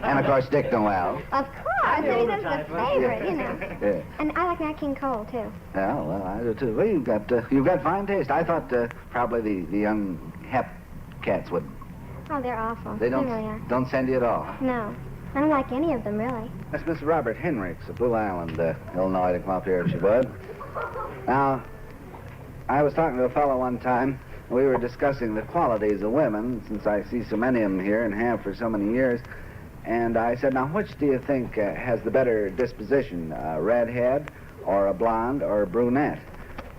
And, of course, Dick Noel. Of course. He's a favorite, you know. Yeah. And I like Nat King Cole, too. Yeah, well, I do, too. Well, you've got fine taste. I thought probably the young hep cats would. Oh, they're awful. They don't, really are. don't send you at all. No. I don't like any of them, really. That's Miss Robert Henricks of Blue Island, Illinois, to come up here if she would. Now, I was talking to a fellow one time. We were discussing the qualities of women, since I see so many of them here and have for so many years. And I said, now, which do you think has the better disposition, a redhead or a blonde or a brunette?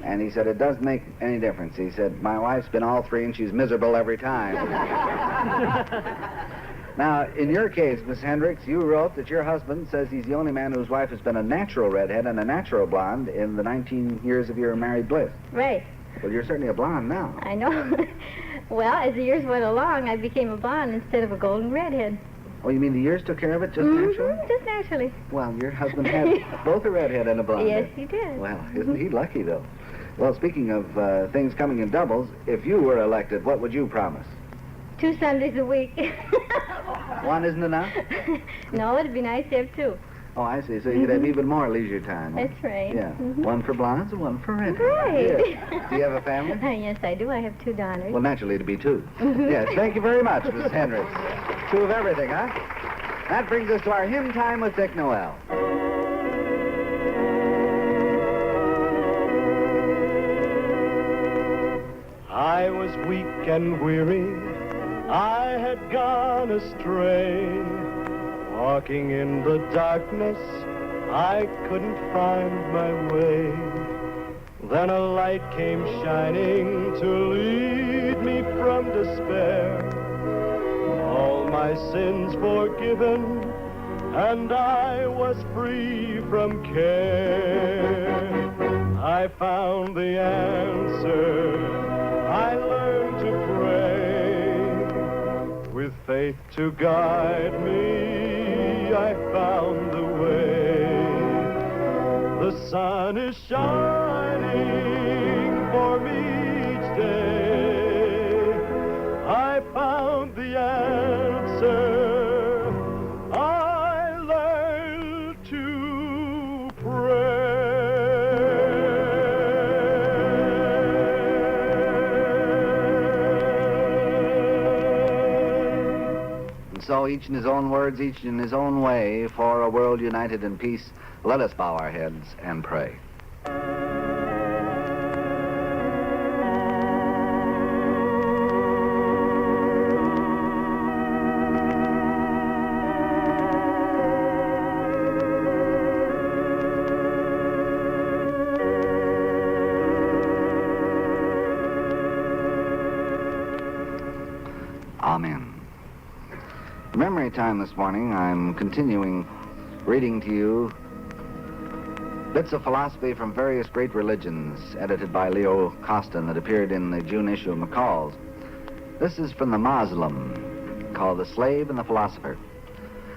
And he said, it doesn't make any difference. He said, my wife's been all three and she's miserable every time. Now, in your case, Miss Hendricks, you wrote that your husband says he's the only man whose wife has been a natural redhead and a natural blonde in the 19 years of your married bliss. Right. Well, you're certainly a blonde now. I know. Well, as the years went along, I became a blonde instead of a golden redhead. Oh, you mean the years took care of it just naturally? Just naturally. Well, your husband had both a redhead and a blonde. Yes, he did. Well, isn't he lucky, though? Well, speaking of things coming in doubles, if you were elected, what would you promise? 2 Sundays a week. One isn't enough? No, it'd be nice to have 2. Oh, I see. So you could have even more leisure time. Huh? That's right. Yeah. One for blondes and one for redheads. Right. Yeah. Do you have a family? Yes, I do. I have 2 daughters. Well, naturally, to be 2. Yes, thank you very much, Miss Hendricks. 2 of everything, huh? That brings us to our hymn time with Dick Noel. I was weak and weary, I had gone astray. Walking in the darkness, I couldn't find my way. Then a light came shining to lead me from despair. All my sins forgiven and I was free from care. I found the answer. I learned to pray. With faith to guide me, I found the way. The sun is shining for me each day. I found the answer. I learned to And so, each in his own words, each in his own way, for a world united in peace, let us bow our heads and pray. Amen. Memory time this morning, I'm continuing reading to you bits of philosophy from various great religions, edited by Leo Costin, that appeared in the June issue of McCall's. This is from the Moslem, called The Slave and the Philosopher.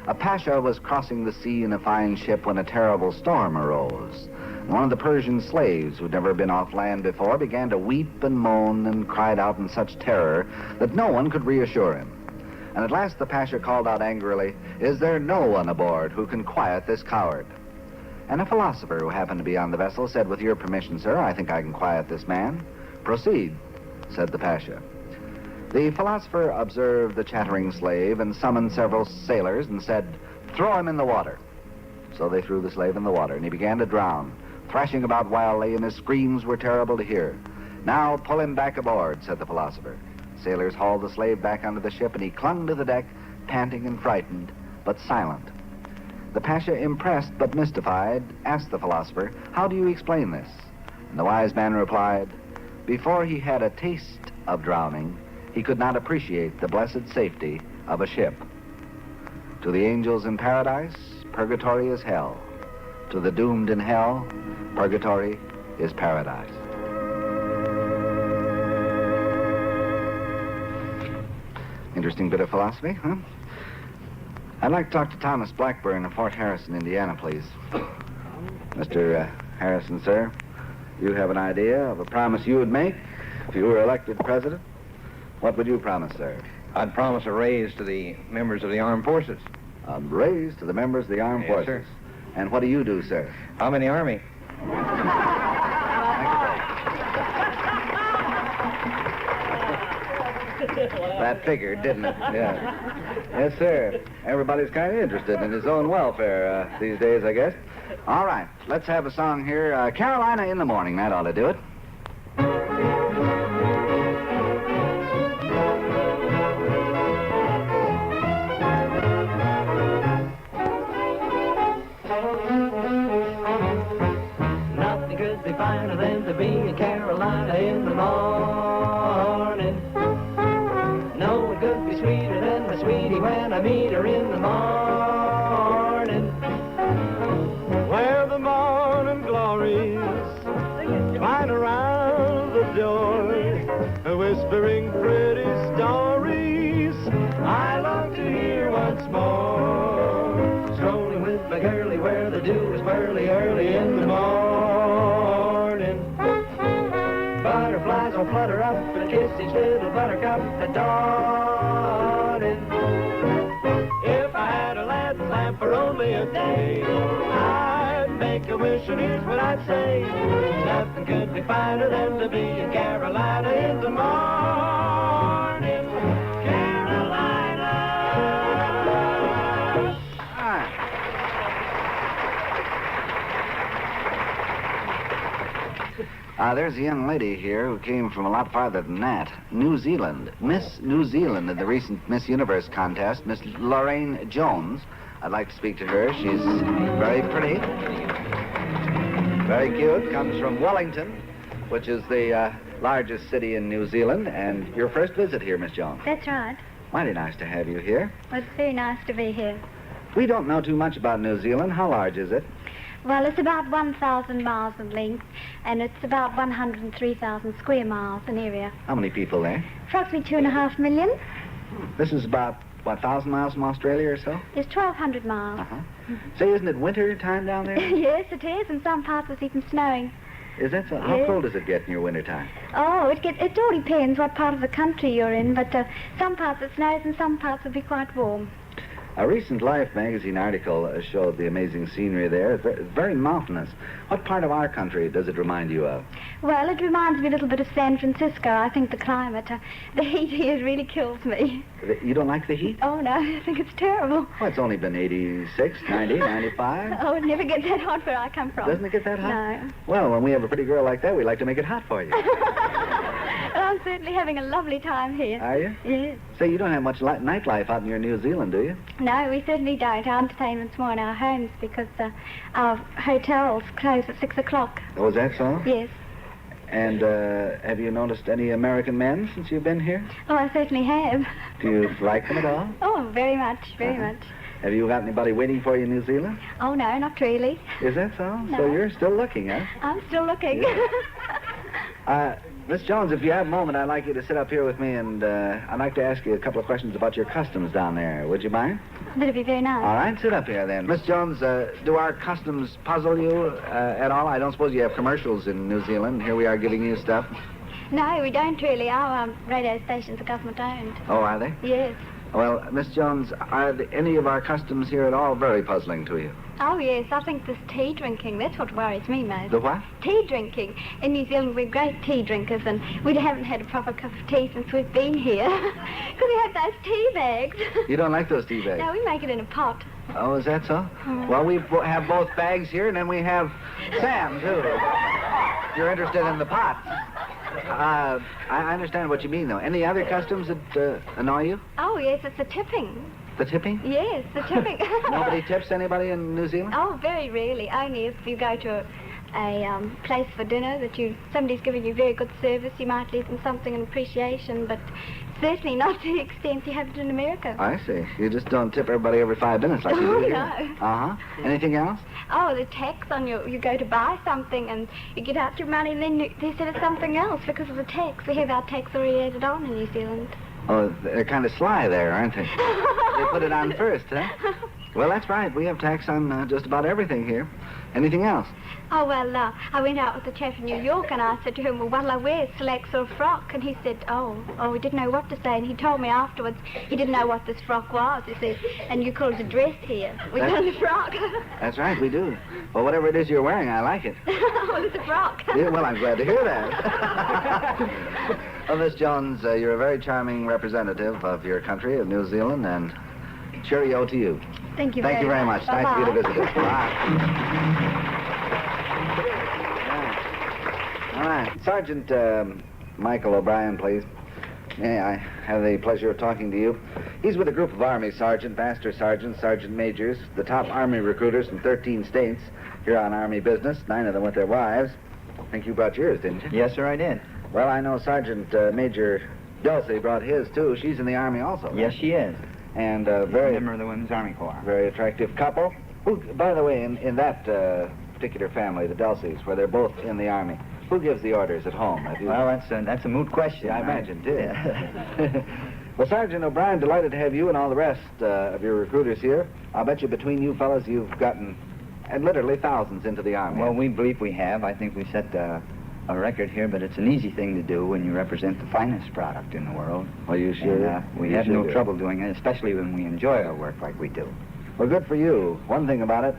A pasha was crossing the sea in a fine ship when a terrible storm arose. One of the Persian slaves, who'd never been off land before, began to weep and moan and cried out in such terror that no one could reassure him. And at last the pasha called out angrily, "Is there no one aboard who can quiet this coward?" And a philosopher who happened to be on the vessel said, "With your permission, sir, I think I can quiet this man." "Proceed," said the pasha. The philosopher observed the chattering slave and summoned several sailors and said, "Throw him in the water." So they threw the slave in the water, and he began to drown, thrashing about wildly, and his screams were terrible to hear. "Now pull him back aboard," said the philosopher. Sailors hauled the slave back onto the ship, and he clung to the deck, panting and frightened, but silent. The pasha, impressed but mystified, asked the philosopher, "How do you explain this?" And the wise man replied, "Before he had a taste of drowning, he could not appreciate the blessed safety of a ship. To the angels in paradise, purgatory is hell. To the doomed in hell, purgatory is paradise." Interesting bit of philosophy, huh? I'd like to talk to Thomas Blackburn of Fort Harrison, Indiana, please. Mr. Harrison, sir, you have an idea of a promise you would make if you were elected president? What would you promise, sir? I'd promise a raise to the members of the armed forces. A raise to the members of the armed Yes, forces? sir. And what do you do, sir? I'm in the Army. That figured, didn't it? Yeah. Yes, sir. Everybody's kind of interested in his own welfare these days, I guess. All right, let's have a song here. Carolina in the Morning, that ought to do it. Nothing could be finer than to be in Carolina in the morning. No, it could be sweeter than my sweetie when I meet her in the morning. Where the morning glories flying around the door, whispering pretty stories I long to hear once more. Strolling with my girlie where the dew is pearly early in the morning. Butterflies will flutter up and kiss each little buttercup at dawning. If I had a lead lamp for only a day, I'd make a wish, and here's what I'd say. Nothing could be finer than to be in Carolina in the morning. Carolina! There's a young lady here who came from a lot farther than that. New Zealand. Miss New Zealand in the recent Miss Universe contest, Miss Lorraine Jones. I'd like to speak to her. She's very pretty, very cute, comes from Wellington, which is the largest city in New Zealand, and your first visit here, Miss Jones. That's right. Mighty nice to have you here. Well, it's very nice to be here. We don't know too much about New Zealand. How large is it? Well, it's about 1,000 miles in length, and it's about 103,000 square miles in area. How many people there? Approximately 2.5 million. This is about, 1,000 miles from Australia or so? It's 1,200 miles. Say, isn't it winter time down there? Yes, it is. In some parts it's even snowing. Is that so? How Yes. cold does it get in your winter time? Oh, it all depends what part of the country you're in, but some parts it snows and some parts will be quite warm. A recent Life magazine article showed the amazing scenery there. It's very mountainous. What part of our country does it remind you of? Well, it reminds me a little bit of San Francisco. I think the climate, the heat here really kills me. You don't like the heat? Oh, no, I think it's terrible. Well, it's only been 86, 90, 95. Oh, it never gets that hot where I come from. Doesn't it get that hot? No. Well, when we have a pretty girl like that, we like to make it hot for you. Well, I'm certainly having a lovely time here. Are you? Yes. Say, you don't have much nightlife out in your New Zealand, do you? No, we certainly don't. Our entertainment's more in our homes because our hotels close at 6 o'clock. Oh, is that so? Yes. And have you noticed any American men since you've been here? Oh, I certainly have. Do you like them at all? Oh, very much, very much. Have you got anybody waiting for you in New Zealand? Oh, no, not really. Is that so? No. So you're still looking, huh? I'm still looking. Miss Jones, if you have a moment, I'd like you to sit up here with me, and I'd like to ask you a couple of questions about your customs down there. Would you mind? That'd be very nice. All right, sit up here then. Miss Jones, do our customs puzzle you at all? I don't suppose you have commercials in New Zealand. Here we are giving you stuff. No, we don't really. Our radio stations are government-owned. Oh, are they? Yes. Well, Miss Jones, are any of our customs here at all very puzzling to you? Oh, yes. I think this tea drinking, that's what worries me most. The what? Tea drinking. In New Zealand, we're great tea drinkers, and we haven't had a proper cup of tea since we've been here. Because we have those tea bags. You don't like those tea bags? No, we make it in a pot. Oh, is that so? Well, we have both bags here, and then we have Sam, too. If you're interested in the pots. I understand what you mean, though. Any other customs that annoy you? Oh, yes, it's the tipping. The tipping? Yes, the tipping. Nobody tips anybody in New Zealand? Oh, very rarely. Only if you go to a place for dinner that somebody's giving you very good service, you might leave them something in appreciation, but certainly not to the extent you have it in America. I see. You just don't tip everybody every 5 minutes like you do here. No. Uh-huh. Anything else? Oh, the tax on you go to buy something and you get out your money and then they said it's something else because of the tax. We have our tax already added on in New Zealand. Oh, they're kind of sly there, aren't they? They put it on first, huh? Well, that's right. We have tax on just about everything here. Anything else? Oh, well, I went out with a chap in New York and I said to him, well, what'll I wear, slacks or a frock? And he said, oh, he didn't know what to say. And he told me afterwards he didn't know what this frock was. He said, and you call it a dress here. We call it a frock. That's right, we do. Well, whatever it is you're wearing, I like it. Well, it's a frock. Yeah, well, I'm glad to hear that. Well, Miss Jones, you're a very charming representative of your country, of New Zealand, and cheerio to you. Thank you Thank you very much. Bye-bye. Nice of you to visit us. Bye. All right. Sergeant Michael O'Brien, please. May I have the pleasure of talking to you? He's with a group of Army sergeants, master sergeants, sergeant majors, the top Army recruiters from 13 states here on Army business, 9 of them with their wives. I think you brought yours, didn't you? Yes, sir, I did. Well, I know Sergeant Major Dulcie brought his, too. She's in the Army also. Yes, she is. And Very member of the Women's Army Corps. very attractive couple. Who, by the way, in that particular family, the Dulcies, where they're both in the Army, who gives the orders at home? Well, that's a moot question. Yeah, I right? imagine, too. Well, Sergeant O'Brien, delighted to have you and all the rest of your recruiters here. I'll bet you between you fellas you've gotten literally thousands into the Army. Well, we believe we have. I think we set a record here, but it's an easy thing to do when you represent the finest product in the world. Well, you sure? And, we have no trouble doing it, especially when we enjoy our work like we do. Well, good for you. One thing about it,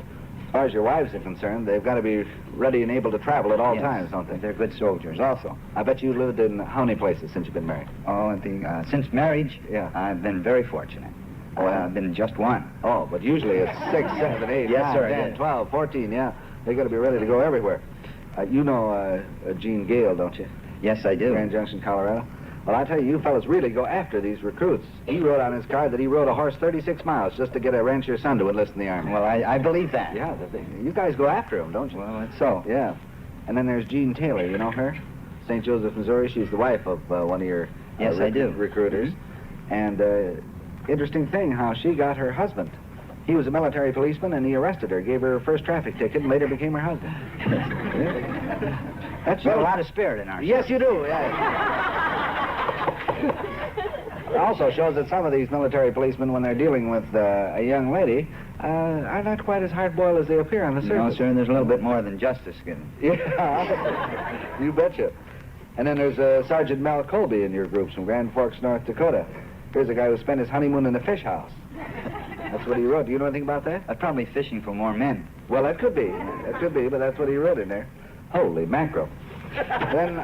as far as your wives are concerned, they've got to be ready and able to travel at all Yes. times, don't they? They're good soldiers also. I bet you lived in how many places since you've been married? Oh, since marriage, Yeah. I've been very fortunate. Oh, I've been just one. Oh, but usually it's 6, 7, 8, Yes, 9, sir, I 10, did. 12, 14, yeah. They got to be ready to go everywhere. You know Gene Gale, don't you? Yes, I do. Grand Junction, Colorado. Well, I tell you fellas really go after these recruits. He wrote on his card that he rode a horse 36 miles just to get a rancher's son to enlist in the Army. Well, I believe that. Yeah, you guys go after him, don't you? Well, it's so. Yeah. And then there's Jean Taylor, you know her? St. Joseph, Missouri. She's the wife of one of your Yes, I do. recruiters. And interesting thing how she got her husband. He was a military policeman, and he arrested her, gave her her first traffic ticket, and later became her husband. That's a lot of spirit in our Yes, you do. Yeah. It also shows that some of these military policemen, when they're dealing with a young lady, are not quite as hard-boiled as they appear on the surface. No, sir, there's a little bit more than justice given. Yeah, you betcha. And then there's Sergeant Mel Colby in your groups from Grand Forks, North Dakota. Here's a guy who spent his honeymoon in a fish house. That's what he wrote. Do you know anything about that? That's probably fishing for more men. Well, that could be. That could be, but that's what he wrote in there. Holy mackerel. Then,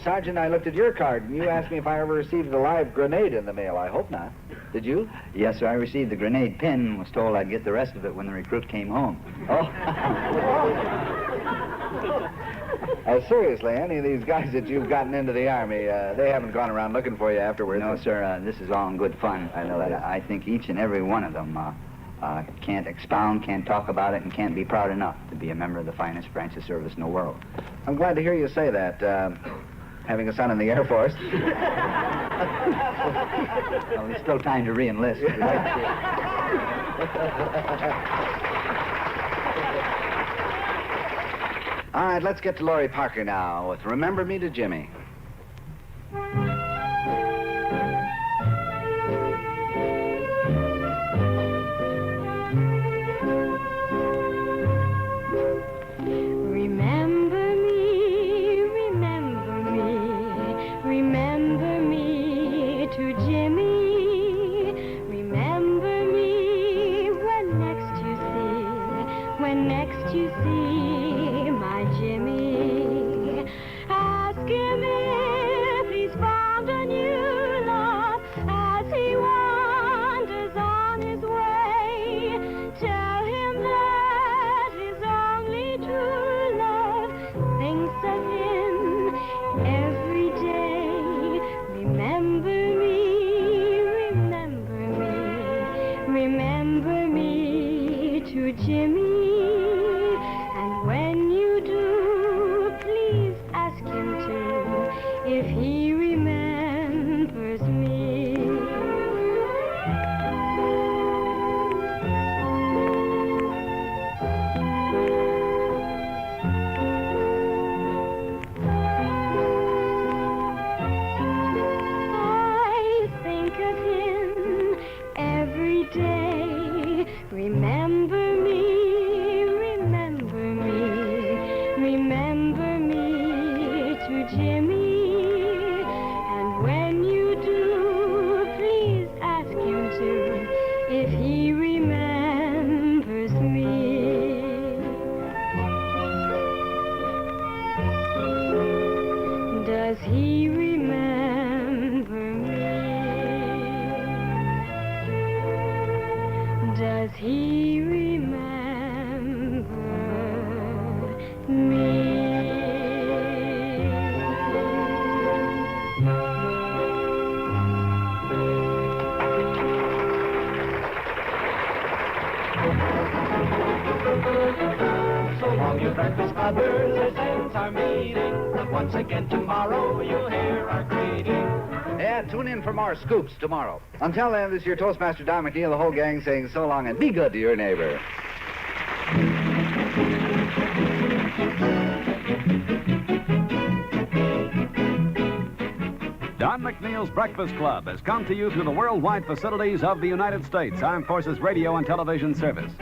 Sergeant, I looked at your card, and you asked me if I ever received a live grenade in the mail. I hope not. Did you? Yes, sir. I received the grenade pin and was told I'd get the rest of it when the recruit came home. Oh. Seriously, any of these guys that you've gotten into the Army, they haven't gone around looking for you afterwards? No, sir. This is all in good fun. I know that. I think each and every one of them can't expound, can't talk about it, and can't be proud enough to be a member of the finest branch of service in the world. I'm glad to hear you say that, having a son in the Air Force. Well, there's still time to re-enlist. All right, let's get to Laurie Parker now with Remember Me to Jimmy. Scoops tomorrow. Until then, this is your Toastmaster Don McNeil, the whole gang saying so long and be good to your neighbor. Don McNeil's Breakfast Club has come to you through the worldwide facilities of the United States Armed Forces Radio and Television Service.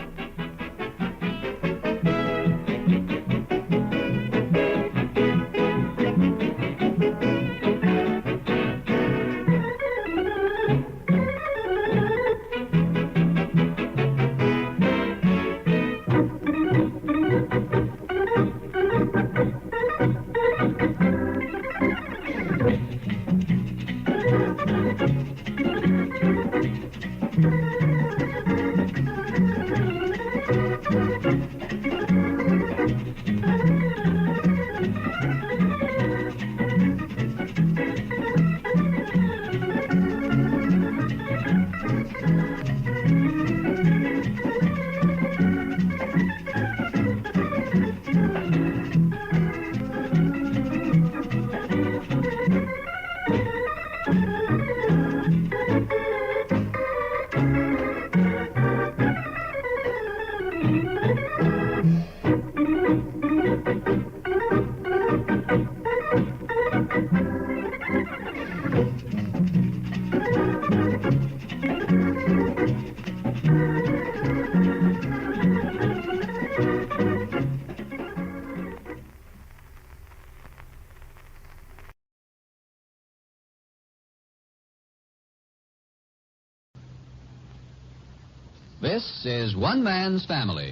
This is One Man's Family.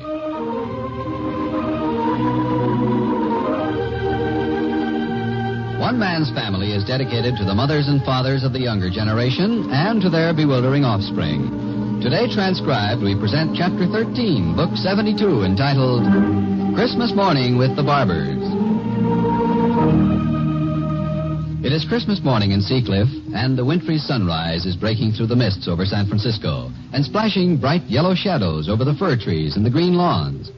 One Man's Family is dedicated to the mothers and fathers of the younger generation and to their bewildering offspring. Today transcribed, we present Chapter 13, Book 72, entitled Christmas Morning with the Barbers. It is Christmas morning in Seacliff, and the wintry sunrise is breaking through the mists over San Francisco and splashing bright yellow shadows over the fir trees and the green lawns.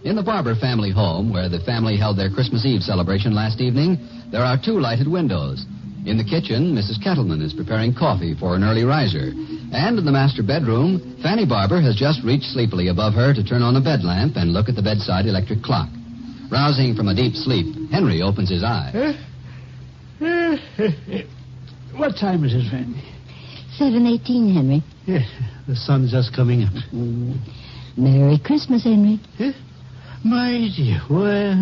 In the Barber family home, where the family held their Christmas Eve celebration last evening, there are 2 lighted windows. In the kitchen, Mrs. Kettleman is preparing coffee for an early riser. And in the master bedroom, Fanny Barber has just reached sleepily above her to turn on a bed lamp and look at the bedside electric clock. Rousing from a deep sleep, Henry opens his eyes. What time is it, Fanny? 7:18, Henry. Yes, the sun's just coming up. Merry Christmas, Henry. My dear, well,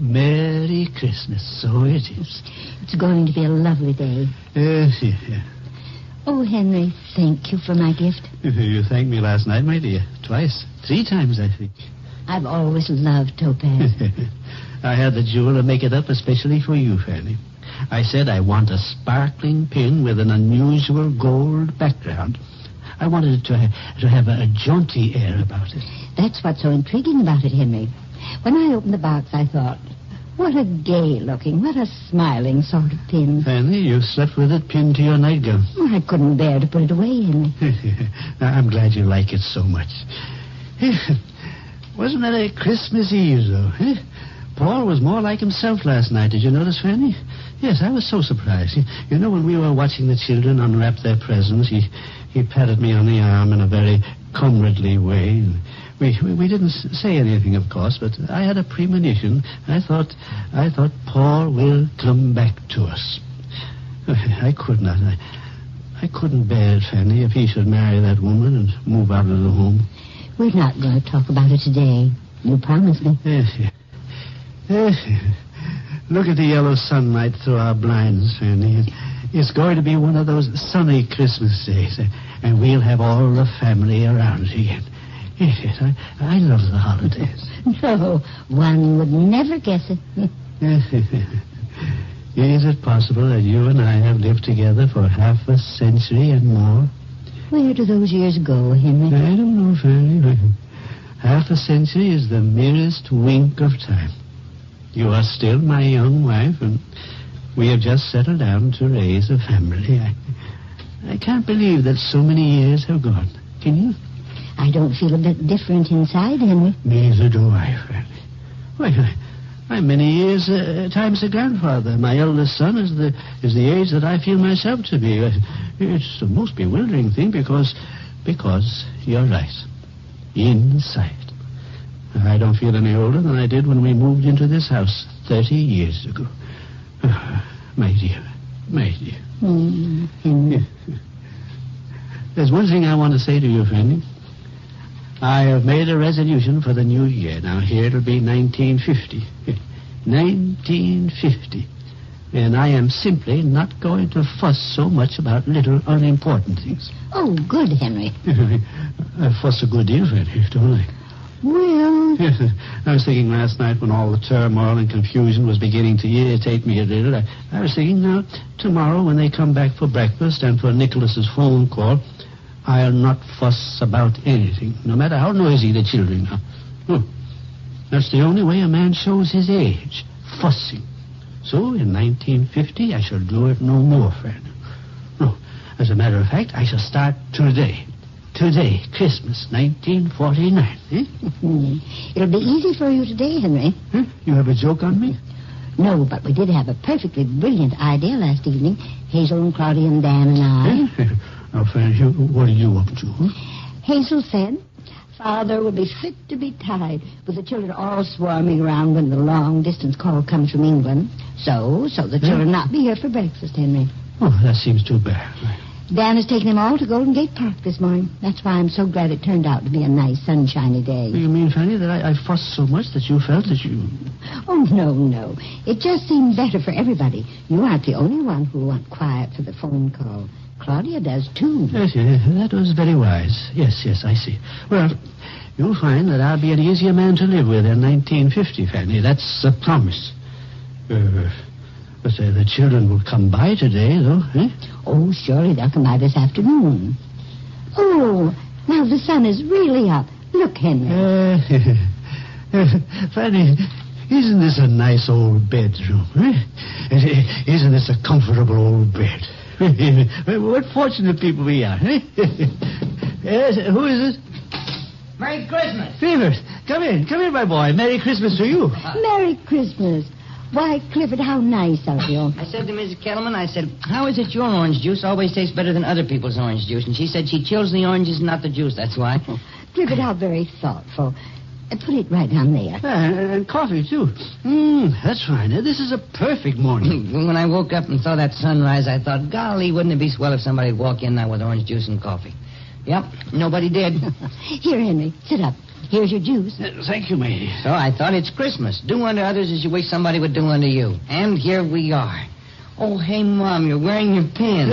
Merry Christmas, so it is. It's going to be a lovely day. Yes. Oh, Henry, thank you for my gift. You thanked me last night, my dear. Twice. 3 times, I think. I've always loved topaz. I had the jeweler make it up especially for you, Fanny. I said I want a sparkling pin with an unusual gold background. I wanted it to have a jaunty air about it. That's what's so intriguing about it, Henry. When I opened the box, I thought, what a gay-looking, what a smiling sort of pin. Fanny, you slept with it pinned to your nightgown. I couldn't bear to put it away, Henry. I'm glad you like it so much. Wasn't that a Christmas Eve, though? Paul was more like himself last night. Did you notice, Fanny? Yes, I was so surprised. You know, when we were watching the children unwrap their presents, he patted me on the arm in a very comradely way. We didn't say anything, of course, but I had a premonition. I thought Paul will come back to us. I could not. I couldn't bear it, Fanny, if he should marry that woman and move out of the home. We're not going to talk about it today. You promised me. Yes. Look at the yellow sunlight through our blinds, Fanny. It's going to be one of those sunny Christmas days, and we'll have all the family around again. Yes, I love the holidays. No, one would never guess it. Is it possible that you and I have lived together for half a century and more? Where do those years go, Henry? I don't know, Fanny. Half a century is the merest wink of time. You are still my young wife, and we have just settled down to raise a family. I can't believe that so many years have gone. Can you? I don't feel a bit different inside, Henry. Neither do I, Fanny. Why, I'm many years times a grandfather. My eldest son is the age that I feel myself to be. It's the most bewildering thing because you're right. Inside. I don't feel any older than I did when we moved into this house 30 years ago. My dear. Henry. There's one thing I want to say to you, Fanny. I have made a resolution for the new year. Now, here it'll be 1950. 1950. And I am simply not going to fuss so much about little unimportant things. Oh, good, Henry. I fuss a good deal, Fanny, don't I? Well... Yes, I was thinking last night when all the turmoil and confusion was beginning to irritate me a little, I was thinking, now, tomorrow when they come back for breakfast and for Nicholas's phone call, I'll not fuss about anything, no matter how noisy the children are. That's the only way a man shows his age, fussing. So, in 1950, I shall do it no more, Fanny. No, as a matter of fact, I shall start today. Today, Christmas, 1949. It'll be easy for you today, Henry. Huh? You have a joke on me? No, but we did have a perfectly brilliant idea last evening. Hazel and Claudia and Dan and I. Now, Fanny, what are you up to? Huh? Hazel said Father will be fit to be tied, with the children all swarming around when the long-distance call comes from England. So the children not be here for breakfast, Henry. Oh, that seems too bad. Dan has taken them all to Golden Gate Park this morning. That's why I'm so glad it turned out to be a nice, sunshiny day. You mean, Fanny, that I fussed so much that you felt that you... Oh, no. It just seemed better for everybody. You aren't the only one who will want quiet for the phone call. Claudia does, too. Yes, that was very wise. Yes, I see. Well, you'll find that I'll be an easier man to live with in 1950, Fanny. That's a promise. But the children will come by today, though, eh? Oh, surely they'll come by this afternoon. Oh, now the sun is really up. Look, Henry. Fanny, isn't this a nice old bedroom, eh? Isn't this a comfortable old bed? What fortunate people we are, eh? Yes, who is it? Merry Christmas. Beaver, come in, my boy. Merry Christmas to you. Merry Christmas. Why, Clifford, how nice of you. I said to Mrs. Kettleman, I said, how is it your orange juice always tastes better than other people's orange juice? And she said she chills the oranges, not the juice, that's why. Clifford, how very thoughtful. Put it right down there. And coffee, too. That's fine. This is a perfect morning. When I woke up and saw that sunrise, I thought, golly, wouldn't it be swell if somebody'd walk in now with orange juice and coffee? Yep, nobody did. Here, Henry, sit up. Here's your juice. Thank you, matey. So I thought it's Christmas. Do unto others as you wish somebody would do unto you. And here we are. Oh, hey, Mom, you're wearing your pin.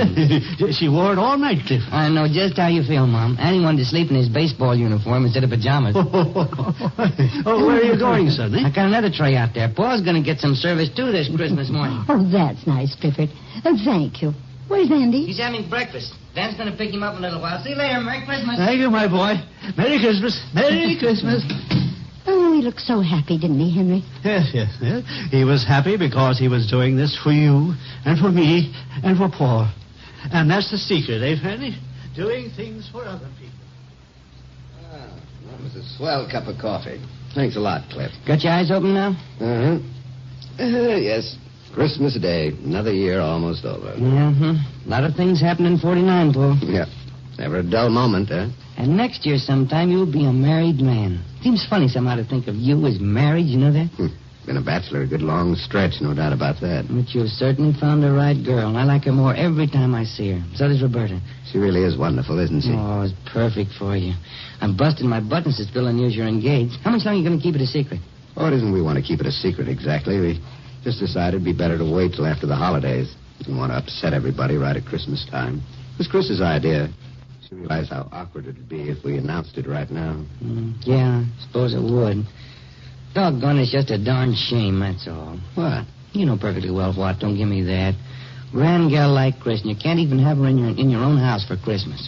She wore it all night, Cliff. I know just how you feel, Mom. Annie wanted to sleep in his baseball uniform instead of pajamas. Oh, where are you going, son? Eh? I got another tray out there. Paul's going to get some service, too, this Christmas morning. Oh, that's nice, Clifford. Thank you. Where's Andy? He's having breakfast. Dan's going to pick him up in a little while. See you later. Merry Christmas. Thank you, my boy. Merry Christmas. Merry Christmas. Oh, he looked so happy, didn't he, Henry? Yes. He was happy because he was doing this for you and for me and for Paul. And that's the secret, eh, Fanny? Doing things for other people. That was a swell cup of coffee. Thanks a lot, Cliff. Got your eyes open now? Uh-huh. Yes. Christmas Day. Another year almost over. A lot of things happened in 49, Paul. Yeah. Never a dull moment, eh? And next year sometime you'll be a married man. Seems funny somehow to think of you as married, you know that? Been a bachelor a good long stretch, no doubt about that. But you've certainly found the right girl. I like her more every time I see her. So does Roberta. She really is wonderful, isn't she? Oh, it's perfect for you. I'm busting my buttons to spill the news you're engaged. How much longer are you going to keep it a secret? Oh, it isn't we want to keep it a secret exactly. We just decided it'd be better to wait till after the holidays. Didn't want to upset everybody right at Christmas time. It was Chris's idea. She realized how awkward it'd be if we announced it right now. Yeah, I suppose it would. Doggone, it's just a darn shame, that's all. What? You know perfectly well what. Don't give me that. Grand gal like Chris, and you can't even have her in your own house for Christmas.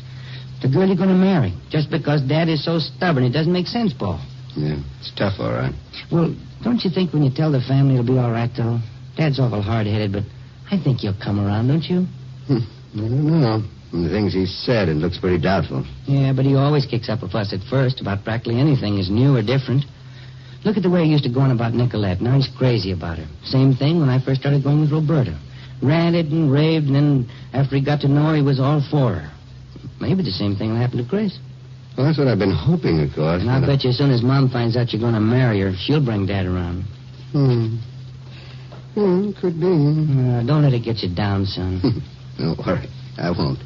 The girl you're going to marry, just because Dad is so stubborn. It doesn't make sense, Paul. Yeah, it's tough, all right. Well, don't you think when you tell the family it'll be all right, though? Dad's awful hard-headed, but I think he'll come around, don't you? I don't know. From the things he said, it looks pretty doubtful. Yeah, but he always kicks up a fuss at first about practically anything is new or different. Look at the way he used to go on about Nicolette. Now he's crazy about her. Same thing when I first started going with Roberta. Ranted and raved, and then after he got to know her, he was all for her. Maybe the same thing will happen to Chris. Well, that's what I've been hoping, of course. And I'll bet you as soon as Mom finds out you're going to marry her, she'll bring Dad around. Could be. Don't let it get you down, son. Don't worry. I won't.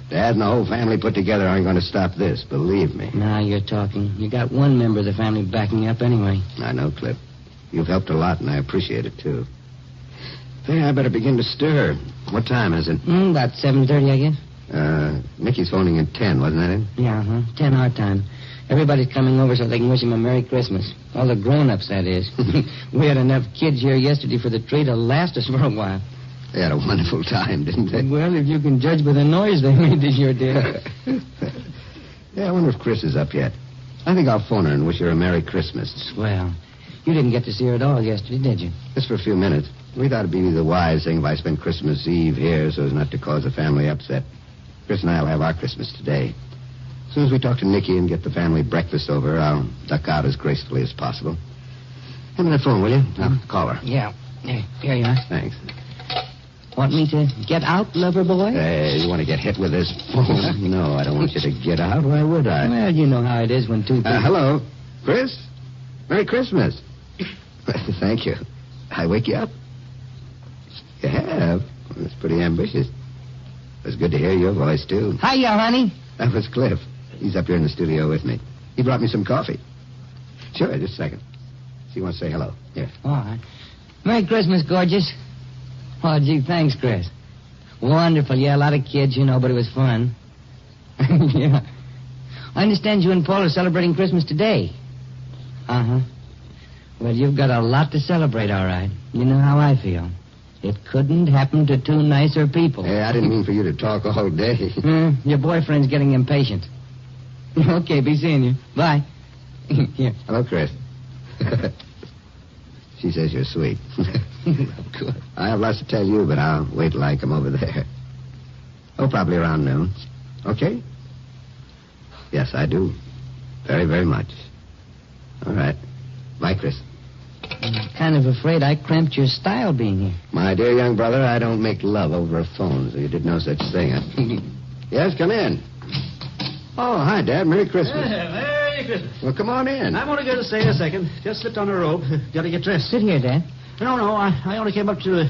Dad and the whole family put together aren't going to stop this, believe me. Now you're talking. You got one member of the family backing you up anyway. I know, Cliff. You've helped a lot, and I appreciate it, too. Think I better begin to stir. What time is it? About 7:30, I guess. Nicky's phoning at 10, wasn't that it? Yeah, 10 our time. Everybody's coming over so they can wish him a Merry Christmas. All the grown-ups, that is. We had enough kids here yesterday for the tree to last us for a while. They had a wonderful time, didn't they? Well, if you can judge by the noise they made this year, dear. Yeah, I wonder if Chris is up yet. I think I'll phone her and wish her a Merry Christmas. Swell. You didn't get to see her at all yesterday, did you? Just for a few minutes. We thought it'd be the wise thing if I spent Christmas Eve here so as not to cause the family upset. Chris and I will have our Christmas today. As soon as we talk to Nicky and get the family breakfast over, I'll duck out as gracefully as possible. Hand me that phone, will you? I'll call her. Yeah. Here you are. Thanks. Want me to get out, lover boy? Hey, you want to get hit with this phone? No, I don't want you to get out. Why would I? Well, you know how it is when two people... Hello? Chris? Merry Christmas. Thank you. I wake you up? You have? Well, that's pretty ambitious. It was good to hear your voice, too. Hiya, honey. That was Cliff. He's up here in the studio with me. He brought me some coffee. Sure, just a second. She wants to say hello. Here. All right. Merry Christmas, gorgeous. Oh, gee, thanks, Chris. Wonderful. Yeah, a lot of kids, you know, but it was fun. Yeah. I understand you and Paul are celebrating Christmas today. Uh-huh. Well, you've got a lot to celebrate, all right. You know how I feel. It couldn't happen to two nicer people. Hey, I didn't mean for you to talk all day. Your boyfriend's getting impatient. Okay, be seeing you. Bye. Here. Hello, Chris. She says you're sweet. Good. I have lots to tell you, but I'll wait till I come over there. Oh, probably around noon. Okay? Yes, I do. Very, very much. All right. Bye, Chris. I'm kind of afraid I cramped your style being here. My dear young brother, I don't make love over a phone, so you did no such thing. Huh? Yes, come in. Oh, hi, Dad. Merry Christmas. Merry Christmas. Well, come on in. I'm only going to stay a second. Just slipped on a robe. Got to get dressed. Sit here, Dad. No, I only came up to...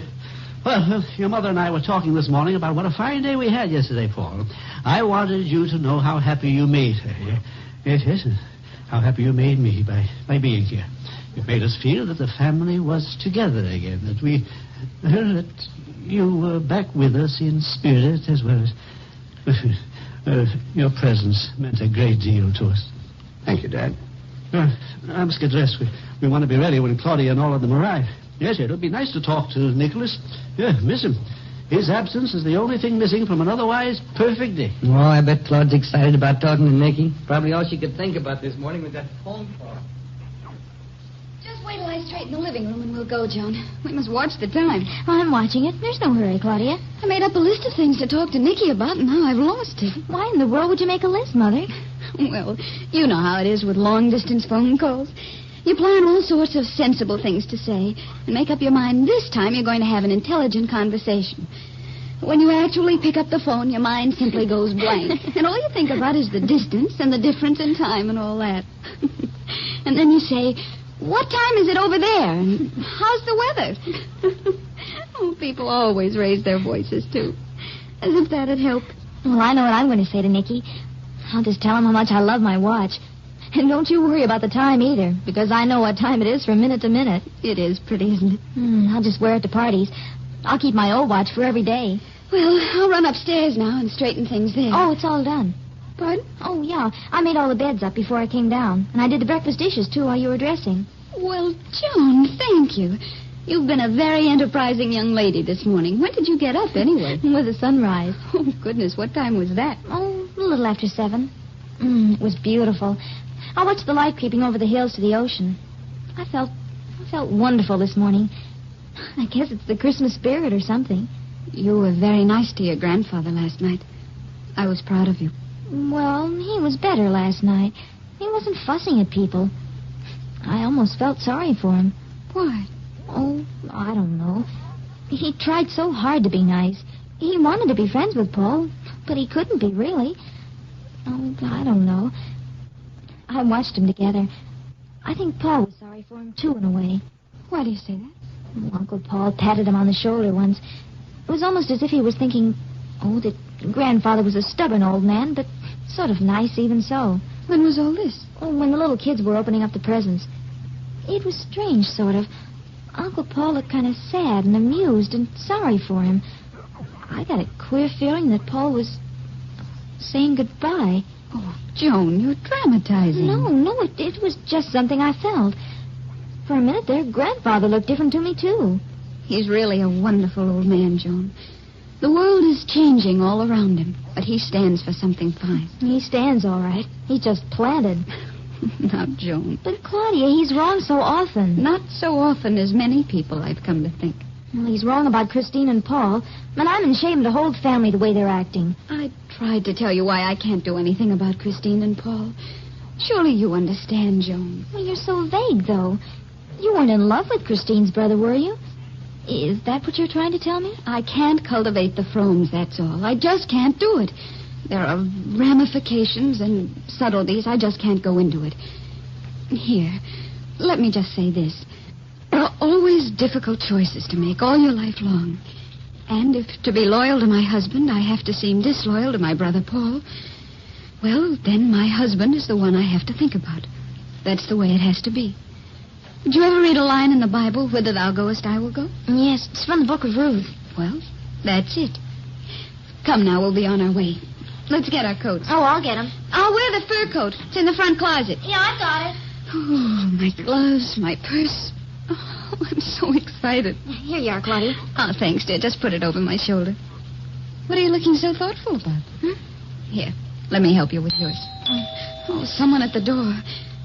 Well, your mother and I were talking this morning about what a fine day we had yesterday, Paul. I wanted you to know how happy you made her. Yes, how happy you made me by being here. You made us feel that the family was together again, that you were back with us in spirit as well as... your presence meant a great deal to us. Thank you, Dad. I must get dressed. We want to be ready when Claudia and all of them arrive. Yes, it would be nice to talk to Nicholas. Yeah, miss him. His absence is the only thing missing from an otherwise perfect day. Oh, I bet Claude's excited about talking to Nicky. Probably all she could think about this morning was that phone call. Just wait till I straighten the living room and we'll go, Joan. We must watch the time. Oh, I'm watching it. There's no hurry, Claudia. I made up a list of things to talk to Nicky about, and now I've lost it. Why in the world would you make a list, Mother? Well, you know how it is with long-distance phone calls. You plan all sorts of sensible things to say and make up your mind this time you're going to have an intelligent conversation. When you actually pick up the phone, your mind simply goes blank. And all you think about is the distance and the difference in time and all that. And then you say, what time is it over there? And how's the weather? Oh, people always raise their voices, too. As if that'd help. Well, I know what I'm going to say to Nicky. I'll just tell him how much I love my watch. And don't you worry about the time either, because I know what time it is from minute to minute. It is pretty, isn't it? I'll just wear it to parties. I'll keep my old watch for every day. Well, I'll run upstairs now and straighten things there. Oh, it's all done. Pardon? Oh, yeah. I made all the beds up before I came down. And I did the breakfast dishes, too, while you were dressing. Well, Joan, thank you. You've been a very enterprising young lady this morning. When did you get up, anyway? With the sunrise. Oh, goodness, what time was that? Oh, a little after 7. It was beautiful. I watched the light creeping over the hills to the ocean. I felt wonderful this morning. I guess it's the Christmas spirit or something. You were very nice to your grandfather last night. I was proud of you. Well, he was better last night. He wasn't fussing at people. I almost felt sorry for him. Why? Oh, I don't know. He tried so hard to be nice. He wanted to be friends with Paul, but he couldn't be, really. Oh, I don't know. I watched them together. I think Paul was sorry for him, too, in a way. Why do you say that? Uncle Paul patted him on the shoulder once. It was almost as if he was thinking, that Grandfather was a stubborn old man, but sort of nice even so. When was all this? Oh, when the little kids were opening up the presents. It was strange, sort of. Uncle Paul looked kind of sad and amused and sorry for him. I got a queer feeling that Paul was saying goodbye. Oh, Joan, you're dramatizing. No, it was just something I felt. For a minute there, Grandfather looked different to me, too. He's really a wonderful old man, Joan. The world is changing all around him, but he stands for something fine. He stands all right. He's just planted. Now, Joan. But, Claudia, he's wrong so often. Not so often as many people, I've come to think. Well, he's wrong about Christine and Paul, and I'm ashamed of the whole family the way they're acting. I tried to tell you why I can't do anything about Christine and Paul. Surely you understand, Joan. Well, you're so vague, though. You weren't in love with Christine's brother, were you? Is that what you're trying to tell me? I can't cultivate the Fromes, that's all. I just can't do it. There are ramifications and subtleties. I just can't go into it. Here, let me just say this. There are always difficult choices to make all your life long. And if to be loyal to my husband, I have to seem disloyal to my brother Paul, well, then my husband is the one I have to think about. That's the way it has to be. Did you ever read a line in the Bible, whither thou goest, I will go? Yes, it's from the book of Ruth. Well, that's it. Come now, we'll be on our way. Let's get our coats. Oh, I'll get them. I'll wear the fur coat. It's in the front closet. Yeah, I've got it. Oh, my gloves, my purse. Oh, I'm so excited. Here you are, Claudia. Oh, thanks, dear. Just put it over my shoulder. What are you looking so thoughtful about? Huh? Here, let me help you with yours. Oh, someone at the door.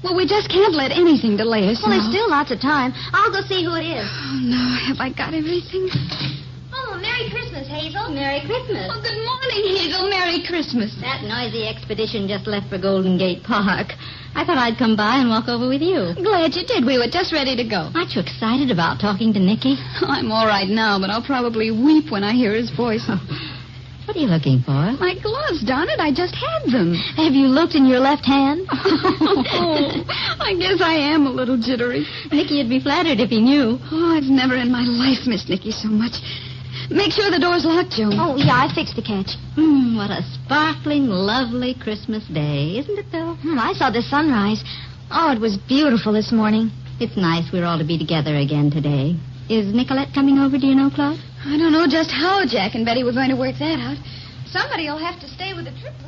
Well, we just can't let anything delay us Well, now. there's still lots of time. I'll go see who it is. Oh, no. Have I got everything? Oh, Merry Christmas, Hazel. Merry Christmas. Oh, good morning, Hazel. Merry Christmas. That noisy expedition just left for Golden Gate Park. I thought I'd come by and walk over with you. Glad you did. We were just ready to go. Aren't you excited about talking to Nicky? Oh, I'm all right now, but I'll probably weep when I hear his voice. What are you looking for? My gloves, darn it. I just had them. Have you looked in your left hand? Oh, I guess I am a little jittery. Nicky'd be flattered if he knew. Oh, I've never in my life missed Nicky so much. Make sure the door's locked, Joe. Oh, yeah, I fixed the catch. What a sparkling, lovely Christmas day, isn't it, though? I saw the sunrise. Oh, it was beautiful this morning. It's nice we're all to be together again today. Is Nicolette coming over, do you know, Claude? I don't know just how Jack and Betty were going to work that out. Somebody'll have to stay with the triplets.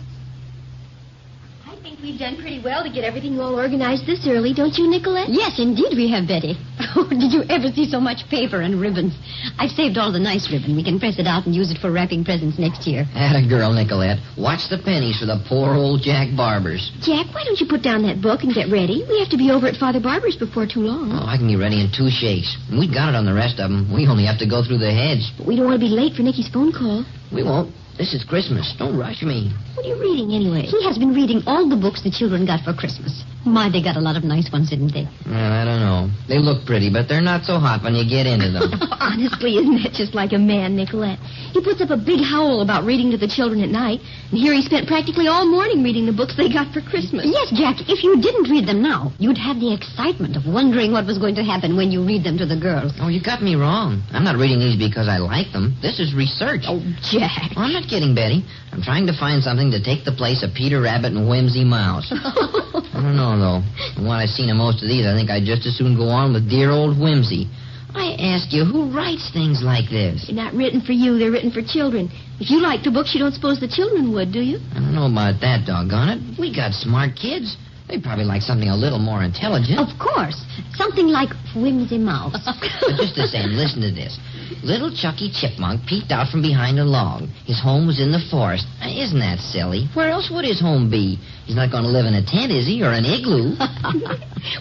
I think we've done pretty well to get everything all organized this early, don't you, Nicolette? Yes, indeed we have, Betty. Oh, did you ever see so much paper and ribbons? I've saved all the nice ribbon. We can press it out and use it for wrapping presents next year. Atta girl, Nicolette. Watch the pennies for the poor old Jack Barbers. Jack, why don't you put down that book and get ready? We have to be over at Father Barber's before too long. Oh, I can be ready in 2 shakes. We got it on the rest of them. We only have to go through the hedge. But we don't want to be late for Nicky's phone call. We won't. This is Christmas. Don't rush me. What are you reading, anyway? He has been reading all the books the children got for Christmas. My, they got a lot of nice ones, didn't they? Well, I don't know. They look pretty, but they're not so hot when you get into them. Honestly, isn't that just like a man, Nicolette? He puts up a big howl about reading to the children at night, and here he spent practically all morning reading the books they got for Christmas. Yes, Jack, if you didn't read them now, you'd have the excitement of wondering what was going to happen when you read them to the girls. Oh, you got me wrong. I'm not reading these because I like them. This is research. Oh, Jack. Oh, I'm not kidding, Betty. I'm trying to find something to take the place of Peter Rabbit and Whimsy Mouse. I don't know, though. From what I've seen of most of these, I think I'd just as soon go on with dear old Whimsy. I ask you, who writes things like this? They're not written for you. They're written for children. If you liked the books, you don't suppose the children would, do you? I don't know about that, doggone it. We got smart kids. They'd probably like something a little more intelligent. Of course. Something like Whimsy Mouse. But just the same, listen to this. Little Chucky Chipmunk peeked out from behind a log. His home was in the forest. Isn't that silly? Where else would his home be? He's not going to live in a tent, is he, or an igloo?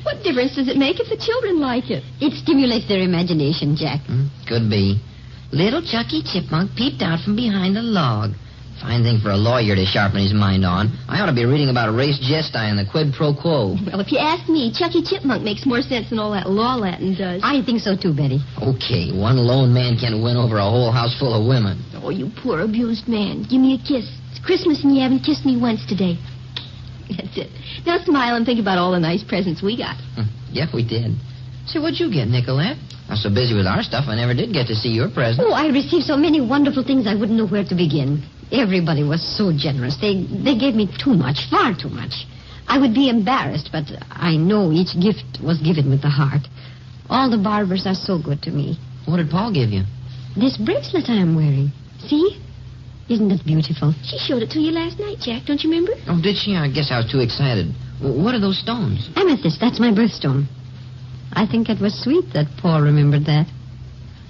What difference does it make if the children like it? It stimulates their imagination, Jack. Could be. Little Chucky Chipmunk peeped out from behind a log. Fine thing for a lawyer to sharpen his mind on. I ought to be reading about res gestae and the quid pro quo. Well, if you ask me, Chucky Chipmunk makes more sense than all that law Latin does. I think so too, Betty. Okay, one lone man can't win over a whole house full of women. Oh, you poor abused man. Give me a kiss. It's Christmas and you haven't kissed me once today. That's it. Now smile and think about all the nice presents we got. Yeah, we did. So what'd you get, Nicolette? I was so busy with our stuff, I never did get to see your present. Oh, I received so many wonderful things I wouldn't know where to begin. Everybody was so generous. They gave me too much, far too much. I would be embarrassed, but I know each gift was given with the heart. All the Barbers are so good to me. What did Paul give you? This bracelet I am wearing. See? Isn't it beautiful? She showed it to you last night, Jack. Don't you remember? Oh, did she? I guess I was too excited. What are those stones? Amethyst. That's my birthstone. I think it was sweet that Paul remembered that.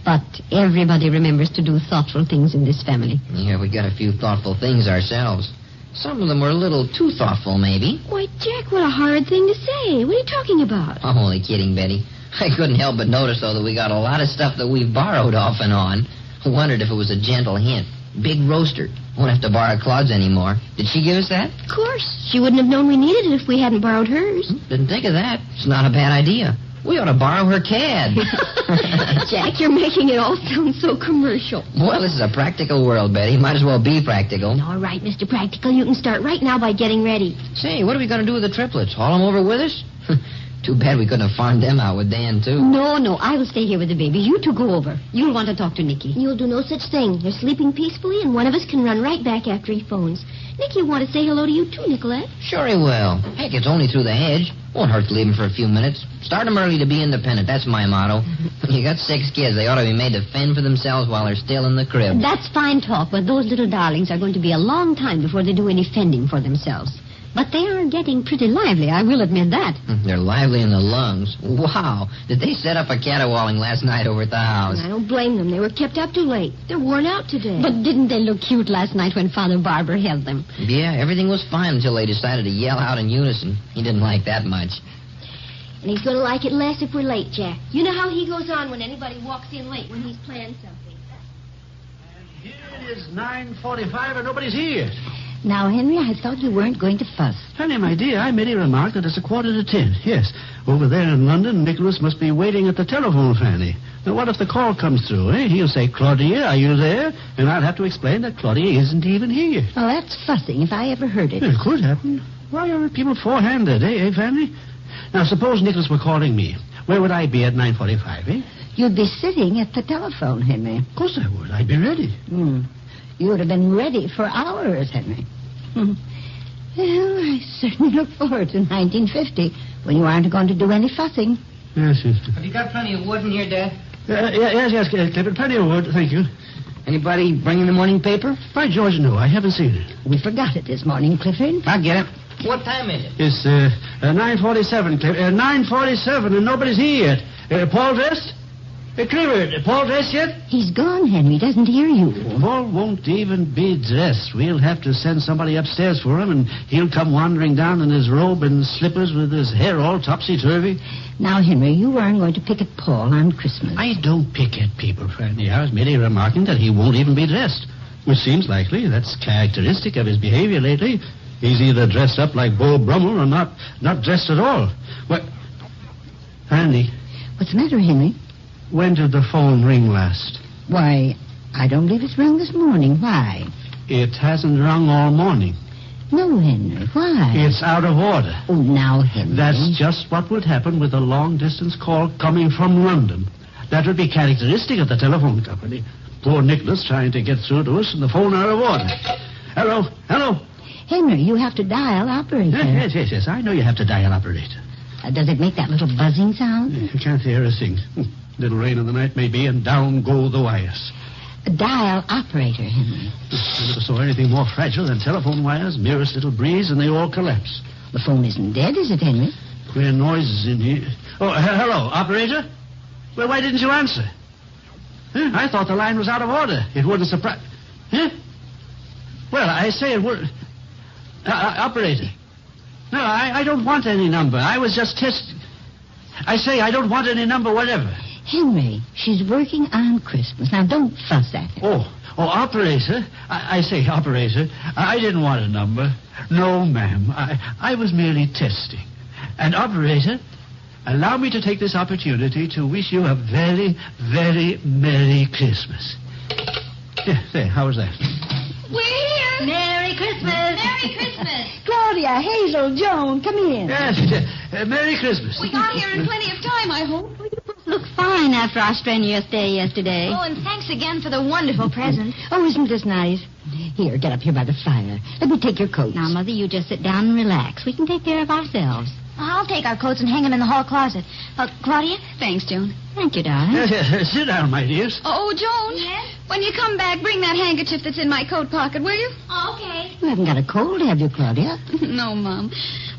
But everybody remembers to do thoughtful things in this family. Yeah, we got a few thoughtful things ourselves. Some of them were a little too thoughtful, maybe. Why, Jack, what a horrid thing to say. What are you talking about? I'm only kidding, Betty. I couldn't help but notice, though, that we got a lot of stuff that we've borrowed off and on. Wondered if it was a gentle hint. Big roaster. Won't have to borrow Claude's anymore. Did she give us that? Of course. She wouldn't have known we needed it if we hadn't borrowed hers. Didn't think of that. It's not a bad idea. We ought to borrow her cad. Jack, you're making it all sound so commercial. Well, this is a practical world, Betty. Might as well be practical. All right, Mr. Practical, you can start right now by getting ready. Say, what are we going to do with the triplets? Haul them over with us? Too bad we couldn't have farmed them out with Dan, too. No, I will stay here with the baby. You two go over. You'll want to talk to Nicky. You'll do no such thing. They're sleeping peacefully, and one of us can run right back after he phones. Nicky will want to say hello to you, too, Nicolette. Sure he will. Heck, it's only through the hedge. Won't hurt to leave him for a few minutes. Start them early to be independent. That's my motto. You got 6 kids. They ought to be made to fend for themselves while they're still in the crib. That's fine talk, but those little darlings are going to be a long time before they do any fending for themselves. But they are getting pretty lively, I will admit that. They're lively in the lungs. Wow. Did they set up a caterwauling last night over at the house? I don't blame them. They were kept up too late. They're worn out today. But didn't they look cute last night when Father Barber held them? Yeah, everything was fine until they decided to yell out in unison. He didn't like that much. And he's going to like it less if we're late, Jack. You know how he goes on when anybody walks in late when he's planned something. And here it is 9:45 and nobody's here. Now, Henry, I thought you weren't going to fuss. Fanny, my dear, I merely remarked that it's 9:45. Yes, over there in London, Nicholas must be waiting at the telephone, Fanny. Now, what if the call comes through, eh? He'll say, Claudia, are you there? And I'll have to explain that Claudia isn't even here. Well, that's fussing, if I ever heard it. It could happen. Why are people forehanded, eh, Fanny? Now, suppose Nicholas were calling me. Where would I be at 9:45, eh? You'd be sitting at the telephone, Henry. Of course I would. I'd be ready. You would have been ready for hours, Henry. Well, I certainly look forward to 1950, when you aren't going to do any fussing. Yes. Have you got plenty of wood in here, Dad? Yes, Clifford. Plenty of wood, thank you. Anybody bringing the morning paper? By George, no, I haven't seen it. We forgot it this morning, Clifford. I'll get it. What time is it? It's 9:47, Clifford. 9:47 and nobody's here yet. Paul dressed? Clifford, Paul dressed yet? He's gone, Henry. Doesn't hear you. Paul won't even be dressed. We'll have to send somebody upstairs for him, and he'll come wandering down in his robe and slippers with his hair all topsy-turvy. Now, Henry, you weren't going to pick at Paul on Christmas. I don't pick at people, Franny. I was merely remarking that he won't even be dressed, which seems likely. That's characteristic of his behavior lately. He's either dressed up like Beau Brummel or not dressed at all. What? Franny. What's the matter, Henry? When did the phone ring last? Why, I don't believe it's rung this morning. Why? It hasn't rung all morning. No, Henry. Why? It's out of order. Oh, now, Henry. That's just what would happen with a long-distance call coming from London. That would be characteristic of the telephone company. Poor Nicholas trying to get through to us and the phone out of order. Hello? Henry, you have to dial operator. Yes. I know you have to dial operator. Does it make that little buzzing sound? You can't hear a thing. Little rain in the night maybe, and down go the wires. Dial operator, Henry. I never saw anything more fragile than telephone wires. Merest little breeze, and they all collapse. The phone isn't dead, is it, Henry? Queer noises in here. Oh, hello, operator? Well, why didn't you answer? Huh? I thought the line was out of order. It wouldn't surprise... Huh? Well, I say it would... operator. No, I don't want any number. I was just testing... I say I don't want any number whatever. Henry, she's working on Christmas. Now, don't fuss at her. Oh, operator. I say, operator, I didn't want a number. No, ma'am. I was merely testing. And, operator, allow me to take this opportunity to wish you a very, very Merry Christmas. There, how was that? We're here. Merry Christmas. Merry Christmas. Claudia, Hazel, Joan, come in. Yes, Merry Christmas. We got here in plenty of time, I hope. You both look fine after our strenuous day yesterday. Oh, and thanks again for the wonderful present. Oh, isn't this nice? Here, get up here by the fire. Let me take your coats. Now, Mother, you just sit down and relax. We can take care of ourselves. I'll take our coats and hang them in the hall closet. Claudia? Thanks, Joan. Thank you, darling. Yes, sit down, my dears. Oh, Joan. Yes? When you come back, bring that handkerchief that's in my coat pocket, will you? Oh, okay. You haven't got a cold, have you, Claudia? No, Mom.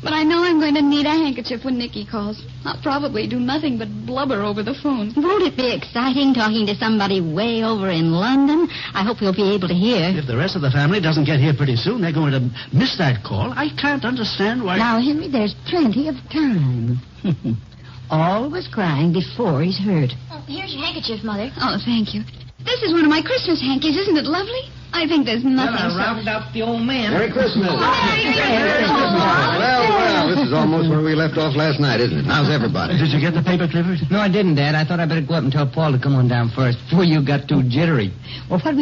But I know I'm going to need a handkerchief when Nicky calls. I'll probably do nothing but blubber over the phone. Won't it be exciting talking to somebody way over in London? I hope we'll be able to hear. If the rest of the family doesn't get here pretty soon, they're going to miss that call. I can't understand why... Now, Henry, there's plenty of time. Always crying before he's hurt. Oh, here's your handkerchief, Mother. Oh, thank you. This is one of my Christmas hankies. Isn't it lovely? I think there's nothing Well, I rounded up the old man. Merry Christmas. Well, this is almost where we left off last night, isn't it? How's everybody? Did you get the paper, Clifford? No, I didn't, Dad. I thought I'd better go up and tell Paul to come on down first before you got too jittery. Well, what we